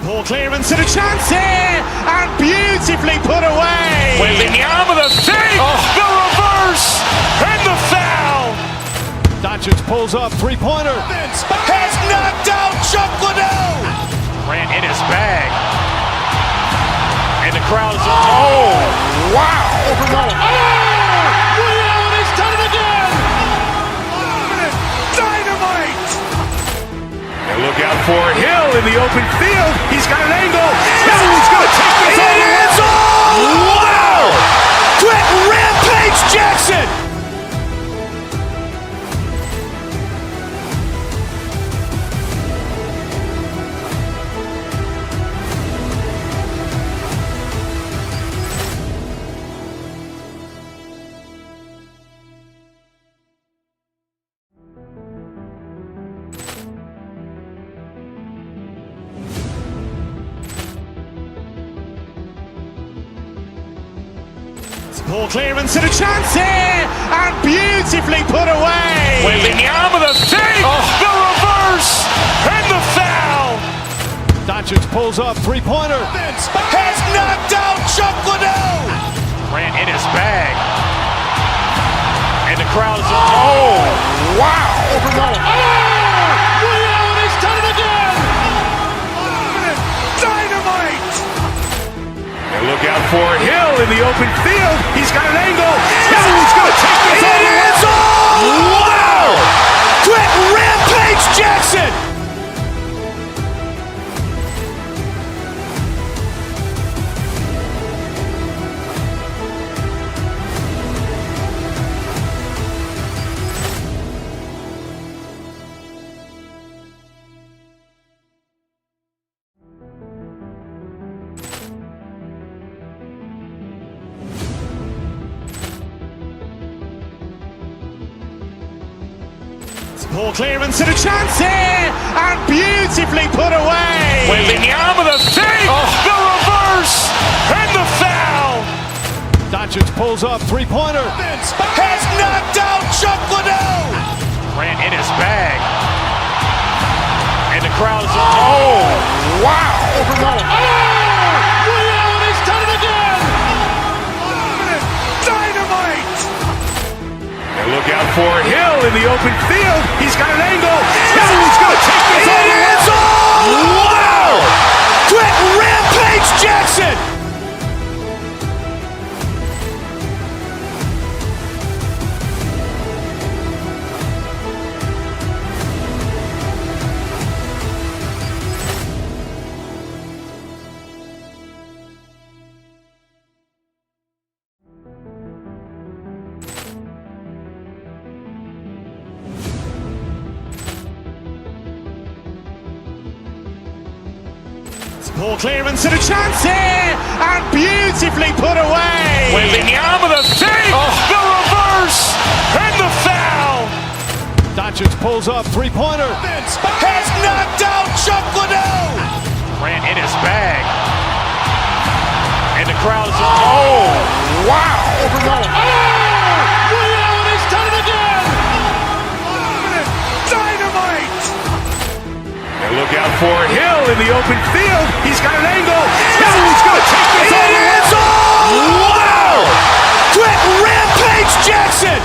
Ball clearance and a chance here, and beautifully put away. Wembanyama the save, the reverse, and the foul. Doncic pulls up, three-pointer. Has knocked out Chuck Liddell. Grant in his bag. And the crowd is, oh, wow. Leon has done it again. Dynamite. And look out for Hill in the open field. He's got an angle. He's going to take this all. It is all. Wow. Quick Rampage Jackson. Ball clearance and a chance here, and beautifully put away. Wembanyama the save, the reverse, and the foul. Doncic pulls up, three-pointer. Has knocked out Chuck Liddell. Grant in his bag. And the crowd is, oh, wow. Leon has done it again. Look out for Hill in the open field. He's got an angle. Hill's going to take this all the way. Wow! Quick Rampage Jackson! Ball clearance and a chance here, and beautifully put away. Wembanyama the fake, the reverse, and the foul. Doncic pulls up, three-pointer. Has knocked out Chuck Liddell. Grant in his bag. And the crowd is, oh, wow. He's done it again. Dynamite. And look out for Hill in the open field. He's got an angle. Hill's going to take this all the way. Wow. Quick Rampage Jackson. Ball clearance and a chance here, and beautifully put away. Wembanyama the fake, the reverse, and the foul. Doncic pulls up, three-pointer. Has knocked out Chuck Liddell. Grant in his bag. And the crowd is, oh, wow. He's done it again. Dynamite. And look out for Hill in the open field. He's got an angle. Hill's going to take this all the way. Wow. Quick Rampage Jackson.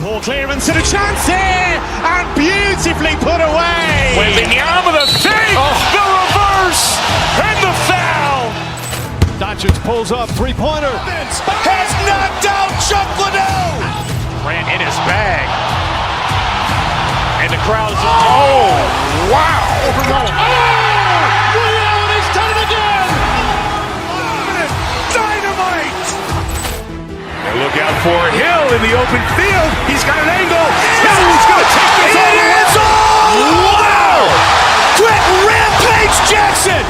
Ball clearance and a chance here, and beautifully put away. Wembanyama the fake, the reverse, and the foul. Doncic pulls up, three-pointer. Has knocked out Chuck Liddell. Grant in his bag. And the crowd is, oh, wow. He's done it again. Dynamite. And look out for Hill in the open field. He's got an angle. Hill's going to take this all the way. Wow. Quick Rampage Jackson.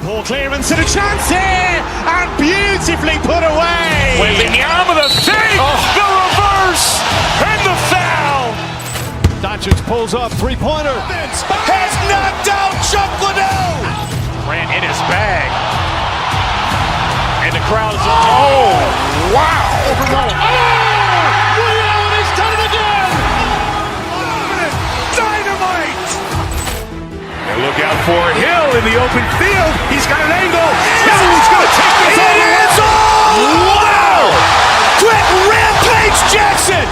Ball clearance and a chance here, and beautifully put away. Wembanyama the fake, the reverse, and the foul. Doncic pulls up, three-pointer. Has knocked out Chuck Liddell. Grant in his bag. And the crowd is, oh, wow. He's done it again. Dynamite. And look out for Hill in the open field. He's got an angle. Hill's going to take this all the way. Wow. Quick Rampage Jackson.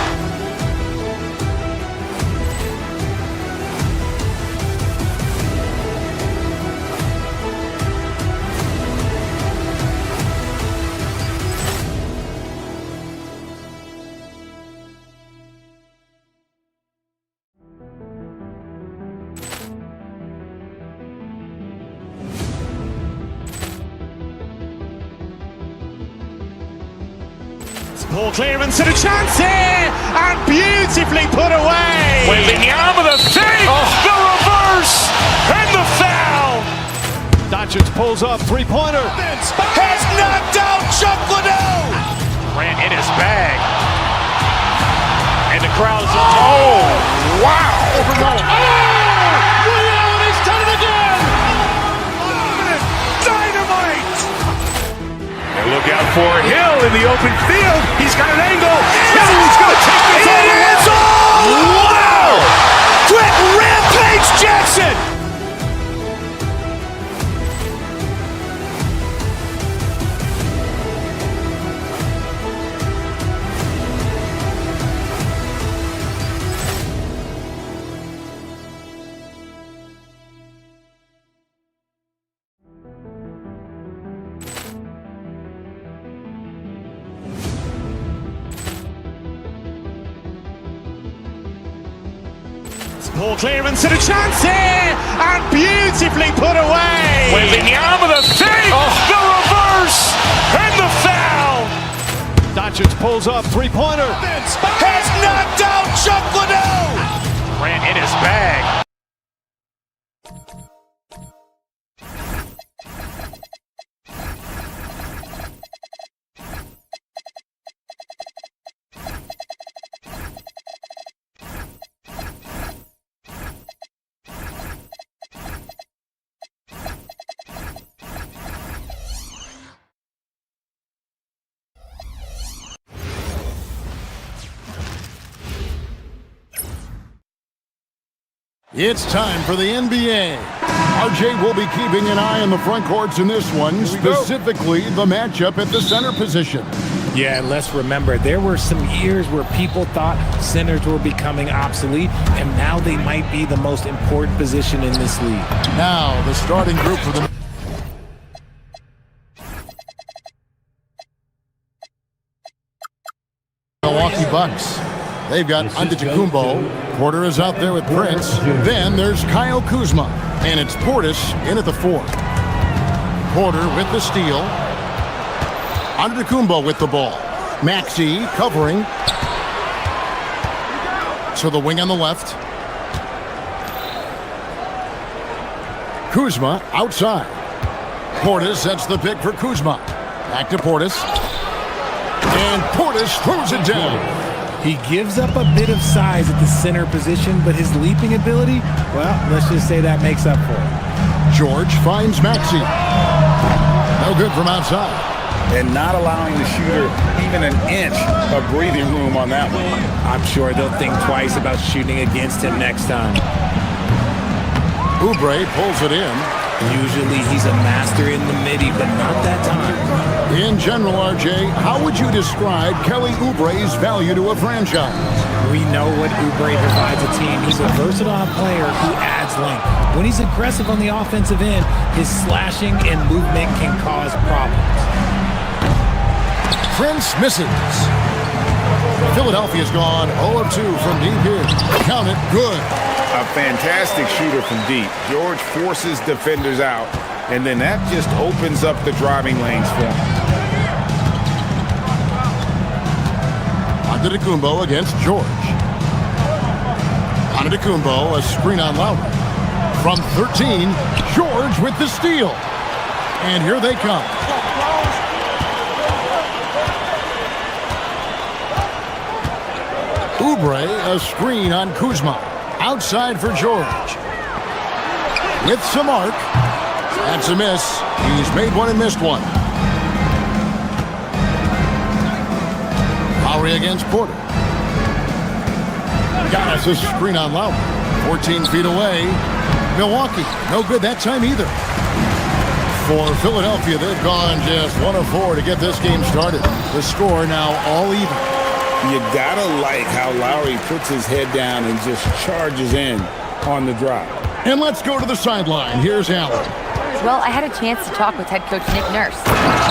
Ball clearance and a chance here, and beautifully put away. Wembanyama the save, the reverse, and the foul. Doncic pulls up, three-pointer. Has knocked out Chuck Liddell. Grant in his bag. And the crowd is, oh, wow. He's done it again. Dynamite. And look out for Hill in the open field. He's got an angle. Hill is going to take this all the way. Wow. Quick rampage Jackson. Ball clearance and a chance here, and beautifully put away. Wembanyama the save, the reverse, and the foul. Doncic pulls up, three-pointer. Has knocked out Chuck Liddell. Grant in his bag. It's time for the NBA. RJ will be keeping an eye on the front courts in this one, specifically the matchup at the center position. Yeah, and let's remember, there were some years where people thought centers were becoming obsolete, and now they might be the most important position in this league. Now, the starting group for the Milwaukee Bucks. They've got Antetokounmpo. Porter is out there with Prince. Then there's Kyle Kuzma. And it's Portis in at the 4. Porter with the steal. Antetokounmpo with the ball. Maxey covering. To the wing on the left. Kuzma outside. Portis sets the pick for Kuzma. Back to Portis. And Portis throws it down. He gives up a bit of size at the center position, but his leaping ability, well, let's just say that makes up for it. George finds Maxey. No good from outside. And not allowing the shooter even an inch of breathing room on that one. I'm sure they'll think twice about shooting against him next time. Oubre pulls it in. Usually he's a master in the midi, but not that time. In general, RJ, how would you describe Kelly Oubre's value to a franchise? We know what Oubre provides a team. He's a versatile player who adds length. When he's aggressive on the offensive end, his slashing and movement can cause problems. Prince misses. Philadelphia's gone 0 of 2 from deep here. Count it, good. A fantastic shooter from deep. George forces defenders out, and then that just opens up the driving lanes for him. Antetokounmpo against George. Antetokounmpo, a screen on Lowry. From 13, George with the steal. And here they come. Oubre, a screen on Kuzma. Outside for George. With some arc. That's a miss. He's made one and missed one. Lowry against Porter. Got us a screen on Lowry. 14 feet away. Milwaukee, no good that time either. For Philadelphia, they've gone just 1 of 4 to get this game started. The score now all even. You gotta like how Lowry puts his head down and just charges in on the drive. And let's go to the sideline. Here's Allen. Well, I had a chance to talk with head coach Nick Nurse.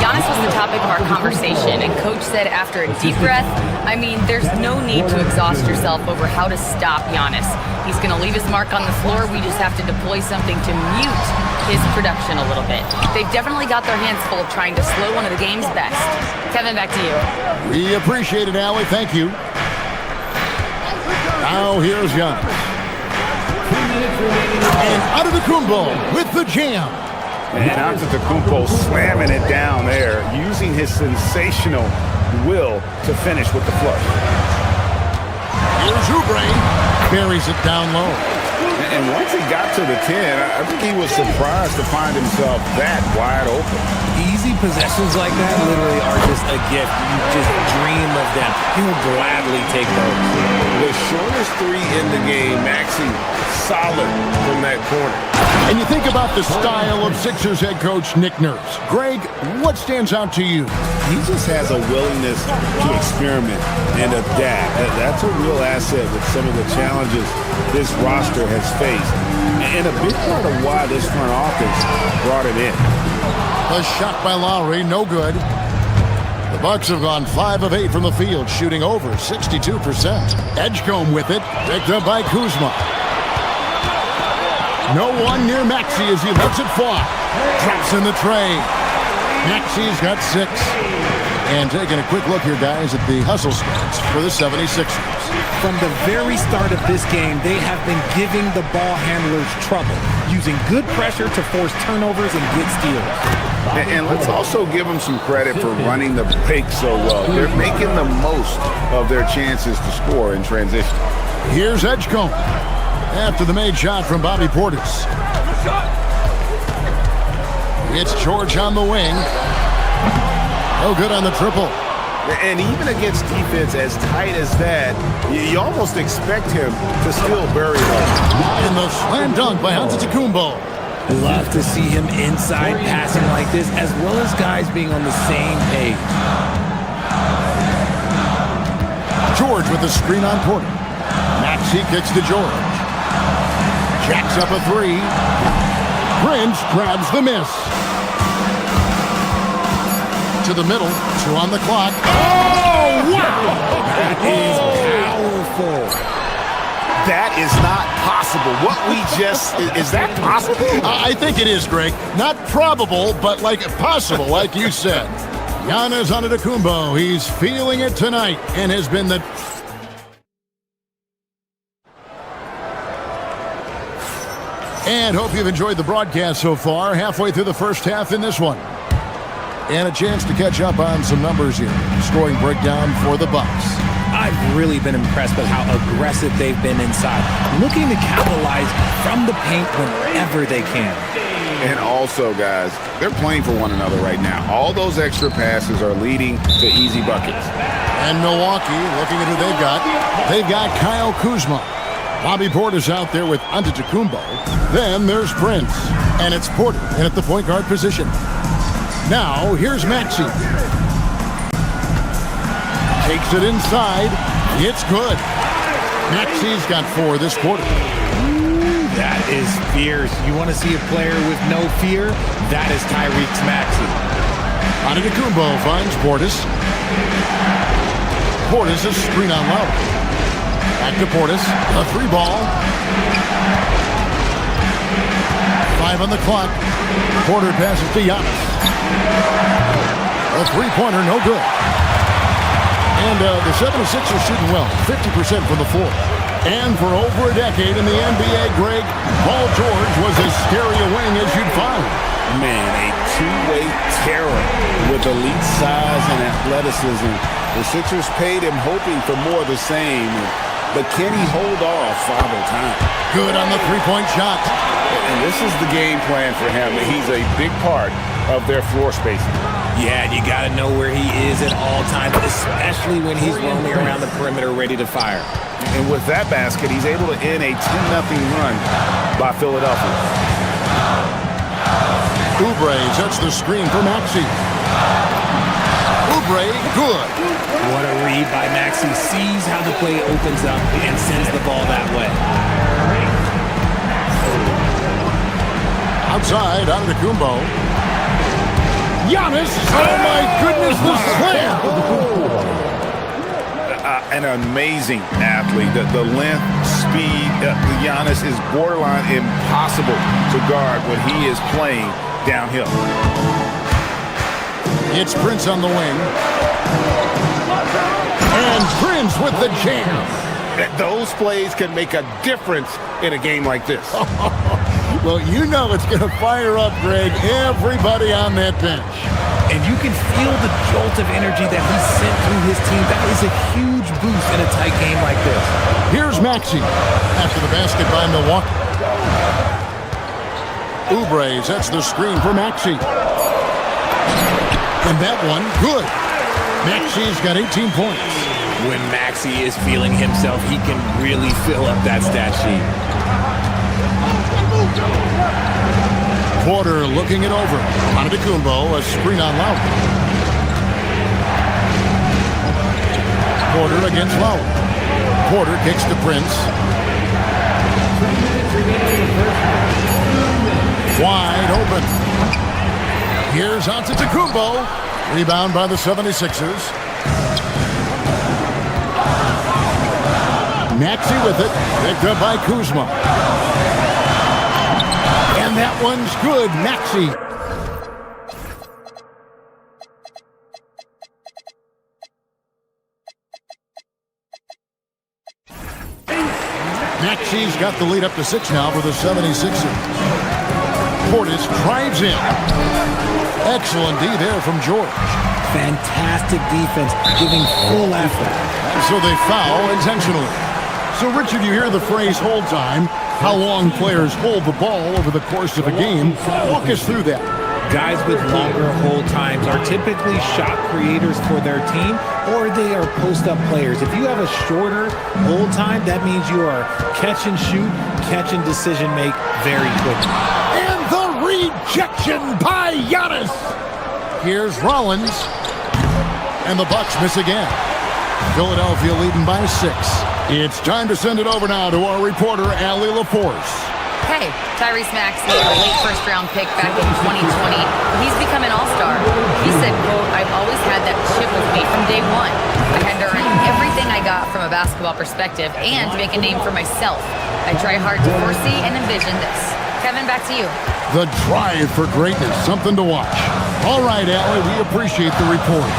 Giannis was the topic of our conversation, and coach said after a deep breath, I mean, there's no need to exhaust yourself over how to stop Giannis. He's going to leave his mark on the floor. We just have to deploy something to mute his production a little bit. They've definitely got their hands full trying to slow one of the game's best. Kevin, back to you. We appreciate it, Allie. Thank you. Now here's Giannis. And Antetokounmpo with the jam. And Antetokounmpo slamming it down there, using his sensational will to finish with the flush. Here's Oubre. Carries it down low. And once he got to the 10, I think he was surprised to find himself that wide open. Easy possessions like that literally are just a gift. You just dream of them. He'll gladly take those. The shortest three in the game, Maxey, solid from that corner. And you think about the style of Sixers head coach Nick Nurse. Greg, what stands out to you? He just has a willingness to experiment and adapt. That's a real asset with some of the challenges this roster has faced. And a big part of why this front office brought it in. A shot by Lowry, no good. The Bucks have gone 5 of 8 from the field, shooting over 62%. Edgecombe with it, picked up by Kuzma. No one near Maxey as he lets it fly. Drops in the tray. Maxey's got 6. And taking a quick look here, guys, at the hustle stats for the 76ers. From the very start of this game, they have been giving the ball handlers trouble, using good pressure to force turnovers and get steals. And let's also give them some credit for running the break so well. They're making the most of their chances to score in transition. Here's Edgecombe after the made shot from Bobby Portis. It's George on the wing. No good on the triple. And even against defense as tight as that, you almost expect him to still bury them. And the slam dunk by Antetokounmpo. Love to see him inside passing like this, as well as guys being on the same page. George with the screen on Porter. Maxey kicks to George. Jacks up a 3. Prince grabs the miss. To the middle, 2 on the clock. Oh, wow! That is powerful. That is not possible. What we just, is that possible? I think it is, Greg. Not probable, but like possible, like you said. Giannis Antetokounmpo, he's feeling it tonight and has been the... And hope you've enjoyed the broadcast so far. Halfway through the first half in this one. And a chance to catch up on some numbers here. Scoring breakdown for the Bucks. I've really been impressed with how aggressive they've been inside, looking to capitalize from the paint whenever they can. And also, guys, they're playing for one another right now. All those extra passes are leading to easy buckets. And Milwaukee, looking at who they've got. They've got Kyle Kuzma. Bobby Porter's out there with Antetokounmpo. Then there's Prince. And it's Porter in at the point guard position. Now, here's Maxey. Takes it inside. It's good. Maxey's got 4 this quarter. Ooh, that is fierce. You want to see a player with no fear? That is Tyrese Maxey. Antetokounmpo finds Portis. Portis is screen on low. Back to Portis. A 3 ball. 5 on the clock. Porter passes to Giannis. A 3-pointer, no good. And the 76ers shooting well, 50% from the floor. And for over a decade in the NBA, Greg, Paul George was as scary a wing as you'd find. Man, a two-way terror with elite size and athleticism. The Sixers paid him hoping for more of the same. But can he hold off Father Time? Good on the 3-point shot. And this is the game plan for him. He's a big part of their floor spacing. Yeah, you got to know where he is at all times, especially when he's roaming around the perimeter ready to fire. And with that basket, he's able to end a 10-0 run by Philadelphia. Oubre sets the screen for Maxey. Oubre, good. What a read by Maxey. Sees how the play opens up and sends the ball that way. Outside, Antetokounmpo. Giannis! Oh my goodness, the slam! an amazing athlete. The length, speed, Giannis is borderline impossible to guard when he is playing downhill. It's Prince on the wing. And Prince with the jam. Those plays can make a difference in a game like this. Well, you know it's going to fire up, Greg, everybody on that bench. And you can feel the jolt of energy that he sent through his team. That is a huge boost in a tight game like this. Here's Maxey after the basket by Milwaukee. Oubre sets the screen for Maxey. And that one, good. Maxey's got 18 points. When Maxey is feeling himself, he can really fill up that stat sheet. Porter looking it over. Antetokounmpo, a screen on Lowry. Porter against Lowry. Porter kicks to Prince. Wide open. Here's Antetokounmpo. Rebound by the 76ers. Maxey with it. Picked up by Kuzma. And that one's good, Maxey. Maxey's got the lead up to 6 now for the 76ers. Portis drives in. Excellent D there from George. Fantastic defense, giving full effort. So they foul intentionally. So, Richard, you hear the phrase hold time. How long players hold the ball over the course of a game. Walk us through that. Guys with longer hold times are typically shot creators for their team, or they are post-up players. If you have a shorter hold time, that means you are catch and shoot, catch and decision make very quickly. And the rejection by Giannis. Here's Rollins. And the Bucks miss again. Philadelphia leading by 6. It's time to send it over now to our reporter, Allie LaForce. Hey, Tyrese Maxey, a late first-round pick back in 2020. He's become an all-star. He said, quote, "I've always had that chip with me from day one. I had to earn everything I got from a basketball perspective and make a name for myself. I try hard to foresee and envision this." Kevin, back to you. The drive for greatness, something to watch. All right, Allie, we appreciate the report.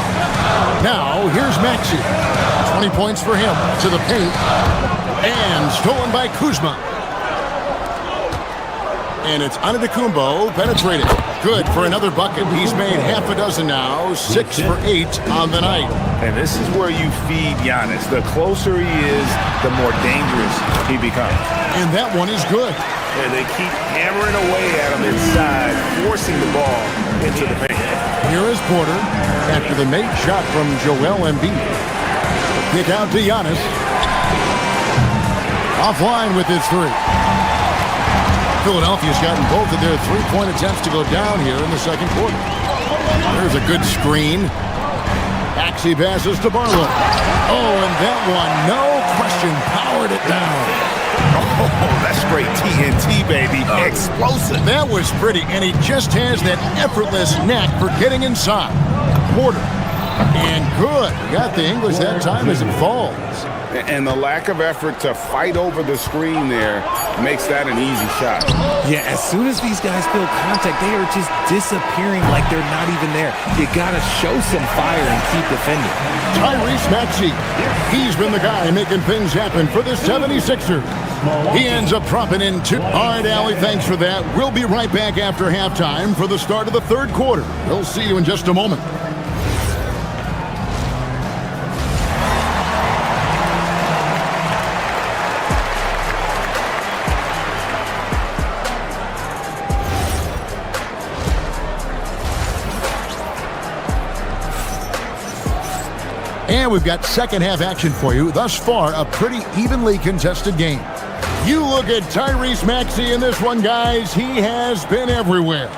Now, here's Maxey. 20 points for him to the paint. And stolen by Kuzma. And it's Antetokounmpo penetrated. Good for another bucket. He's made half a dozen now. 6 for 8 on the night. And this is where you feed Giannis. The closer he is, the more dangerous he becomes. And that one is good. And they keep hammering away at him inside, forcing the ball into the paint. Here is Porter after the make shot from Joel Embiid. Kick out to Giannis. Offline with his 3. Philadelphia's gotten both of their 3-point attempts to go down here in the second quarter. There's a good screen. Maxey passes to Barlow. Oh, and that one, no question, powered it down. Oh, that's straight TNT, baby. Explosive. That was pretty, and he just has that effortless knack for getting inside. Porter. And good. Got the English that time as it falls. And the lack of effort to fight over the screen there makes that an easy shot. Yeah, as soon as these guys feel contact, they are just disappearing like they're not even there. You got to show some fire and keep defending. Tyrese Maxey. He's been the guy making things happen for the 76ers. He ends up dropping in 2. All right, Allie, thanks for that. We'll be right back after halftime for the start of the third quarter. We'll see you in just a moment. And we've got second half action for you. Thus far, a pretty evenly contested game. You look at Tyrese Maxey in this one, guys. He has been everywhere.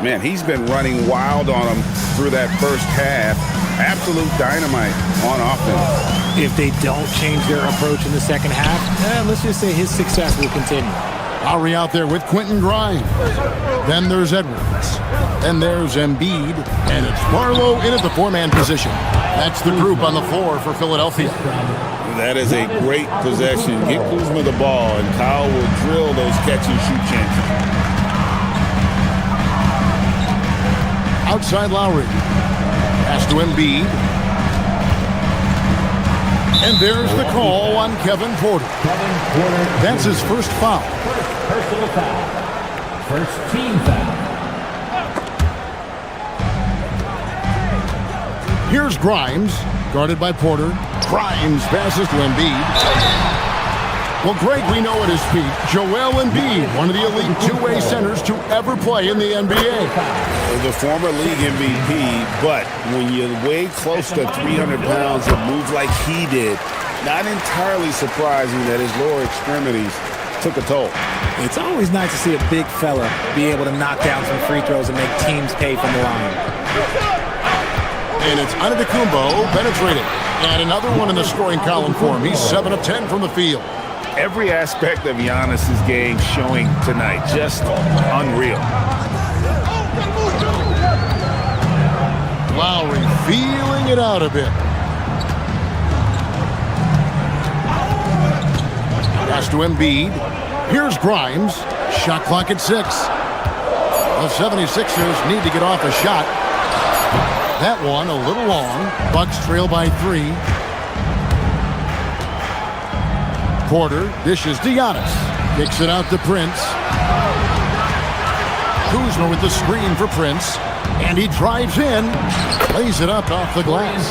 Man, he's been running wild on him through that first half. Absolute dynamite on offense. If they don't change their approach in the second half, let's just say his success will continue. Lowry out there with Quentin Grimes. Then there's Edwards. Then there's Embiid. And it's Barlow in at the 4-man position. That's the group on the floor for Philadelphia. That is a great possession. Get Kuzma the ball, and Kyle will drill those catch-and-shoot chances. Outside Lowry. Pass to Embiid. And there's the call on Kevin Porter. That's his first foul. Personal foul. First team foul. Here's Grimes, guarded by Porter. Grimes passes to Embiid. Well, Greg, we know at his peak, Joel Embiid, one of the elite two-way centers to ever play in the NBA. The former league MVP, but when you weigh close to 300 pounds and move like he did, not entirely surprising that his lower extremities took a toll. It's always nice to see a big fella be able to knock down some free throws and make teams pay from the line. And it's Antetokounmpo penetrating. And another one in the scoring column for him. He's 7 of 10 from the field. Every aspect of Giannis's game showing tonight. Just unreal. Lowry feeling it out a bit. Pass to Embiid. Here's Grimes. Shot clock at 6. The 76ers need to get off a shot. That one a little long. Bucks trail by 3. Porter dishes to Giannis. Kicks it out to Prince. Kuzma with the screen for Prince. And he drives in. Lays it up off the glass.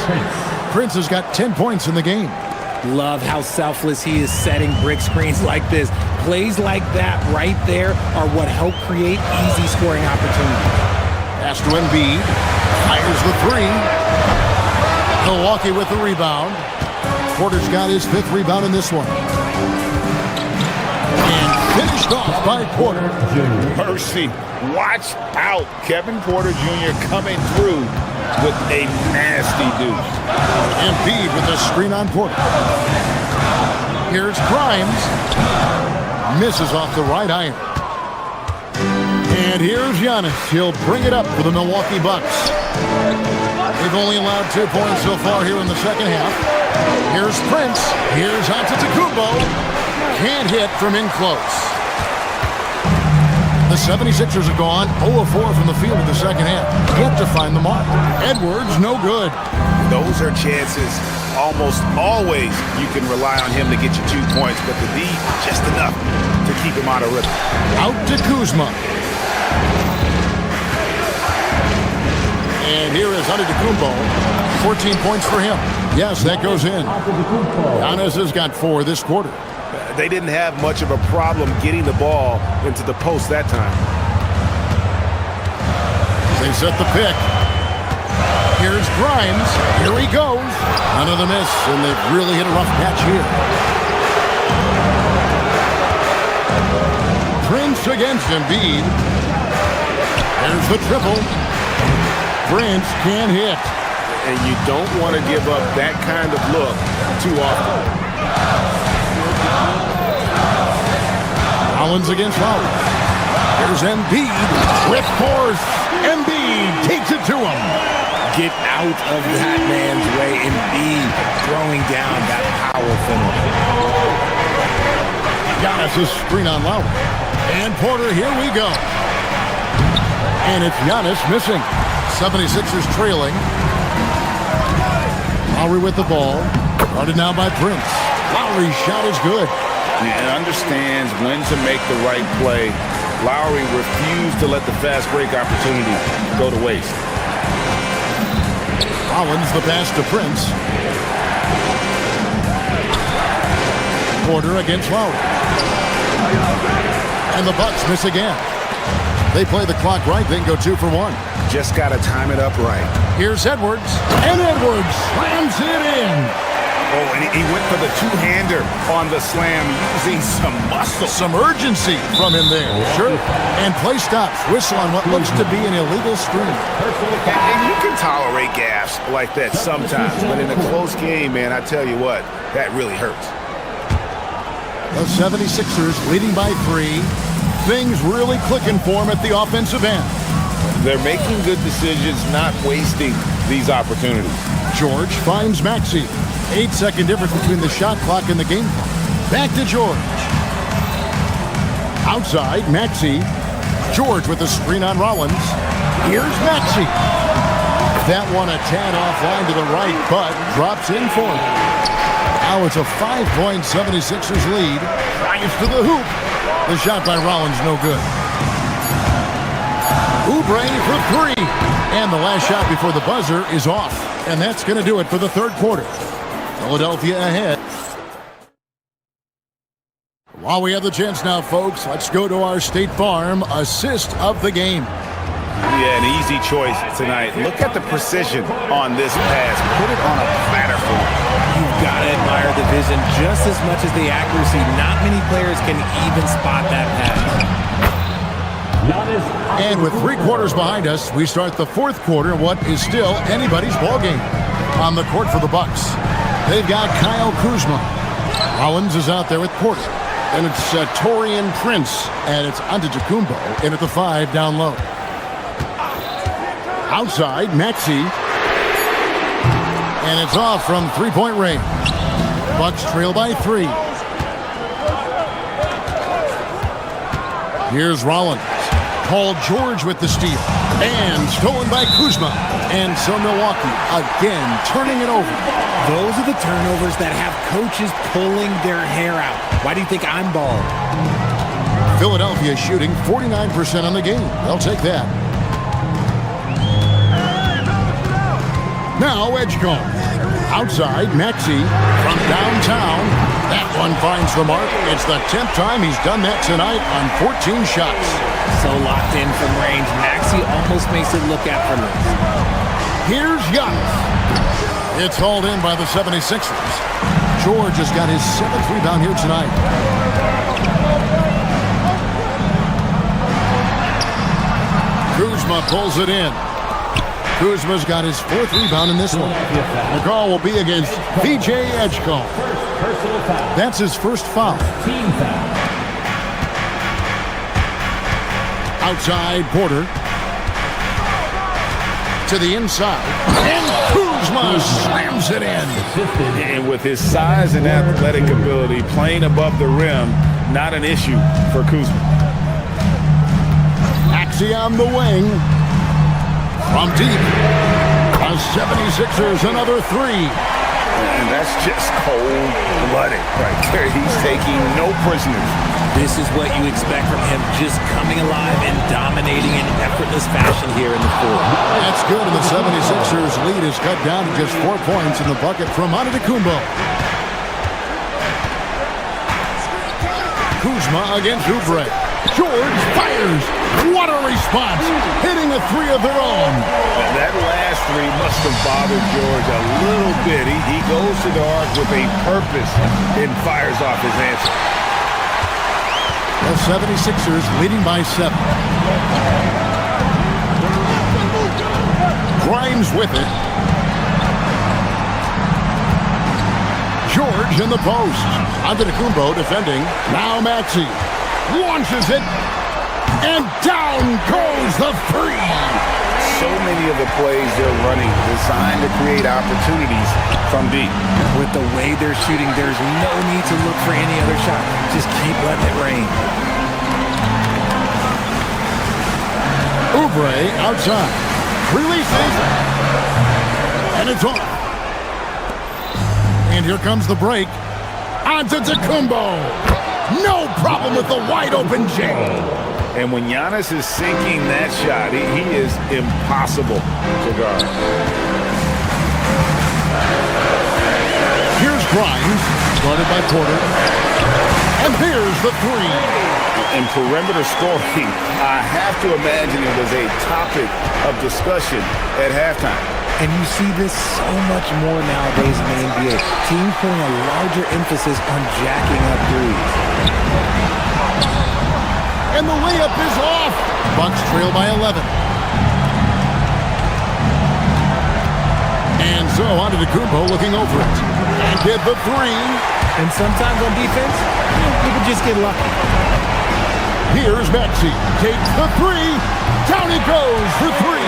Prince has got 10 points in the game. Love how selfless he is setting brick screens like this. Plays like that right there are what help create easy scoring opportunities. Pass to Embiid. Fires the 3. Milwaukee with the rebound. Porter's got his 5th rebound in this one. And finished off by Porter. Mercy. Watch out. Kevin Porter Jr. coming through with a nasty deuce. Embiid with the screen on Porter. Here's Grimes. Misses off the right iron. And here's Giannis. He'll bring it up for the Milwaukee Bucks. They've only allowed 2 points so far here in the second half. Here's Prince. Here's Antetokounmpo. Can't hit from in close. The 76ers have gone 0 of 4 from the field in the second half. Yet to find the mark. Edwards, no good. Those are chances. Almost always you can rely on him to get you 2 points, but the D, just enough to keep him out of rhythm. Out to Kuzma. And here is Antetokounmpo. 14 points for him. Yes, that goes in. Giannis has got 4 this quarter. They didn't have much of a problem getting the ball into the post that time. They set the pick. Here's Grimes. Here he goes. Another miss, and they've really hit a rough patch here. Prince against Embiid. There's the triple. Prince can't hit. And you don't want to give up that kind of look too often. Collins against Lowry. Here's Embiid with force. Embiid takes it to him. Get out of that man's way. Embiid throwing down that power finish. Giannis' screen on Lowry. And Porter, here we go. And it's Giannis missing. 76ers trailing. Lowry with the ball. Guarded now by Prince. Lowry's shot is good. And understands when to make the right play. Lowry refused to let the fast break opportunity go to waste. Collins the pass to Prince. Porter against Lowry. And the Bucks miss again. They play the clock right, then go 2 for 1. Just got to time it up right. Here's Edwards. And Edwards slams it in. Oh, and he went for the two-hander on the slam, using some muscle. Some urgency from him there. Sure. And play stops. Whistle on what looks to be an illegal screen. And you can tolerate gaffes like that sometimes, but in a close game, man, I tell you what, that really hurts. The 76ers leading by 3. Things really clicking for them at the offensive end. They're making good decisions, not wasting these opportunities. George finds Maxey. 8-second difference between the shot clock and the game clock. Back to George. Outside, Maxey. George with the screen on Rollins. Here's Maxey. That one a tad offline to the right, but drops in for him. Now it's a 5-point 76ers lead. Drives to the hoop. The shot by Rollins, no good. Oubre for three. And the last shot before the buzzer is off. And that's going to do it for the third quarter. Philadelphia ahead. While we have the chance now, folks, let's go to our State Farm assist of the game. Yeah, an easy choice tonight. Look at the precision on this pass. Put it on a platter for him. You've got to admire the vision just as much as the accuracy. Not many players can even spot that pass. And with 3 quarters behind us, we start the fourth quarter in what is still anybody's ball game. On the court for the Bucks, they've got Kyle Kuzma. Rollins is out there with Porter. And it's Torian Prince, and it's Antetokounmpo in at the 5 down low. Outside, Maxey. And it's off from three-point range. Bucks trail by 3. Here's Rollins. Paul George with the steal. And stolen by Kuzma. And so Milwaukee again turning it over. Those are the turnovers that have coaches pulling their hair out. Why do you think I'm bald? Philadelphia shooting 49% on the game. They'll take that. Now Edgecombe. Outside, Maxey from downtown. That one finds the mark. It's the 10th time he's done that tonight on 14 shots. So locked in from range. Maxey almost makes it look effortless. Here's Giannis. It's hauled in by the 76ers. George has got his 7th rebound here tonight. Kuzma pulls it in. Kuzma's got his 4th rebound in this one. The call will be against VJ Edgecombe. That's his first foul. Outside, Porter. To the inside. And Kuzma slams it in. And with his size and athletic ability, playing above the rim, not an issue for Kuzma. Maxey on the wing. From deep. The 76ers, another 3. And that's just cold-blooded right there. He's taking no prisoners. This is what you expect from him, just coming alive and dominating in effortless fashion here in the fourth. That's good, and the 76ers lead is cut down to just 4 points in the bucket from Antetokounmpo. Kuzma against Oubre. George fires. What a response. Hitting a 3 of their own. That last 3 must have bothered George a little bit. He goes to the arc with a purpose and fires off his answer. The 76ers leading by 7. Grimes with it. George in the post. Antetokounmpo defending. Now Maxey launches it. And down goes the 3. So many of the plays they're running designed to create opportunities from deep. With the way they're shooting, there's no need to look for any other shot. Just keep letting it rain. Oubre outside. Releases. And it's off. And here comes the break. Antetokounmpo. No problem with the wide open J. And when Giannis is sinking that shot, he is impossible to guard. Here's Grimes, guarded by Porter. And here's the 3. In perimeter scoring, I have to imagine it was a topic of discussion at halftime. And you see this so much more nowadays in the NBA. Teams putting a larger emphasis on jacking up threes. And the layup is off. Bucks trail by 11. And so Antetokounmpo looking over it. And did the 3. And sometimes on defense, you can just get lucky. Here's Maxey. Takes the 3. Down he goes for 3.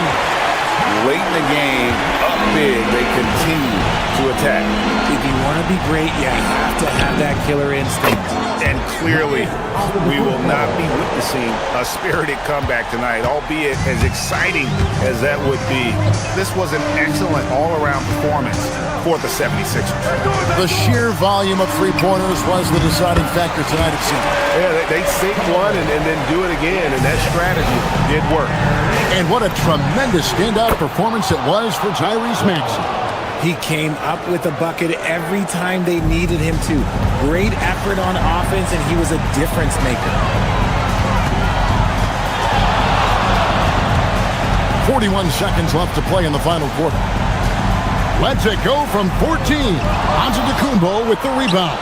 Late in the game, up big, they continue to attack. If you want to be great, you have to have that killer instinct. And clearly, we will not be witnessing a spirited comeback tonight, albeit as exciting as that would be. This was an excellent all-around performance for the 76ers. The sheer volume of three-pointers was the deciding factor tonight, it seemed. Yeah, they sink one and then do it again, and that strategy did work. And what a tremendous standout performance it was for Tyrese Maxey. He came up with a bucket every time they needed him to. Great effort on offense, and he was a difference maker. 41 seconds left to play in the final quarter. Let's it go from 14. Antetokounmpo with the rebound.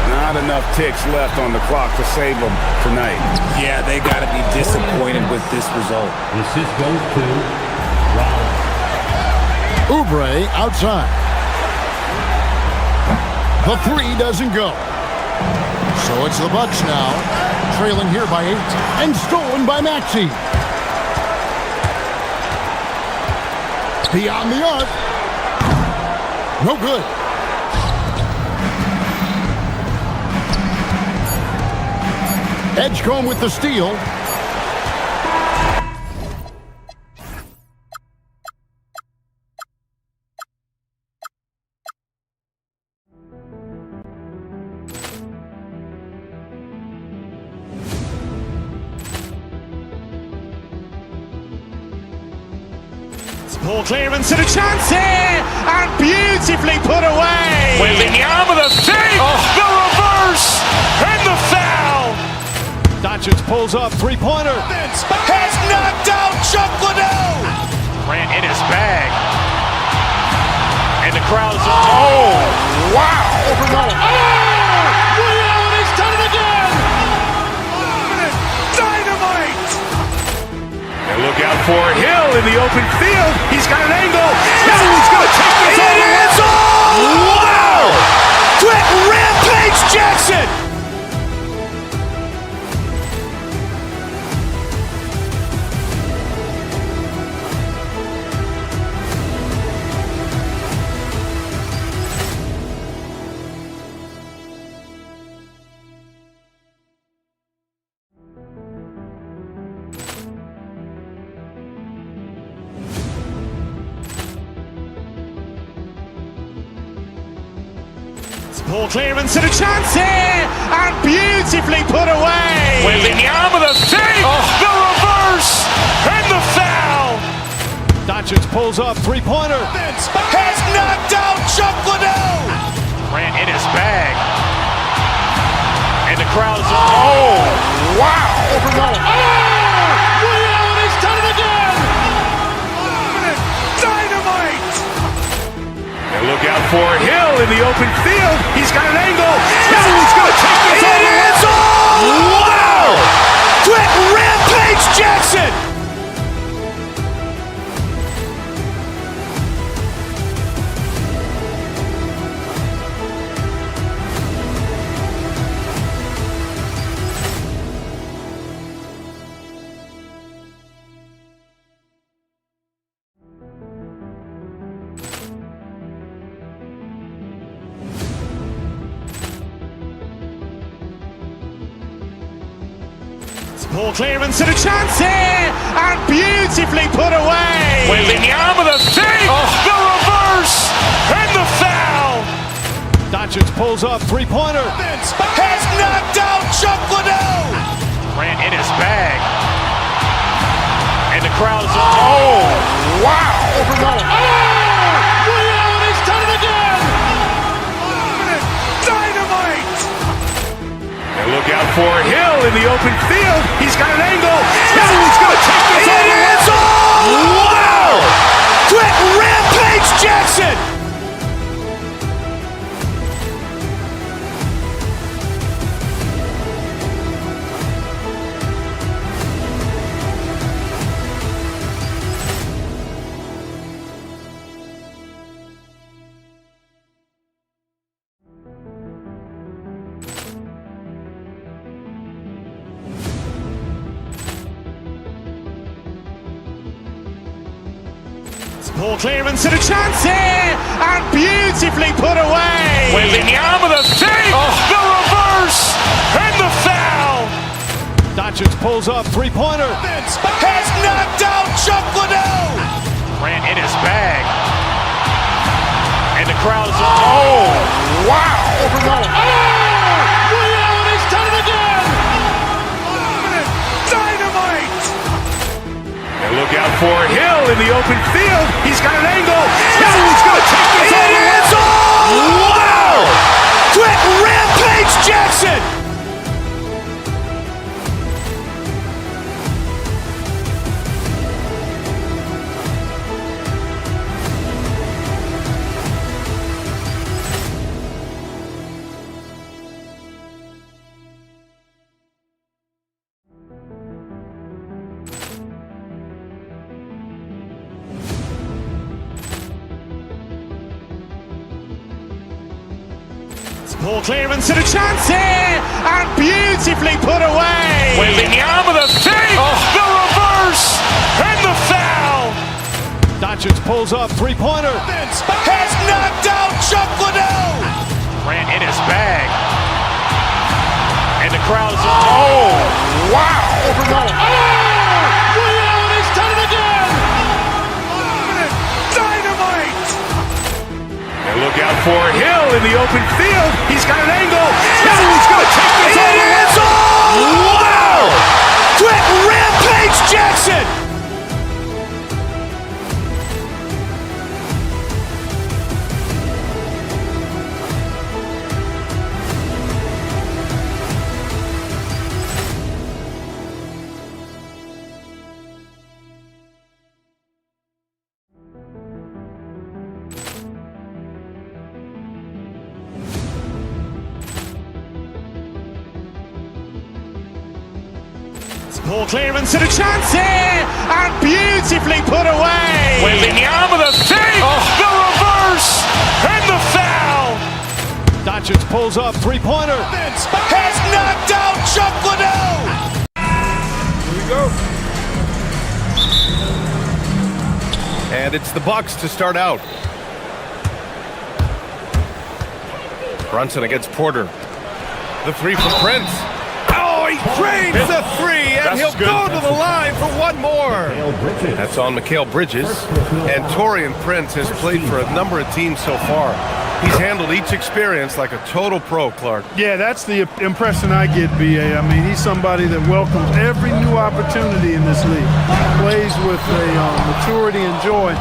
Not enough ticks left on the clock to save them tonight. Yeah, they got to be disappointed with this result. The assist goes to Rollins. Oubre outside. The three doesn't go. So it's the Bucks now, trailing here by 8 and stolen by Maxey. Beyond the arc. No good. Edgecombe with the steal. Ball clearance and a chance here, and beautifully put away. Wembanyama the save, the reverse, and the foul. Doncic pulls up, three-pointer. Has knocked out Chuck Liddell. Grant in his bag. And the crowd is, oh, wow. He's done it again. Dynamite. And look out for Hill in the open field. He's got an angle. He's going to take this all the way. Wow. Quick Rampage Jackson. Ball clearance and a chance here, and beautifully put away. Wembanyama the save, the reverse, and the foul. Doncic pulls up, three-pointer. Has knocked out Chuck Liddell. Grant in his bag. And the crowd is, oh, wow. He's done it again. Dynamite. And look out for Hill in the open field. He's got an angle. He's going to take this all the way. Wow. Quick Rampage Jackson. Ball clearance and a chance here, and beautifully put away. Wembanyama the save, the reverse, and the foul. Doncic pulls up, three-pointer. Has knocked out Chuck Liddell. Grant in his bag. And the crowd is, oh, wow. He's done it again. Dynamite. And look out for Hill in the open field. He's got an angle. He's going to take this all the way. Wow. Quick Rampage Jackson. Ball clearance and a chance here, and beautifully put away. Wembanyama the save, the reverse, and the foul. Doncic pulls up, three-pointer. Has knocked out Chuck Liddell. Grant in his bag. And the crowd is, oh, wow. Ray Allen has done it again. Dynamite. And look out for Hill in the open field. He's got an angle. Hill's going to take this all the way. Wow. Quick rampage Jackson. Ball clearance and a chance here, and beautifully put away. Wembanyama the save, the reverse, and the foul. Doncic pulls up, three-pointer. Has knocked out Chuck Liddell. Grant in his bag. And the crowd is, oh, wow. Ray Allen has done it again. Dynamite. And look out for Hill in the open field. He's got an angle. Hill's going to take this all the way. Wow. Quick rampage Jackson. Ball clearance and a chance here, and beautifully put away. Wembanyama the save, the reverse, and the foul. Doncic pulls up, three-pointer. Has knocked out Chuck Liddell. Here we go. And it's the Bucks to start out. Brunson against Porter. The three from Prince. Oh, he drains the three, and he'll go to the line for one more. That's on Mikal Bridges. And Taurean Prince has played for a number of teams so far. He's handled each experience like a total pro, Clark. Yeah, that's the impression I get, B.A. I mean, he's somebody that welcomes every new opportunity in this league. Plays with a maturity and joy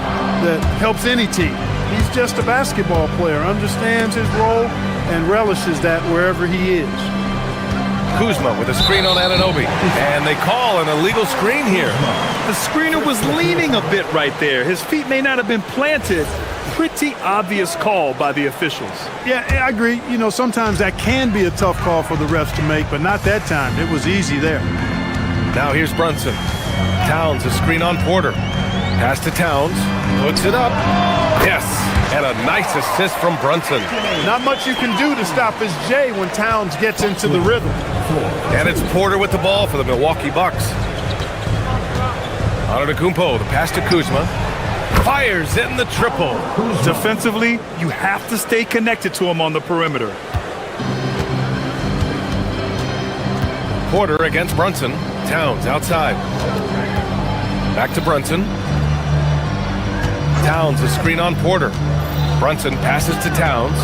that helps any team. He's just a basketball player, understands his role, and relishes that wherever he is. Kuzma with a screen on Anunoby. And they call an illegal screen here. The screener was leaning a bit right there. His feet may not have been planted. Pretty obvious call by the officials. Yeah, I agree. You know, sometimes that can be a tough call for the refs to make, but not that time. It was easy there. Now here's Brunson. Towns a screen on Porter. Pass to Towns. Puts it up. Yes. And a nice assist from Brunson. Not much you can do to stop his J when Towns gets into the rhythm. And it's Porter with the ball for the Milwaukee Bucks. Antetokounmpo, the pass to Kuzma. Fires in the triple. Defensively, you have to stay connected to him on the perimeter. Porter against Brunson. Towns outside. Back to Brunson. Towns a screen on Porter. Brunson passes to Towns.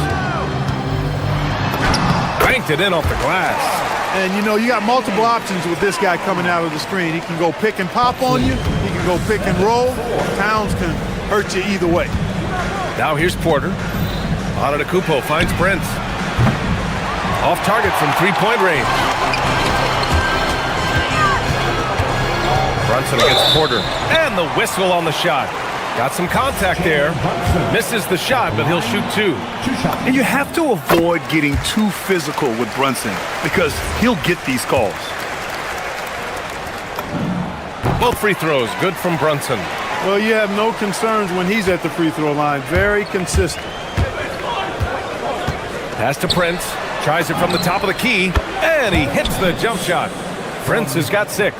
Banked it in off the glass. And, you know, you got multiple options with this guy coming out of the screen. He can go pick and pop on you. He can go pick and roll. Towns can hurt you either way. Now here's Porter. Antetokounmpo finds Prince. Off target from three-point range. Brunson against Porter. And the whistle on the shot. Got some contact there. Misses the shot, but he'll shoot two. And you have to avoid getting too physical with Brunson because he'll get these calls. Both free throws, good from Brunson. Well, you have no concerns when he's at the free throw line. Very consistent. Pass to Prince. Tries it from the top of the key. And he hits the jump shot. Prince has got 6.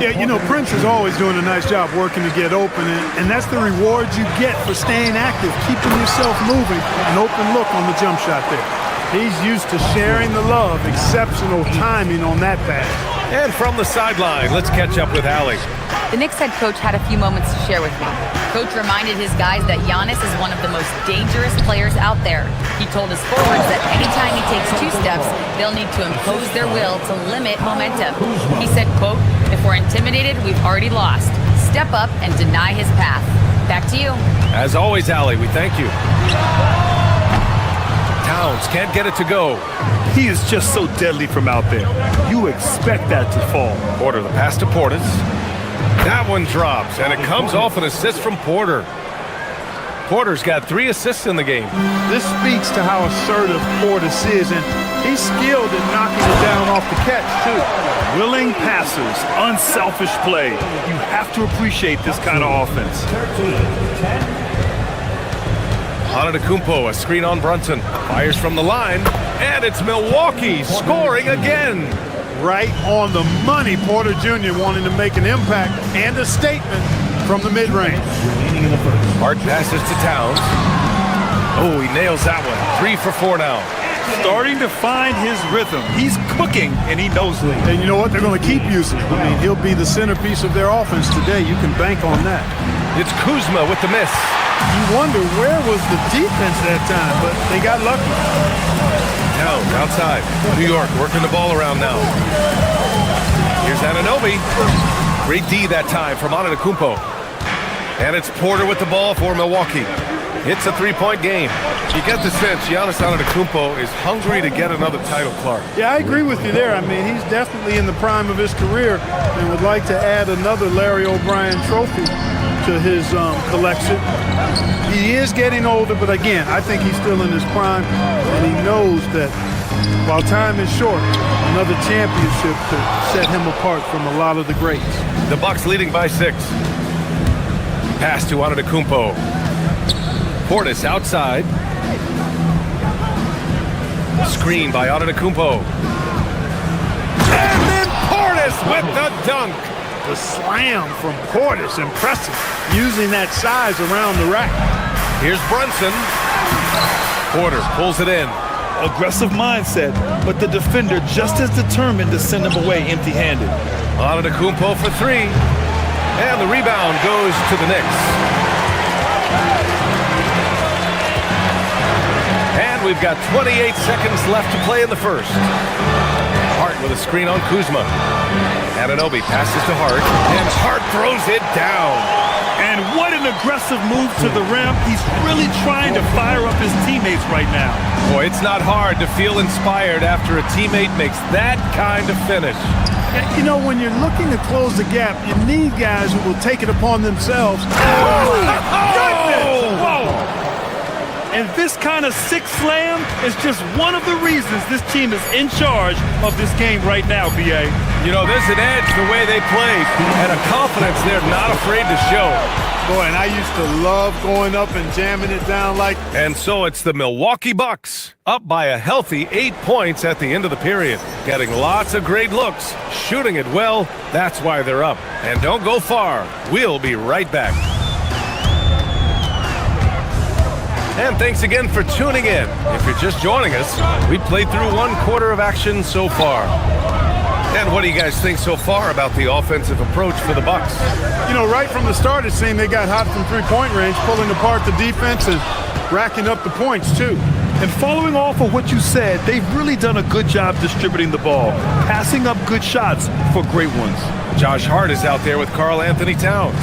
Yeah, you know, Prince is always doing a nice job working to get open, and that's the reward you get for staying active, keeping yourself moving, an open look on the jump shot there. He's used to sharing the love, exceptional timing on that pass. And from the sideline, let's catch up with Allie. The Knicks head coach had a few moments to share with me. Coach reminded his guys that Giannis is one of the most dangerous players out there. He told his forwards that anytime he takes 2 steps, they'll need to impose their will to limit momentum. He said, quote, "If we're intimidated, we've already lost. Step up and deny his path." Back to you. As always, Allie, we thank you. Towns can't get it to go. He is just so deadly from out there. You expect that to fall. Porter, the pass to Portis. That one drops, and it comes off an assist from Porter. Porter's got 3 assists in the game. This speaks to how assertive Portis is, and he's skilled at knocking it down off the catch, too. Willing passers, unselfish play. You have to appreciate this kind of offense. Antetokounmpo, a screen on Brunson. Fires from the line, and it's Milwaukee scoring again. Right on the money, Porter Jr. wanting to make an impact and a statement from the mid-range. Hart passes to Towns. Oh, he nails that one. 3 for 4 now. Starting to find his rhythm. He's cooking, and he knows it. And you know what? They're going to keep using him. I mean, he'll be the centerpiece of their offense today. You can bank on that. It's Kuzma with the miss. You wonder where was the defense that time, but they got lucky. Towns outside. New York working the ball around now. Here's Anunoby. Great D that time from Antetokounmpo. And it's Porter with the ball for Milwaukee. It's a 3-point game. You get the sense Giannis Antetokounmpo is hungry to get another title, Clark. Yeah, I agree with you there. I mean, he's definitely in the prime of his career and would like to add another Larry O'Brien trophy to his collection. He is getting older, but again, I think he's still in his prime, and he knows that while time is short, another championship could set him apart from a lot of the greats. The Bucks leading by 6. Pass to Antetokounmpo. Portis outside. Screen by Antetokounmpo. And then Portis with the dunk. The slam from Portis, impressive. Using that size around the rack. Here's Brunson. Porter pulls it in. Aggressive mindset, but the defender just as determined to send him away empty-handed. Antetokounmpo for 3. And the rebound goes to the Knicks. And we've got 28 seconds left to play in the first. Hart with a screen on Kuzma. Anunoby passes to Hart, and Hart throws it down. And what an aggressive move to the rim. He's really trying to fire up his teammates right now. Boy, it's not hard to feel inspired after a teammate makes that kind of finish. You know, when you're looking to close the gap, you need guys who will take it upon themselves. And this kind of sick slam is just one of the reasons this team is in charge of this game right now, B.A. You know, there's an edge the way they play and a confidence they're not afraid to show. Boy, and I used to love going up and jamming it down like... And so it's the Milwaukee Bucks, up by a healthy 8 points at the end of the period. Getting lots of great looks, shooting it well, that's why they're up. And don't go far, we'll be right back. And thanks again for tuning in. If you're just joining us, we played through 1 quarter of action so far. And what do you guys think so far about the offensive approach for the Bucks? You know, right from the start, it seemed they got hot from 3-point range, pulling apart the defense and racking up the points, too. And following off of what you said, they've really done a good job distributing the ball, passing up good shots for great ones. Josh Hart is out there with Karl Anthony Towns.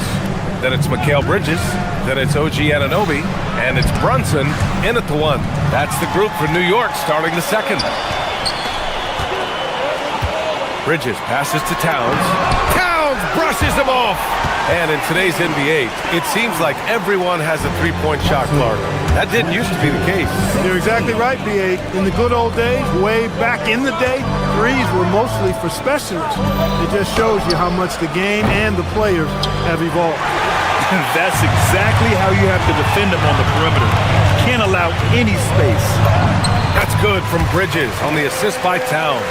Then it's Mikal Bridges. Then it's OG Anunoby. And it's Brunson in at the 1. That's the group for New York starting the 2nd. Bridges passes to Towns. Towns brushes him off. And in today's NBA, it seems like everyone has a 3-point shot, Clark. That didn't used to be the case. You're exactly right, B.A. In the good old days, way back in the day, threes were mostly for specialists. It just shows you how much the game and the players have evolved. That's exactly how you have to defend them on the perimeter. Can't allow any space. That's good from Bridges on the assist by Towns.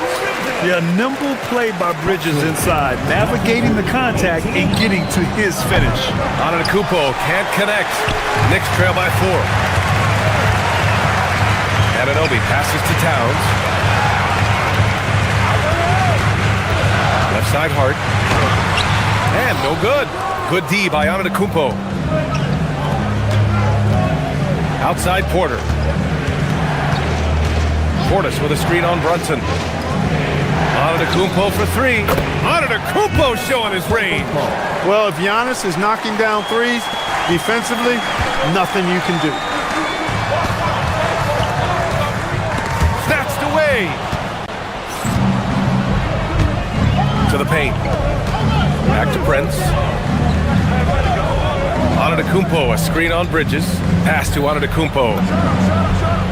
Yeah, nimble play by Bridges inside, navigating the contact and getting to his finish. Antetokounmpo can't connect. Knicks trail by 4. Anunoby passes to Towns. Left side Hart. And no good. Good D by Antetokounmpo. Outside Porter. Portis with a screen on Brunson. Antetokounmpo for 3. Antetokounmpo showing his range. Well, if Giannis is knocking down threes, defensively, nothing you can do. Snatched away. To the paint. Back to Prince. Antetokounmpo, a screen on Bridges. Pass to Antetokounmpo.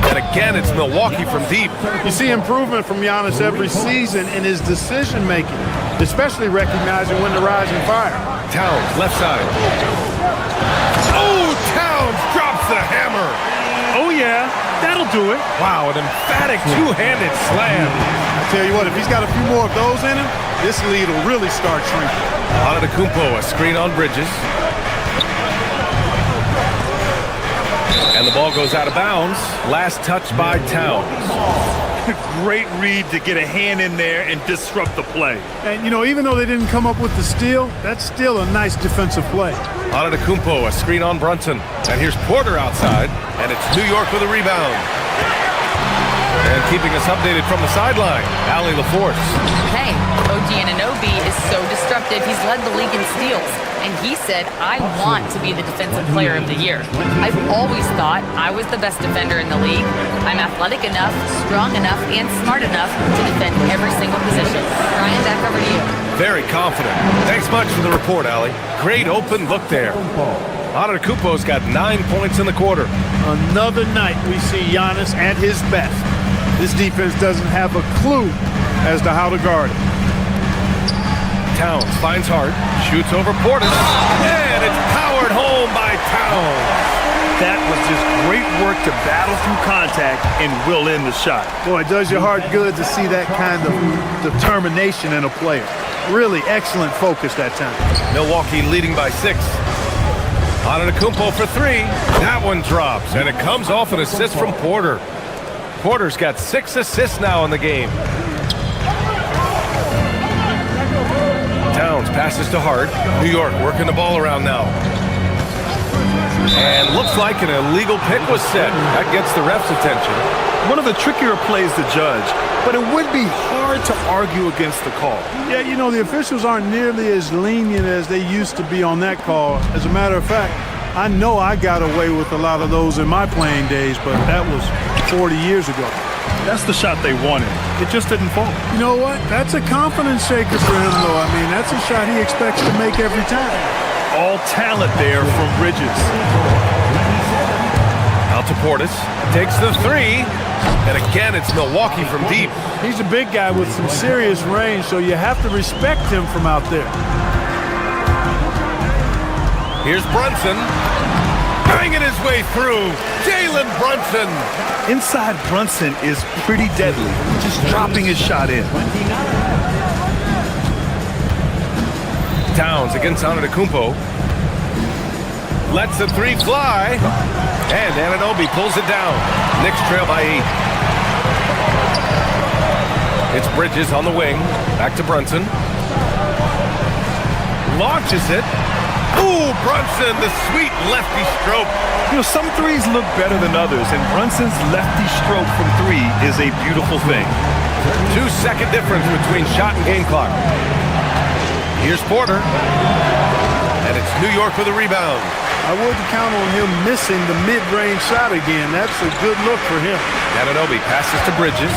And again, it's Milwaukee from deep. You see improvement from Giannis every season in his decision-making, especially recognizing when to rise and fire. Towns, left side. Oh, Towns drops the hammer. Oh, yeah, that'll do it. Wow, an emphatic two-handed slam. I tell you what, if he's got a few more of those in him, this lead will really start shrinking. Antetokounmpo, a screen on Bridges. And the ball goes out of bounds. Last touch by Towns. Great read to get a hand in there and disrupt the play. And, you know, even though they didn't come up with the steal, that's still a nice defensive play. Antetokounmpo, a screen on Brunson. And here's Porter outside. And it's New York with a rebound. And keeping us updated from the sideline, Allie LaForce. Hey, OG Anunoby is so disruptive. He's led the league in steals. And he said, I want to be the defensive player of the year. I've always thought I was the best defender in the league. I'm athletic enough, strong enough, and smart enough to defend every single position. Ryan, back over to you. Very confident. Thanks much for the report, Allie. Great open look there. Antetokounmpo's got 9 points in the quarter. Another night we see Giannis at his best. This defense doesn't have a clue as to how to guard him. Towns finds Hart, shoots over Portis, and it's powered home by Towns. That was just great work to battle through contact and will in the shot. Boy, it does your heart good to see that kind of determination in a player. Really excellent focus that time. Milwaukee leading by 6. Antetokounmpo for 3. That one drops, and it comes off an assist from Porter. Porter's got 6 assists now in the game. Towns passes to Hart. New York working the ball around now. And looks like an illegal pick was set. That gets the ref's attention. One of the trickier plays to judge, but it would be hard to argue against the call. Yeah, you know, the officials aren't nearly as lenient as they used to be on that call. As a matter of fact, I know I got away with a lot of those in my playing days, but that was 40 years ago. That's the shot they wanted. It just didn't fall. You know what? That's a confidence shaker for him, though. I mean, that's a shot he expects to make every time. All talent there from Bridges. Out to Portis. Takes the 3. And again, it's Milwaukee from deep. He's a big guy with some serious range, so you have to respect him from out there. Here's Brunson. Banging his way through. Jalen Brunson. Inside Brunson is pretty deadly. Just dropping his shot in. Towns against Antetokounmpo. Lets the 3 fly. And Anunoby pulls it down. Knicks trail by 8. It's Bridges on the wing. Back to Brunson. Launches it. Ooh, Brunson, the sweet lefty stroke. You know, some threes look better than others, and Brunson's lefty stroke from 3 is a beautiful thing. 2-second difference between shot and game clock. Here's Porter. And it's New York with a rebound. I wouldn't count on him missing the mid-range shot again. That's a good look for him. Anunoby passes to Bridges.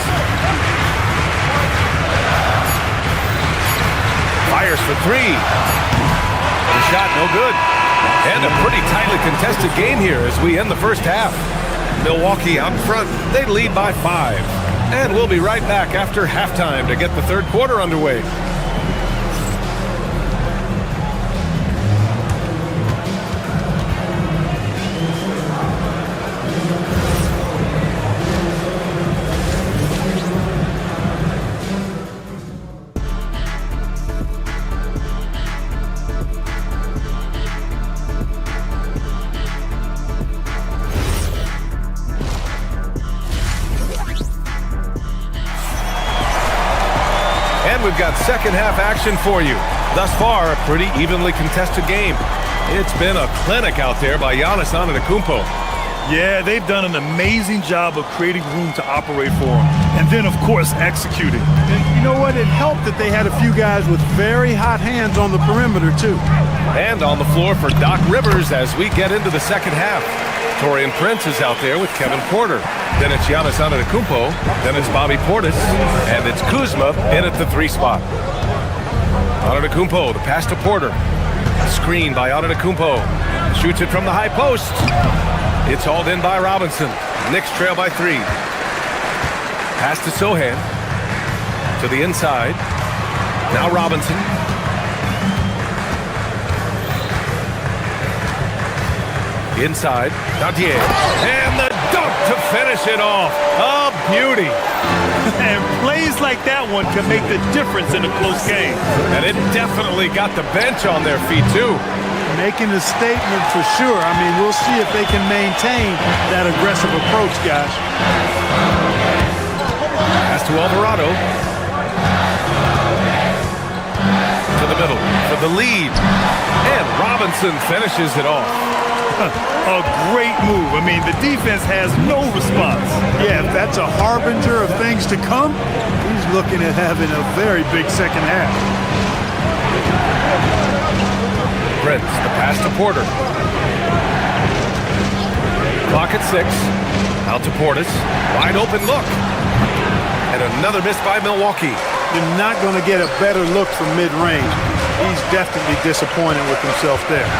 Fires for 3. The shot no good. And a pretty tightly contested game here as we end the first half. Milwaukee out front. They lead by 5. And we'll be right back after halftime to get the third quarter underway. we've got second half action for you. Thus far, a pretty evenly contested game. It's been a clinic out there by Giannis Antetokounmpo. Yeah, they've done an amazing job of creating room to operate for him. And then, of course, executing. And you know what? It helped that they had a few guys with very hot hands on the perimeter, too. And on the floor for Doc Rivers as we get into the second half. Taurean Prince is out there with Kevin Porter. Then it's Giannis Antetokounmpo. Then it's Bobby Portis. And it's Kuzma in at the 3 spot. Antetokounmpo, the pass to Porter. Screen by Antetokounmpo. Shoots it from the high post. It's hauled in by Robinson. Knicks trail by 3. Pass to Sohan. To the inside. Now Robinson. Inside. Dadier. And the dunk to finish it off. A beauty. And plays like that one can make the difference in a close game. And it definitely got the bench on their feet, too. Making a statement for sure. I mean, we'll see if they can maintain that aggressive approach, guys. Pass to Alvarado. To the middle. For the lead. And Robinson finishes it off. A great move. I mean, the defense has no response. Yeah, if that's a harbinger of things to come, he's looking at having a very big second half. Prince, the pass to Porter. Clock at 6. Out to Portis. Wide open look. And another miss by Milwaukee. You're not going to get a better look from mid-range. He's definitely disappointed with himself there.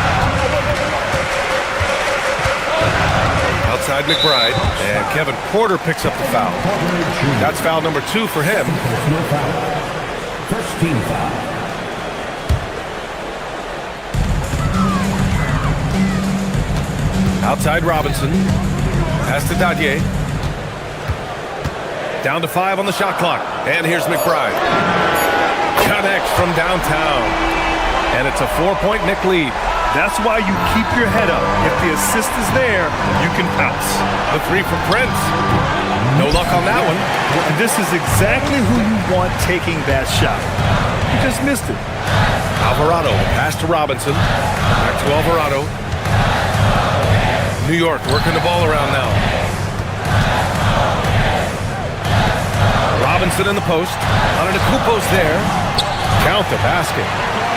Outside McBride. And Kevin Porter picks up the foul. That's foul number 2 for him. First team foul. Outside Robinson. Pass to Dadier. Down to 5 on the shot clock. And here's McBride. Connects from downtown. And it's a 4-point Knick lead. That's why you keep your head up. If the assist is there, you can pounce. The 3 for Prince. No luck on that one. And this is exactly who you want taking that shot. You just missed it. Alvarado. Pass to Robinson. Back to Alvarado. New York working the ball around now. Robinson in the post. Antetokounmpo's there. Count the basket.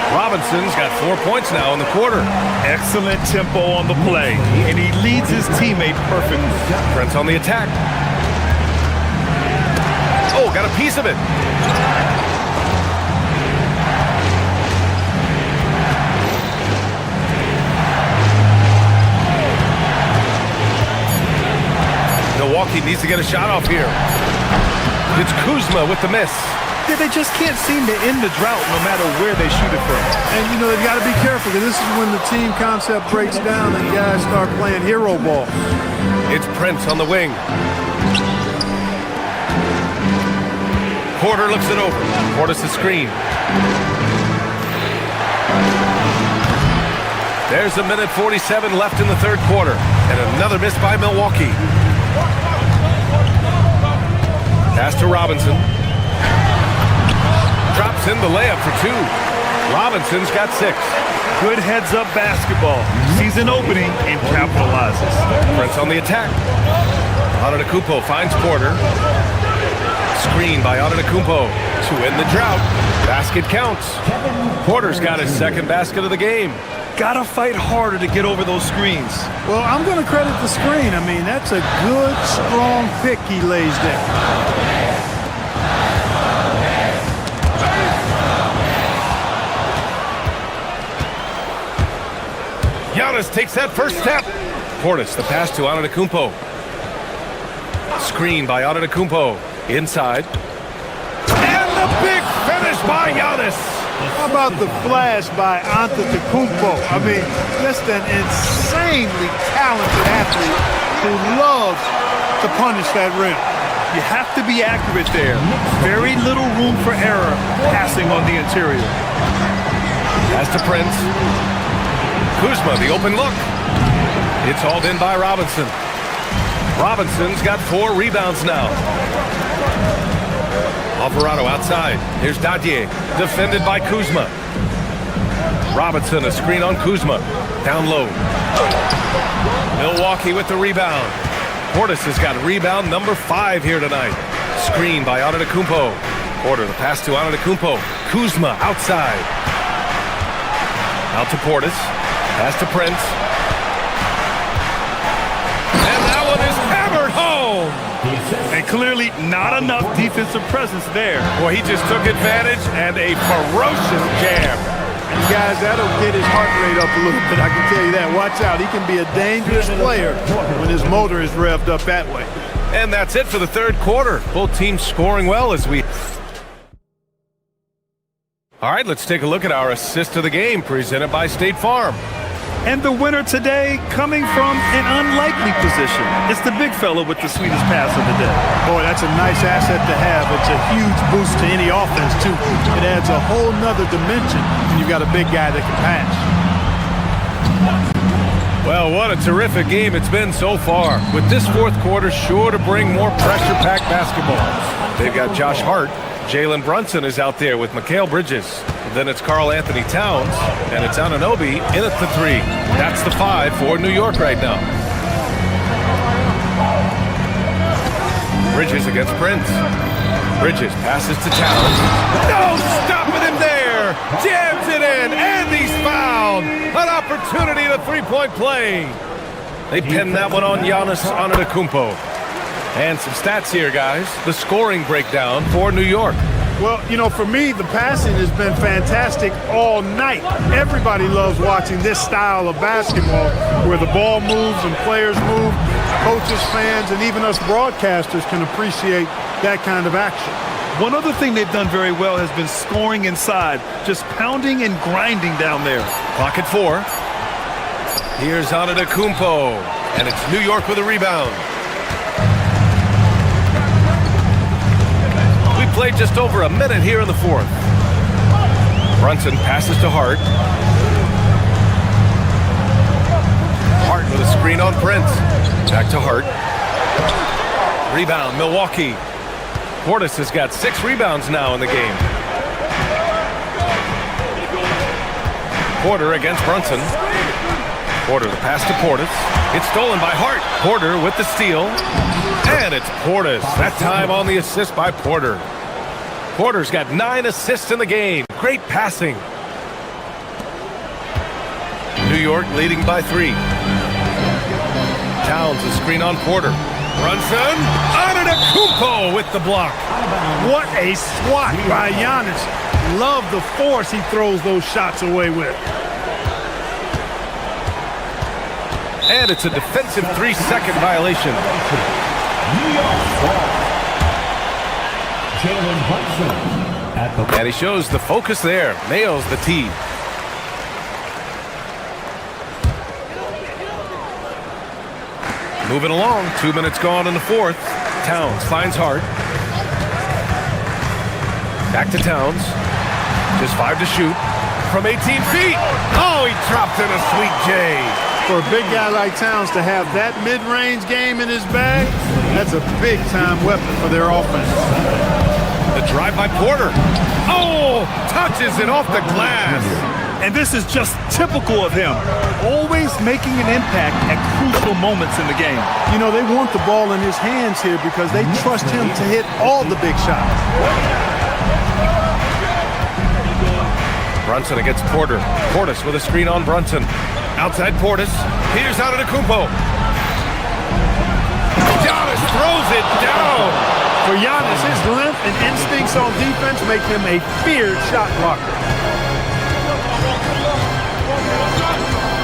Robinson's got 4 points now in the quarter. Excellent tempo on the play. And he leads his teammate perfectly. Prince on the attack. Oh, got a piece of it. Milwaukee needs to get a shot off here. It's Kuzma with the miss. Yeah, they just can't seem to end the drought no matter where they shoot it from. And, you know, they've got to be careful because this is when the team concept breaks down and guys start playing hero ball. It's Prince on the wing. Porter looks it over. Portis the screen. There's a minute 47 left in the third quarter. And another miss by Milwaukee. Pass to Robinson. Drops in the layup for 2. Robinson's got 6. Good heads-up basketball. Sees an opening and capitalizes. Prince on the attack. Antetokounmpo finds Porter. Screen by Antetokounmpo to end the drought. Basket counts. Porter's got his second basket of the game. Gotta fight harder to get over those screens. Well, I'm going to credit the screen. I mean, that's a good, strong pick he lays there. Giannis takes that first step. Portis, the pass to Antetokounmpo. Screen by Antetokounmpo. Inside. And the big finish by Giannis. How about the flash by Antetokounmpo? I mean, just an insanely talented athlete who loves to punish that rim. You have to be accurate there. Very little room for error passing on the interior. Pass to Prince. Kuzma, the open look. It's hauled in by Robinson. Robinson's got 4 rebounds now. Alvarado outside. Here's Dadier, defended by Kuzma. Robinson, a screen on Kuzma. Down low. Milwaukee with the rebound. Portis has got rebound number 5 here tonight. Screen by Antetokounmpo. Porter, the pass to Antetokounmpo. Kuzma outside. Out to Portis. Pass to Prince. And that one is hammered home. And clearly not enough defensive presence there. Well, he just took advantage and a ferocious jam. And guys, that'll get his heart rate up a little bit, I can tell you that. Watch out, he can be a dangerous player when his motor is revved up that way. And that's it for the third quarter. Both teams scoring well as we... All right, let's take a look at our assist of the game presented by State Farm. And the winner today coming from an unlikely position. It's the big fella with the sweetest pass of the day. Boy, that's a nice asset to have. It's a huge boost to any offense, too. It adds a whole nother dimension when you've got a big guy that can pass. Well, what a terrific game it's been so far. With this fourth quarter sure to bring more pressure-packed basketball. They've got Josh Hart. Jalen Brunson is out there with Mikal Bridges. Then it's Karl Anthony Towns, and it's Anunoby in at the 3. That's the 5 for New York right now. Bridges against Prince. Bridges passes to Towns. No stopping him there! Jams it in, and he's fouled! An opportunity to three-point play. They pinned that one on Giannis Antetokounmpo. And some stats here, guys. The scoring breakdown for New York. Well, you know, for me, the passing has been fantastic all night. Everybody loves watching this style of basketball where the ball moves and players move. Coaches, fans, and even us broadcasters can appreciate that kind of action. One other thing they've done very well has been scoring inside, just pounding and grinding down there. Clock at 4. Here's Antetokounmpo, and it's New York with a rebound. Played just over a minute here in the fourth. Brunson passes to Hart. Hart with a screen on Prince. Back to Hart. Rebound, Milwaukee. Portis has got 6 rebounds now in the game. Porter against Brunson. Porter, the pass to Portis. It's stolen by Hart. Porter with the steal. And it's Portis. That time on the assist by Porter. Porter's got 9 assists in the game. Great passing. New York leading by 3. Towns a screen on Porter. Brunson. Antetokounmpo with the block. What a swat by Giannis. Love the force he throws those shots away with. And it's a defensive 3-second violation. New York ball. Jalen Brunson. And he shows the focus there. Nails the tee. Moving along. 2 minutes gone in the fourth. Towns finds Hart. Back to Towns. Just 5 to shoot. From 18 feet. Oh, he dropped in a sweet J. For a big guy like Towns to have that mid-range game in his bag, that's a big-time weapon for their offense. The drive by Porter. Oh, touches it off the glass. And this is just typical of him. Always making an impact at crucial moments in the game. You know, they want the ball in his hands here because they trust him to hit all the big shots. Brunson against Porter. Portis with a screen on Brunson. Outside Portis. Here's Antetokounmpo. Giannis throws it down. For Giannis, his length and instincts on defense make him a feared shot blocker.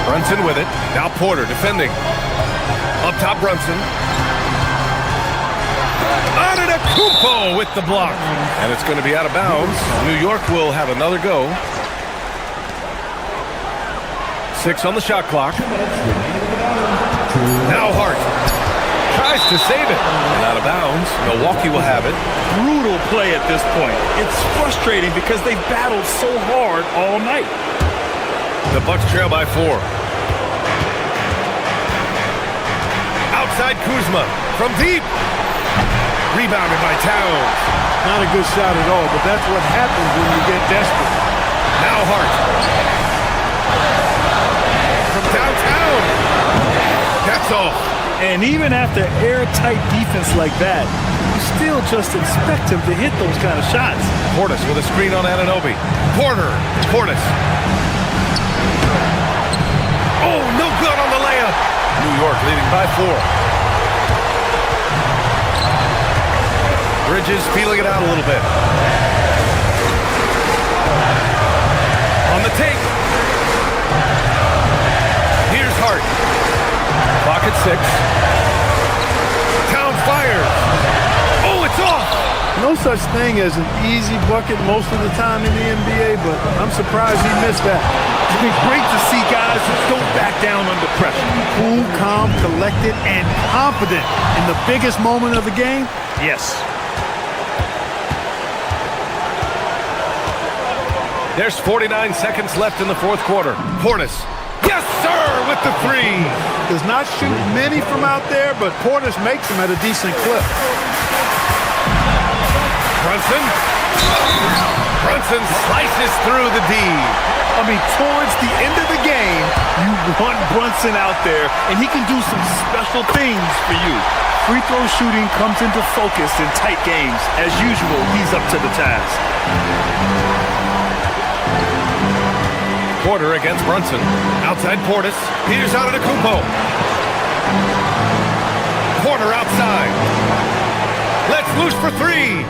Brunson with it. Now Porter defending. Up top Brunson. Antetokounmpo with the block. And it's going to be out of bounds. New York will have another go. 6 on the shot clock. Now Hart tries to save it. And out of bounds. Milwaukee will have it. Brutal play at this point. It's frustrating because they've battled so hard all night. The Bucks trail by 4. Outside Kuzma from deep. Rebounded by Towns. Not a good shot at all, but that's what happens when you get desperate. Now Hart. From downtown. That's all. And even after airtight defense like that, you still just expect him to hit those kind of shots. Portis with a screen on Anunoby. Portis. Oh, no good on the layup. New York leading by 4. Bridges feeling it out a little bit. On the take. Here's Hart. Clock at 6. Towns fires. Oh, it's off. No such thing as an easy bucket most of the time in the NBA, but I'm surprised he missed that. It's been great to see guys who don't back down under pressure. Cool, calm, collected, and confident in the biggest moment of the game. Yes. There's 49 seconds left in the fourth quarter. Portis. Yes, sir, with the 3. Does not shoot many from out there, but Portis makes them at a decent clip. Brunson slices through the D. I mean, towards the end of the game, you want Brunson out there, and he can do some special things for you. Free throw shooting comes into focus in tight games. As usual, he's up to the task. Porter against Brunson. Outside Portis. Here's Antetokounmpo. Porter outside. Let's loose for 3.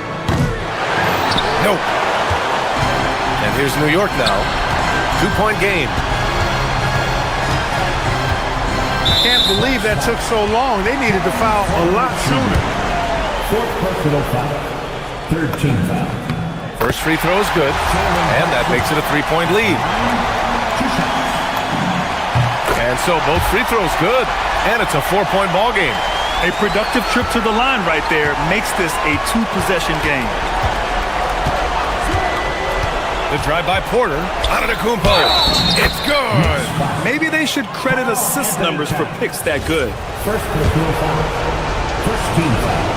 Nope. And here's New York now. 2-point game. Can't believe that took so long. They needed to foul a lot sooner. 4th personal foul. 3rd team foul. First free throw is good, and that makes it a 3-point lead. And so both free throws good, and it's a 4-point ball game. A productive trip to the line right there makes this a 2-possession game. The drive by Porter. Antetokounmpo. It's good. Maybe they should credit assist numbers for picks that good. First personal foul. First team foul.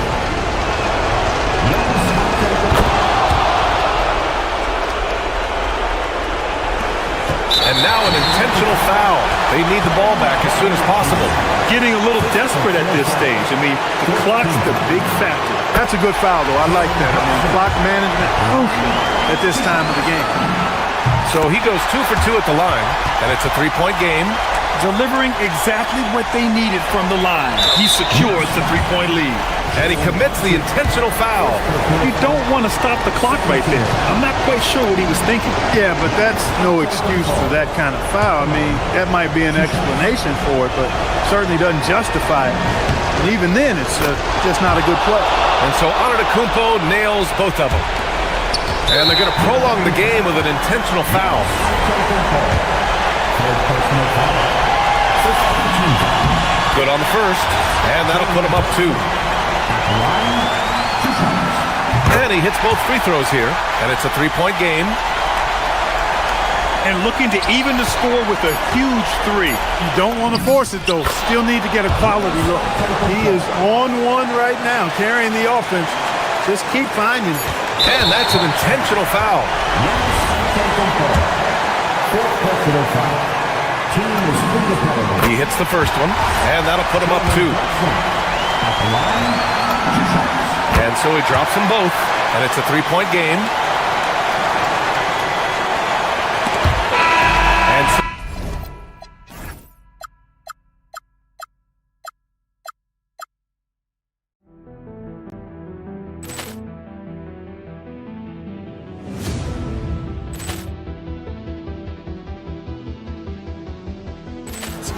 And now an intentional foul. They need the ball back as soon as possible. Getting a little desperate at this stage. I mean, the clock's the big factor. That's a good foul, though. I like that. I mean, clock management crucial at this time of the game. So he goes 2 for 2 at the line, and it's a 3-point game. Delivering exactly what they needed from the line. He secures the 3-point lead. And he commits the intentional foul. You don't want to stop the clock right there. I'm not quite sure what he was thinking. Yeah, but that's no excuse for that kind of foul. I mean, that might be an explanation for it, but certainly doesn't justify it. And even then, it's just not a good play. And so Antetokounmpo nails both of them. And they're going to prolong the game with an intentional foul. Good on the first, and that'll put him up 2. And he hits both free throws here, and it's a 3-point game. And looking to even the score with a huge 3. You don't want to force it, though. Still need to get a quality look. He is on one right now, carrying the offense. Just keep finding it. And that's an intentional foul. He hits the first one, and that'll put him up 2. And so he drops them both, and it's a 3-point game. And so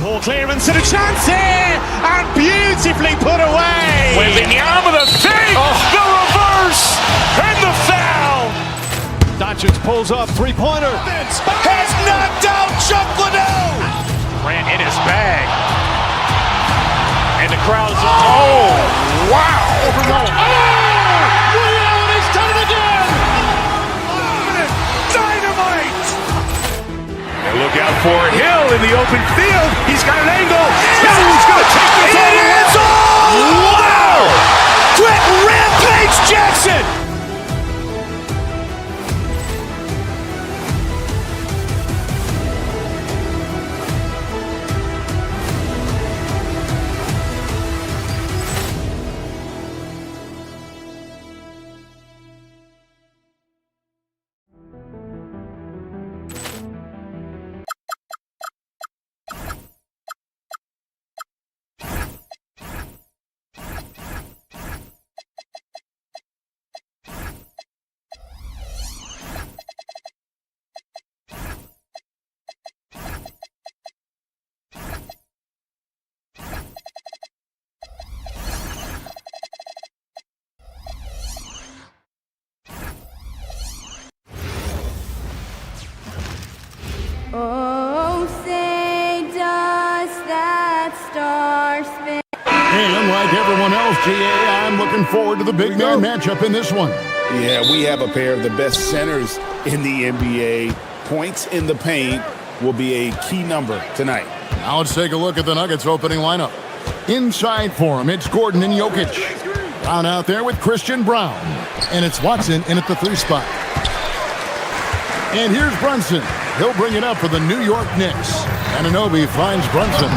Ball clearance and a chance here, and beautifully put away. Wembanyama the fake, the reverse, and the foul. Doncic pulls up, 3-pointer. Has knocked out Chuck Liddell. Ran in his bag. And the crowd's oh, wow. He's done it again. Dynamite. And look out for Hill in the open field. He's got an angle. He's going to take this all the way. Wow. Quick rampage. Oh, say does that star spin? And like everyone else, GA, I'm looking forward to the big man matchup in this one. Yeah, we have a pair of the best centers in the NBA. Points in the paint will be a key number tonight. Now let's take a look at the Nuggets opening lineup. Inside for him, it's Gordon and Jokic. Brown out there with Christian Brown. And it's Watson in at the 3 spot. And here's Brunson. He'll bring it up for the New York Knicks. Anunoby finds Brunson.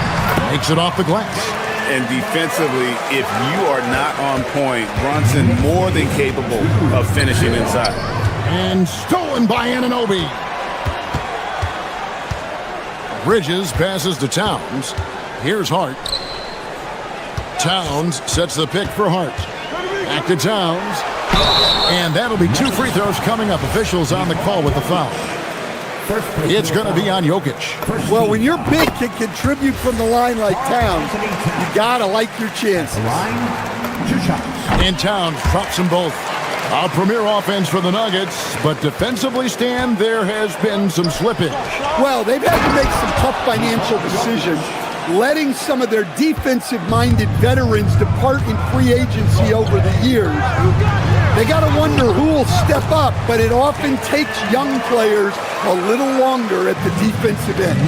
Makes it off the glass. And defensively, if you are not on point, Brunson more than capable of finishing inside. And stolen by Anunoby. Bridges passes to Towns. Here's Hart. Towns sets the pick for Hart. Back to Towns. And that'll be 2 free throws coming up. Officials on the call with the foul. It's going to be on Jokic. Well, when your big can contribute from the line like Towns, you got to like your chances. And Towns drops them both. A premier offense for the Nuggets, but defensively, Stan, there has been some slippage. Well, they've had to make some tough financial decisions, letting some of their defensive-minded veterans depart in free agency over the years. They got to wonder who will step up, but it often takes young players a little longer at the defensive end.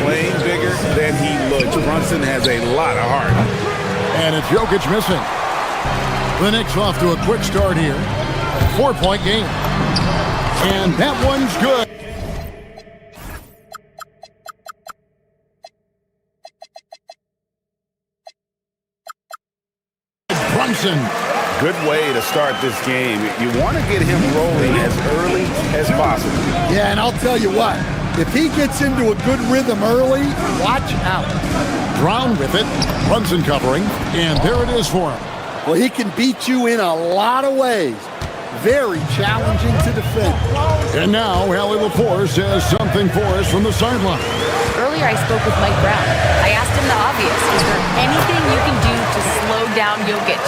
Playing bigger than he looks. Brunson has a lot of heart. And it's Jokic missing. The Knicks off to a quick start here. 4-point game. And that one's good. Brunson. Good way to start this game. You want to get him rolling as early as possible. Yeah, and I'll tell you what, if he gets into a good rhythm early, watch out. Brown with it. Brunson covering. And there it is for him. Well, he can beat you in a lot of ways. Very challenging to defend. And now, Allie Lepore says something for us from the sideline. Earlier, I spoke with Mike Brown. I asked him the obvious. Is there anything you can do to slow down Jokic?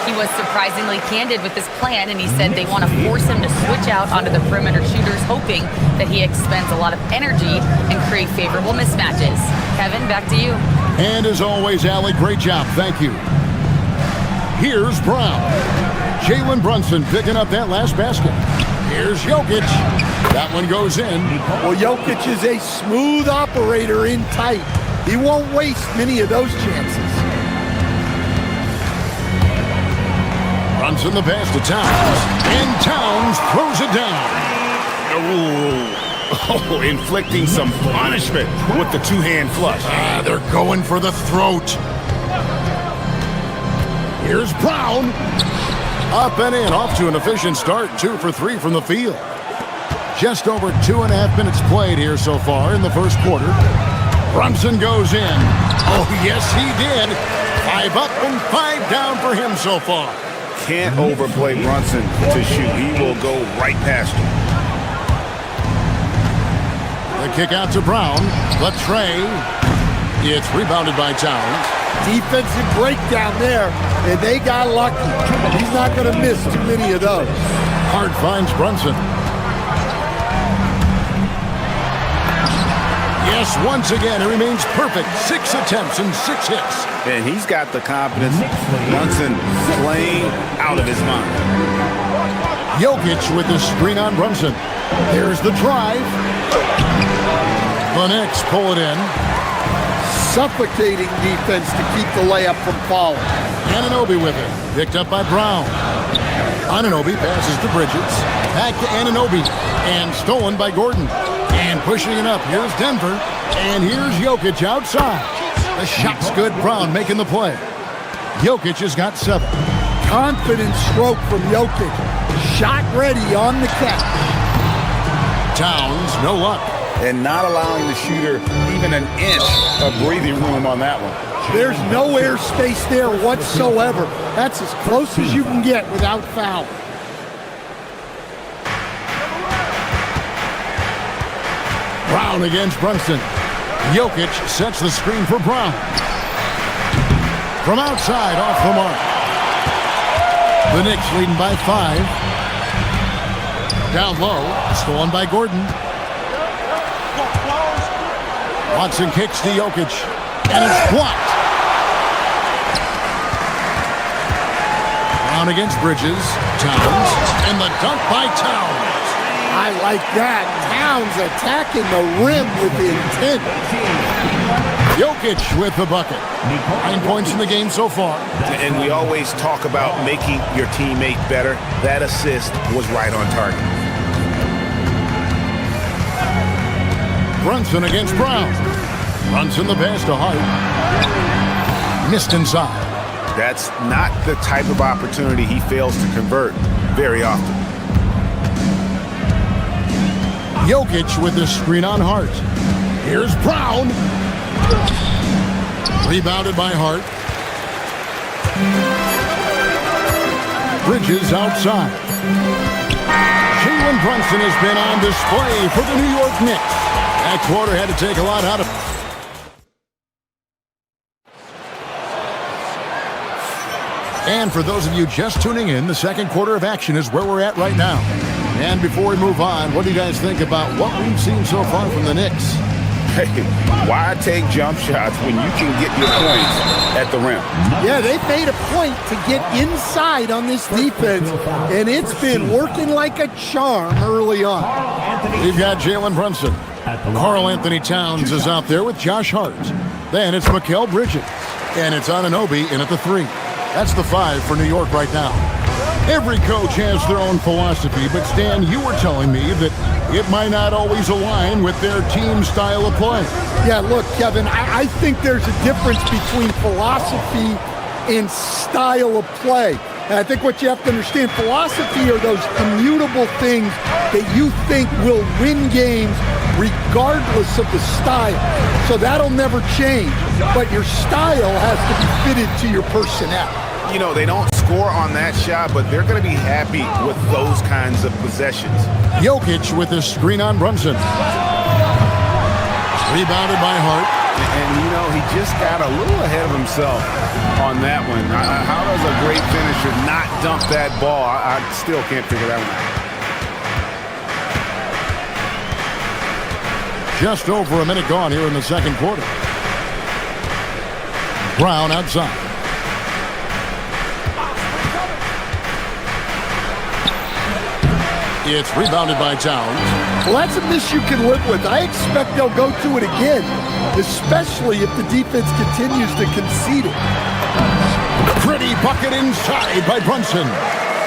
He was surprisingly candid with his plan, and he said they want to force him to switch out onto the perimeter shooters, hoping that he expends a lot of energy and create favorable mismatches. Kevin, back to you. And as always, Allie, great job. Thank you. Here's Brown. Jalen Brunson picking up that last basket. Here's Jokic. That one goes in. Well, Jokic is a smooth operator in tight. He won't waste many of those chances. Brunson the pass to Towns. And Towns throws it down. Oh, inflicting some punishment with the 2-hand flush. They're going for the throat. Here's Brown. Up and in, off to an efficient start. 2 for 3 from the field. Just over 2.5 minutes played here so far in the first quarter. Brunson goes in. Oh, yes, he did. 5 up and 5 down for him so far. Can't overplay Brunson to shoot. He will go right past you. The kick out to Brown. The tray. It's rebounded by Towns. Defensive breakdown there, and they got lucky. He's not going to miss too many of those. Hart finds Brunson. Yes, once again, it remains perfect. 6 attempts and 6 hits. And he's got the confidence. Brunson playing out of his mind. Jokic with the screen on Brunson. Here's the drive. The Knicks pull it in. Suffocating defense to keep the layup from falling. Anunoby with it. Picked up by Brown. Anunoby passes to Bridges. Back to Anunoby. And stolen by Gordon. And pushing it up. Here's Denver. And here's Jokic outside. The shot's good. Brown making the play. Jokic has got 7. Confident stroke from Jokic. Shot ready on the catch. Towns, no luck. And not allowing the shooter even an inch of breathing room on that one. There's no air space there whatsoever. That's as close as you can get without foul. Brown against Brunson. Jokic sets the screen for Brown. From outside, off the mark. The Knicks leading by 5. Down low, stolen by Gordon. Watson kicks to Jokic, and it's blocked. Brown against Bridges. Towns, and the dunk by Towns. I like that. Towns attacking the rim with intent. Jokic with the bucket. 9 points in the game so far. And we always talk about making your teammate better. That assist was right on target. Brunson against Brown. Brunson the pass to Hart. Missed inside. That's not the type of opportunity he fails to convert very often. Jokic with the screen on Hart. Here's Brown. Rebounded by Hart. Bridges outside. Jalen Brunson has been on display for the New York Knicks. That quarter had to take a lot out of it. And for those of you just tuning in, the second quarter of action is where we're at right now. And before we move on, what do you guys think about what we've seen so far from the Knicks? Hey, why take jump shots when you can get your points at the rim? Yeah, they've made a point to get inside on this defense, and it's been working like a charm early on. We've got Jalen Brunson. Karl Anthony Towns is out there with Josh Hart. Then it's Mikal Bridges. And it's Anunoby in at the 3. That's the 5 for New York right now. Every coach has their own philosophy, but Stan, you were telling me that it might not always align with their team style of play. Yeah, look, Kevin, I think there's a difference between philosophy and style of play. And I think what you have to understand, philosophy are those immutable things that you think will win games regardless of the style. So that'll never change, but your style has to be fitted to your personnel. You know, they don't score on that shot, but they're going to be happy with those kinds of possessions. Jokic with the screen on Brunson. Rebounded by Hart. And, you know, he just got a little ahead of himself on that one. How does a great finisher not dump that ball? I still can't figure that one out. Just over a minute gone here in the second quarter. Brown outside. It's rebounded by Towns. Well, that's a miss you can live with. I expect they'll go to it again, especially if the defense continues to concede it. Pretty bucket inside by Brunson.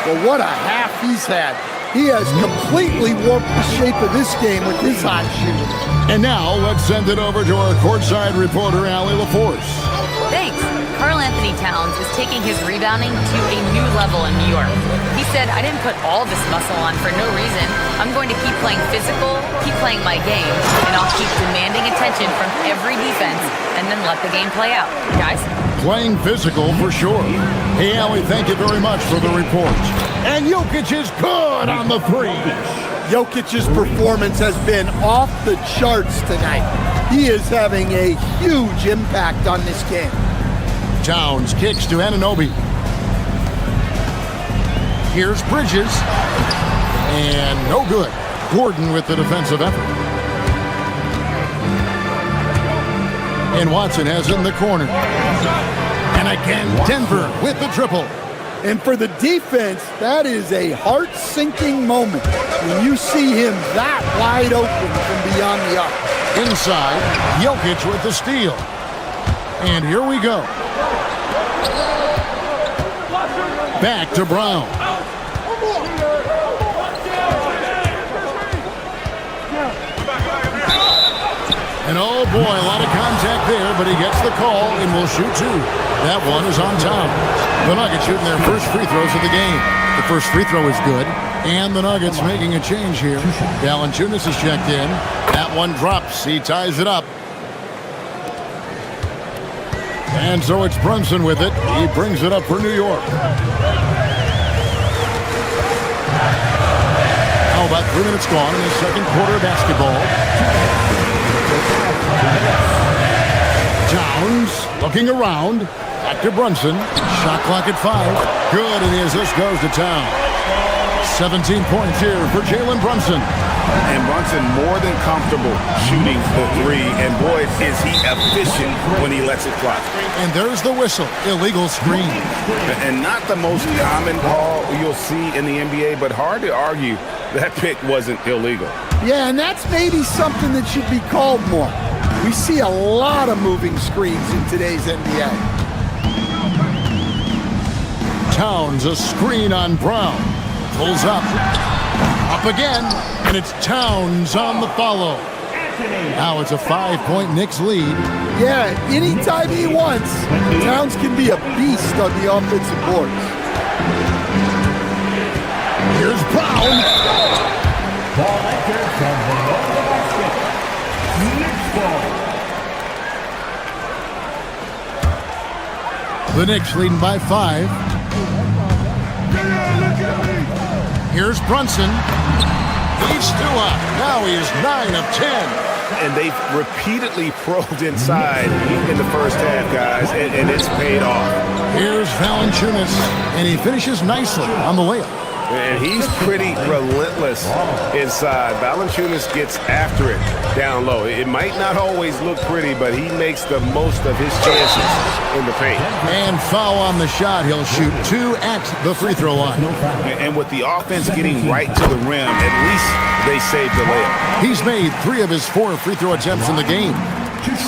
Well, what a half he's had. He has completely warped the shape of this game with his hot shooting. And now let's send it over to our courtside reporter, Allie LaForce. Thanks. Karl Anthony Towns is taking his rebounding to a new level in New York. He said, I didn't put all this muscle on for no reason. I'm going to keep playing physical, keep playing my game, and I'll keep demanding attention from every defense and then let the game play out. Guys? Playing physical for sure. Hey, Allie, thank you very much for the report. And Jokic is good on the 3. Jokic's performance has been off the charts tonight. He is having a huge impact on this game. Towns kicks to Anunoby. Here's Bridges. And no good. Gordon with the defensive effort. And Watson has it in the corner. And again, Denver with the triple. And for the defense, that is a heart-sinking moment when you see him that wide open from beyond the arc. Inside, Jokic with the steal. And here we go. Back to Brown. And oh boy, a lot of contact there, but he gets the call and will shoot 2. That one is on Towns. The Nuggets shooting their first free throws of the game. The first free throw is good. And the Nuggets making a change here. Valanciunas is checked in. That one drops. He ties it up. And so it's Brunson with it. He brings it up for New York. How about 3 minutes gone in the second quarter of basketball? Towns looking around. Back to Brunson. Shot clock at 5. Good, and the assist goes to Towns. 17 points here for Jalen Brunson. And Brunson more than comfortable shooting the three. And boy, is he efficient when he lets it fly. And there's the whistle. Illegal screen. And not the most common call you'll see in the NBA, but hard to argue that pick wasn't illegal. Yeah, and that's maybe something that should be called more. We see a lot of moving screens in today's NBA. Towns, a screen on Brown. Pulls up. Up again. And it's Towns on the follow. Now it's a 5-point Knicks lead. Yeah, anytime he wants, Towns can be a beast on the offensive boards. Here's Brown. Ball entered from below the basket. Knicks ball. The Knicks leading by 5. Here's Brunson. He's still up. Now he is 9 of 10. And they've repeatedly probed inside in the first half, guys, and it's paid off. Here's Valanciunas, and he finishes nicely on the layup. And he's pretty relentless inside. Valanciunas gets after it down low. It might not always look pretty, but he makes the most of his chances in the paint. And foul on the shot. He'll shoot 2 at the free throw line. And with the offense getting right to the rim, at least they saved the layup. He's made 3 of his 4 free throw attempts in the game.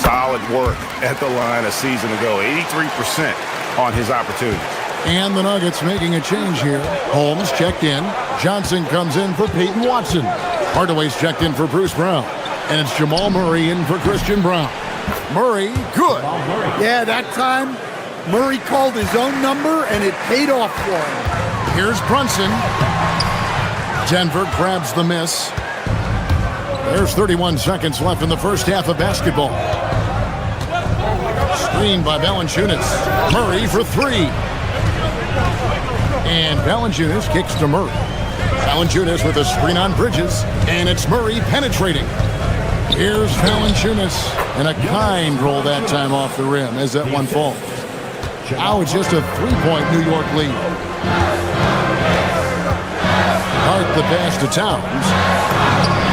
Solid work at the line a season ago. 83% on his opportunities. And the Nuggets making a change here. Holmes checked in. Johnson comes in for Peyton Watson. Hardaway's checked in for Bruce Brown. And it's Jamal Murray in for Christian Brown. Murray, good. Yeah, that time Murray called his own number, and it paid off for him. Here's Brunson. Denver grabs the miss. There's 31 seconds left in the first half of basketball. Screen by Valanciunas. Murray for 3. And Valanciunas kicks to Murray. Valanciunas with a screen on Bridges. And it's Murray penetrating. Here's Valanciunas. And a kind roll that time off the rim as that one falls. Now it's just a 3-point New York lead. Hart the pass to Towns.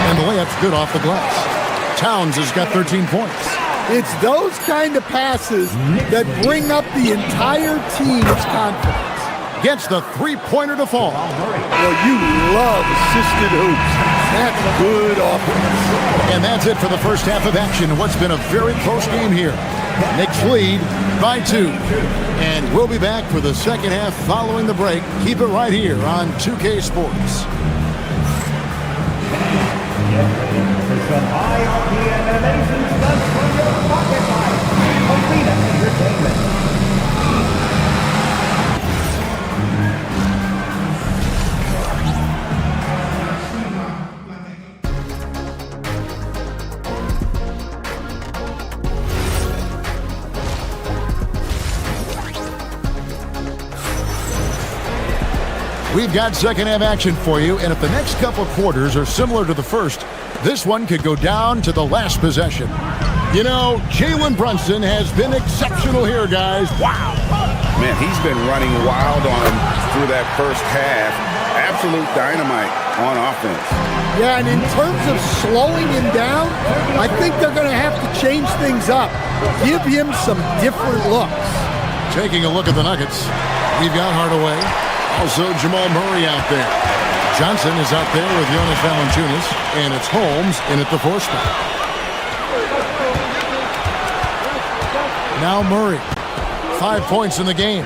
And the layup's good off the glass. Towns has got 13 points. It's those kind of passes that bring up the entire team's confidence. Gets the 3-pointer to fall. Well, you love assisted hoops. That's good offense. And that's it for the first half of action. What's been a very close game here. Knicks lead by 2. And we'll be back for the second half following the break. Keep it right here on 2K Sports. For some high RPM animation stunts from your pocket light. Arena Entertainment. We've got second half action for you, and if the next couple quarters are similar to the first, this one could go down to the last possession. You know, Jalen Brunson has been exceptional here, guys. Wow. Man, he's been running wild on him through that first half. Absolute dynamite on offense. Yeah, and in terms of slowing him down, I think they're going to have to change things up. Give him some different looks. Taking a look at the Nuggets, we've got Hardaway. Also, Jamal Murray out there. Johnson is out there with Jonas Valanciunas, and it's Holmes in at the 4 spot. Now Murray, 5 points in the game.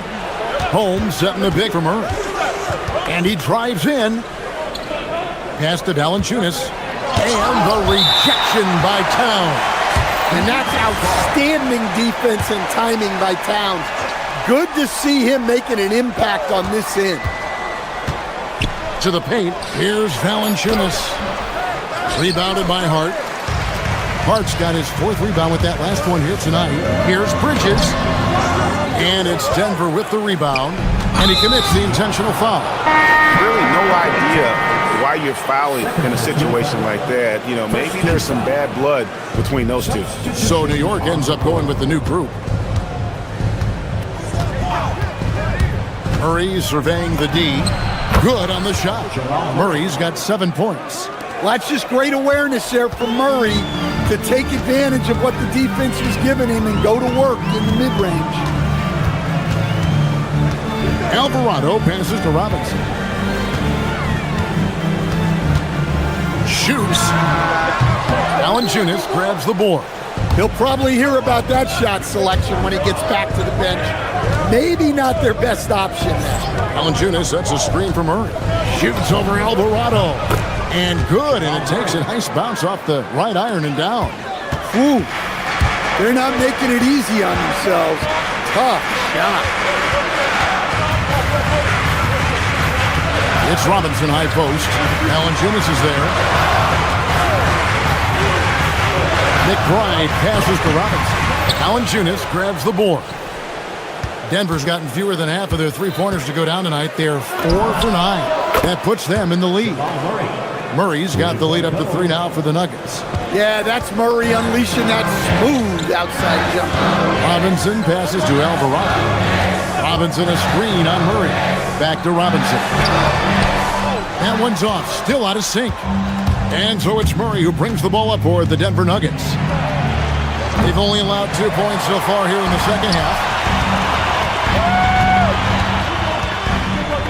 Holmes setting the big for Murray. And he drives in. Pass to Valanciunas. And the rejection by Towns. And that's outstanding defense and timing by Towns. Good to see him making an impact on this end. To the paint, here's Valanciunas. Rebounded by Hart. Hart's got his 4th rebound with that last one here tonight. Here's Bridges. And it's Denver with the rebound. And he commits the intentional foul. Really no idea why you're fouling in a situation like that. You know, maybe there's some bad blood between those two. So New York ends up going with the new group. Murray surveying the D. Good on the shot. Murray's got 7 points. Well, that's just great awareness there from Murray to take advantage of what the defense was giving him and go to work in the mid-range. Alvarado passes to Robinson. Shoots. Valanciunas grabs the board. He'll probably hear about that shot selection when he gets back to the bench. Maybe not their best option there. Valanciunas sets a screen for Murray. Shoots over Alvarado. And good, and it takes a nice bounce off the right iron and down. Ooh, they're not making it easy on themselves. Tough shot. It's Robinson high post. Valanciunas is there. McBride passes to Robinson. Valanciunas grabs the board. Denver's gotten fewer than half of their three-pointers to go down tonight. They're 4 for 9. That puts them in the lead. Murray's got the lead up to 3 now for the Nuggets. Yeah, that's Murray unleashing that smooth outside jump. Robinson passes to Alvarado. Robinson a screen on Murray. Back to Robinson. That one's off, still out of sync. And so it's Murray who brings the ball up for the Denver Nuggets. They've only allowed 2 points so far here in the second half.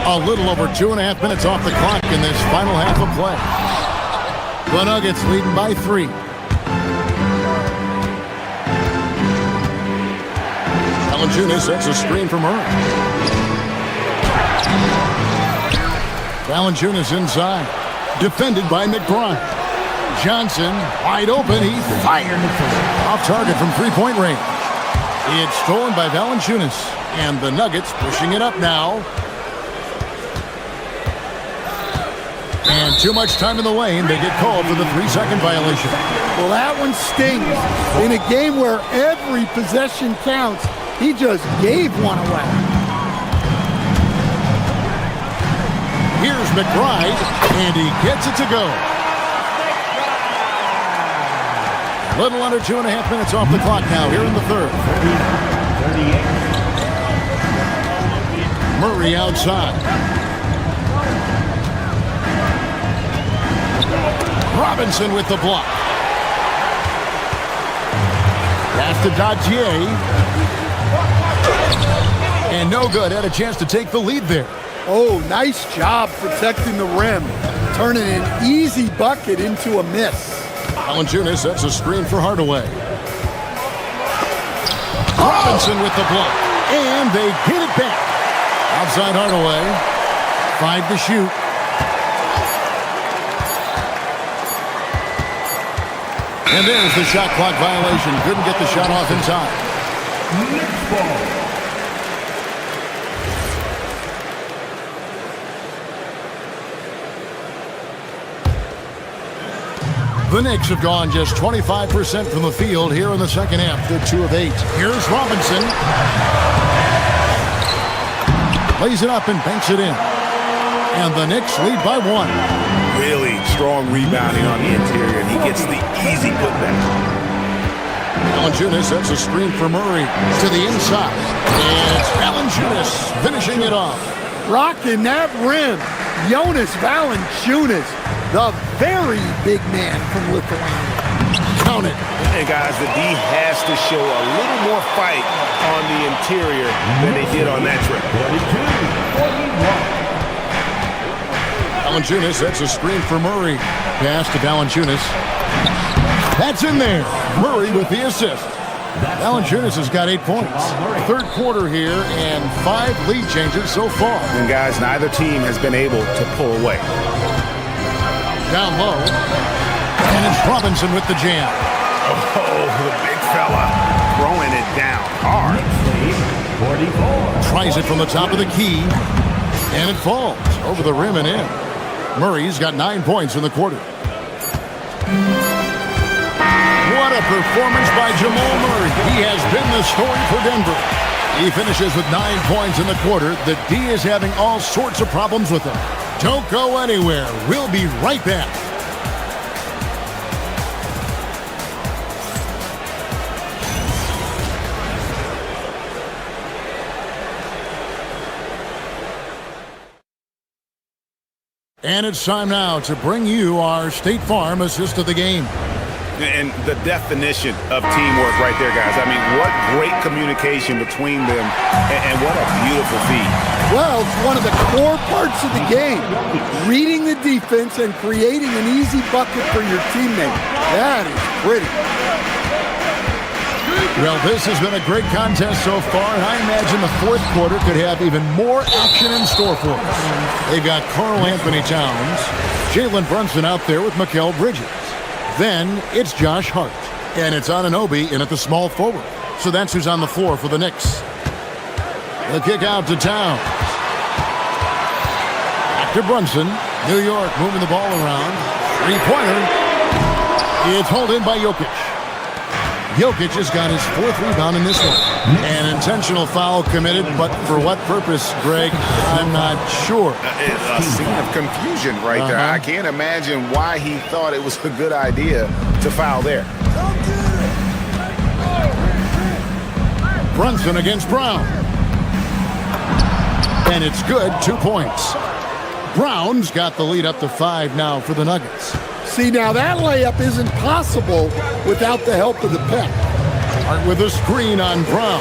A little over 2.5 minutes off the clock in this final half of play. The Nuggets leading by 3. Valanciunas sets a screen for Murray. Valanciunas inside. Defended by McBride. Johnson wide open. He fired off target from three-point range. It's stolen by Valanciunas. And the Nuggets pushing it up now. And too much time in the lane. They get called for the 3-second violation. Well, that one stings. In a game where every possession counts, he just gave one away. Here's McBride, and he gets it to go. A little under 2.5 minutes off the clock now here in the third. 38. Murray outside. Robinson with the block. Pass to Dadier. And no good. Had a chance to take the lead there. Oh, nice job protecting the rim. Turning an easy bucket into a miss. Valanciunas sets a screen for Hardaway. Robinson with the block. And they get it back. Outside Hardaway. 5 to shoot. And there's the shot clock violation. Couldn't get the shot off in time. Next ball. The Knicks have gone just 25% from the field here in the second half. They're 2 of 8. Here's Robinson. Lays it up and banks it in. And the Knicks lead by 1. Really strong rebounding on the interior, and he gets the easy putback. Valanciunas sets a screen for Murray to the inside. And it's Valanciunas finishing it off. Rocking that rim. Jonas Valanciunas, the very big man from Lithuania. Count it. And guys, the D has to show a little more fight on the interior than they did on that trip. 42-41. Valanciunas sets a screen for Murray. Pass to Valanciunas. That's in there. Murray with the assist. Valanciunas has got 8 points. Third quarter here and 5 lead changes so far. And guys, neither team has been able to pull away. Down low. And it's Robinson with the jam. Oh, the big fella throwing it down hard. 44. Tries it from the top of the key. And it falls over the rim and in. Murray's got 9 points in the quarter. What a performance by Jamal Murray. He has been the story for Denver. He finishes with 9 points in the quarter. The D is having all sorts of problems with him. Don't go anywhere. We'll be right back. And it's time now to bring you our State Farm assist of the game. And the definition of teamwork right there, guys. I mean, what great communication between them, and what a beautiful feed. Well, it's one of the core parts of the game. Reading the defense and creating an easy bucket for your teammate. That is pretty. Well, this has been a great contest so far, and I imagine the fourth quarter could have even more action in store for us. They've got Karl Anthony Towns, Jalen Brunson out there with Mikal Bridges. Then it's Josh Hart, and it's Anunoby in at the small forward. So that's who's on the floor for the Knicks. The kick out to Towns. Back to Brunson. New York moving the ball around. Three-pointer. It's hauled in by Jokic. Jokic has got his fourth rebound in this one. An intentional foul committed, but for what purpose, Greg? I'm not sure. A scene of confusion right there. I can't imagine why he thought it was a good idea to foul there. Brunson against Brown. And it's good, 2 points. Brown's got the lead up to 5 now for the Nuggets. See, now that layup isn't possible without the help of the pep. Hart with a screen on Brown.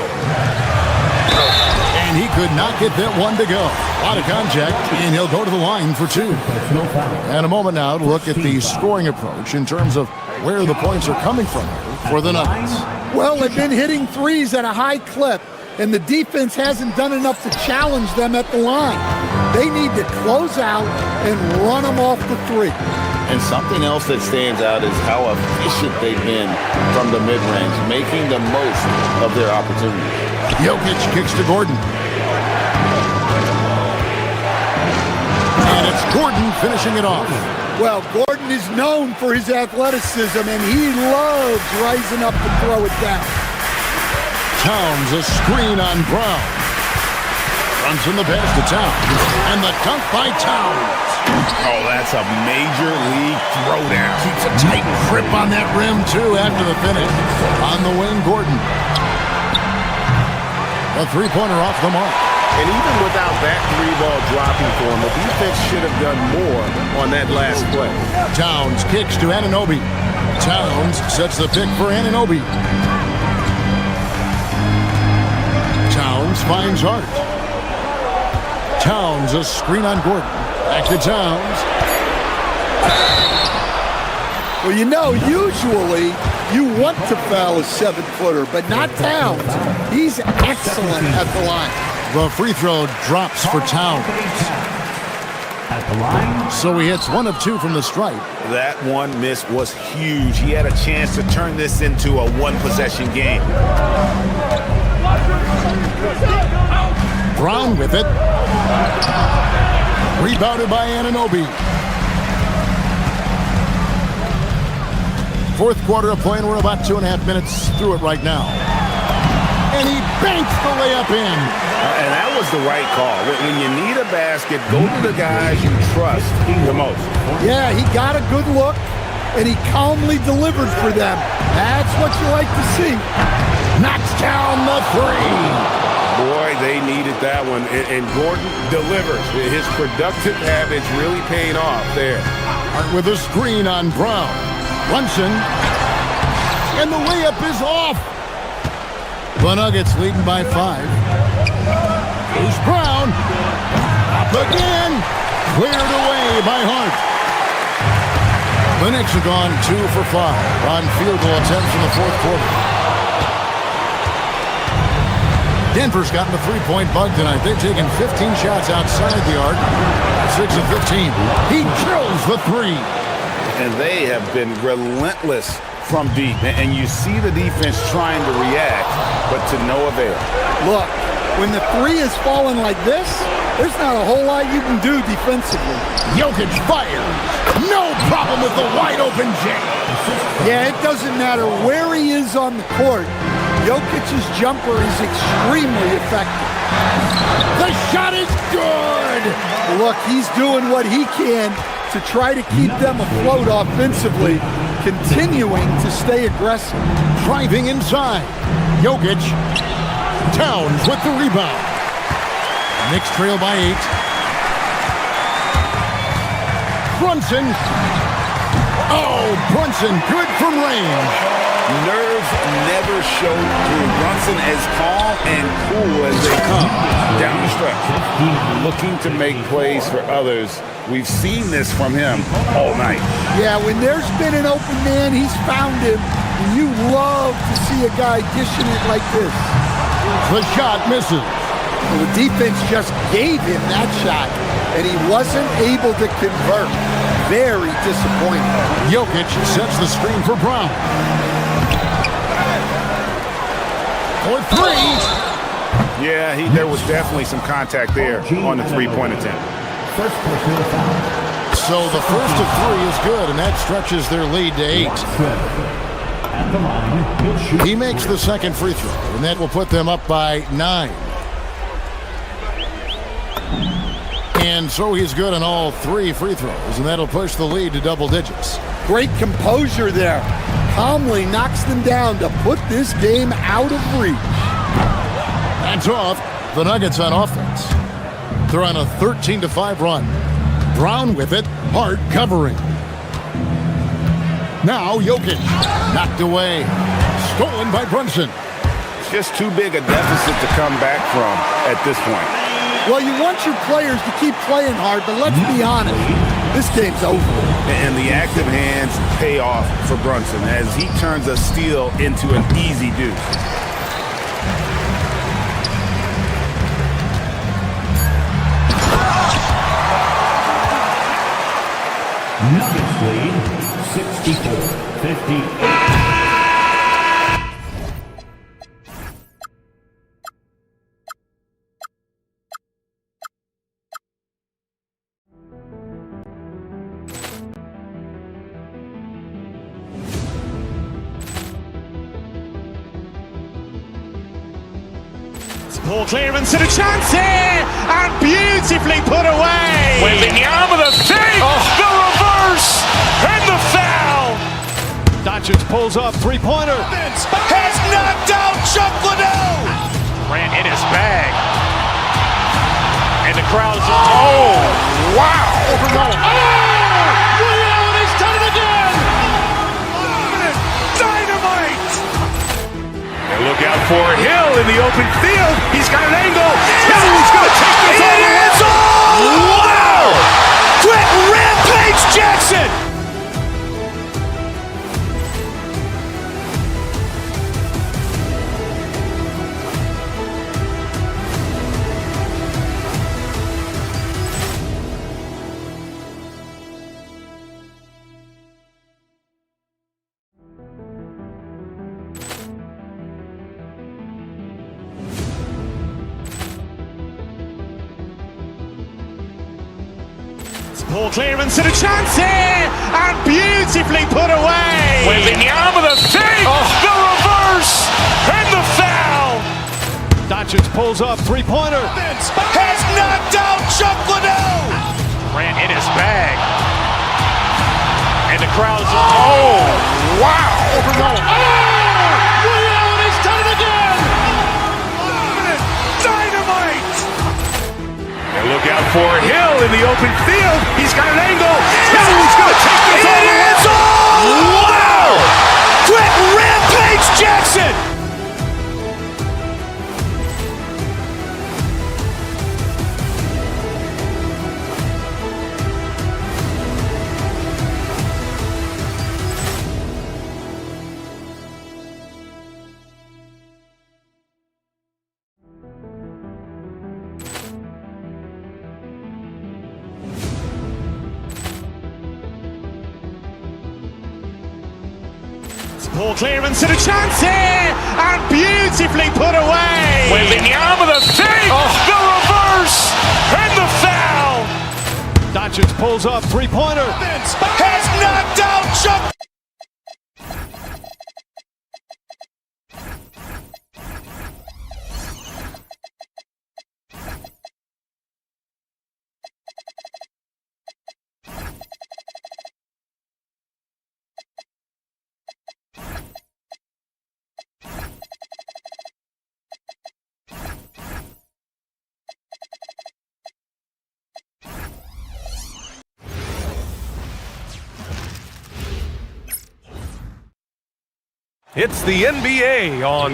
And he could not get that one to go. A lot of contact, and he'll go to the line for 2. And a moment now to look at the scoring approach in terms of where the points are coming from for the Nuggets. Well, they've been hitting threes at a high clip, and the defense hasn't done enough to challenge them at the line. They need to close out and run them off the three. And something else that stands out is how efficient they've been from the mid-range, making the most of their opportunities. Jokic kicks to Gordon. And it's Gordon finishing it off. Well, Gordon is known for his athleticism, and he loves rising up to throw it down. Towns, a screen on Brown. Runs in the pass to Towns. And the dunk by Towns. Oh, that's a major league throwdown. Keeps a tight grip on that rim, too, after the finish. On the wing, Gordon. A three-pointer off the mark. And even without that three-ball dropping for him, the defense should have done more on that last play. Towns kicks to Anunoby. Towns sets the pick for Anunoby. Towns finds Hart. Towns, a screen on Gordon. Back to Towns. Well, you know, usually you want to foul a 7-footer, but not Towns. He's excellent at the line. The free throw drops for Towns. At the line. So he hits 1 of 2 from the stripe. That one miss was huge. He had a chance to turn this into a one-possession game. Brown with it. Rebounded by Anunoby. Fourth quarter of play, and we're about 2.5 minutes through it right now. And he banks the layup in. And that was the right call. When you need a basket, go to the guys you trust the most. Yeah, he got a good look, and he calmly delivered for them. That's what you like to see. Knocks down the three. Boy, they needed that one. And Gordon delivers. His productive habits really paying off there. Hart with a screen on Brown. Brunson. And the layup is off. The Nuggets leading by 5. Here's Brown. Up again. Cleared away by Hart. The Knicks have gone 2 for 5 on field goal attempts in the fourth quarter. Denver's gotten the three-point bug tonight. They've taken 15 shots outside the arc. 6 of 15. He drills the three. And they have been relentless from deep. And you see the defense trying to react, but to no avail. Look, when the three is falling like this, there's not a whole lot you can do defensively. Jokic fires. No problem with the wide-open James. Yeah, it doesn't matter where he is on the court. Jokic's jumper is extremely effective. The shot is good. Look, he's doing what he can to try to keep them afloat offensively, continuing to stay aggressive. Driving inside. Jokic. Towns with the rebound. Knicks trail by 8. Brunson. Oh, Brunson, good from range. Nerves never show through. Brunson as calm and cool as they come down the stretch. Looking to make plays for others. We've seen this from him all night. Yeah, when there's been an open man, he's found him. And you love to see a guy dishing it like this. The shot misses. Well, the defense just gave him that shot, and he wasn't able to convert. Very disappointing. Jokic sets the screen for Brown. For three. Yeah, there was definitely some contact there on the three-point attempt. So the first of three is good, and that stretches their lead to 8. He makes the second free throw, and that will put them up by 9. And so he's good on all 3 free throws, and that'll push the lead to double digits. Great composure there. Calmly knocks them down to put this game out of reach. That's off. The Nuggets on offense. They're on a 13-5 run. Brown with it, hard covering. Now Jokic, knocked away. Stolen by Brunson. It's just too big a deficit to come back from at this point. Well, you want your players to keep playing hard, but let's be honest, this game's over. And the active hands pay off for Brunson as he turns a steal into an easy deuce. Nuggets lead 64-58. Ball clearance and a chance here, and beautifully put away. Wembanyama the fake, the reverse, and the foul. Doncic pulls up, three-pointer. Has knocked out Chuck Liddell. Ran in his bag. And the crowd is, oh, wow. He's done it again. Dynamite. And look out for Hill in the open field. He's got an angle. He's going to take this all the way. Wow. Quick Rampage Jackson. Ball clearance and a chance here, and beautifully put away. Wembanyama the fake, the reverse, and the foul. Doncic pulls up, three-pointer. Has knocked out Chuck Liddell. Ran in his bag. And the crowd is, oh, wow. He's done it again. Dynamite. And look out for Hill in the open field. He's got an angle. He's going to take this all the way. Wow! Quick Rampage Jackson. Ball clearance and a chance here, and beautifully put away. Wembanyama the fake, the reverse, and the foul. Doncic pulls up, three-pointer. Has knocked out Chuck. It's the NBA on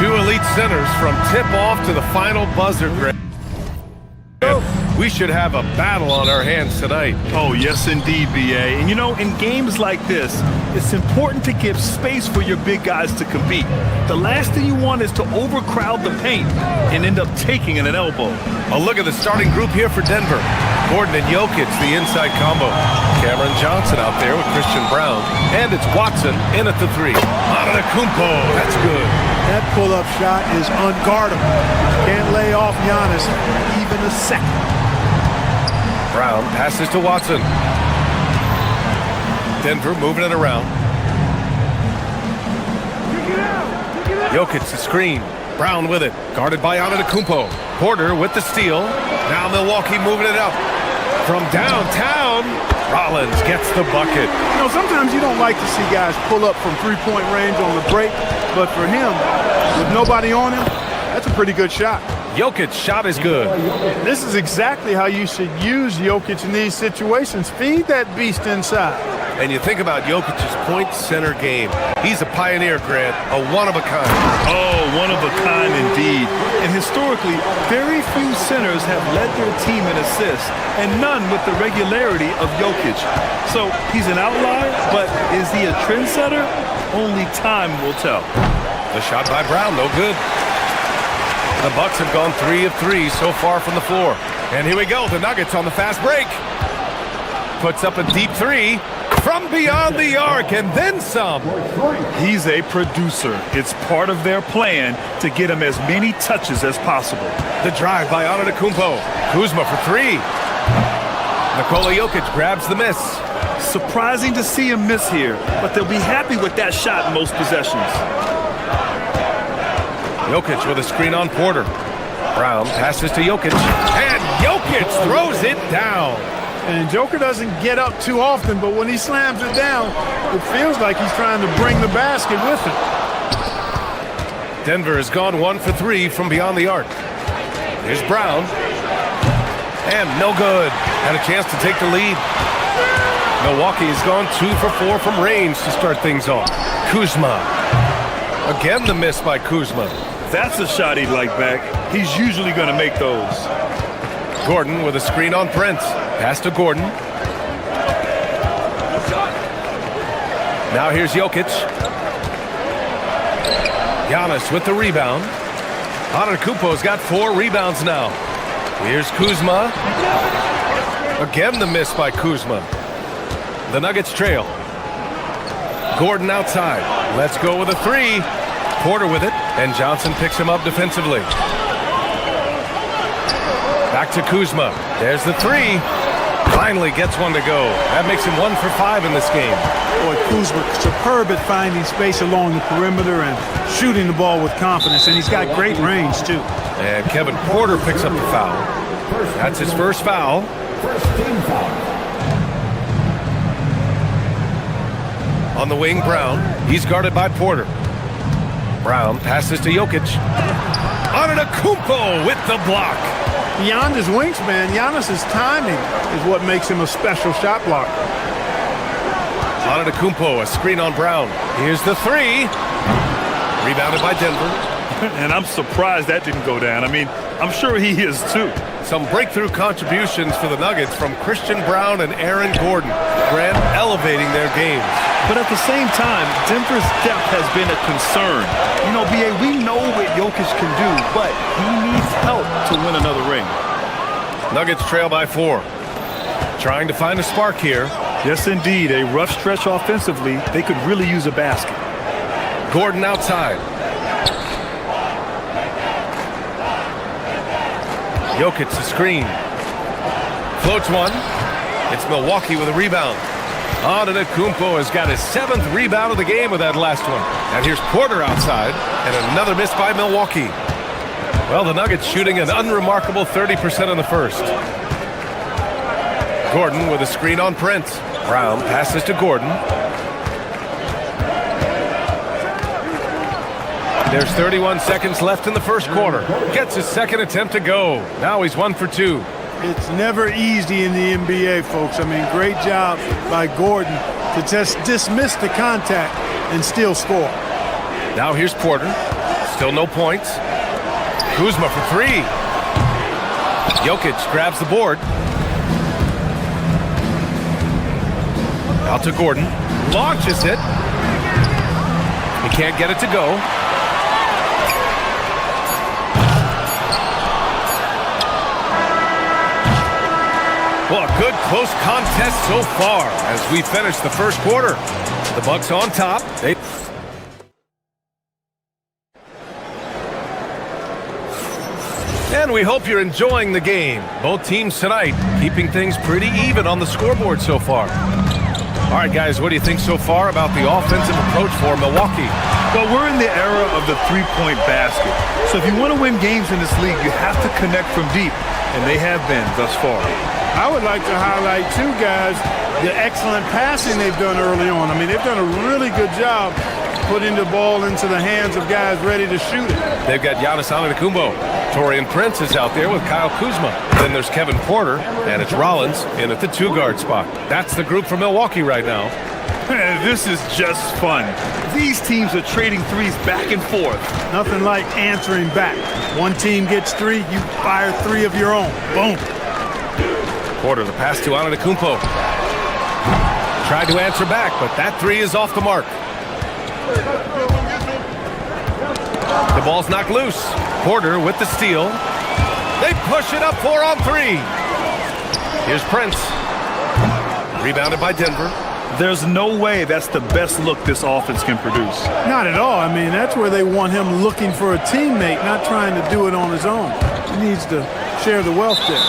two elite centers from tip-off to the final buzzer. We should have a battle on our hands tonight. Oh, yes, indeed, B.A. And, you know, in games like this, it's important to give space for your big guys to compete. The last thing you want is to overcrowd the paint and end up taking an elbow. A look at the starting group here for Denver. Gordon and Jokic, the inside combo. Cameron Johnson out there with Christian Brown. And it's Watson in at the three. Antetokounmpo, that's good. That pull-up shot is unguardable. Can't lay off Giannis even a second. Brown passes to Watson. Denver moving it around. Jokic the screen. Brown with it. Guarded by Antetokounmpo. Porter with the steal. Now Milwaukee moving it up. From downtown, Rollins gets the bucket. You know, sometimes you don't like to see guys pull up from three-point range on the break, but for him, with nobody on him, that's a pretty good shot. Jokic's shot is good. This is exactly how you should use Jokic in these situations. Feed that beast inside. And you think about Jokic's point center game. He's a pioneer, Grant, a one-of-a-kind. Oh, one-of-a-kind indeed. And historically, very few centers have led their team in assists, and none with the regularity of Jokic. So he's an outlier, but is he a trendsetter? Only time will tell. The shot by Brown, no good. The Bucks have gone 3 of 3 so far from the floor. And here we go, the Nuggets on the fast break. Puts up a deep three from beyond the arc and then some. He's a producer. It's part of their plan to get him as many touches as possible. The drive by Antetokounmpo. Kuzma for three. Nikola Jokic grabs the miss. Surprising to see him miss here, but they'll be happy with that shot in most possessions. Jokic with a screen on Porter. Brown passes to Jokic. And Jokic throws it down. And Joker doesn't get up too often, but when he slams it down, it feels like he's trying to bring the basket with him. Denver has gone 1 for 3 from beyond the arc. Here's Brown. And no good. Had a chance to take the lead. Milwaukee has gone 2 for 4 from range to start things off. Kuzma. Again the miss by Kuzma. That's a shot he'd like back. He's usually going to make those. Gordon with a screen on Prince. Pass to Gordon. Now here's Jokic. Giannis with the rebound. Antetokounmpo's got 4 rebounds now. Here's Kuzma. Again the miss by Kuzma. The Nuggets trail. Gordon outside. Let's go with a three. Porter with it, and Johnson picks him up defensively. Back to Kuzma. There's the three. Finally gets one to go. That makes him 1 for 5 in this game. Boy, Kuzma superb at finding space along the perimeter and shooting the ball with confidence, and he's got great range, too. And Kevin Porter picks up the foul. That's his first foul. First team foul. On the wing, Brown. He's guarded by Porter. Brown passes to Jokic. Antetokounmpo with the block. Beyond his wingspan, Giannis's timing is what makes him a special shot blocker. Antetokounmpo, a screen on Brown. Here's the three. Rebounded by Denver. And I'm surprised that didn't go down. I mean, I'm sure he is too. Some breakthrough contributions for the Nuggets from Christian Brown and Aaron Gordon. Grant elevating their games. But at the same time, Denver's depth has been a concern. You know, B.A., we know what Jokic can do, but he needs help to win another ring. Nuggets trail by 4. Trying to find a spark here. Yes, indeed. A rough stretch offensively. They could really use a basket. Gordon outside. Jokic the screen. Floats one. It's Milwaukee with a rebound. Antetokounmpo has got his 7th rebound of the game with that last one. And here's Porter outside, and another miss by Milwaukee. Well, the Nuggets shooting an unremarkable 30% in the first. Gordon with a screen on Prince. Brown passes to Gordon. There's 31 seconds left in the first quarter. Gets his second attempt to go. Now he's 1 for 2. It's never easy in the NBA, folks. I mean, great job by Gordon to just dismiss the contact and still score. Now here's Porter. Still no points. Kuzma for three. Jokic grabs the board. Out to Gordon. Launches it. He can't get it to go. Well, a good close contest so far as we finish the first quarter. The Bucks on top. And we hope you're enjoying the game. Both teams tonight keeping things pretty even on the scoreboard so far. All right, guys, what do you think so far about the offensive approach for Milwaukee? Well, we're in the era of the three-point basket. So if you want to win games in this league, you have to connect from deep, and they have been thus far. I would like to highlight, too, guys, the excellent passing they've done early on. I mean, they've done a really good job putting the ball into the hands of guys ready to shoot it. They've got Giannis Antetokounmpo. Taurean Prince is out there with Kyle Kuzma. Then there's Kevin Porter, and it's Rollins in at the two-guard spot. That's the group for Milwaukee right now. This is just fun. These teams are trading threes back and forth. Nothing like answering back. One team gets three, you fire three of your own. Boom. Porter, the pass to Antetokounmpo. Tried to answer back, but that three is off the mark. The ball's knocked loose. Porter with the steal. They push it up 4-on-3. Here's Prince. Rebounded by Denver. There's no way that's the best look this offense can produce. Not at all. I mean, that's where they want him looking for a teammate, not trying to do it on his own. He needs to share the wealth there.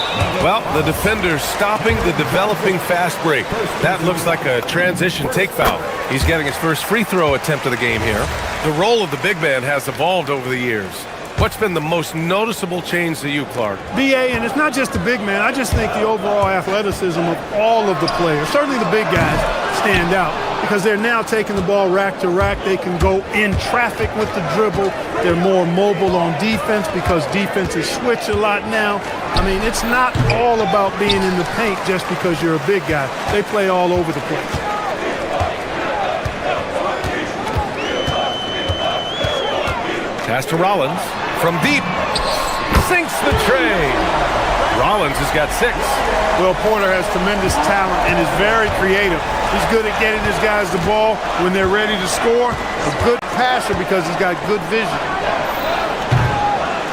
Well, the defender's stopping the developing fast break. That looks like a transition take foul. He's getting his first free throw attempt of the game here. The role of the big man has evolved over the years. What's been the most noticeable change to you, Clark? B.A., and it's not just the big man. I just think the overall athleticism of all of the players, certainly the big guys, stand out because they're now taking the ball rack to rack. They can go in traffic with the dribble. They're more mobile on defense because defenses switch a lot now. I mean, it's not all about being in the paint just because you're a big guy. They play all over the place. Pass to Rollins. From deep, sinks the tray. Rollins has got 6. Well, Porter has tremendous talent and is very creative. He's good at getting his guys the ball when they're ready to score. A good passer because he's got good vision.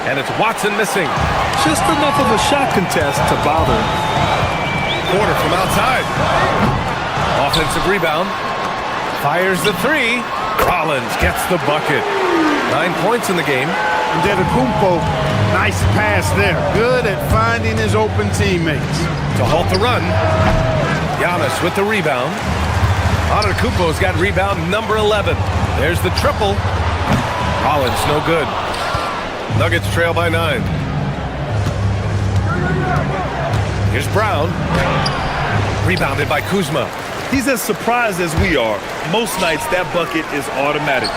And it's Watson missing. Just enough of a shot contest to bother. Porter from outside. Offensive rebound. Fires the 3. Rollins gets the bucket. 9 points in the game. And Antetokounmpo, nice pass there. Good at finding his open teammates. To halt the run, Giannis with the rebound. Antetokounmpo's got rebound number 11. There's the triple. Rollins, no good. Nuggets trail by 9. Here's Brown. Rebounded by Kuzma. He's as surprised as we are. Most nights, that bucket is automatic.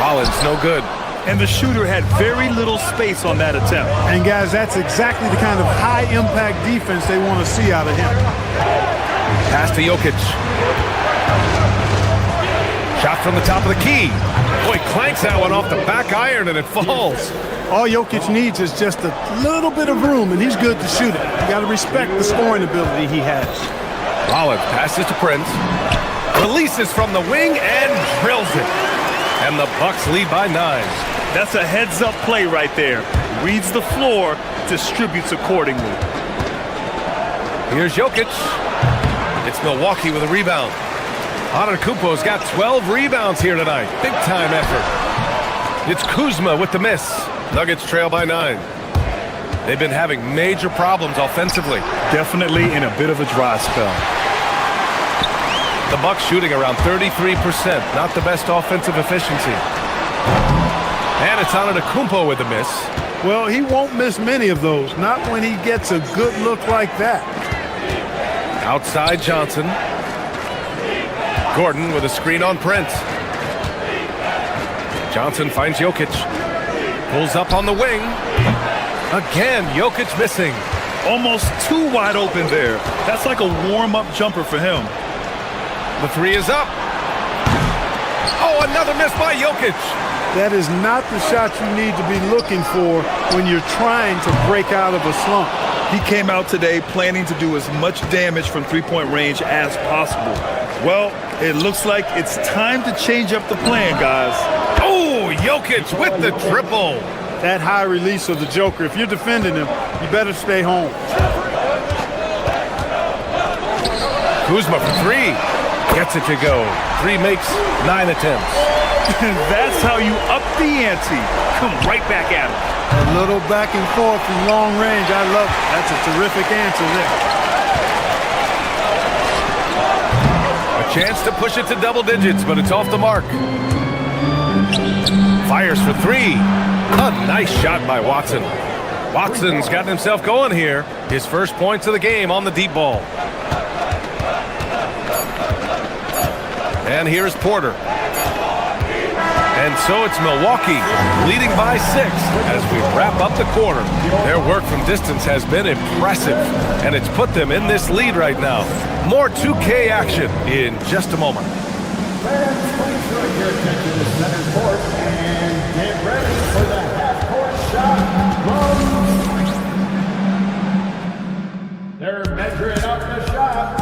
Rollins, no good. And the shooter had very little space on that attempt. And, guys, that's exactly the kind of high-impact defense they want to see out of him. Pass to Jokic. Shot from the top of the key. Boy, clanks that one off the back iron, and it falls. All Jokic needs is just a little bit of room, and he's good to shoot it. You got to respect the scoring ability he has. Rollins passes to Prince. Releases from the wing and drills it. And the Bucks lead by 9. That's a heads-up play right there. Reads the floor, distributes accordingly. Here's Jokic. It's Milwaukee with a rebound. Antetokounmpo's got 12 rebounds here tonight. Big-time effort. It's Kuzma with the miss. Nuggets trail by 9. They've been having major problems offensively. Definitely in a bit of a dry spell. The Bucks shooting around 33%. Not the best offensive efficiency. And it's Antetokounmpo with the miss. Well, he won't miss many of those. Not when he gets a good look like that. Outside Johnson. Gordon with a screen on Prince. Johnson finds Jokic. Pulls up on the wing. Again, Jokic missing. Almost too wide open there. That's like a warm-up jumper for him. The 3 is up. Oh, Oh, another miss by Jokic. That is not the shot you need to be looking for when you're trying to break out of a slump. He came out today planning to do as much damage from three-point range as possible. Well, it looks like it's time to change up the plan, guys. Oh, Jokic with the triple. That high release of the Joker, if you're defending him, you better stay home. Kuzma for three. Gets it to go. 3 makes 9 attempts. And that's how you up the ante. Come right back at him. A little back and forth from long range. I love it. That's a terrific answer there. A chance to push it to double digits, but it's off the mark. Fires for 3. A nice shot by Watson. Watson's gotten himself going here. His first points of the game on the deep ball. And here's Porter. And so it's Milwaukee leading by 6 as we wrap up the quarter. Their work from distance has been impressive, and it's put them in this lead right now. More 2K action in just a moment. Fans, please direct your attention to center court and get ready for the half-court shot. They're measuring up the shot.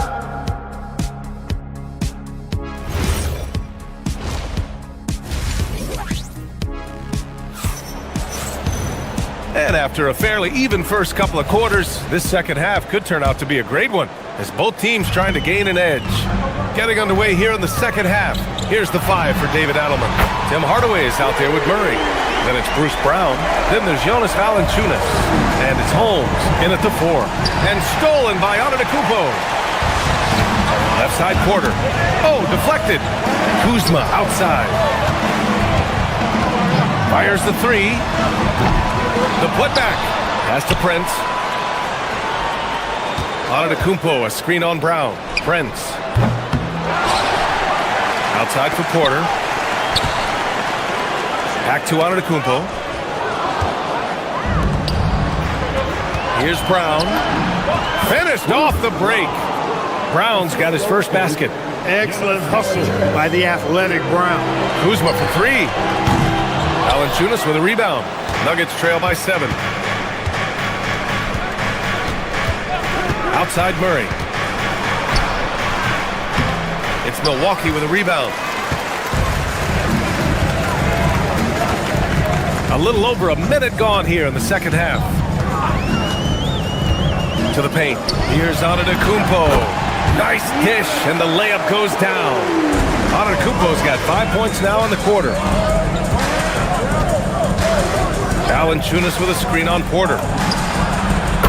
And after a fairly even first couple of quarters, this second half could turn out to be a great one, as both teams trying to gain an edge. Getting underway here in the second half. Here's the 5 for David Adelman. Tim Hardaway is out there with Murray. Then it's Bruce Brown. Then there's Jonas Valanciunas. And it's Holmes in at the 4. And stolen by Antetokounmpo. Left side Porter. Oh, deflected. Kuzma outside. Fires the 3. The putback. Pass to Prince. Antetokounmpo, a screen on Brown. Prince. Outside for Porter. Back to Antetokounmpo. Here's Brown. Finished off the break. Brown's got his first basket. Excellent hustle by the athletic Brown. Kuzma for 3. Valanciunas with a rebound. Nuggets trail by 7. Outside Murray. It's Milwaukee with a rebound. A little over a minute gone here in the second half. To the paint. Here's Antetokounmpo. Nice dish, and the layup goes down. Antetokounmpo's got 5 points now in the quarter. Valanciunas with a screen on Porter.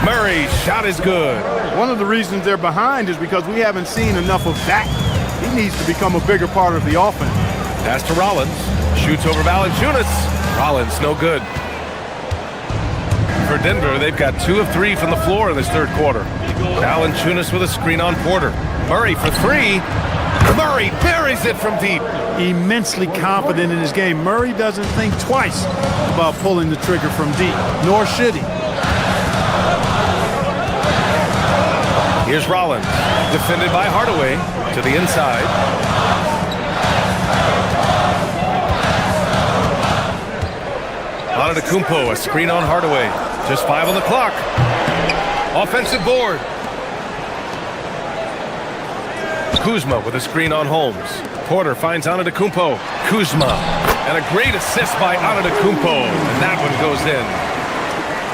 Murray's shot is good. One of the reasons they're behind is because we haven't seen enough of that. He needs to become a bigger part of the offense. Pass to Rollins. Shoots over Valanciunas. Rollins no good. For Denver, they've got 2 of 3 from the floor in this third quarter. Valanciunas with a screen on Porter. Murray for 3. Murray buries it from deep. Immensely confident in his game. Murray doesn't think twice about pulling the trigger from deep, nor should he. Here's Rollins, defended by Hardaway, to the inside. Antetokounmpo, a screen on Hardaway. Just 5 on the clock. Offensive board. Kuzma with a screen on Holmes. Porter finds Antetokounmpo. Kuzma. And a great assist by Antetokounmpo. And that one goes in.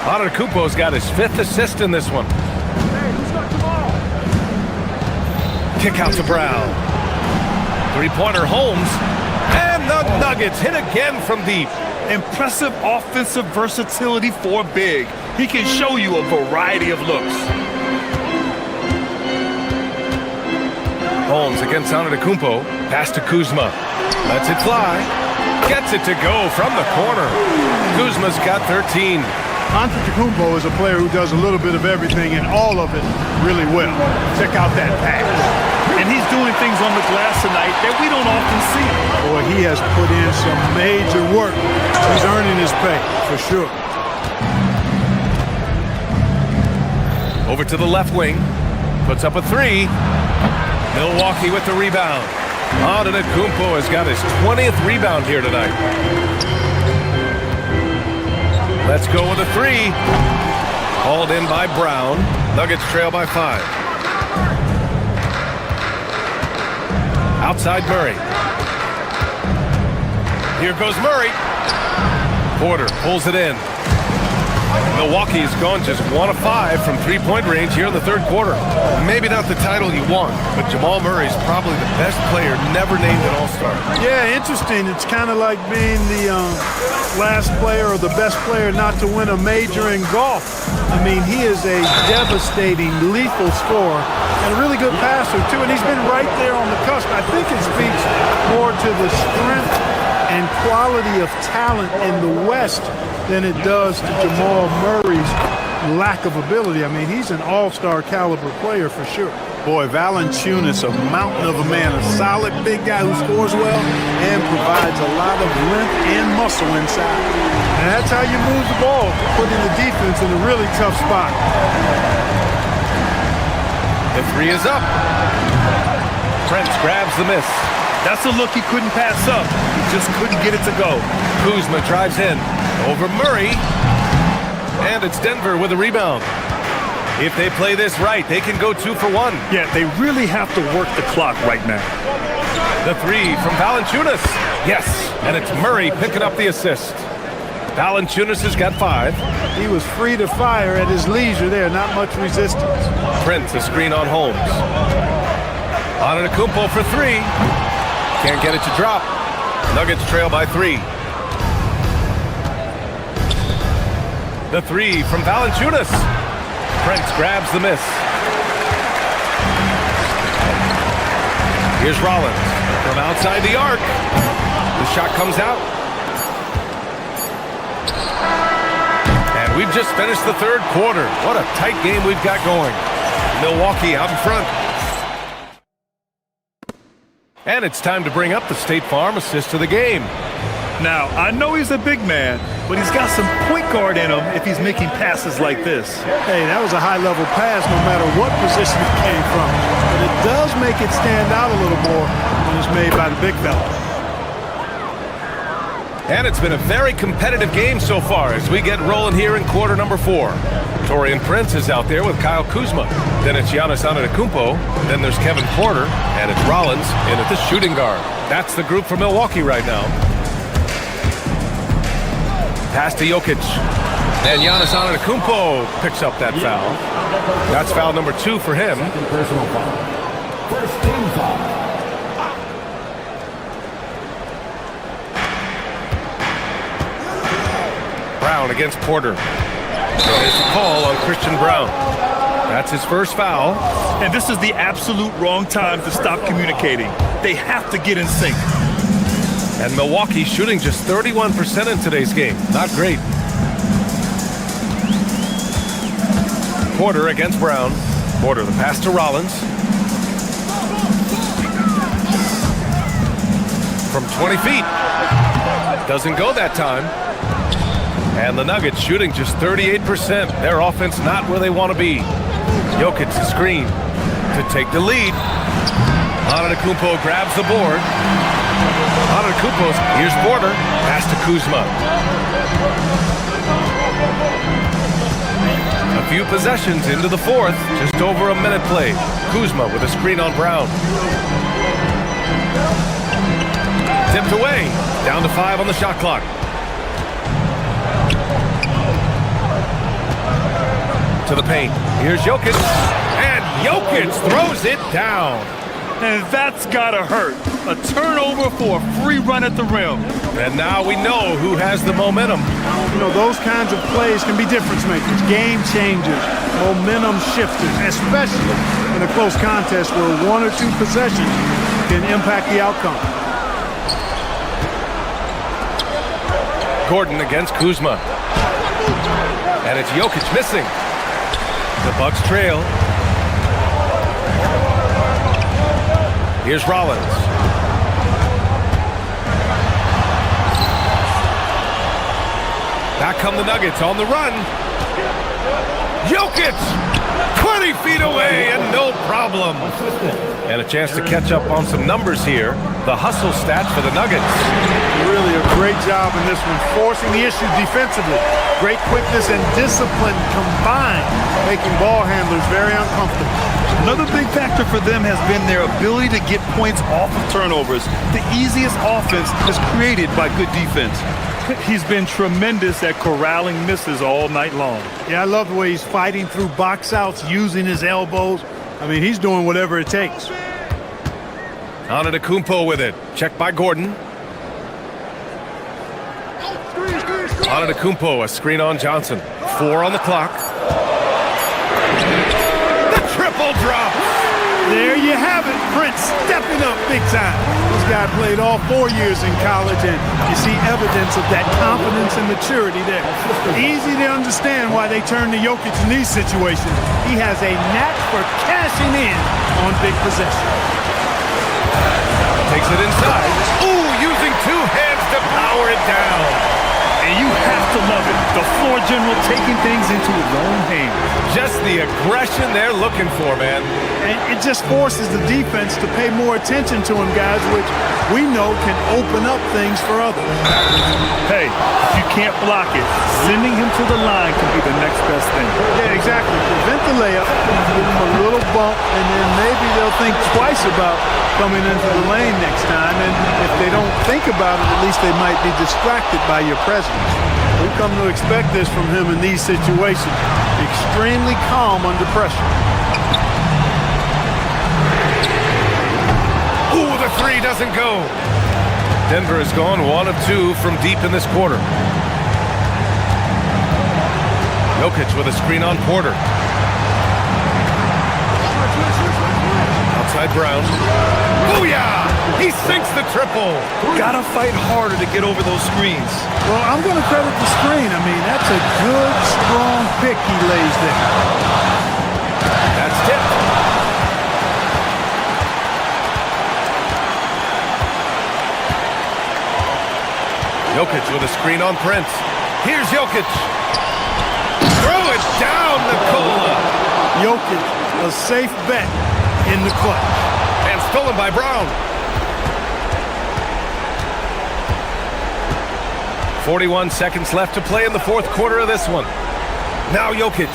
Antetokounmpo's got his 5th assist in this one. Kick out to Brown. 3-pointer Holmes. And the Nuggets hit again from deep. Impressive offensive versatility for a big. He can show you a variety of looks. Holmes against Antetokounmpo. Pass to Kuzma. Lets it fly. Gets it to go from the corner. Kuzma's got 13. Antetokounmpo is a player who does a little bit of everything and all of it really well. Check out that pass. And he's doing things on the glass tonight that we don't often see. Boy, he has put in some major work. He's earning his pay, for sure. Over to the left wing. Puts up a 3. Milwaukee with the rebound. Antetokounmpo has got his 20th rebound here tonight. Let's go with a three. Hauled in by Brown. Nuggets trail by 5. Outside Murray. Here goes Murray. Porter pulls it in. Milwaukee has gone just 1 of 5 from three-point range here in the third quarter. Maybe not the title you want, but Jamal Murray's probably the best player never named an All-Star. Yeah, interesting. It's kind of like being the last player or the best player not to win a major in golf. I mean, he is a devastating, lethal scorer and a really good passer, too. And he's been right there on the cusp. I think it speaks more to the strength and quality of talent in the West than it does to Jamal Murray's lack of ability. I mean, he's an all-star caliber player for sure. Boy, Valanciunas, a mountain of a man, a solid big guy who scores well and provides a lot of length and muscle inside. And that's how you move the ball, putting the defense in a really tough spot. The three is up. Prince grabs the miss. That's a look he couldn't pass up. He just couldn't get it to go. Kuzma drives in. Over Murray. And it's Denver with a rebound. If they play this right, they can go 2 for 1. Yeah, they really have to work the clock right now. The three from Valanciunas. Yes, and it's Murray picking up the assist. Valanciunas has got 5. He was free to fire at his leisure there, not much resistance. Prince, a screen on Holmes. Antetokounmpo for 3. Can't get it to drop. Nuggets trail by 3. The three from Valanciunas. Prince grabs the miss. Here's Rollins from outside the arc. The shot comes out. And we've just finished the third quarter. What a tight game we've got going. Milwaukee out in front. And it's time to bring up the State Farm assist of the game. Now, I know he's a big man, but he's got some point guard in him if he's making passes like this. Hey, that was a high-level pass no matter what position it came from. But it does make it stand out a little more when it's made by the big fella. And it's been a very competitive game so far as we get rolling here in quarter number 4. Taurean Prince is out there with Kyle Kuzma. Then it's Giannis Antetokounmpo. Then there's Kevin Porter. And it's Rollins in at the shooting guard. That's the group for Milwaukee right now. Pass to Jokic. And Giannis Antetokounmpo picks up that foul. That's foul number 2 for him. Personal foul. First team foul. Brown against Porter. There's a call on Christian Brown. That's his first foul. And this is the absolute wrong time to stop communicating. They have to get in sync. And Milwaukee shooting just 31% in today's game. Not great. Porter against Brown. Porter, the pass to Rollins. From 20 feet. Doesn't go that time. And the Nuggets shooting just 38%. Their offense not where they want to be. Jokic the screen to take the lead. Antetokounmpo grabs the board. Antetokounmpo, here's Porter. Pass to Kuzma. A few possessions into the fourth. Just over a minute played. Kuzma with a screen on Brown. Tipped away. Down to 5 on the shot clock. To the paint. Here's Jokic. And Jokic throws it down. And that's gotta hurt. A turnover for a free run at the rim. And now we know who has the momentum. You know, those kinds of plays can be difference makers, game changers, momentum shifters, especially in a close contest where 1 or 2 possessions can impact the outcome. Gordon against Kuzma. And it's Jokic missing. The Bucks trail. Here's Rollins. Back come the Nuggets on the run. Jokic! 20 feet away and no problem. And a chance to catch up on some numbers here. The hustle stats for the Nuggets. Really a great job in this one, forcing the issue defensively. Great quickness and discipline combined, making ball handlers very uncomfortable. Another big factor for them has been their ability to get points off of turnovers. The easiest offense is created by good defense. He's been tremendous at corralling misses all night long. Yeah, I love the way he's fighting through box outs, using his elbows. I mean, he's doing whatever it takes. Antetokounmpo with it. Checked by Gordon. Antetokounmpo, a screen on Johnson. 4 on the clock. The triple drop. There you have it. Prince stepping up big time. This guy played all 4 years in college, and you see evidence of that confidence and maturity there. Easy to understand why they turn to Jokic in these situations. He has a knack for cashing in on big possessions. Takes it inside. Ooh, using 2 hands to power it down. And you have to love it. The floor general taking things into his own hands. Just the aggression they're looking for, man. And it just forces the defense to pay more attention to him, guys, which we know can open up things for others. Hey, if you can't block it, sending him to the line can be the next best thing. Yeah, exactly. Prevent the layup, give him a little bump, and then maybe they'll think twice about coming into the lane next time. And if they don't think about it, at least they might be distracted by your presence. We've come to expect this from him in these situations. Extremely calm under pressure. Ooh, the 3 doesn't go. Denver has gone 1 of 2 from deep in this quarter. Jokic with a screen on Porter. Outside Brown. Booyah! He sinks the triple. Gotta fight harder to get over those screens. Well, I'm going to credit the screen. I mean, that's a good, strong pick he lays there. That's tipped. Jokic with a screen on Prince. Here's Jokic. Throw it down, Nikola. Jokic, a safe bet in the clutch. And stolen by Brown. 41 seconds left to play in the 4th quarter of this one. Now Jokic.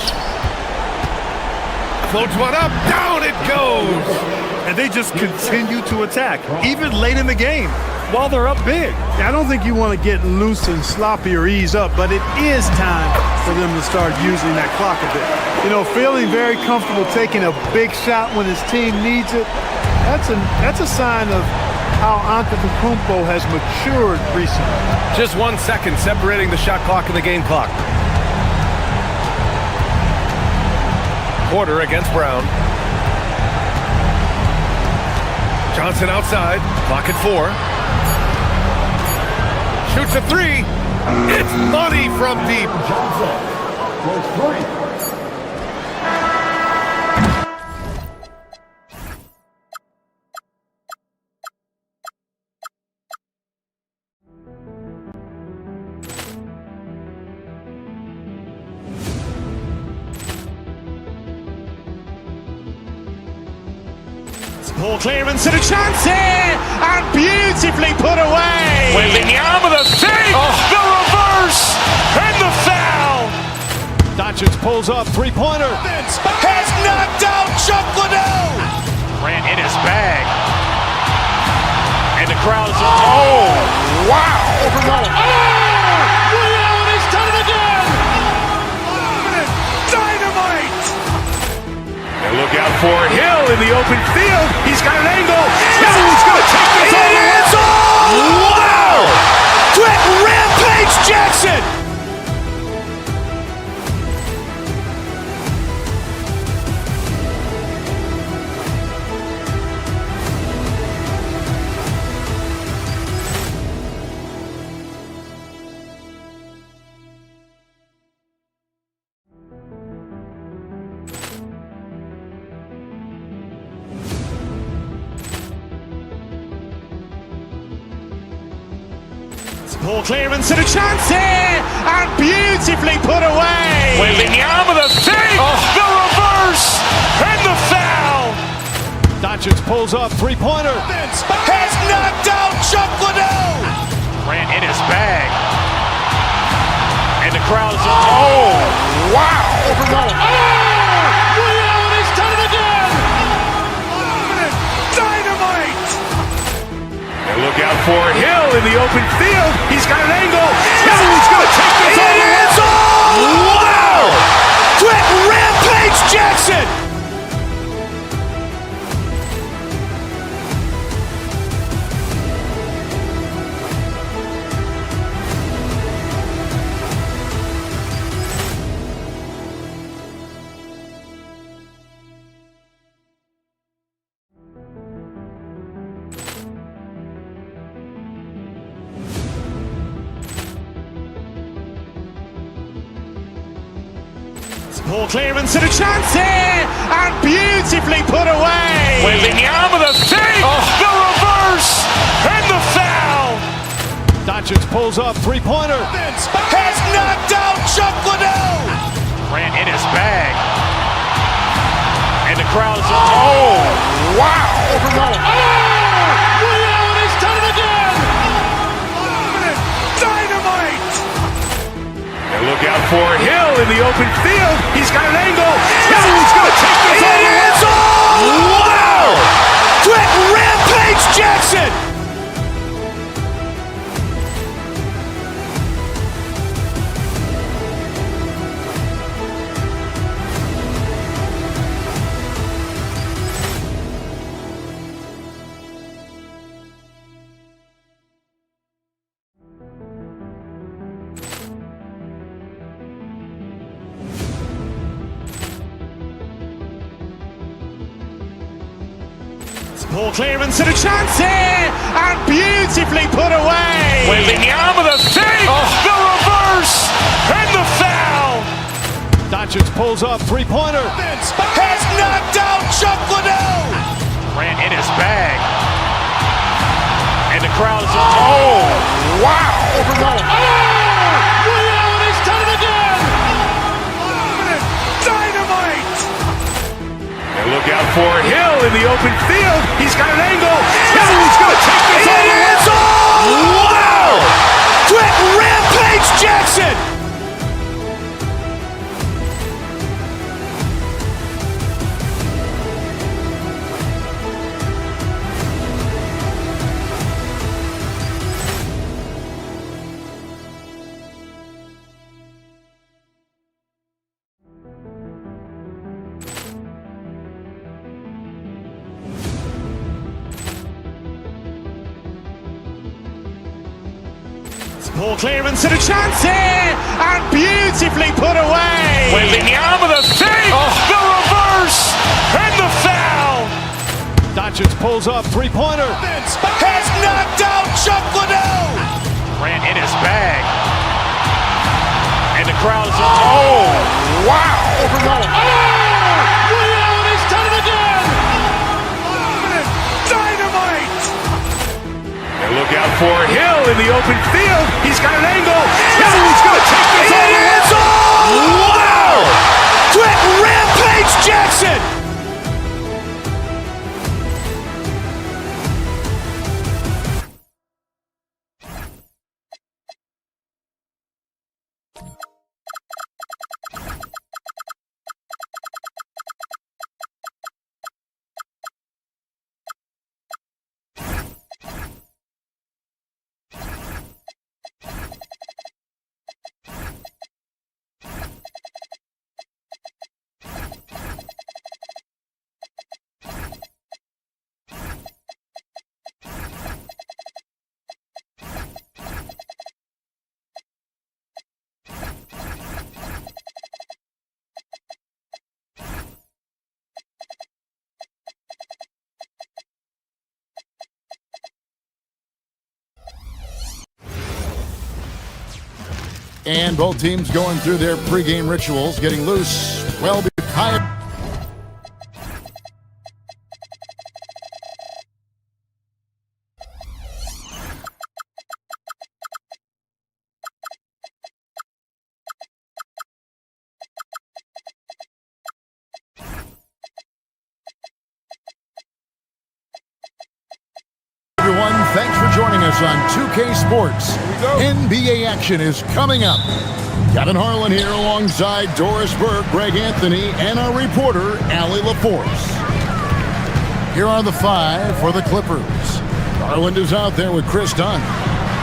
Floats one up, down it goes! And they just continue to attack, even late in the game, while they're up big. I don't think you want to get loose and sloppy or ease up, but it is time for them to start using that clock a bit. You know, feeling very comfortable taking a big shot when his team needs it, that's a sign of how Antetokounmpo has matured recently. Just 1 second separating the shot clock and the game clock. Porter against Brown. Johnson outside. Clock at 4. Shoots a 3. It's money from deep. Johnson for 3. Ball clearance and a chance here, and beautifully put away. Wembanyama the fake, the reverse, and the foul. Doncic pulls up, 3-pointer. Has knocked out Chuck Liddell. Ran in his bag. And the crowd is, oh, wow. Liddell, and he's done it again. Dynamite. And look out for Hill in the open field. He's got an angle. He's going to take this all the way. Wow! Quick rampage Jackson. Ball clearance and a chance here, and beautifully put away. Wembanyama the fake, the reverse, pulls up three-pointer. Has knocked out Chuck Liddell. Grant in his bag. And the crowd is oh, wow. Overrun. Ray Allen has done it again. Dynamite. And look out for Hill in the open field. He's got an angle. Hill's going to take this all the way. Wow. Quick Rampage Jackson. Poor clearance and a chance here, and beautifully put away. Wembanyama the save, the reverse, and the foul. Doncic pulls up three-pointer. Has knocked out Chuck Liddell. Grant in his bag. And the crowd is oh, wow. Overrun. Ray Allen has done it again. Dynamite. And look out for Hill in the open field. He's got an angle. Hill's going to take this all the way. Wow! Quick Rampage Jackson. Poor clearance and a chance here, and beautifully put away. Wembanyama the save, the reverse, and the foul. Doncic pulls up three-pointer. Has knocked out Chuck Liddell. Grant in his bag. And the crowd is oh, wow. Overrun. Ray Allen has done it again. Dynamite. And look out for Hill in the open field. He's got an angle. Hill's going to take this all the way. Wow! Quick Rampage Jackson. Poor clearance and a chance here, and beautifully put away. Wembanyama the save, the reverse, and the foul. Doncic pulls up three-pointer. Has knocked out Chuck Liddell. Grant in his bag. And the crowd is oh, wow. Overrun. Ray Allen has done it again. Dynamite. And look out for Hill in the open field. He's got an angle. Hill's going to take this all the way. Wow! Quick Rampage Jackson. And both teams going through their pregame rituals, getting loose well behind. us on 2K Sports. NBA action is coming up. Kevin Harlan here alongside Doris Burke, Greg Anthony, and our reporter, Allie LaForce. Here are the five for the Clippers. Garland is out there with Chris Dunn.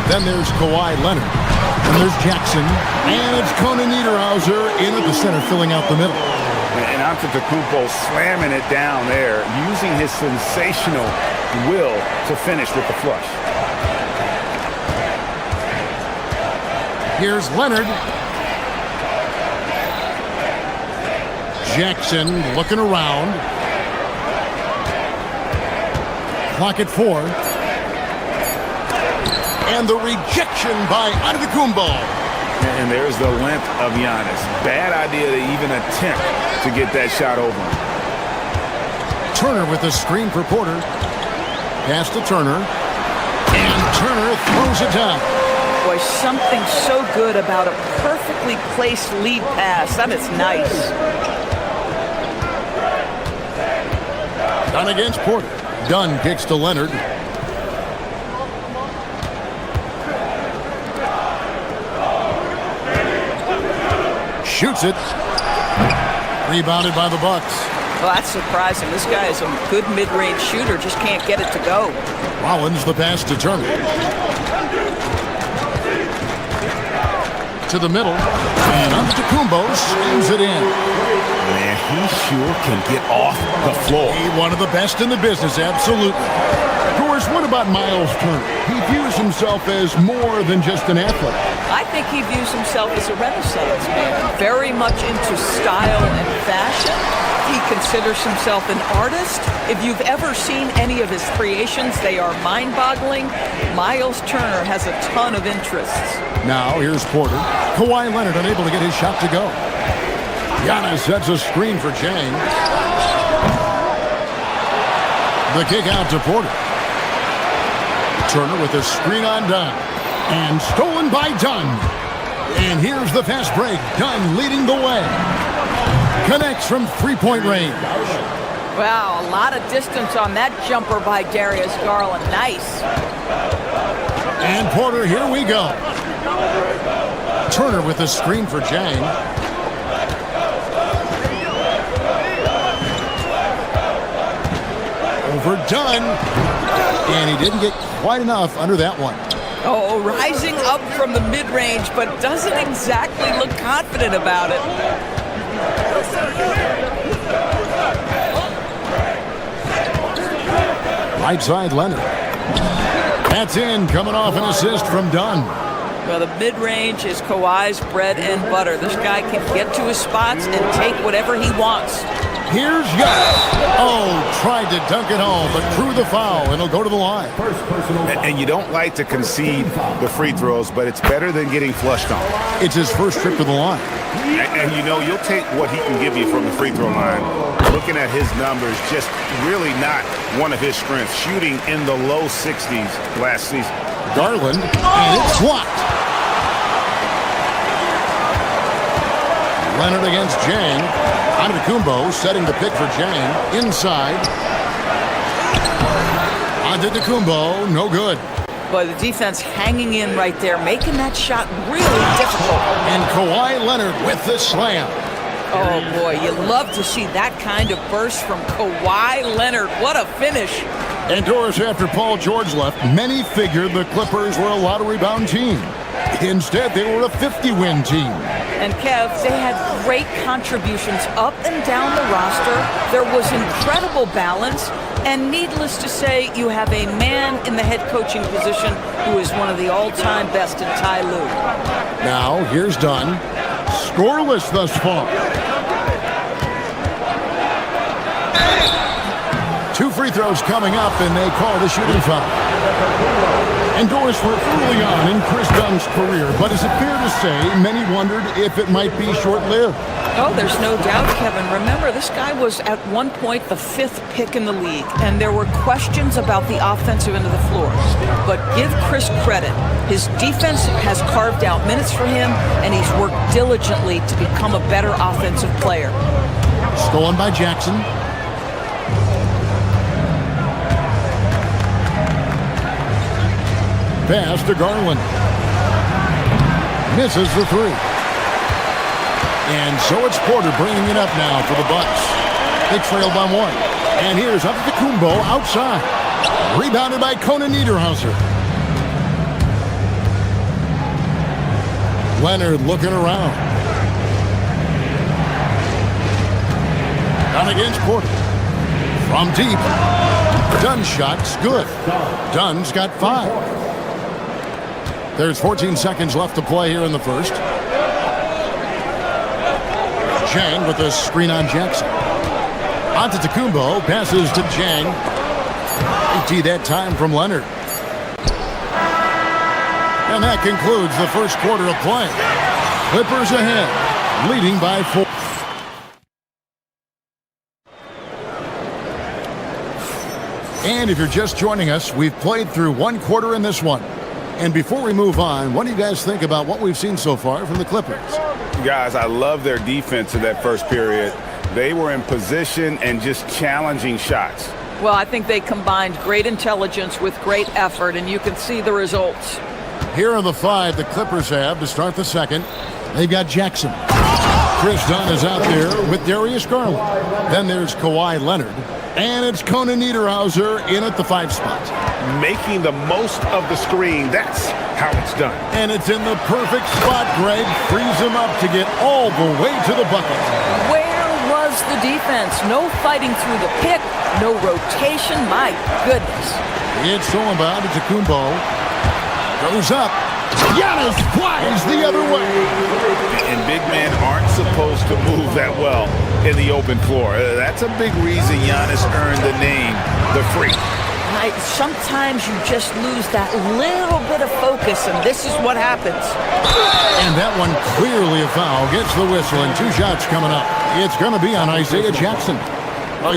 Then there's Kawhi Leonard. Then there's Jackson. And it's Conan Niederhauser in at the center, filling out the middle. And Antetokounmpo slamming it down there, using his sensational will to finish with the flush. Here's Leonard. Jackson looking around. Clock at 4. And the rejection by Antetokounmpo. And there's the length of Giannis. Bad idea to even attempt to get that shot over. Turner with the screen for Porter. Pass to Turner. And Turner throws it down. Boy, something so good about a perfectly placed lead pass. That is nice. Dunn against Porter. Dunn kicks to Leonard. Shoots it. Rebounded by the Bucks. Well, that's surprising. This guy is a good mid-range shooter, just can't get it to go. Rollins the pass to Turner. To the middle. And Antetokounmpo slams it in. Man, he sure can get off the floor. One of the best in the business, absolutely. Of course, what about Miles Turner? He views himself as more than just an athlete. I think he views himself as a renaissance man, very much into style and fashion. He considers himself an artist. If you've ever seen any of his creations, they are mind-boggling. Miles Turner has a ton of interests. Now, here's Porter. Kawhi Leonard unable to get his shot to go. Giannis sets a screen for Chang. The kick out to Porter. Turner with a screen on Dunn. And stolen by Dunn. And here's the fast break. Dunn leading the way. Connects from three-point range. Wow, a lot of distance on that jumper by Darius Garland. Nice. And Porter, here we go. Turner with a screen for Chang. Over Dunn. And he didn't get quite enough under that one. Oh, rising up from the mid-range, but doesn't exactly look confident about it. Right side, Leonard. That's in, coming off an assist from Dunn. Well, the mid-range is Kawhi's bread and butter. This guy can get to his spots and take whatever he wants. Here's Giannis. Oh, tried to dunk it home, but drew the foul, and he'll go to the line. And you don't like to concede the free throws, but it's better than getting flushed on. It's his first trip to the line. And you know, you'll take what he can give you from the free throw line. Looking at his numbers, just really not one of his strengths. Shooting in the low 60s last season. Garland, and it's blocked. Leonard against Jang. Antetokounmpo setting the pick for Jang. Inside. Antetokounmpo, no good. Boy, the defense hanging in right there, making that shot really difficult. And Kawhi Leonard with the slam. Oh, boy, you love to see that kind of burst from Kawhi Leonard. What a finish. And Doris, after Paul George left, many figured the Clippers were a lottery-bound team. Instead, they were a 50-win team. And Kev, they had great contributions up and down the roster. There was incredible balance. And needless to say, you have a man in the head coaching position who is one of the all-time best in Ty Lue. Now, here's Dunn. Scoreless thus far. 2 free throws coming up, and they call the shooting foul. And Doris, we're early on in Chris Dunn's career, but is it fair to say many wondered if it might be short-lived? Oh, there's no doubt, Kevin. Remember, this guy was at one point the 5th pick in the league, and there were questions about the offensive end of the floor. But give Chris credit. His defense has carved out minutes for him, and he's worked diligently to become a better offensive player. Stolen by Jackson. pass to Garland. Misses the three. And so it's Porter bringing it up now for the Bucks. They trail by one. And here's Antetokounmpo outside. Rebounded by Conan Niederhauser. Leonard looking around. Down against Porter. From deep. Dunn's shot's good. Dunn's got 5. There's 14 seconds left to play here in the first. Jang with a screen on Jackson. Antetokounmpo passes to Jang. 80 that time from Leonard. And that concludes the first quarter of play. Clippers ahead, leading by 4. And if you're just joining us, we've played through one quarter in this one. And before we move on, what do you guys think about what we've seen so far from the Clippers? Guys, I love their defense in that first period. They were in position and just challenging shots. Well, I think they combined great intelligence with great effort, and you can see the results. Here are the 5 the Clippers have to start the second. They've got Jackson. Chris Dunn is out there with Darius Garland. Then there's Kawhi Leonard. And it's Conan Niederhauser in at the 5 spot. Making the most of the screen. That's how it's done. And it's in the perfect spot, Greg. Frees him up to get all the way to the bucket. Where was the defense? No fighting through the pick. No rotation. My goodness. It's stolen by Antetokounmpo. Goes up. Giannis flies the other way. And big men aren't supposed to move that well in the open floor. That's a big reason Giannis earned the name, the Freak. Sometimes you just lose that little bit of focus, and this is what happens. And that one clearly a foul. Gets the whistle, and 2 shots coming up. It's going to be on Isaiah Jackson.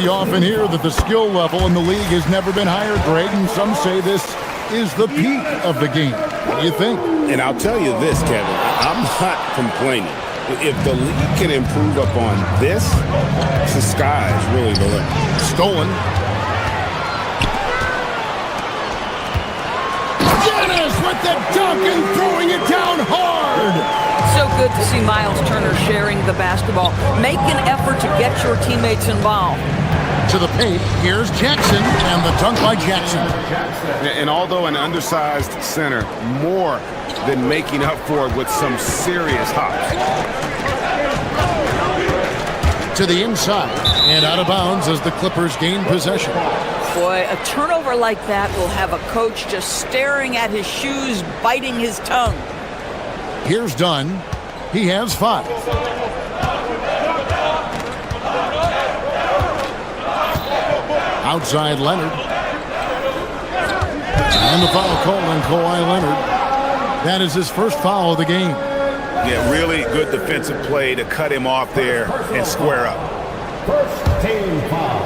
You often hear that the skill level in the league has never been higher, Greg, and some say this is the peak of the game. What do you think? And I'll tell you this, Kevin, I'm not complaining. If the league can improve upon this, the sky is really the limit. Stolen. Giannis with the dunk and throwing it down hard. So good to see Miles Turner sharing the basketball. Make an effort to get your teammates involved. To the paint, here's Jackson, and the dunk by Jackson. And although an undersized center, more than making up for it with some serious hops. To the inside, and out of bounds as the Clippers gain possession. Boy, a turnover like that will have a coach just staring at his shoes, biting his tongue. Here's Dunn. He has 5. Outside Leonard. And the foul called on Kawhi Leonard. That is his first foul of the game. Yeah, really good defensive play to cut him off there and square up. First team foul.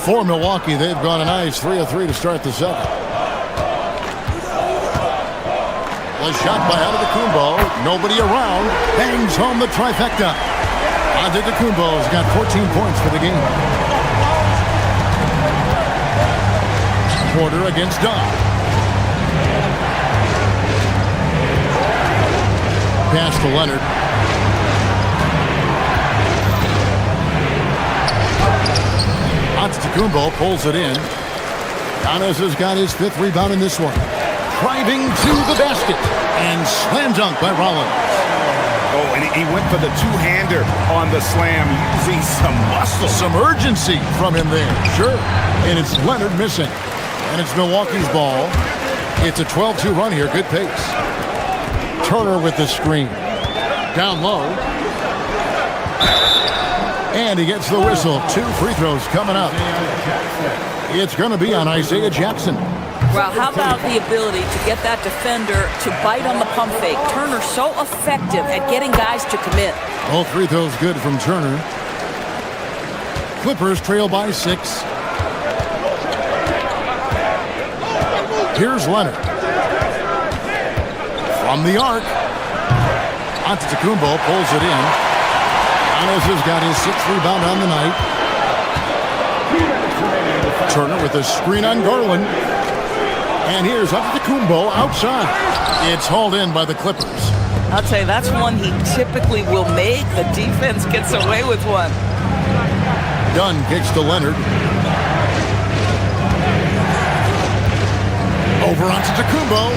For Milwaukee, they've gone a nice 3 of 3 to start the second. A shot by Antetokounmpo. Nobody around. Bangs home the trifecta. Antetokounmpo's got 14 points for the game. Porter against Dunn. Pass to Leonard. Antetokounmpo pulls it in. Giannis has got his 5th rebound in this one. Driving to the basket. And slam dunk by Rollins. Oh, and he went for the 2-hander on the slam, using some muscle. Some urgency from him there. Sure. And it's Leonard missing. And it's Milwaukee's ball. It's a 12-2 run here. Good pace. Turner with the screen. Down low. And he gets the whistle. 2 free throws coming up. It's going to be on Isaiah Jackson. Well, how about the ability to get that defender to bite on the pump fake? Turner's so effective at getting guys to commit. All free throws good from Turner. Clippers trail by 6. Here's Leonard. From the arc. Antetokounmpo pulls it in. Giannis has got his 6th rebound on the night. Turner with a screen on Garland. And here's Antetokounmpo outside. It's hauled in by the Clippers. I'll tell you, that's one he typically will make. The defense gets away with one. Dunn kicks to Leonard. Over onto Antetokounmpo.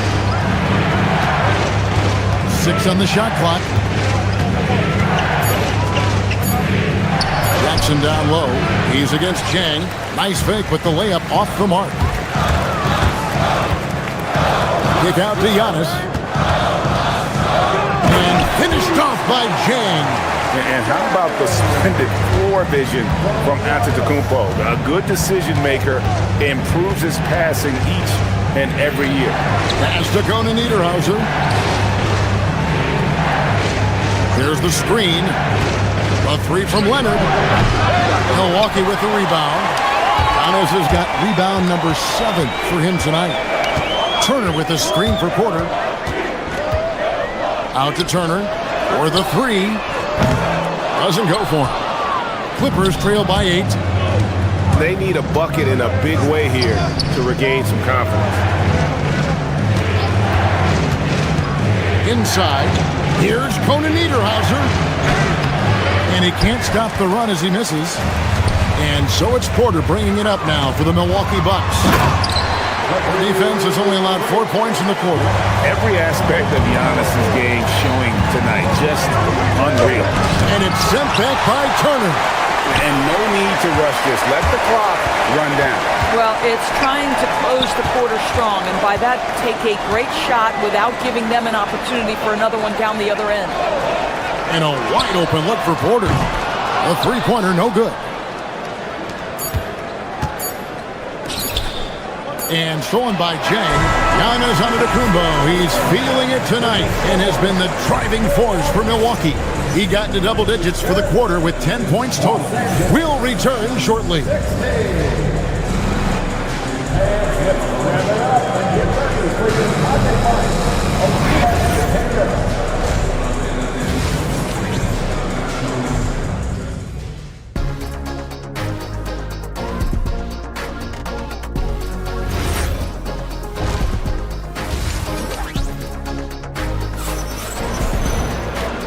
6 on the shot clock. Jackson down low. He's against Chang. Nice fake with the layup off the mark. Kick out to Giannis. And finished off by Chang. And how about the splendid floor vision from Antetokounmpo? A good decision maker, improves his passing each and every year. Pass to Conan Niederhauser. Here's the screen. A 3 from Leonard. Milwaukee with the rebound. Giannis has got rebound number 7 for him tonight. Turner with the screen for Porter. Out to Turner for the 3. Doesn't go for him. Clippers trail by 8. They need a bucket in a big way here to regain some confidence. Inside, here's Conan Niederhauser. And he can't stop the run as he misses. And so it's Porter bringing it up now for the Milwaukee Bucks. The defense has only allowed 4 points in the quarter. Every aspect of Giannis' game showing tonight, just unreal. And it's sent back by Turner. And no need to rush this. Let the clock run down. Well, it's trying to close the quarter strong, and by that, take a great shot without giving them an opportunity for another one down the other end. And a wide open look for Porter. A 3-pointer, no good. And stolen by Chang. Giannis Antetokounmpo. He's feeling it tonight and has been the driving force for Milwaukee. He got into double digits for the quarter with 10 points total. We'll return shortly.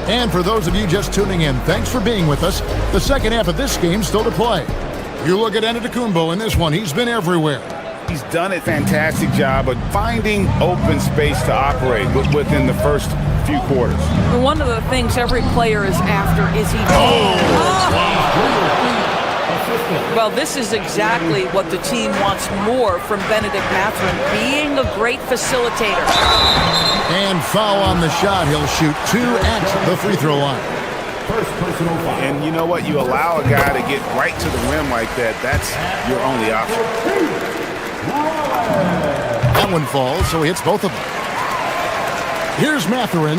And for those of you just tuning in, thanks for being with us. The second half of this game still to play. You look at Antetokounmpo in this one. He's been everywhere. He's done a fantastic job of finding open space to operate within the first few quarters. One of the things every player is after is he... Well, this is exactly what the team wants more from Benedict Mathurin, being a great facilitator. And foul on the shot. He'll shoot 2 at the free throw line. First personal foul. And you know what? You allow a guy to get right to the rim like that, that's your only option. That one falls, so he hits both of them. Here's Mathurin.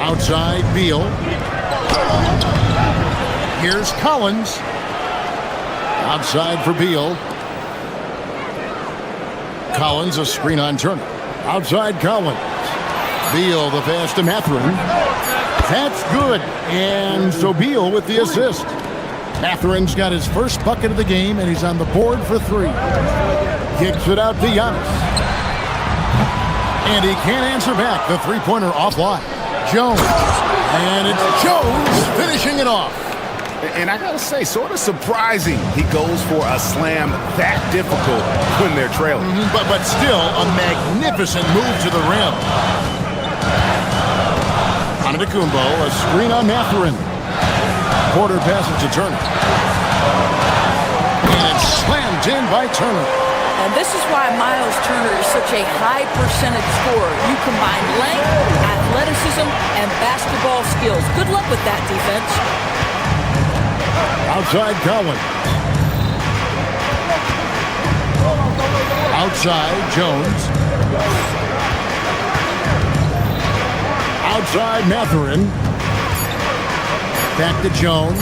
Outside, Beal. Here's Collins. Outside for Beal. Collins, a screen on Turner. Outside Collins. Beal, the pass to Mathurin. That's good. And so Beal with the assist. Mathurin's got his first bucket of the game, and he's on the board for 3. Kicks it out to Giannis. And he can't answer back. The three-pointer offline. Jones. And it's Jones finishing it off. And I gotta say, sort of surprising he goes for a slam that difficult when they're trailing. But still a magnificent move to the rim. Antetokounmpo, a screen on Mathurin. Porter passes to Turner. And it's slammed in by Turner. And this is why Miles Turner is such a high percentage scorer. You combine length, athleticism, and basketball skills. Good luck with that defense. Outside Collins. Outside Jones. Outside Mathurin. Back to Jones.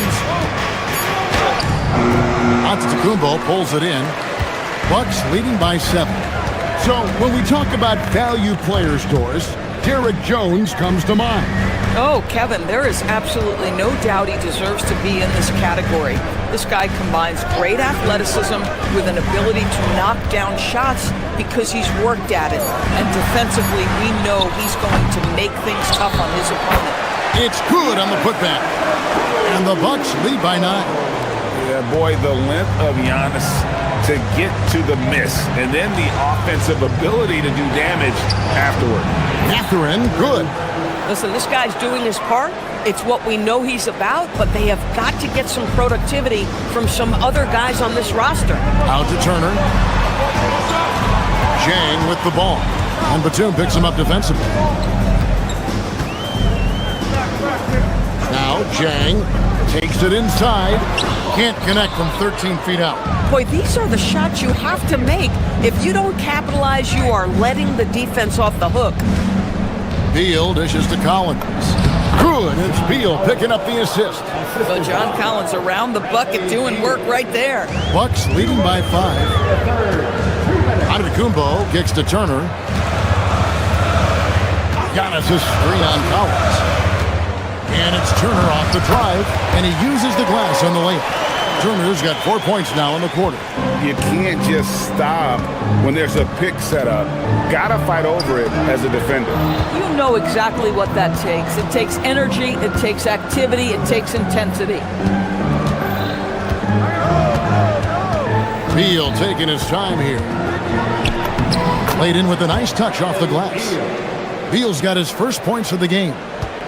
Antetokounmpo pulls it in. Bucks leading by 7. So when we talk about value players, Doris, Derek Jones comes to mind. Oh, Kevin, there is absolutely no doubt he deserves to be in this category. This guy combines great athleticism with an ability to knock down shots because he's worked at it. And defensively, we know he's going to make things tough on his opponent. It's good on the putback. And the Bucks lead by 9. Yeah, boy, the length of Giannis to get to the miss, and then the offensive ability to do damage afterward. Mathurin, good. Listen, this guy's doing his part. It's what we know he's about, but they have got to get some productivity from some other guys on this roster. Out to Turner. Jang with the ball. And Batum picks him up defensively. Now Jang takes it inside. Can't connect from 13 feet out. Boy, these are the shots you have to make. If you don't capitalize, you are letting the defense off the hook. Beal dishes to Collins. Good. It's Beal picking up the assist. So John Collins around the bucket doing work right there. Bucks leading by 5. Antetokounmpo kicks to Turner. Giannis' screen on Collins. And it's Turner off the drive, and he uses the glass on the layup. Turner's got 4 points now in the quarter. You can't just stop when there's a pick set up. Gotta fight over it as a defender. You know exactly what that takes. It takes energy, it takes activity, it takes intensity. Beal taking his time here. Played in with a nice touch off the glass. Beal's got his first points of the game.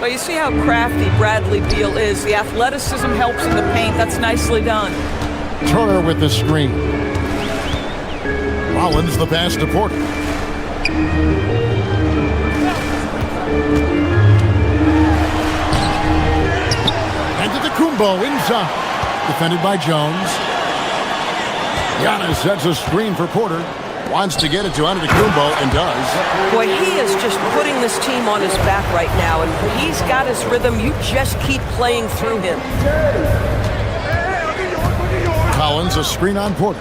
But you see how crafty Bradley Beal is. The athleticism helps in the paint. That's nicely done. Turner with the screen. Rollins the pass to Porter. Antetokounmpo inside. Defended by Jones. Giannis sets a screen for Porter. Wants to get it to Antetokounmpo and does. Boy, he is just putting this team on his back right now, and when he's got his rhythm, you just keep playing through him. Collins a screen on Porter.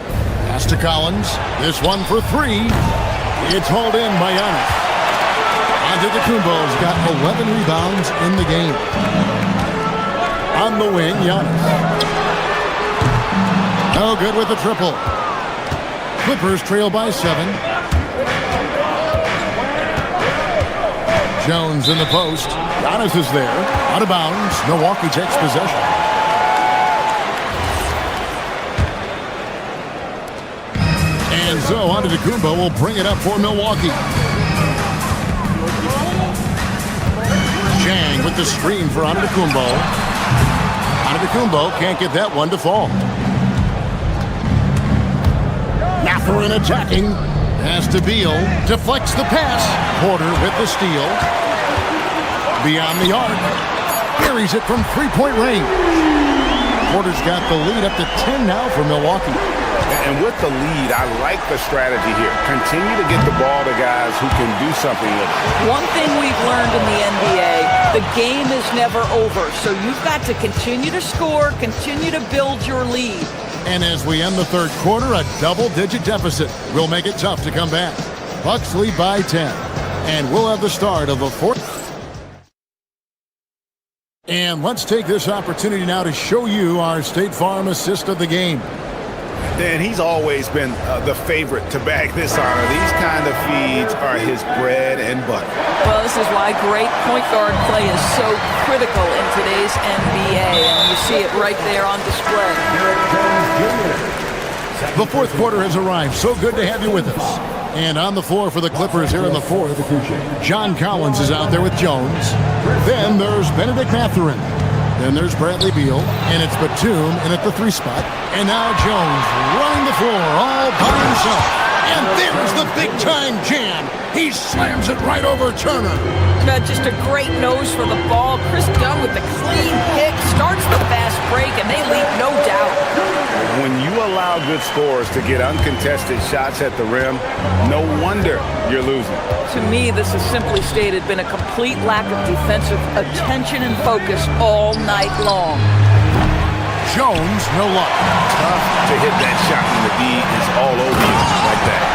Pass to Collins. This one for 3. It's hauled in by Giannis. Antetokounmpo's got 11 rebounds in the game. On the wing, Giannis. No good with the triple. Clippers trail by 7. Jones in the post. Giannis is there. Out of bounds. Milwaukee takes possession. And so Antetokounmpo will bring it up for Milwaukee. Jang with the screen for Antetokounmpo. Antetokounmpo can't get that one to fall. Mathurin attacking. Pass to Beal. Deflects the pass. Porter with the steal. Beyond the arc. Buries it from 3-point range. Porter's got the lead up to 10 now for Milwaukee. And with the lead, I like the strategy here. Continue to get the ball to guys who can do something with it. One thing we've learned in the NBA, the game is never over. So you've got to continue to score, continue to build your lead. And as we end the third quarter, a double-digit deficit will make it tough to come back. Bucks lead by 10. And we'll have the start of the fourth. And let's take this opportunity now to show you our State Farm assist of the game. And he's always been the favorite to bag this honor. These kind of feeds are his bread and butter. Well, this is why great point guard play is so critical in today's NBA, and you see it right there on display. The fourth quarter has arrived. So good to have you with us. And on the floor for the Clippers here in the fourth, John Collins is out there with Jones. Then there's Benedict Mathurin. Then there's Bradley Beal, and it's Batum in at the 3 spot. And now Jones running the floor all by himself. And there's the big-time jam. He slams it right over Turner. Just a great nose for the ball. Chris Dunn with the clean pick, starts the fast break, and they leave no doubt. When you allow good scorers to get uncontested shots at the rim, no wonder you're losing. To me, this has simply stated been a complete lack of defensive attention and focus all night long. Jones, no luck. Tough to hit that shot when the D is all over you like that.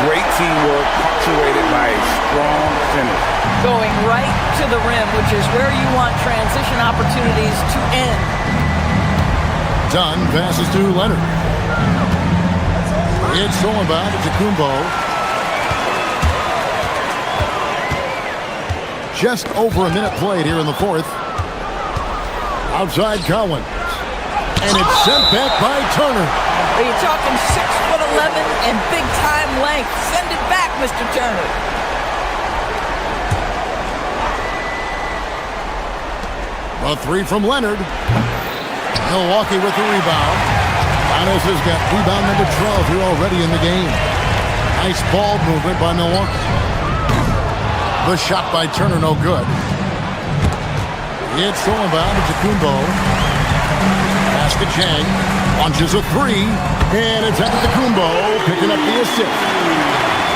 Great teamwork, punctuated by a strong finish. Going right to the rim, which is where you want transition opportunities to end. Dunn passes to Leonard. It's stolen by Antetokounmpo. Just over a minute played here in the fourth. Outside Collins. And it's sent back by Turner. Are you talking 6'11" and big-time length? Send it back, Mr. Turner. A three from Leonard. Milwaukee with the rebound. Giannis has got rebound number 12 here already in the game. Nice ball movement by Milwaukee. The shot by Turner, no good. It's stolen by Antetokounmpo. Pass to Chang. Launches a three. And it's Antetokounmpo picking up the assist.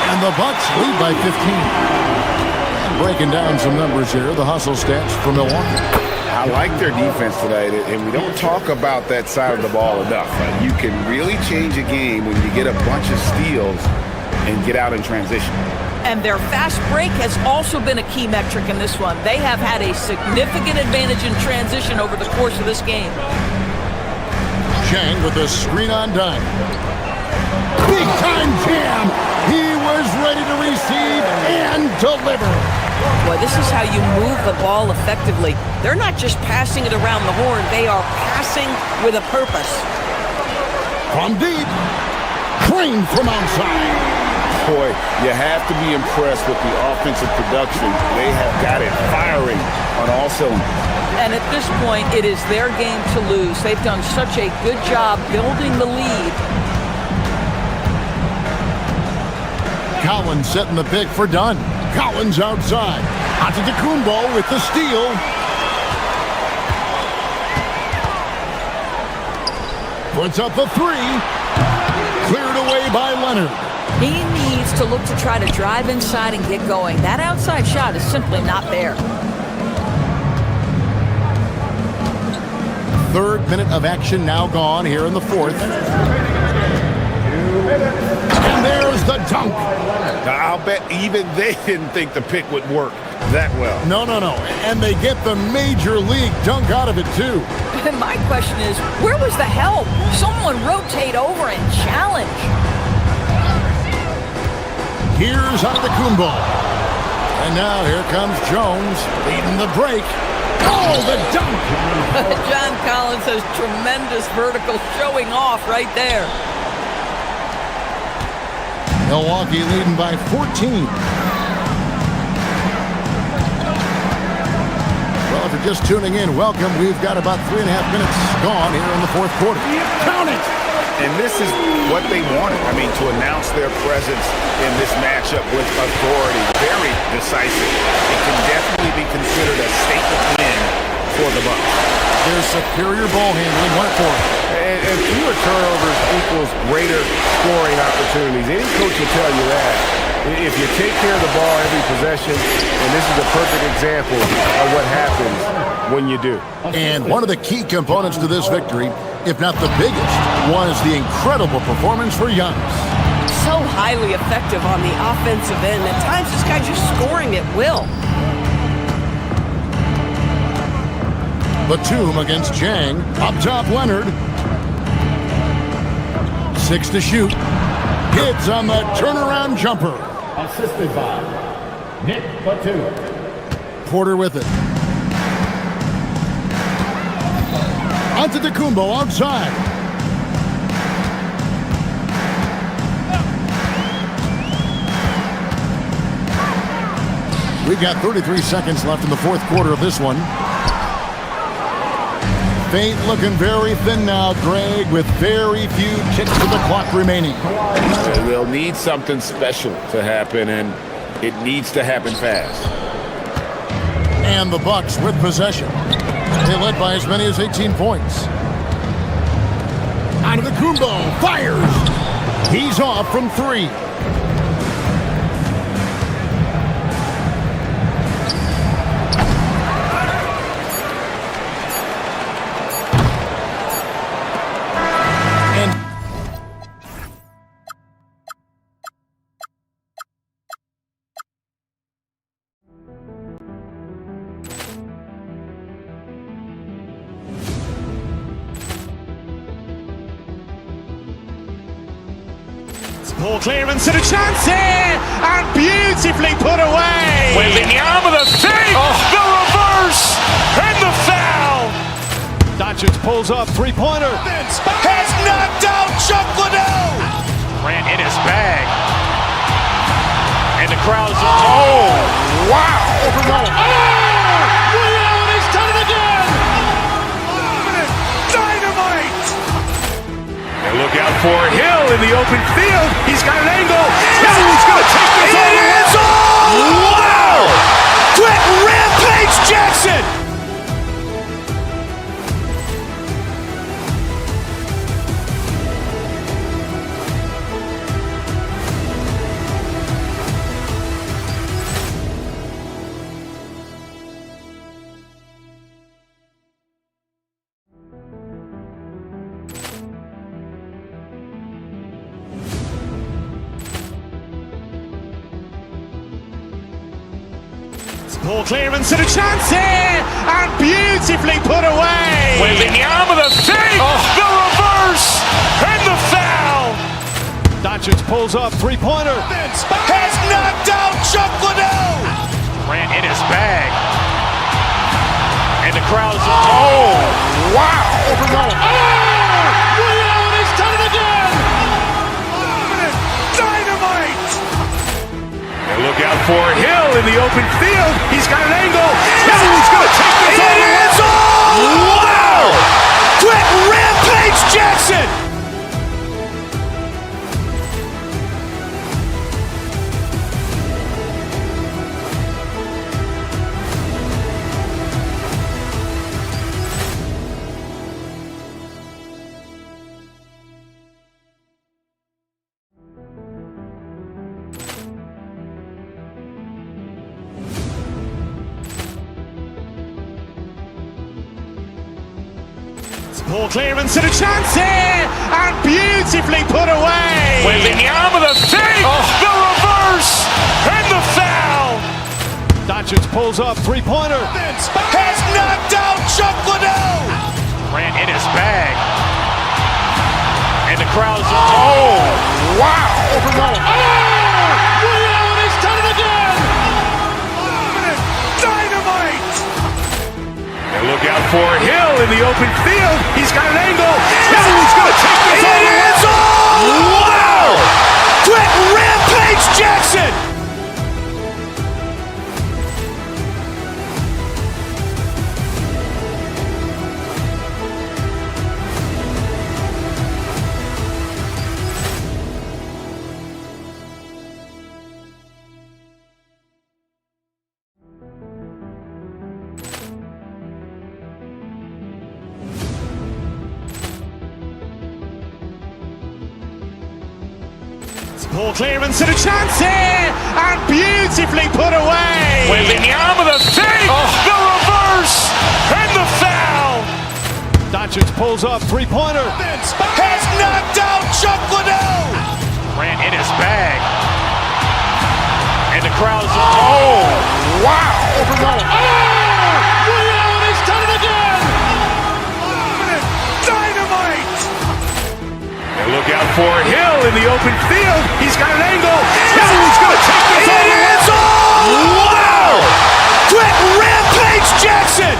And the Bucks lead by 15. And breaking down some numbers here, the hustle stats for Milwaukee. I like their defense tonight, and we don't talk about that side of the ball enough. You can really change a game when you get a bunch of steals and get out in transition. And their fast break has also been a key metric in this one. They have had a significant advantage in transition over the course of this game. Chang with the screen on dime. Big time jam. He was ready to receive and deliver. Boy, this is how you move the ball effectively. They're not just passing it around the horn. They are passing with a purpose. From deep. Crane from outside. Boy, you have to be impressed with the offensive production. They have got it firing on all cylinders. And at this point, it is their game to lose. They've done such a good job building the lead. Collins setting the pick for Dunn. Collins outside. Antetokounmpo with the steal. Puts up the three. Cleared away by Leonard. He needs to look to try to drive inside and get going. That outside shot is simply not there. Third minute of action now gone here in the fourth. And there's the dunk. I'll bet even they didn't think the pick would work that well. No. And they get the major league dunk out of it, too. And my question is, where was the help? Someone rotate over and challenge. Here's Antetokounmpo. And now here comes Jones leading the break. Oh, the dunk! John Collins has tremendous vertical showing off right there. Milwaukee leading by 14. Well, if you're just tuning in, welcome. We've got about 3.5 minutes gone here in the fourth quarter. Count it! And this is what they wanted. I mean, to announce their presence in this matchup with authority. Very decisive. It can definitely be considered a statement win for the Bucks. Their superior ball handling went for it. And fewer turnovers equals greater scoring opportunities. Any coach will tell you that. If you take care of the ball every possession, and this is a perfect example of what happens when you do. And one of the key components to this victory, if not the biggest, was the incredible performance for Giannis. So highly effective on the offensive end. At times, this guy's just scoring at will. Batum against Chang. Up top, Leonard. 6 to shoot. Hits on the turnaround jumper. Assisted by Nick Batum. Porter with it. Antetokounmpo outside. We've got 33 seconds left in the fourth quarter of this one. Feint looking very thin now, Greg, with very few ticks of the clock remaining. They'll need something special to happen, and it needs to happen fast. And the Bucks with possession. They led by as many as 18 points. Antetokounmpo fires. He's off from three. Ball clearance and a chance here, and beautifully put away. Wembanyama the fake, the reverse, and the foul. Doncic pulls up, three-pointer. Has knocked out Chuck Liddell. Grant in his bag. And the crowd's wow. He's done it again. Dynamite. And look out for Hill in the open field. He's got an angle. He's going to take this all the way. Wow. Quick Rampage Jackson. Ball clearance and a chance here, and beautifully put away. Wembanyama the fake, the reverse, and the foul. Doncic pulls up, three-pointer. Has knocked out Chuck Liddell. Grant in his bag. And the crowd's wow. He's done it again. Dynamite. And look out for Hill in the open field. He's got an angle. He's going to take this all the way. Wow. Quick Rampage Jackson. Ball clearance and a chance here, and beautifully put away. Wembanyama the fake, the reverse, and the foul. Doncic pulls up, three-pointer. Has knocked out Chuck Liddell. Grant in his bag. And the crowd's wow. He's done it again. Dynamite. And look out for Hill in the open field. He's got an angle. He's going to take this all the way. Wow. Quick Rampage Jackson. Ball clearance and a chance here, and beautifully put away. Wembanyama the fake, the reverse, and the foul. Doncic pulls up, three-pointer. Has knocked out Chuck Liddell. Grant in his bag. And the crowd's wow. He's done it again. Dynamite. And look out for Hill in the open field. He's got an angle. He's going to take this all the way. Wow. Quick Rampage Jackson.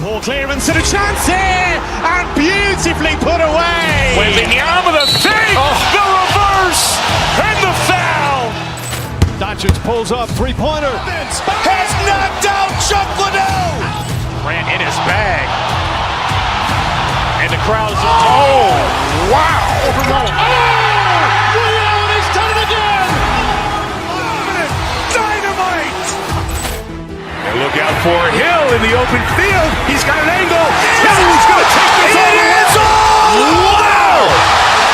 Ball clearance and a chance here, and beautifully put away. Wembanyama the fake, the reverse, and the foul. Doncic pulls up, three-pointer. Has knocked out Chuck Liddell. Grant in his bag. And the crowd's wow. He's done it again. Dynamite. And look out for Hill in the open field. He's got an angle. He's going to take this all the way. Wow.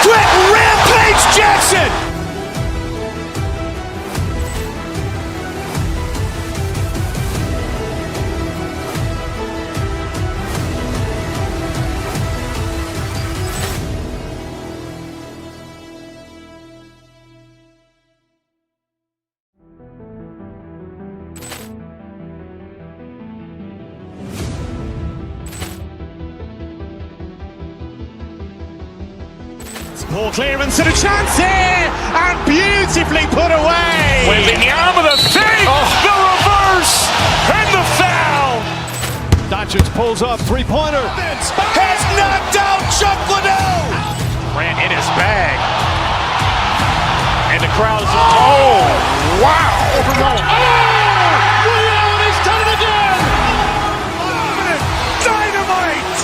Quick Rampage Jackson. Ball clearance and a chance here, and beautifully put away. Wembanyama the save, the reverse, and the foul. Doncic pulls up, three-pointer. Has knocked out Chuck Liddell. Grant in his bag. And the crowd is, oh, wow. Ray Allen has done it again. Dynamite.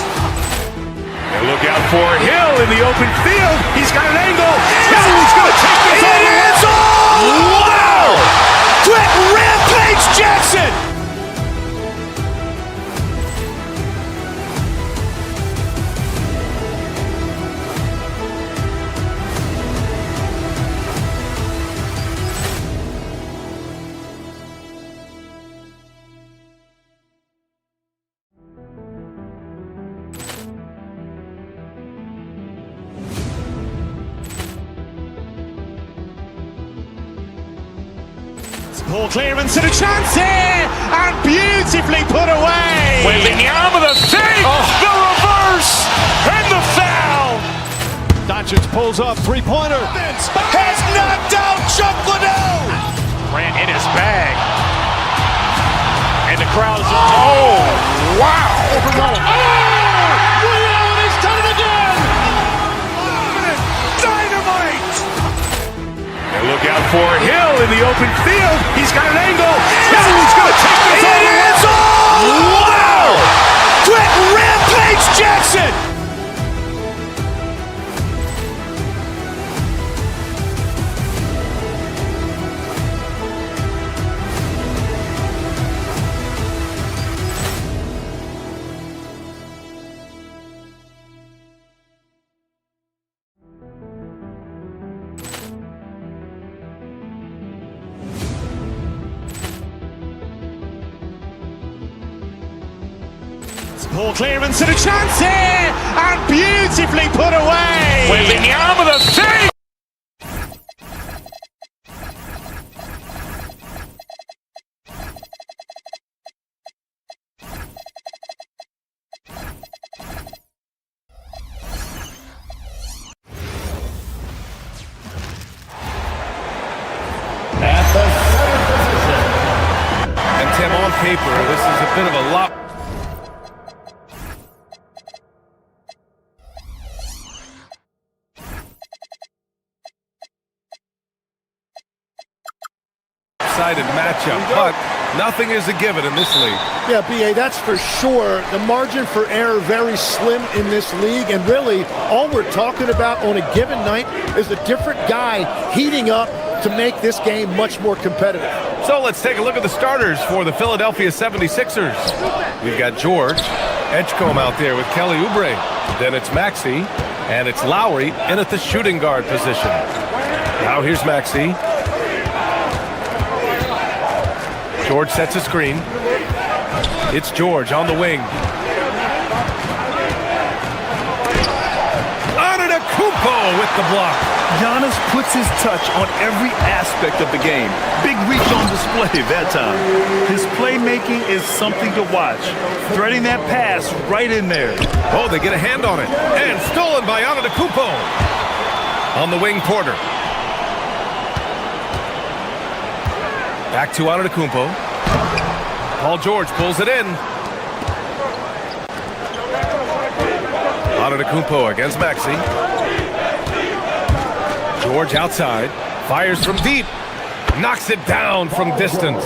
And look out for Hill in the open field. He's got an angle. Hill's going to take this all the way. Wow. Quick rampage Jackson. Ball clearance and a chance here, and beautifully put away. Wembanyama the save, the reverse, and the foul. Doncic pulls up, three-pointer. Has knocked out Chuck Liddell. Grant in his bag. And the crowd is, oh, wow. Ray Allen has done it again. Dynamite. And look out for Hill in the open field. He's got an angle. Hill's going to take this all the way. Wow. Quick rampage Jackson. Ball clearance and a chance here, and beautifully put away. Wembanyama the save. And Tim, on paper, this is a bit of a lot. Matchup, but nothing is a given in this league. Yeah, B.A., that's for sure. The margin for error very slim in this league, and really all we're talking about on a given night is a different guy heating up to make this game much more competitive. So let's take a look at the starters for the Philadelphia 76ers. We've got George Edgecombe out there with Kelly Oubre. Then it's Maxey, and it's Lowry in at the shooting guard position. Now here's Maxey. George sets a screen. It's George on the wing. Antetokounmpo with the block. Giannis puts his touch on every aspect of the game. Big reach on display that time. His playmaking is something to watch. Threading that pass right in there. Oh, they get a hand on it. And stolen by Antetokounmpo. On the wing, Porter. Back to Antetokounmpo. Paul George pulls it in. Antetokounmpo against Maxey. George outside. Fires from deep. Knocks it down from distance.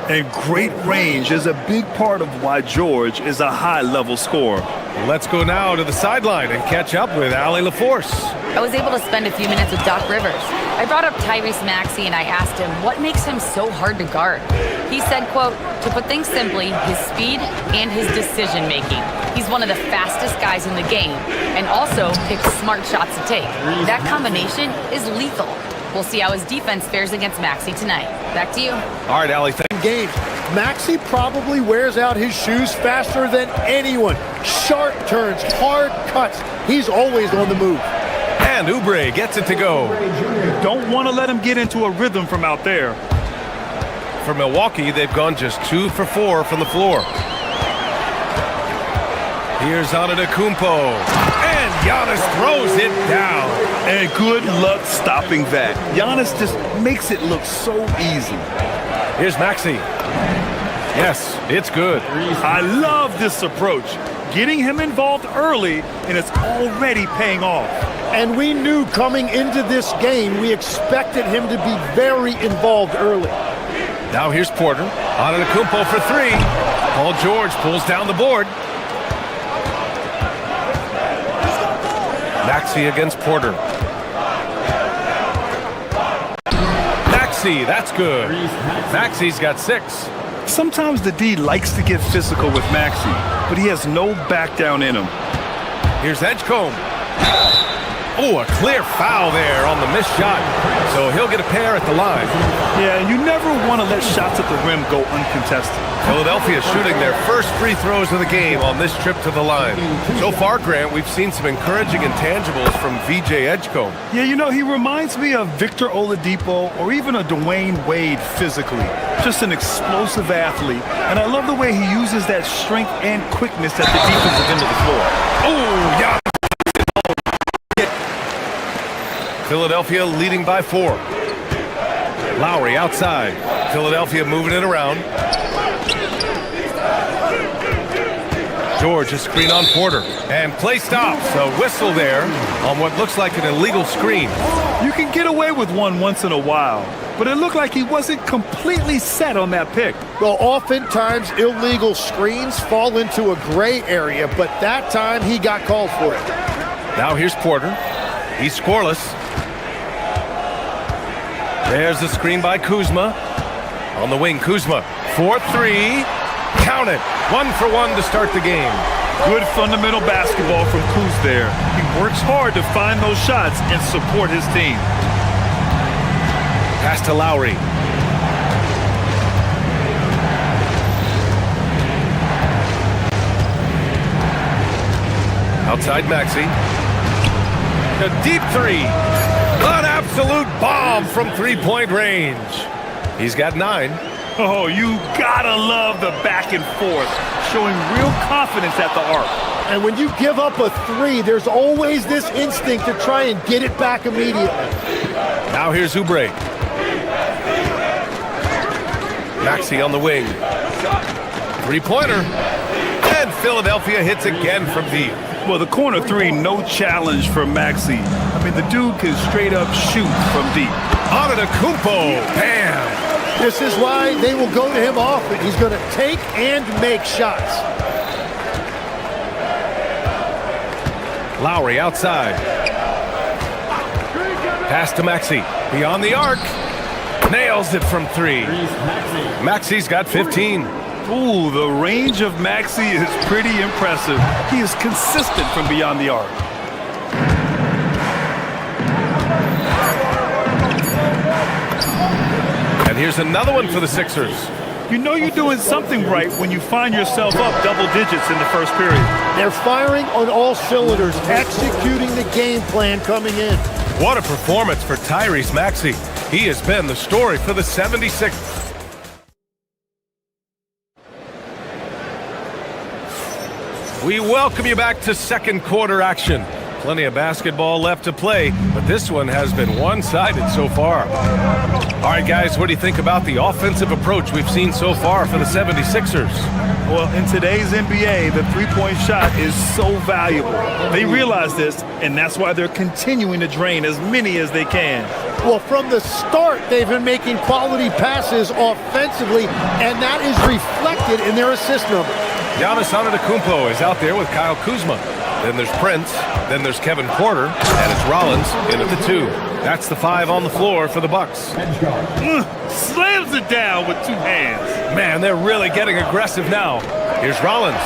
And great range is a big part of why George is a high-level scorer. Let's go now to the sideline and catch up with Allie LaForce. I was able to spend a few minutes with Doc Rivers. I brought up Tyrese Maxey and I asked him what makes him so hard to guard. He said, quote, to put things simply, his speed and his decision making. He's one of the fastest guys in the game and also picks smart shots to take. That combination is lethal. We'll see how his defense fares against Maxey tonight. Back to you. All right, Allie. Game. Maxey probably wears out his shoes faster than anyone. Sharp turns, hard cuts. He's always on the move. And Oubre gets it to go. Don't want to let him get into a rhythm from out there. For Milwaukee, they've gone just 2 for 4 from the floor. Here's Antetokounmpo. And Giannis throws it down. And good luck stopping that. Giannis just makes it look so easy. Here's Maxey. Yes, it's good. I love this approach. Getting him involved early, and it's already paying off. And we knew coming into this game, we expected him to be very involved early. Now here's Porter. Antetokounmpo for three. Paul George pulls down the board. Maxey against Porter. Maxey, that's good. Maxey's got 6. Sometimes the D likes to get physical with Maxey, but he has no back down in him. Here's Edgecombe. Oh, a clear foul there on the missed shot. So he'll get a pair at the line. Yeah, and you never want to let shots at the rim go uncontested. Philadelphia shooting their first free throws of the game on this trip to the line. So far, Grant, we've seen some encouraging intangibles from VJ Edgecombe. Yeah, you know, he reminds me of Victor Oladipo or even a Dwayne Wade physically. Just an explosive athlete. And I love the way he uses that strength and quickness at the defensive end of the floor. Oh, yeah. Philadelphia leading by 4. Lowry outside. Philadelphia moving it around. George, a screen on Porter. And play stops. A whistle there on what looks like an illegal screen. You can get away with one once in a while, but it looked like he wasn't completely set on that pick. Well, oftentimes illegal screens fall into a gray area, but that time he got called for it. Now here's Porter. He's scoreless. There's the screen by Kuzma. On the wing, Kuzma. 4-3. Count it. 1 for 1 to start the game. Good fundamental basketball from Kuz there. He works hard to find those shots and support his team. Pass to Lowry. Outside Maxey. A deep 3. An absolute bomb from three-point range. He's got 9. Oh, you gotta love the back and forth, showing real confidence at the arc. And when you give up a 3, there's always this instinct to try and get it back immediately. Now here's Oubre. Maxey on the wing. Three-pointer. And Philadelphia hits again from deep. Well, the corner 3, no challenge for Maxey. I mean, the dude can straight up shoot from deep. Antetokounmpo, bam! This is why they will go to him often. He's going to take and make shots. Lowry outside. Pass to Maxey. Beyond the arc. Nails it from 3. Maxey's got 15. Ooh, the range of Maxey is pretty impressive. He is consistent from beyond the arc. And here's another one for the Sixers. You know you're doing something right when you find yourself up double digits in the first period. They're firing on all cylinders, executing the game plan coming in. What a performance for Tyrese Maxey. He has been the story for the 76ers. We welcome you back to second quarter action. Plenty of basketball left to play, but this one has been one-sided so far. All right, guys, what do you think about the offensive approach we've seen so far for the 76ers? Well, in today's NBA, the three-point shot is so valuable. They realize this, and that's why they're continuing to drain as many as they can. Well, from the start, they've been making quality passes offensively, and that is reflected in their assist number. Giannis Antetokounmpo is out there with Kyle Kuzma. Then there's Prince. Then there's Kevin Porter. And it's Rollins in at the 2. That's the 5 on the floor for the Bucks. Slams it down with 2 hands. Man, they're really getting aggressive now. Here's Rollins.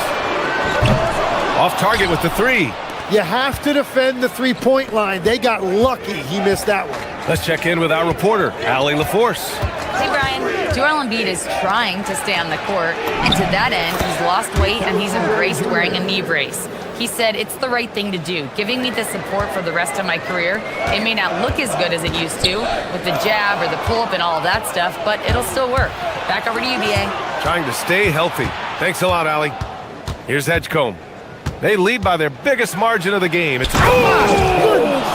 Off target with the 3. You have to defend the three-point line. They got lucky he missed that one. Let's check in with our reporter, Allie LaForce. Hey, Brian. Joel Embiid is trying to stay on the court, and to that end, he's lost weight and he's embraced wearing a knee brace. He said, "It's the right thing to do, giving me the support for the rest of my career. It may not look as good as it used to, with the jab or the pull-up and all of that stuff, but it'll still work." Back over to you, BA. Trying to stay healthy. Thanks a lot, Allie. Here's Edgecombe. They lead by their biggest margin of the game. It's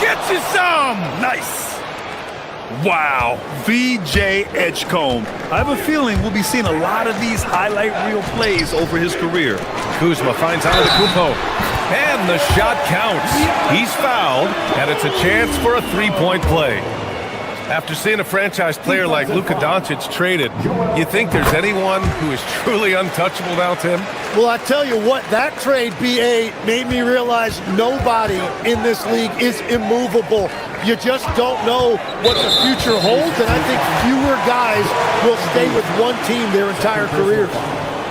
gets launches some! Nice. Wow, V.J. Edgecombe. I have a feeling we'll be seeing a lot of these highlight reel plays over his career. Kuzma finds Antetokounmpo. And the shot counts. He's fouled, and it's a chance for a three-point play. After seeing a franchise player like Luka Doncic traded, you think there's anyone who is truly untouchable now, Tim? Well, I tell you what, that trade, B.A., made me realize nobody in this league is immovable. You just don't know what the future holds, and I think fewer guys will stay with one team their entire career.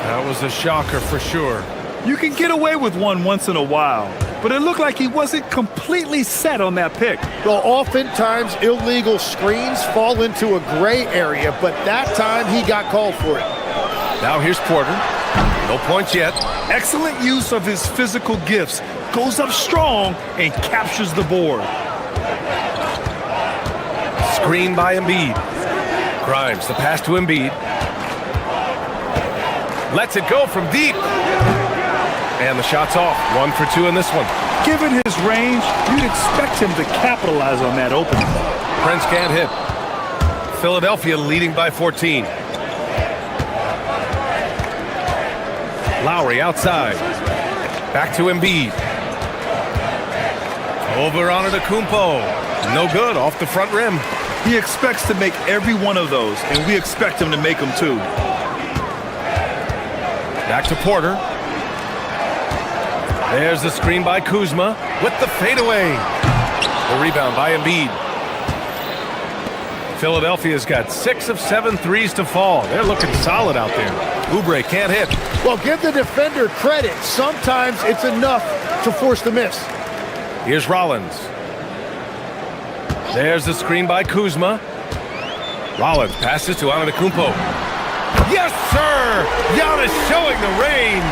That was a shocker for sure. You can get away with one once in a while, but it looked like he wasn't completely set on that pick. Well, oftentimes illegal screens fall into a gray area, but that time he got called for it. Now here's Porter. No points yet. Excellent use of his physical gifts. Goes up strong and captures the board. Screen by Embiid. Grimes, the pass to Embiid. Lets it go from deep. And the shot's off. 1 for 2 in this one. Given his range, you'd expect him to capitalize on that opening. Prince can't hit. Philadelphia leading by 14. Lowry outside. Back to Embiid. Over on Antetokounmpo. No good, off the front rim. He expects to make every one of those, and we expect him to make them too. Back to Porter. There's the screen by Kuzma with the fadeaway. The rebound by Embiid. Philadelphia's got 6 of 7 threes to fall. They're looking solid out there. Oubre can't hit. Well, give the defender credit. Sometimes it's enough to force the miss. Here's Rollins. There's the screen by Kuzma. Rollins passes to Antetokounmpo. Yes, sir! Giannis showing the range.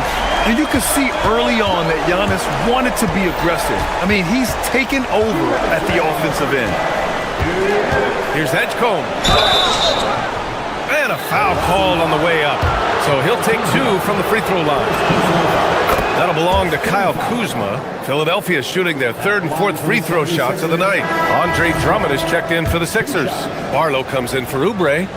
And you can see early on that Giannis wanted to be aggressive. I mean, he's taken over at the offensive end. Here's Edgecombe. And a foul called on the way up. So he'll take 2 from the free throw line. That'll belong to Kyle Kuzma. Philadelphia shooting their 3rd and 4th free throw shots of the night. Andre Drummond is checked in for the Sixers. Barlow comes in for Oubre.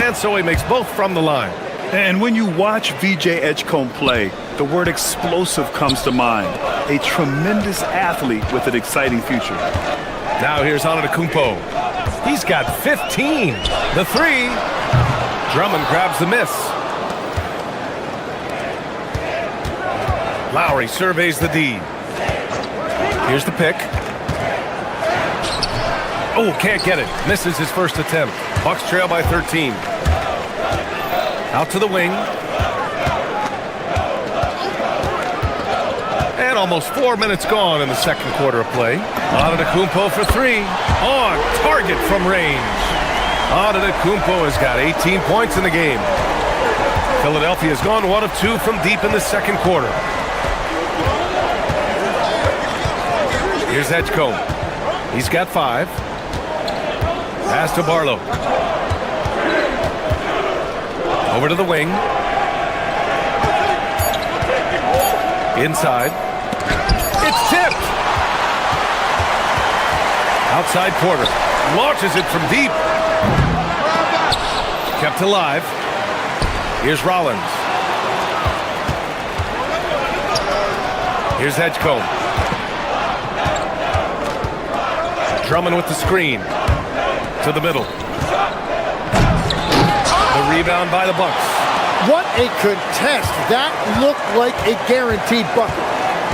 And so he makes both from the line. And when you watch V.J. Edgecombe play, the word explosive comes to mind. A tremendous athlete with an exciting future. Now here's Antetokounmpo. He's got 15. The 3. Drummond grabs the miss. Lowry surveys the D. Here's the pick. Oh, can't get it. Misses his first attempt. Bucks trail by 13. Out to the wing. And almost 4 minutes gone in the second quarter of play. Antetokounmpo for 3. On target from range. Antetokounmpo has got 18 points in the game. Philadelphia has gone 1 of 2 from deep in the second quarter. Here's Edgecombe. He's got 5. Pass to Barlow. Over to the wing. Inside. It's tipped. Outside Porter. Launches it from deep. Kept alive. Here's Rollins. Here's Edgecombe. Drummond with the screen. To the middle. The rebound by the Bucks. What a contest. That looked like a guaranteed bucket.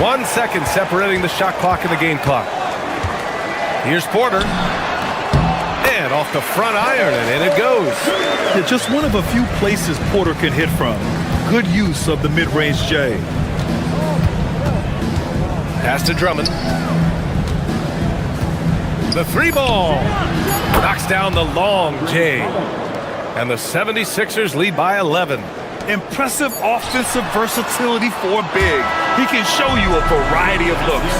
1 second separating the shot clock and the game clock. Here's Porter. And off the front iron, and in it goes. Yeah, just one of a few places Porter can hit from. Good use of the mid-range J. Pass to Drummond. The 3 ball. Knocks down the long J. And the 76ers lead by 11. Impressive offensive versatility for big. He can show you a variety of looks.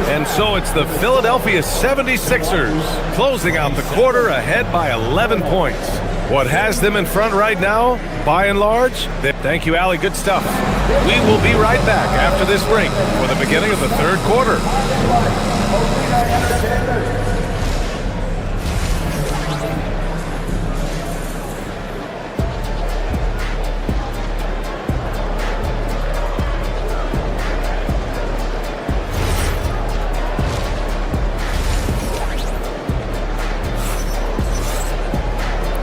And so it's the Philadelphia 76ers closing out the quarter ahead by 11 points. What has them in front right now, by and large? Thank you, Allie. Good stuff. We will be right back after this break for the beginning of the third quarter.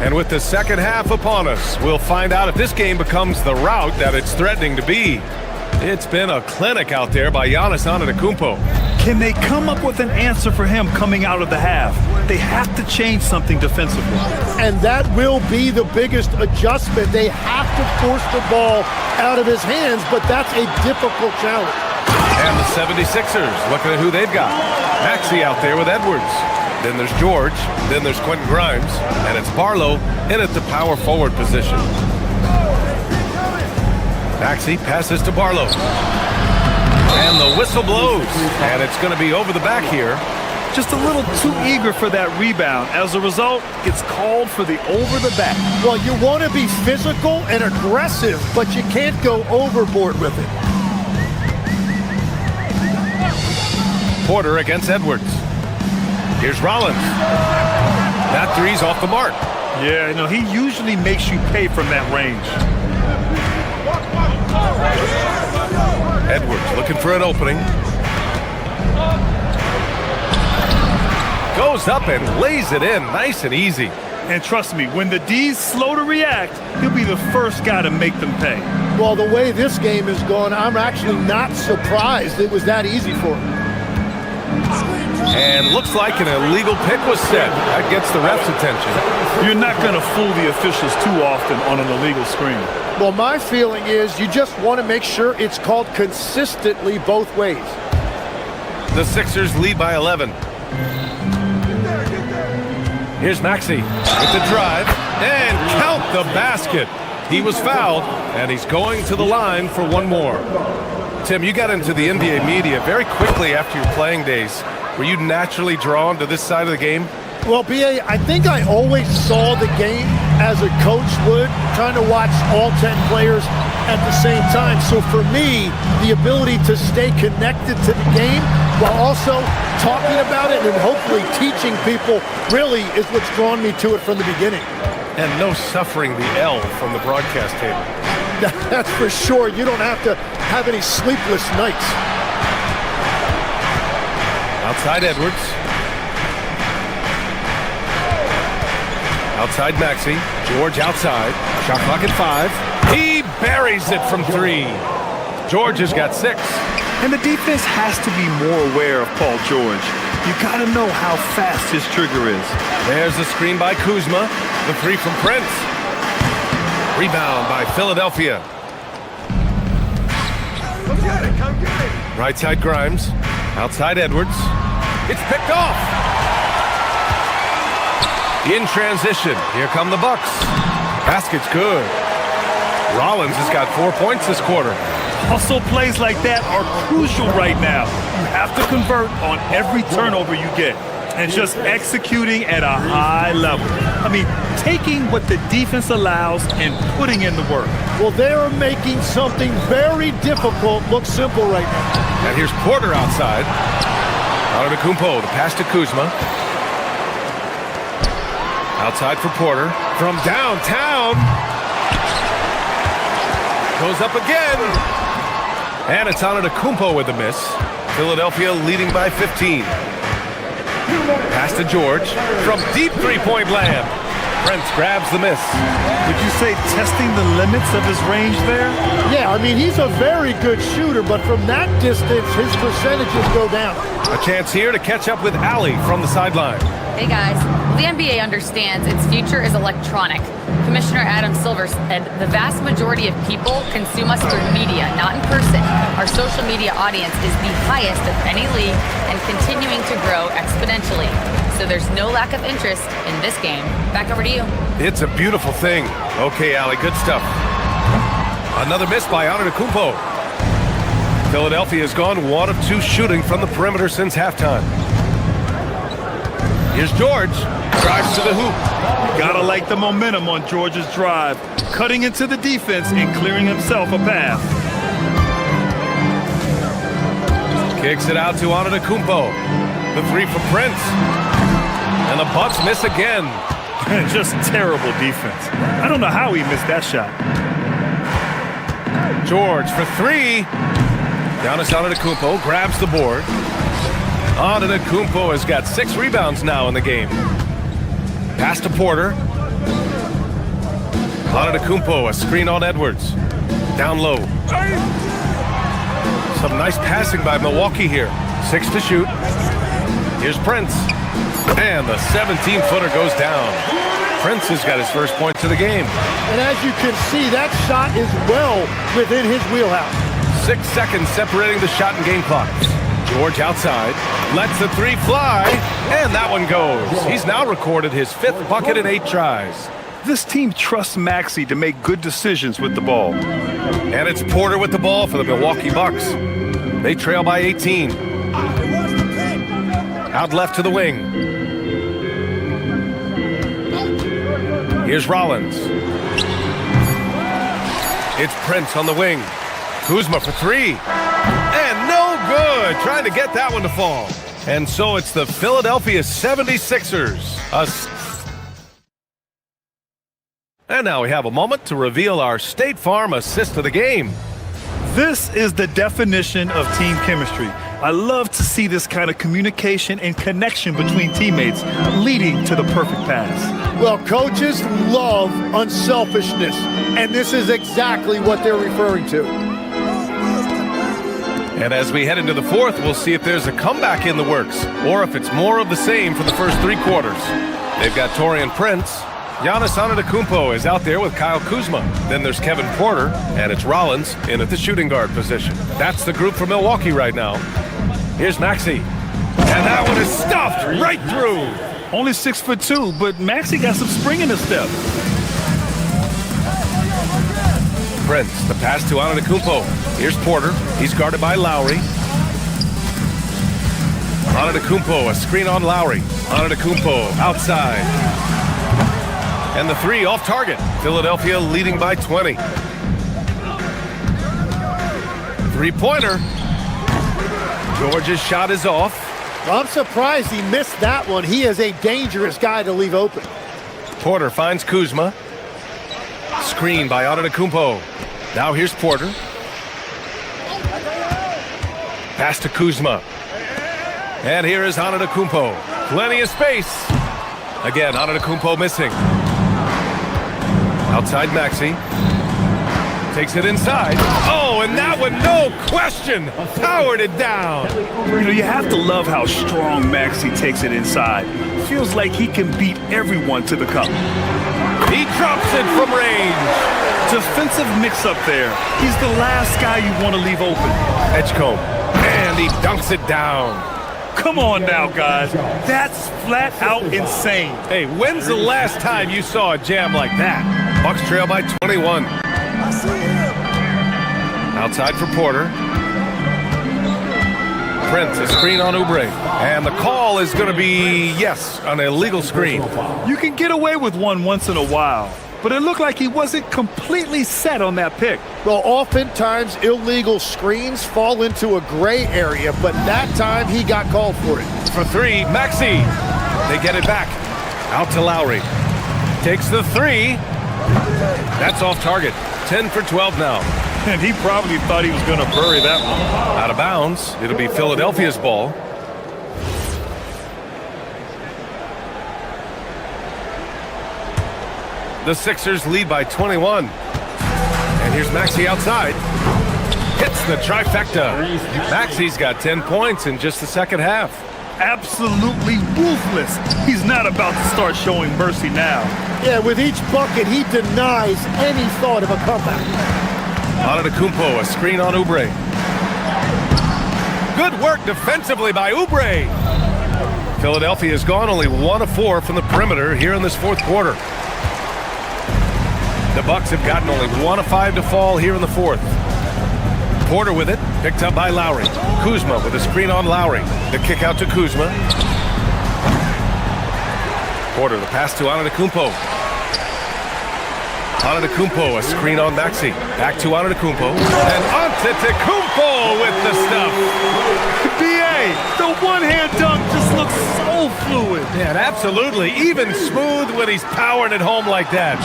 And with the second half upon us, we'll find out if this game becomes the rout that it's threatening to be. It's been a clinic out there by Giannis Antetokounmpo. Can they come up with an answer for him coming out of the half? They have to change something defensively. And that will be the biggest adjustment. They have to force the ball out of his hands, but that's a difficult challenge. And the 76ers looking at who they've got. Maxey out there with Edwards. Then there's George. Then there's Quentin Grimes. And it's Barlow in at the power forward position. Maxey passes to Barlow. And the whistle blows. And it's going to be over the back here. Just a little too eager for that rebound. As a result, gets called for the over the back. Well, you want to be physical and aggressive, but you can't go overboard with it. Porter against Edwards. Here's Rollins. That three's off the mark. Yeah, you know, he usually makes you pay from that range. Edwards looking for an opening. Goes up and lays it in nice and easy. And trust me, when the D's slow to react, he'll be the first guy to make them pay. Well, the way this game is going, I'm actually not surprised it was that easy for him. And looks like an illegal pick was set. That gets the ref's attention. You're not going to fool the officials too often on an illegal screen. Well, my feeling is you just want to make sure it's called consistently both ways. The Sixers lead by 11. Here's Maxey with the drive, and count the basket. He was fouled, and he's going to the line for one more. Tim, you got into the NBA media very quickly after your playing days. Were you naturally drawn to this side of the game? Well, B.A., I think I always saw the game as a coach would, trying to watch all 10 players at the same time. So for me, the ability to stay connected to the game while also talking about it and hopefully teaching people really is what's drawn me to it from the beginning. And no suffering the L from the broadcast table. That's for sure. You don't have to have any sleepless nights. Outside Edwards. Outside Maxey. George outside. Shot clock at 5. He buries it from 3. George has got 6. And the defense has to be more aware of Paul George. You got to know how fast his trigger is. There's the screen by Kuzma. The 3 from Prince. Rebound by Philadelphia. Right side Grimes. Outside Edwards. It's picked off. In transition. Here come the Bucks. Basket's good. Rollins has got 4 points this quarter. Hustle plays like that are crucial right now. You have to convert on every turnover you get. And just executing at a high level. I mean, taking what the defense allows and putting in the work. Well, they're making something very difficult look simple right now. And here's Porter outside. Antetokounmpo, the pass to Kuzma. Outside for Porter. From downtown. Goes up again. And it's Antetokounmpo with the miss. Philadelphia leading by 15. Pass to George from deep three-point land. Prince grabs the miss. Would you say testing the limits of his range there? Yeah, I mean, he's a very good shooter, but from that distance, his percentages go down. A chance here to catch up with Allie from the sideline. Hey guys, the NBA understands its future is electronic. Commissioner Adam Silver said the vast majority of people consume us through media, not in person. Our social media audience is the highest of any league and continuing to grow exponentially. So there's no lack of interest in this game. Back over to you. It's a beautiful thing. Okay, Allie, good stuff. Another miss by Antetokounmpo. Philadelphia has gone 1 of 2 shooting from the perimeter since halftime. Here's George. Drives to the hoop. You gotta like the momentum on George's drive. Cutting into the defense and clearing himself a path. Kicks it out to Antetokounmpo. The 3 from Prince. And the Bucks miss again. Just terrible defense. I don't know how he missed that shot. George for 3. Giannis Antetokounmpo grabs the board. Antetokounmpo has got 6 rebounds now in the game. Pass to Porter. Antetokounmpo, a screen on Edwards. Down low. Some nice passing by Milwaukee here. 6 to shoot. Here's Prince. And the 17-footer goes down. Prince has got his first points of the game. And as you can see, that shot is well within his wheelhouse. 6 seconds separating the shot and game clocks. George outside, lets the 3 fly, and that one goes. He's now recorded his 5th bucket in 8 tries. This team trusts Maxey to make good decisions with the ball. And it's Porter with the ball for the Milwaukee Bucks. They trail by 18. Out left to the wing. Here's Rollins. It's Prince on the wing. Kuzma for 3. And no good. Trying to get that one to fall. And so it's the Philadelphia 76ers. And now we have a moment to reveal our State Farm assist of the game. This is the definition of team chemistry. I love to see this kind of communication and connection between teammates leading to the perfect pass. Well, coaches love unselfishness, and this is exactly what they're referring to. And as we head into the fourth, we'll see if there's a comeback in the works or if it's more of the same for the first 3 quarters. They've got Taurean Prince. Giannis Antetokounmpo is out there with Kyle Kuzma. Then there's Kevin Porter, and it's Rollins in at the shooting guard position. That's the group for Milwaukee right now. Here's Maxey. And that one is stuffed right through. Only 6'2", but Maxey got some spring in his step. Prince, the pass to Antetokounmpo. Here's Porter. He's guarded by Lowry. Antetokounmpo, a screen on Lowry. Antetokounmpo outside. And the 3 off target. Philadelphia leading by 20. 3-pointer. George's shot is off. Well, I'm surprised he missed that one. He is a dangerous guy to leave open. Porter finds Kuzma. Screen by Antetokounmpo. Now here's Porter. Pass to Kuzma. And here is Antetokounmpo. Plenty of space. Again, Antetokounmpo missing. Outside Maxey. Takes it inside. Oh, and that one, no question, powered it down. You know, you have to love how strong Maxey takes it inside. Feels like he can beat everyone to the cup. He drops it from range. Defensive mix-up there. He's the last guy you want to leave open. Edgecombe. And he dunks it down. Come on now, guys. That's flat out insane. Hey, when's the last time you saw a jam like that? Bucks trail by 21. Outside for Porter. Prince, a screen on Oubre. And the call is going to be, yes, an illegal screen. You can get away with one once in a while, but it looked like he wasn't completely set on that pick. Well, oftentimes illegal screens fall into a gray area, but that time he got called for it. For 3, Maxey. They get it back. Out to Lowry. Takes the 3. That's off target. 10 for 12 now. And he probably thought he was going to bury that one. Out of bounds. It'll be Philadelphia's ball. The Sixers lead by 21. And here's Maxey outside. Hits the trifecta. Maxey's got 10 points in just the second half. Absolutely ruthless. He's not about to start showing mercy now. Yeah, with each bucket, he denies any thought of a comeback. Antetokounmpo, a screen on Oubre. Good work defensively by Oubre. Philadelphia has gone only 1 of 4 from the perimeter here in this fourth quarter. The Bucks have gotten only 1 of 5 to fall here in the fourth. Porter with it, picked up by Lowry. Kuzma with a screen on Lowry. The kick out to Kuzma. Porter, the pass to Antetokounmpo. Antetokounmpo, a screen on Maxey. Back to Antetokounmpo. And Antetokounmpo with the stuff. B.A., the one-hand dunk just looks so fluid. Yeah, absolutely. Even smooth when he's powering it home like that.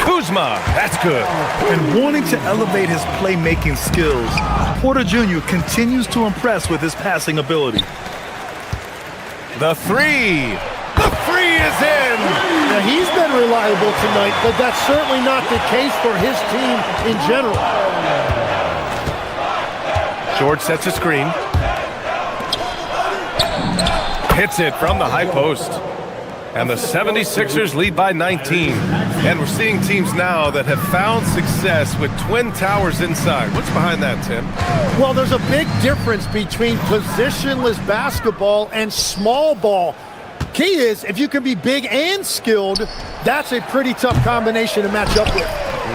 Kuzma, that's good. And wanting to elevate his playmaking skills, Porter Jr. continues to impress with his passing ability. The 3. The 3 is in. Now, he's been reliable tonight, but that's certainly not the case for his team in general. George sets a screen. Hits it from the high post. And the 76ers lead by 19. And we're seeing teams now that have found success with twin towers inside. What's behind that, Tim? Well, there's a big difference between positionless basketball and small ball. Key is, if you can be big and skilled, that's a pretty tough combination to match up with.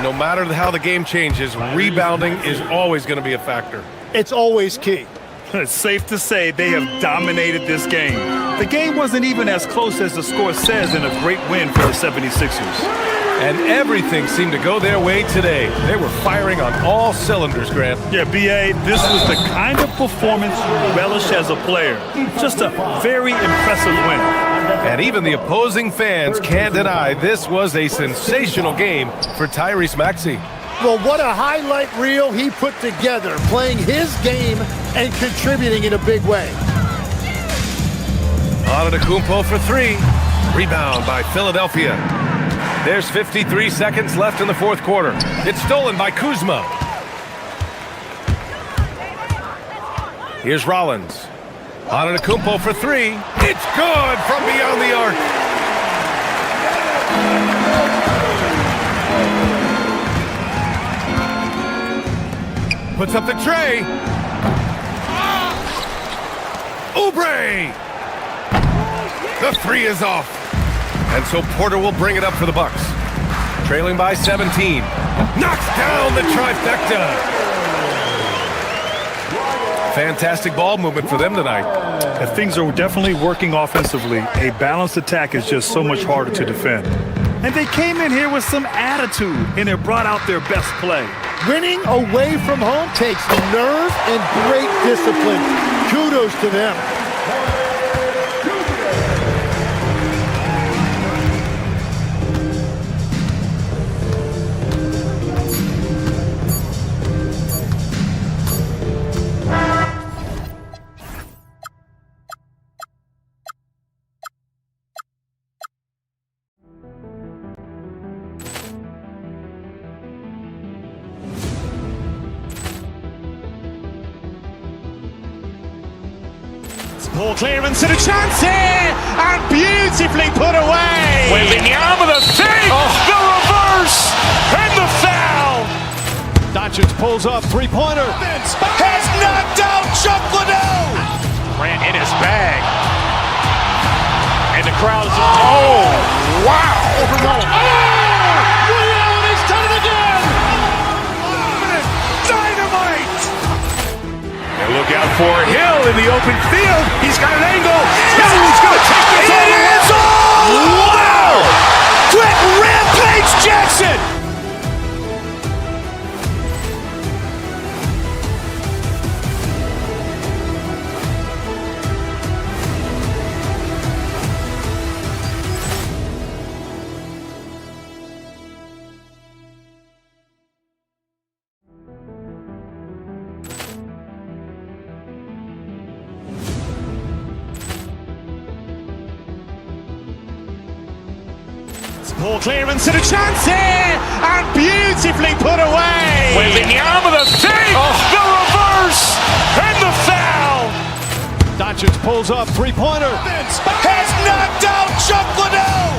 No matter how the game changes, rebounding is always going to be a factor. It's always key. It's safe to say they have dominated this game. The game wasn't even as close as the score says in a great win for the 76ers. And everything seemed to go their way today. They were firing on all cylinders, Grant. Yeah, B.A., this was the kind of performance you relish as a player. Just a very impressive win. And even the opposing fans can't deny this was a sensational game for Tyrese Maxey. Well, what a highlight reel he put together, playing his game and contributing in a big way. Antetokounmpo for three. Rebound by Philadelphia. There's 53 seconds left in the fourth quarter. It's stolen by Kuzma. Here's Rollins. Antetokounmpo for three. It's good from beyond the arc. Puts up the tray. Oubre! The three is off. And so Porter will bring it up for the Bucks. Trailing by 17. Knocks down the trifecta. Fantastic ball movement for them tonight. And things are definitely working offensively. A balanced attack is just so much harder to defend. And they came in here with some attitude, and it brought out their best play. Winning away from home takes nerve and great discipline. Kudos to them. Poor clearance and a chance here, and beautifully put away. Wembanyama the save, the reverse, and the foul. Doncic pulls up, three-pointer. Has knocked out Chuck Liddell. Grant in his bag. And the crowd is, oh, wow. Overrun. He's done it again. Dynamite. And look out for Hill in the open field. He's got an angle. He's going to take this all the way. Wow! Quick rampage Jackson. Poor clearance and a chance here, and beautifully put away. Wembanyama the save, the reverse, and the foul. Doncic pulls up, three-pointer. Has knocked out Chuck Liddell.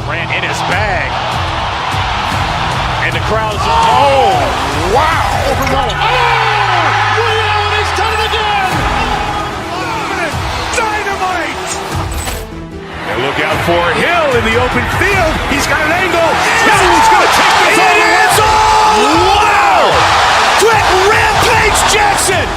Grant in his bag. And the crowd is, oh, wow. Overrun. He's done it again. Dynamite. And look out for Hill in the open field. He's got an angle. He's going to take this all the way. Wow! Quick rampage Jackson.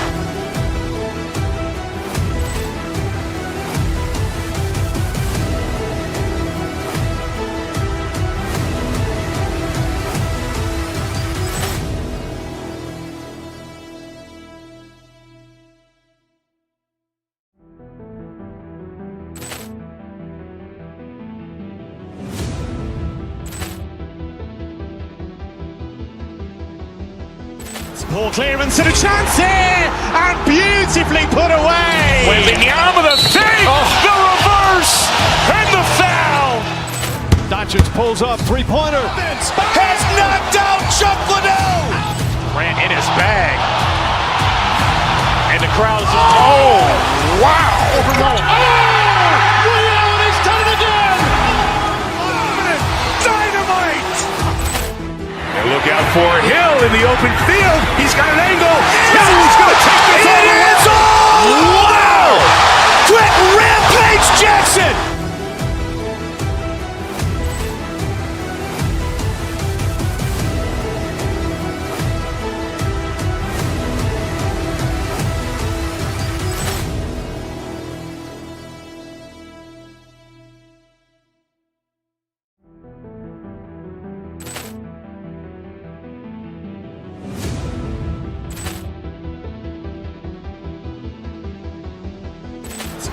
Poor clearance and a chance here, and beautifully put away. Wembanyama the save, the reverse, and the foul. Doncic pulls up, three-pointer. Has knocked out Chuck Liddell. Grant in his bag. And the crowd is... Oh, wow. Overrun. Ray Allen has done it again. Dynamite. And look out for Hill in the open field. He's got an angle. Hill's going to take this all the way. Wow. Quit Rampage Jackson.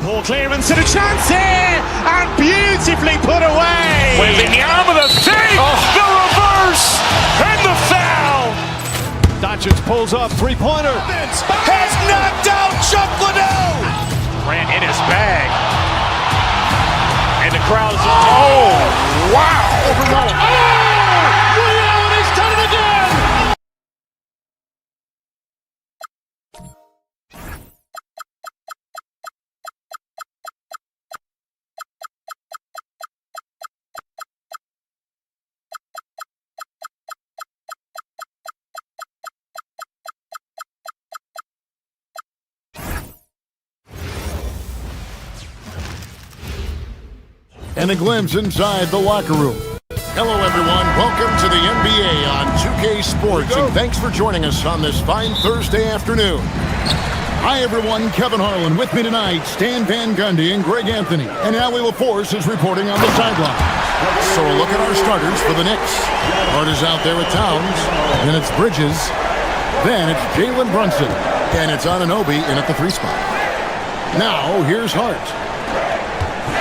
Ball clearance and a chance here, and beautifully put away. Wembanyama the fake, the reverse, and the foul. Doncic pulls up, three-pointer. Has knocked out Chuck Liddell. Grant in his bag. And the crowd is... Oh, wow. Overrun. Ray Allen has done it again. And a glimpse inside the locker room. Hello, everyone. Welcome to the NBA on 2K Sports, and thanks for joining us on this fine Thursday afternoon. Hi, everyone. Kevin Harlan with me tonight, Stan Van Gundy and Greg Anthony. And Allie LaForce is reporting on the sideline. So a look at our starters for the Knicks. Hart is out there with Towns. Then it's Bridges. Then it's Jalen Brunson. And it's Anunoby in at the 3 spot. Now, here's Hart.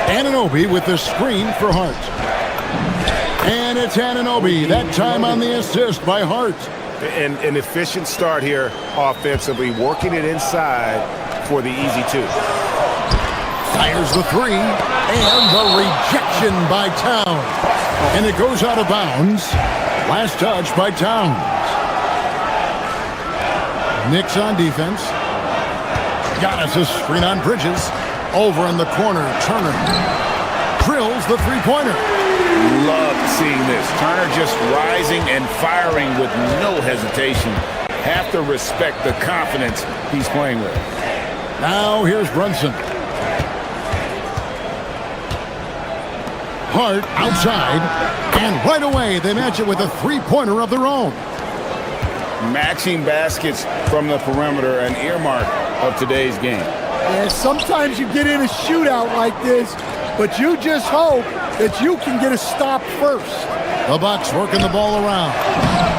Anunoby with the screen for Hart. And it's Anunoby, that time on the assist by Hart. An efficient start here offensively, working it inside for the easy 2. Fires the 3, and the rejection by Towns. And it goes out of bounds. Last touch by Towns. Knicks on defense. Giannis' screen on Bridges. Over in the corner, Turner drills the three-pointer. Love seeing this. Turner just rising and firing with no hesitation. Have to respect the confidence he's playing with. Now here's Brunson. Hart outside, and right away they match it with a three-pointer of their own. Matching baskets from the perimeter, an earmark of today's game. Yeah, sometimes you get in a shootout like this, but you just hope that you can get a stop first. The Bucks working the ball around.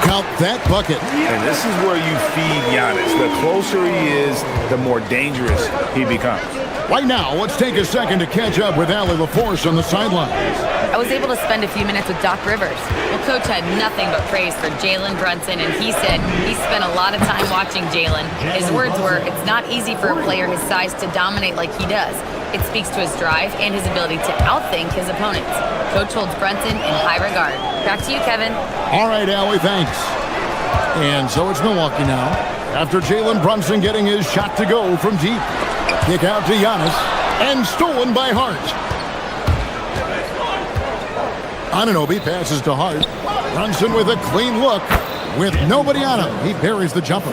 Count that bucket. And this is where you feed Giannis. The closer he is, the more dangerous he becomes. Right now, let's take a second to catch up with Allie LaForce on the sidelines. I was able to spend a few minutes with Doc Rivers. Well, Coach had nothing but praise for Jalen Brunson, and he said he spent a lot of time watching Jalen. His words were, it's not easy for a player his size to dominate like he does. It speaks to his drive and his ability to outthink his opponents. Coach holds Brunson in high regard. Back to you, Kevin. All right, Allie, thanks. And so it's Milwaukee now. After Jalen Brunson getting his shot to go from deep. Kick out to Giannis, and stolen by Hart. Anunoby passes to Hart. Brunson with a clean look. With nobody on him, he buries the jumper.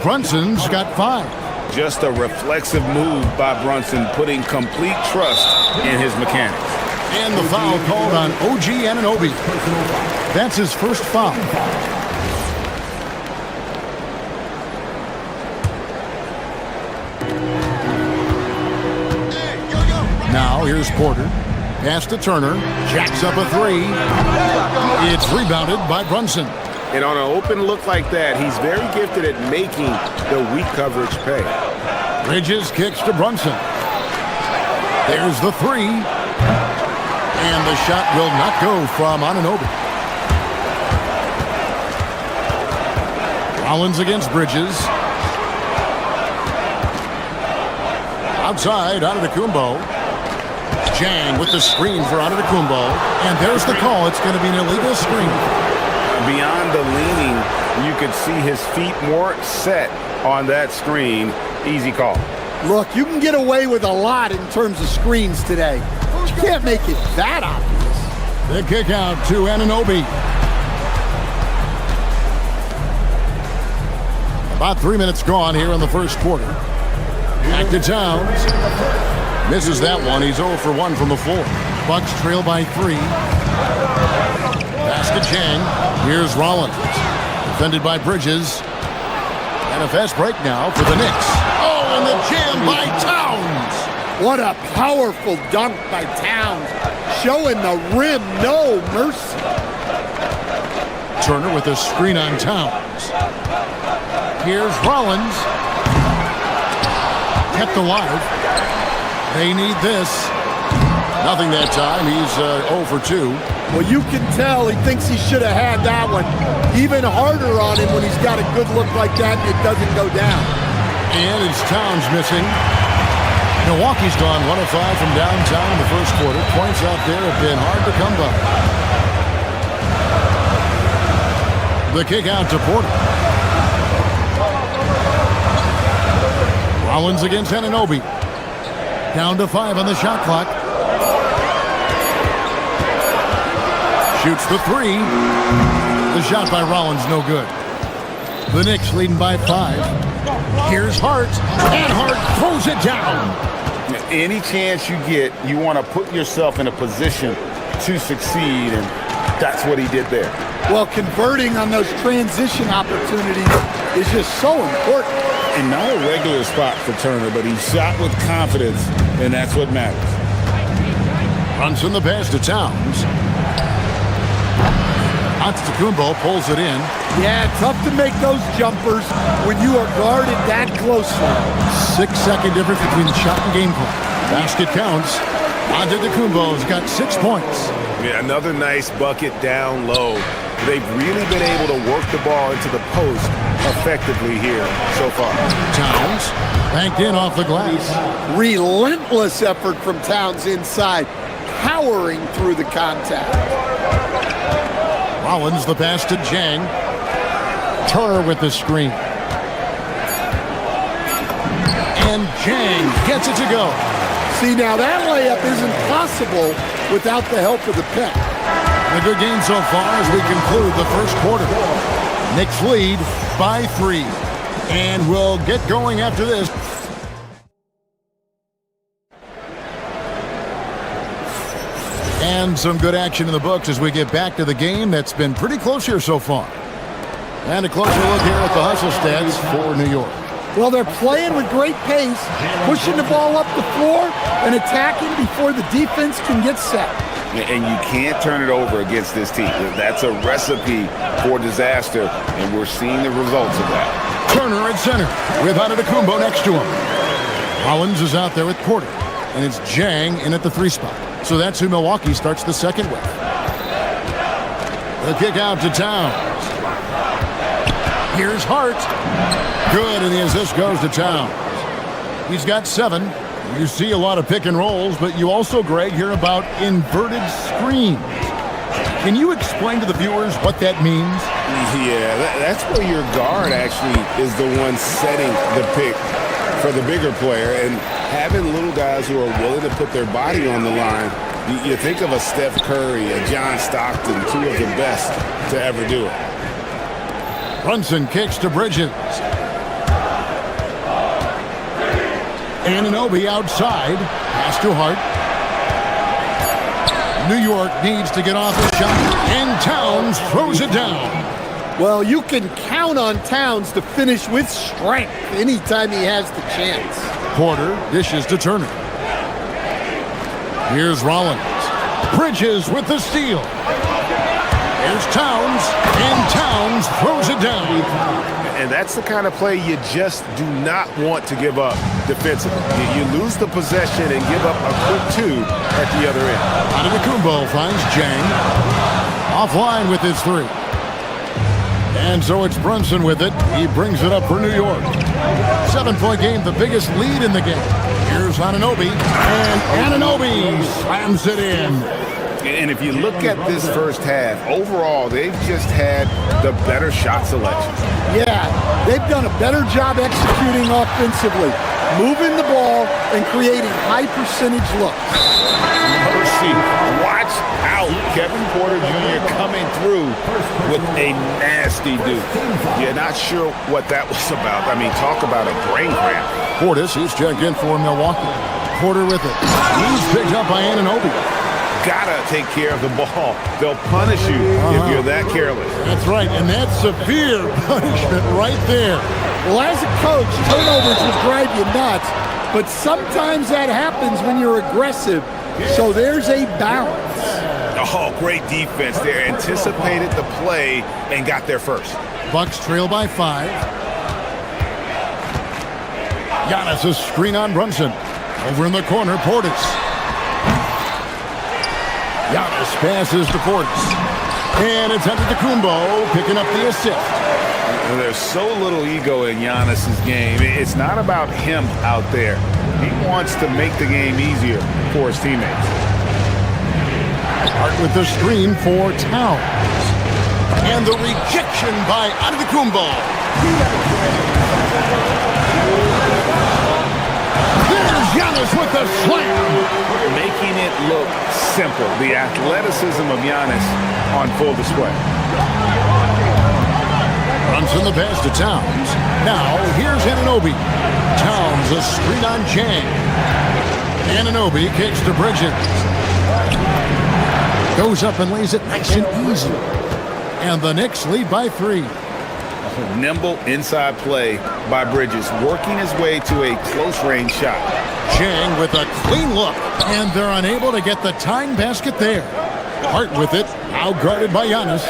Brunson's got 5. Just a reflexive move by Brunson, putting complete trust in his mechanics. And the foul called on OG Anunoby. That's his first foul. Now here's Porter. Pass to Turner. Jacks up a 3. It's rebounded by Brunson. And on an open look like that, he's very gifted at making the weak coverage pay. Bridges kicks to Brunson. There's the 3. And the shot will not go from Anunoby. Rollins against Bridges. Outside, Antetokounmpo. Jang with the screen for Antetokounmpo. And there's the call. It's going to be an illegal screen. Beyond the leaning, you could see his feet more set on that screen. Easy call. Look, you can get away with a lot in terms of screens today. But you can't make it that obvious. The kick out to Anunoby. About 3 minutes gone here in the first quarter. Back to Towns. Misses that one. He's 0 for 1 from the floor. Bucks trail by 3. Pass to Jang. Here's Rollins. Defended by Bridges. And a fast break now for the Knicks. Oh, and the jam by Towns. What a powerful dunk by Towns. Showing the rim no mercy. Turner with a screen on Towns. Here's Rollins. Kept alive. They need this. Nothing that time. He's 0 for 2. Well, you can tell he thinks he should have had that one. Even harder on him when he's got a good look like that and it doesn't go down. And it's Towns missing. Milwaukee's gone 1 of 5 from downtown in the first quarter. Points out there have been hard to come by. The kick out to Porter. Rollins against Anunoby. Down to 5 on the shot clock. Shoots the 3. The shot by Rollins, no good. The Knicks leading by 5. Here's Hart. And Hart throws it down. Any chance you get, you want to put yourself in a position to succeed, and that's what he did there. Well, converting on those transition opportunities is just so important. And not a regular spot for Turner, but he shot with confidence, and that's what matters. Brunson the pass to Towns. Antetokounmpo pulls it in. Yeah, tough to make those jumpers when you are guarded that closely. 6-second difference between the shot and game clock. Basket counts. Antetokounmpo's got 6 points. Yeah, another nice bucket down low. They've really been able to work the ball into the post effectively here so far. Towns banked in off the glass. Relentless effort from Towns inside, powering through the contact. Rollins the pass to Jang. Turner with the screen. And Jang gets it to go. See, now that layup isn't possible without the help of the pick. A good game so far as we conclude the first quarter. Knicks lead by 3. And we'll get going after this. And some good action in the books as we get back to the game that's been pretty close here so far. And a closer look here at the hustle stats for New York. Well, they're playing with great pace, pushing the ball up the floor and attacking before the defense can get set. And you can't turn it over against this team. That's a recipe for disaster, and we're seeing the results of that. Turner at center with Antetokounmpo next to him. Rollins is out there with Porter, and it's Jang in at the 3 spot. So that's who Milwaukee starts the second with. The kick out to Towns. Here's Hart. Good, and the assist goes to Towns. He's got 7. You see a lot of pick and rolls, but you also, Greg, hear about inverted screens. Can you explain to the viewers what that means? Yeah, that's where your guard actually is the one setting the pick for the bigger player, and having little guys who are willing to put their body on the line. You think of a Steph Curry, a John Stockton, 2 of the best to ever do it. Brunson kicks to Bridges. Anunoby outside. Pass to Hart. New York needs to get off the shot, and Towns throws it down. Well, you can count on Towns to finish with strength anytime he has the chance. Porter dishes to Turner. Here's Rollins. Bridges with the steal. Here's Towns, and Towns throws it down. And that's the kind of play you just do not want to give up defensively. You lose the possession and give up a quick 2 at the other end. Antetokounmpo finds Jang. Offline with his 3. And so it's Brunson with it. He brings it up for New York. 7-point game, the biggest lead in the game. Here's Anunoby. And Anunoby slams it in. And if you look at this first half, overall, they've just had the better shot selection. Yeah, they've done a better job executing offensively, moving the ball and creating high percentage looks. Mercy, watch out. Kevin Porter Jr. coming through with a nasty dude. You're not sure what that was about. I mean, talk about a brain cramp. Portis, he's checked in for Milwaukee. Porter with it. He's picked up by Anunoby. Gotta take care of the ball. They'll punish you if you're that careless. That's right, and that's severe punishment right there. Well, as a coach, turnovers will drive you nuts, but sometimes that happens when you're aggressive. So there's a balance. Oh, great defense there. Anticipated the play and got there first. Bucks trail by 5. Giannis, a screen on Brunson. Over in the corner, Portis. Giannis passes to Portis. And it's Antetokounmpo picking up the assist. There's so little ego in Giannis's game. It's not about him out there. He wants to make the game easier for his teammates. Hart with the screen for Towns. And the rejection by Antetokounmpo. There's Giannis with the slam. Making it look simple. The athleticism of Giannis on full display. Brunson the pass to Towns. Now here's Anunoby. Towns a screen on Chang. Anunoby kicks to Bridges. Goes up and lays it nice and easy. And the Knicks lead by 3. Nimble inside play by Bridges, working his way to a close-range shot. Chang with a clean look, and they're unable to get the tying basket there. Hart with it, now guarded by Giannis.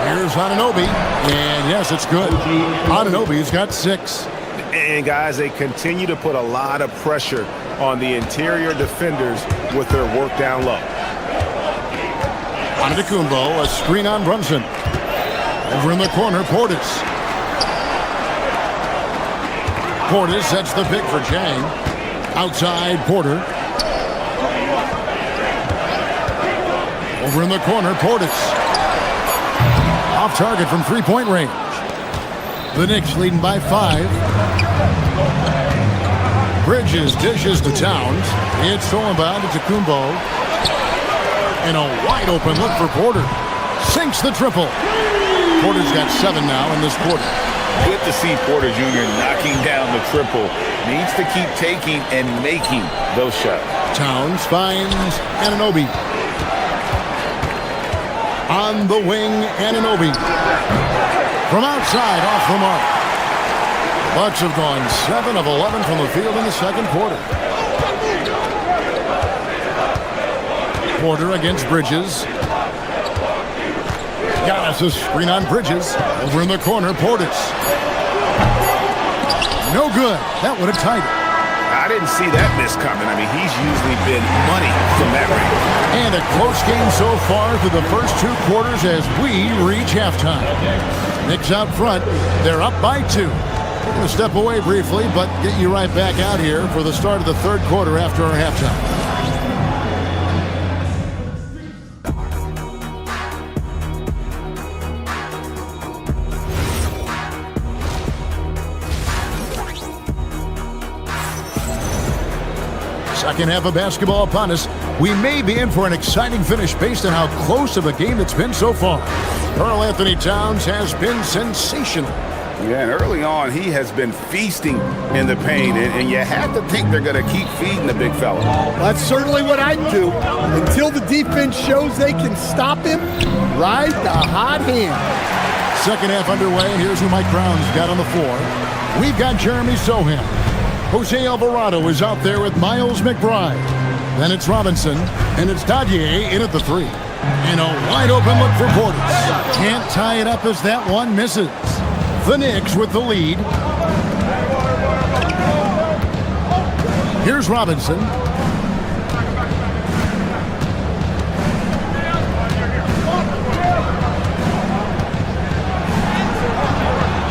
Here's Anunoby, and yes, it's good. Anunoby's got 6. And guys, they continue to put a lot of pressure on the interior defenders with their work down low. Antetokounmpo, a screen on Brunson. Over in the corner, Portis. Portis sets the pick for Chang. Outside, Porter. Over in the corner, Portis. Off target from three-point range. The Knicks leading by 5. Bridges dishes to Towns. It's stolen by Antetokounmpo. And a wide-open look for Porter. Sinks the triple. Porter's got 7 now in this quarter. Good to see Porter Jr. knocking down the triple. Needs to keep taking and making those shots. Towns finds Anunoby. On the wing, Anunoby. From outside, off the mark. Bucks have gone 7 of 11 from the field in the second quarter. Porter against Bridges. Giannis a screen on Bridges. Over in the corner, Portis. No good. That would have tied it. I didn't see that miss coming. I mean, he's usually been money from that range. And a close game so far through the first 2 quarters as we reach halftime. Knicks out front. They're up by 2. We're going to step away briefly, but get you right back out here for the start of the third quarter after our halftime. Second half of basketball upon us. We may be in for an exciting finish based on how close of a game it's been so far. Karl Anthony Towns has been sensational. Yeah, and early on, he has been feasting in the paint, and you have to think they're going to keep feeding the big fella. That's certainly what I'd do. Until the defense shows they can stop him, ride the hot hand. Second half underway, and here's who Mike Brown's got on the floor. We've got Jeremy Sohan. Jose Alvarado is out there with Miles McBride. Then it's Robinson, and it's Dadier in at the 3. And a wide-open look for Portis. Can't tie it up as that one misses. The Knicks with the lead. Here's Robinson.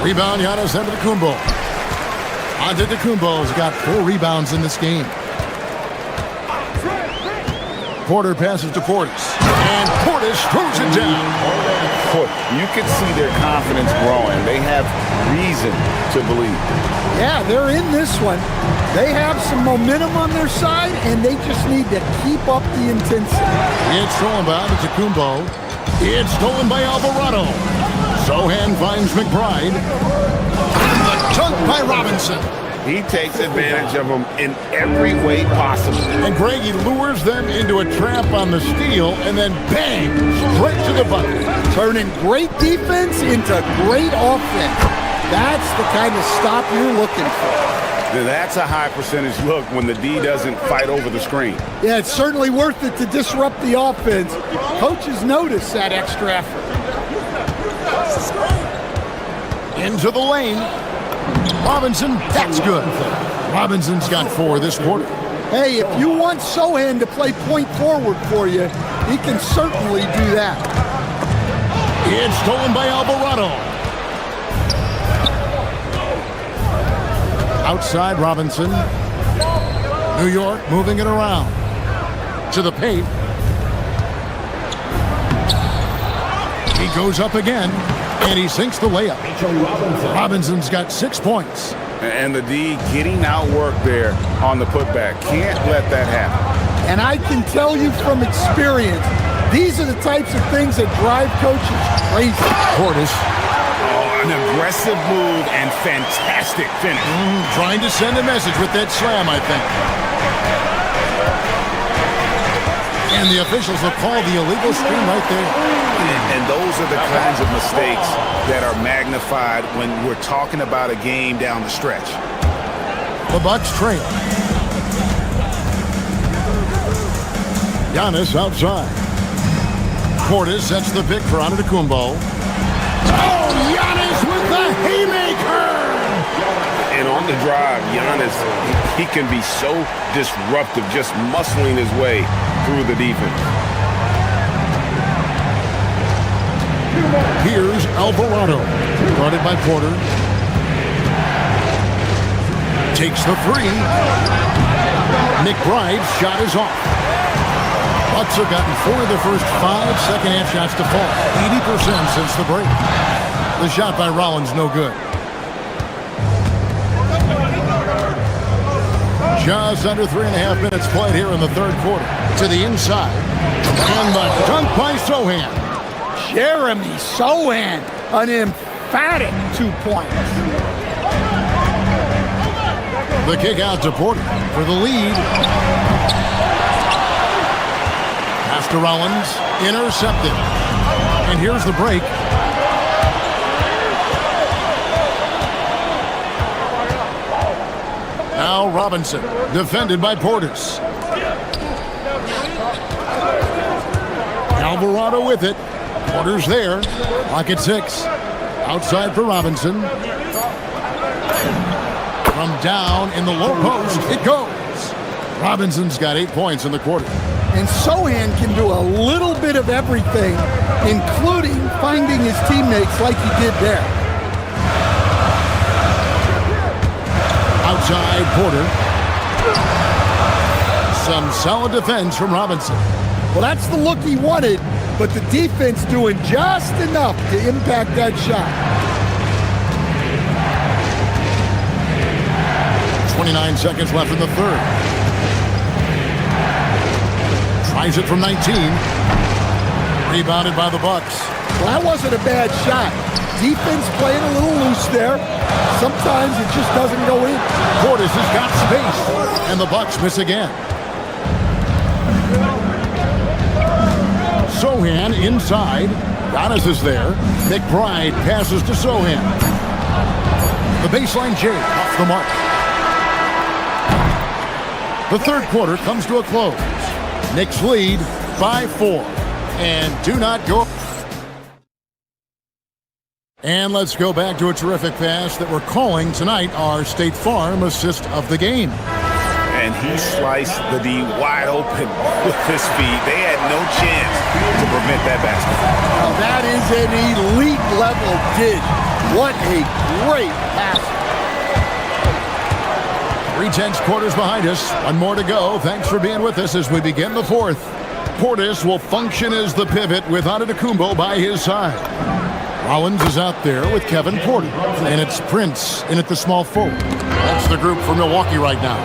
Rebound, Giannis Antetokounmpo. Antetokounmpo's got 4 rebounds in this game. Porter passes to Portis. And Portis throws it down. You can see their confidence growing. They have reason to believe. Yeah, they're in this one. They have some momentum on their side, and they just need to keep up the intensity. It's stolen by Kumbo. It's stolen by Alvarado. Sohan finds McBride. And the dunk by Robinson. He takes advantage of them in every way possible. And Greggy lures them into a trap on the steal, and then bang, straight to the bucket. Turning great defense into great offense. That's the kind of stop you're looking for. That's a high percentage look when the D doesn't fight over the screen. Yeah, it's certainly worth it to disrupt the offense. Coaches notice that extra effort. Into the lane. Robinson, that's good. Robinson's got 4 this quarter. Hey, if you want Sohan to play point forward for you, he can certainly do that. It's stolen by Alvarado. Outside Robinson. New York moving it around. To the paint. He goes up again. And he sinks the layup. Robinson's got 6 points. And the D getting outworked there on the putback. Can't let that happen. And I can tell you from experience, these are the types of things that drive coaches crazy. Portis. Oh, an aggressive move and fantastic finish. Trying to send a message with that slam, I think. And the officials have called the illegal screen right there. And those are the kinds of mistakes that are magnified when we're talking about a game down the stretch. The Bucks trail. Giannis outside. Portis sets the pick for Antetokounmpo. Oh, Giannis with the haymaker! And on the drive, Giannis, he can be so disruptive, just muscling his way through the defense. Here's Alvarado. Guarded by Porter. Takes the 3. McBride's shot is off. Bucks have gotten 4 of the first 5 second-half shots to fall. 80% since the break. The shot by Rollins no good. Just under 3.5 minutes played here in the third quarter. To the inside. And the dunk by Sohan. Jeremy Sohan, an emphatic 2 points. The kick out to Porter for the lead. Pass to Rollins, intercepted. And here's the break. Now Robinson, defended by Portis. Alvarado with it. Porter's there. Clock at 6. Outside for Robinson. From down in the low post, it goes. Robinson's got 8 points in the quarter. And Sohan can do a little bit of everything, including finding his teammates like he did there. Outside Porter. Some solid defense from Robinson. Well, that's the look he wanted, but the defense doing just enough to impact that shot. 29 seconds left in the third. Tries it from 19. Rebounded by the Bucks. Well, that wasn't a bad shot. Defense playing a little loose there. Sometimes it just doesn't go in. Portis has got space, and the Bucks miss again. Sohan inside. Giannis is there. McBride passes to Sohan. The baseline J off the mark. The third quarter comes to a close. Knicks lead by 4. And do not go. And let's go back to a terrific pass that we're calling tonight our State Farm assist of the game. And he sliced the D wide open with his feet. They had no chance to prevent that basket. Now that is an elite level dig. What a great pass. 3 tenths quarters behind us. 1 more to go. Thanks for being with us as we begin the fourth. Portis will function as the pivot with Antetokounmpo by his side. Rollins is out there with Kevin Porter. And it's Prince in at the small forward. That's the group for Milwaukee right now.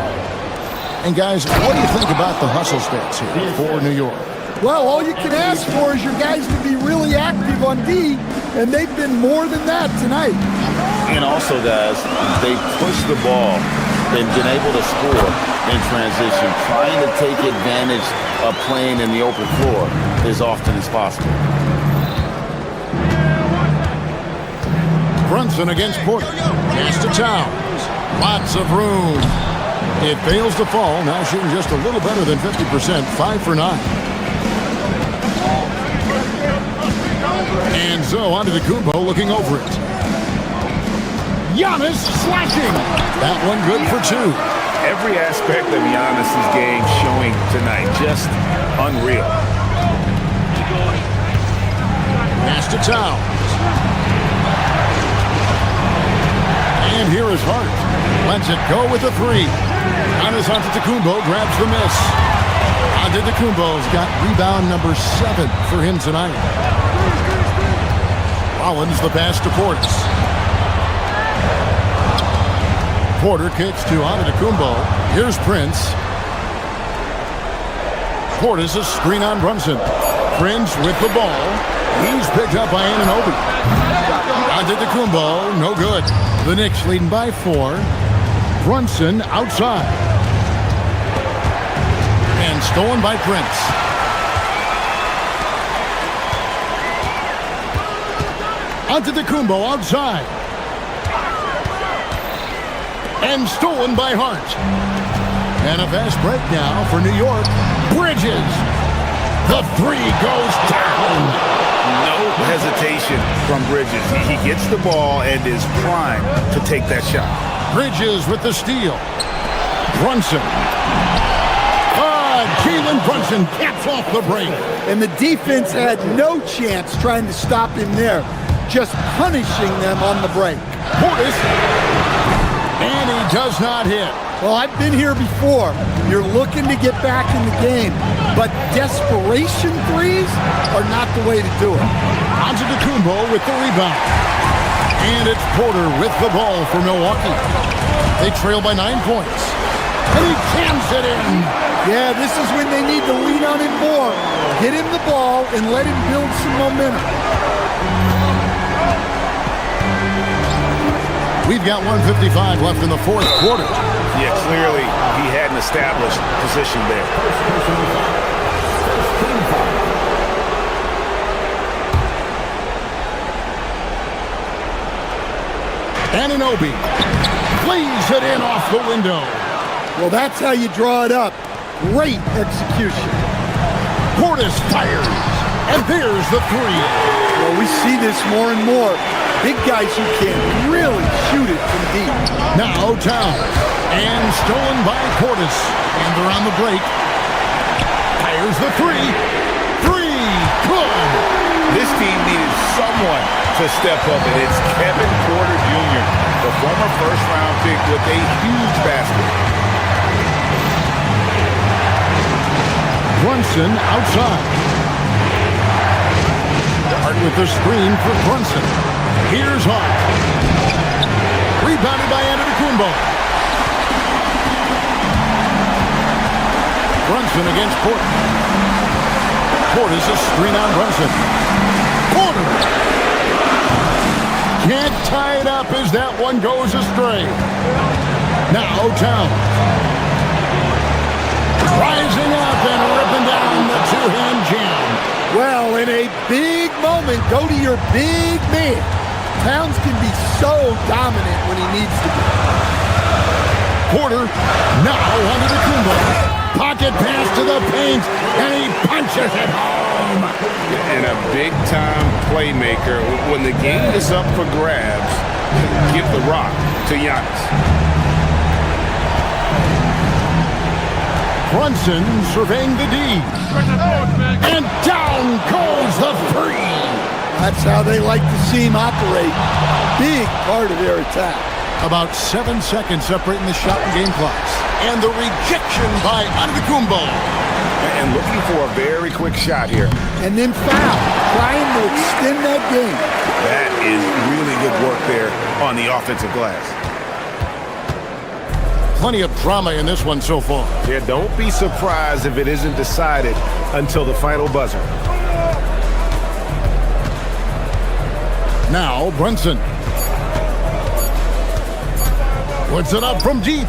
And guys, what do you think about the hustle stats here for New York? Well, all you can ask for is your guys to be really active on D, and they've been more than that tonight. And also, guys, they pushed the ball and been able to score in transition, trying to take advantage of playing in the open floor as often as possible. Brunson against Porter. Pass to Towns. Lots of room. It fails to fall. Now shooting just a little better than 50%. 5 for 9. And so Antetokounmpo looking over it. Giannis slashing. That one good for 2. Every aspect of Giannis's game showing tonight. Just unreal. Pass to Towns. And here is Hart. Lets it go with a 3. Giannis Antetokounmpo grabs the miss. Antetokounmpo's got rebound number 7 for him tonight. Rollins the pass to Portis. Porter kicks to Antetokounmpo. Here's Prince. Portis a screen on Brunson. Prince with the ball. He's picked up by Anunoby. Antetokounmpo, no good. The Knicks leading by 4. Brunson outside. And stolen by Prince. Antetokounmpo outside. And stolen by Hart. And a fast break now for New York. Bridges. The 3 goes down. No hesitation from Bridges. He gets the ball and is primed to take that shot. Bridges with the steal. Brunson. Jalen Brunson caps off the break. And the defense had no chance trying to stop him there. Just punishing them on the break. Portis. And he does not hit. Well, I've been here before. You're looking to get back in the game, but desperation threes are not the way to do it. Antetokounmpo with the rebound. And it's Porter with the ball for Milwaukee. They trail by 9 points. And he jams it in. Yeah, this is when they need to lean on him more. Get him the ball and let him build some momentum. We've got 1:55 left in the 4th quarter. Yeah, clearly he had an established position there. Anunoby flees it in off the window. Well, that's how you draw it up. Great execution. Portis fires. And there's the 3. Well, we see this more and more. Big guys who can really shoot it from deep. Now Towns. And stolen by Portis. And they're on the break. Fires the 3. 3. Good. This team needed someone to step up, and it's Kevin Porter Jr., the former first-round pick with a huge basket. Brunson outside. Hart with the screen for Brunson. Here's Hart. Rebounded by Antetokounmpo. Brunson against Porter. Porter's a screen on Brunson. Porter. Can't tie it up as that one goes astray. Now Towns. Rising up and ripping down the 2-hand jam. Well, in a big moment, go to your big man. Towns can be so dominant when he needs to be. Porter now Antetokounmpo. Pocket pass to the paint, and he punches it home. And a big-time playmaker. When the game is up for grabs, give the rock to Giannis. Brunson surveying the D. And down goes the 3. That's how they like to see him operate. Big part of their attack. About 7 seconds separating the shot and game clocks. And the rejection by Antetokounmpo. And looking for a very quick shot here. And then foul, trying to extend that game. That is really good work there on the offensive glass. Plenty of drama in this one so far. Yeah, don't be surprised if it isn't decided until the final buzzer. Now Brunson puts it up from deep.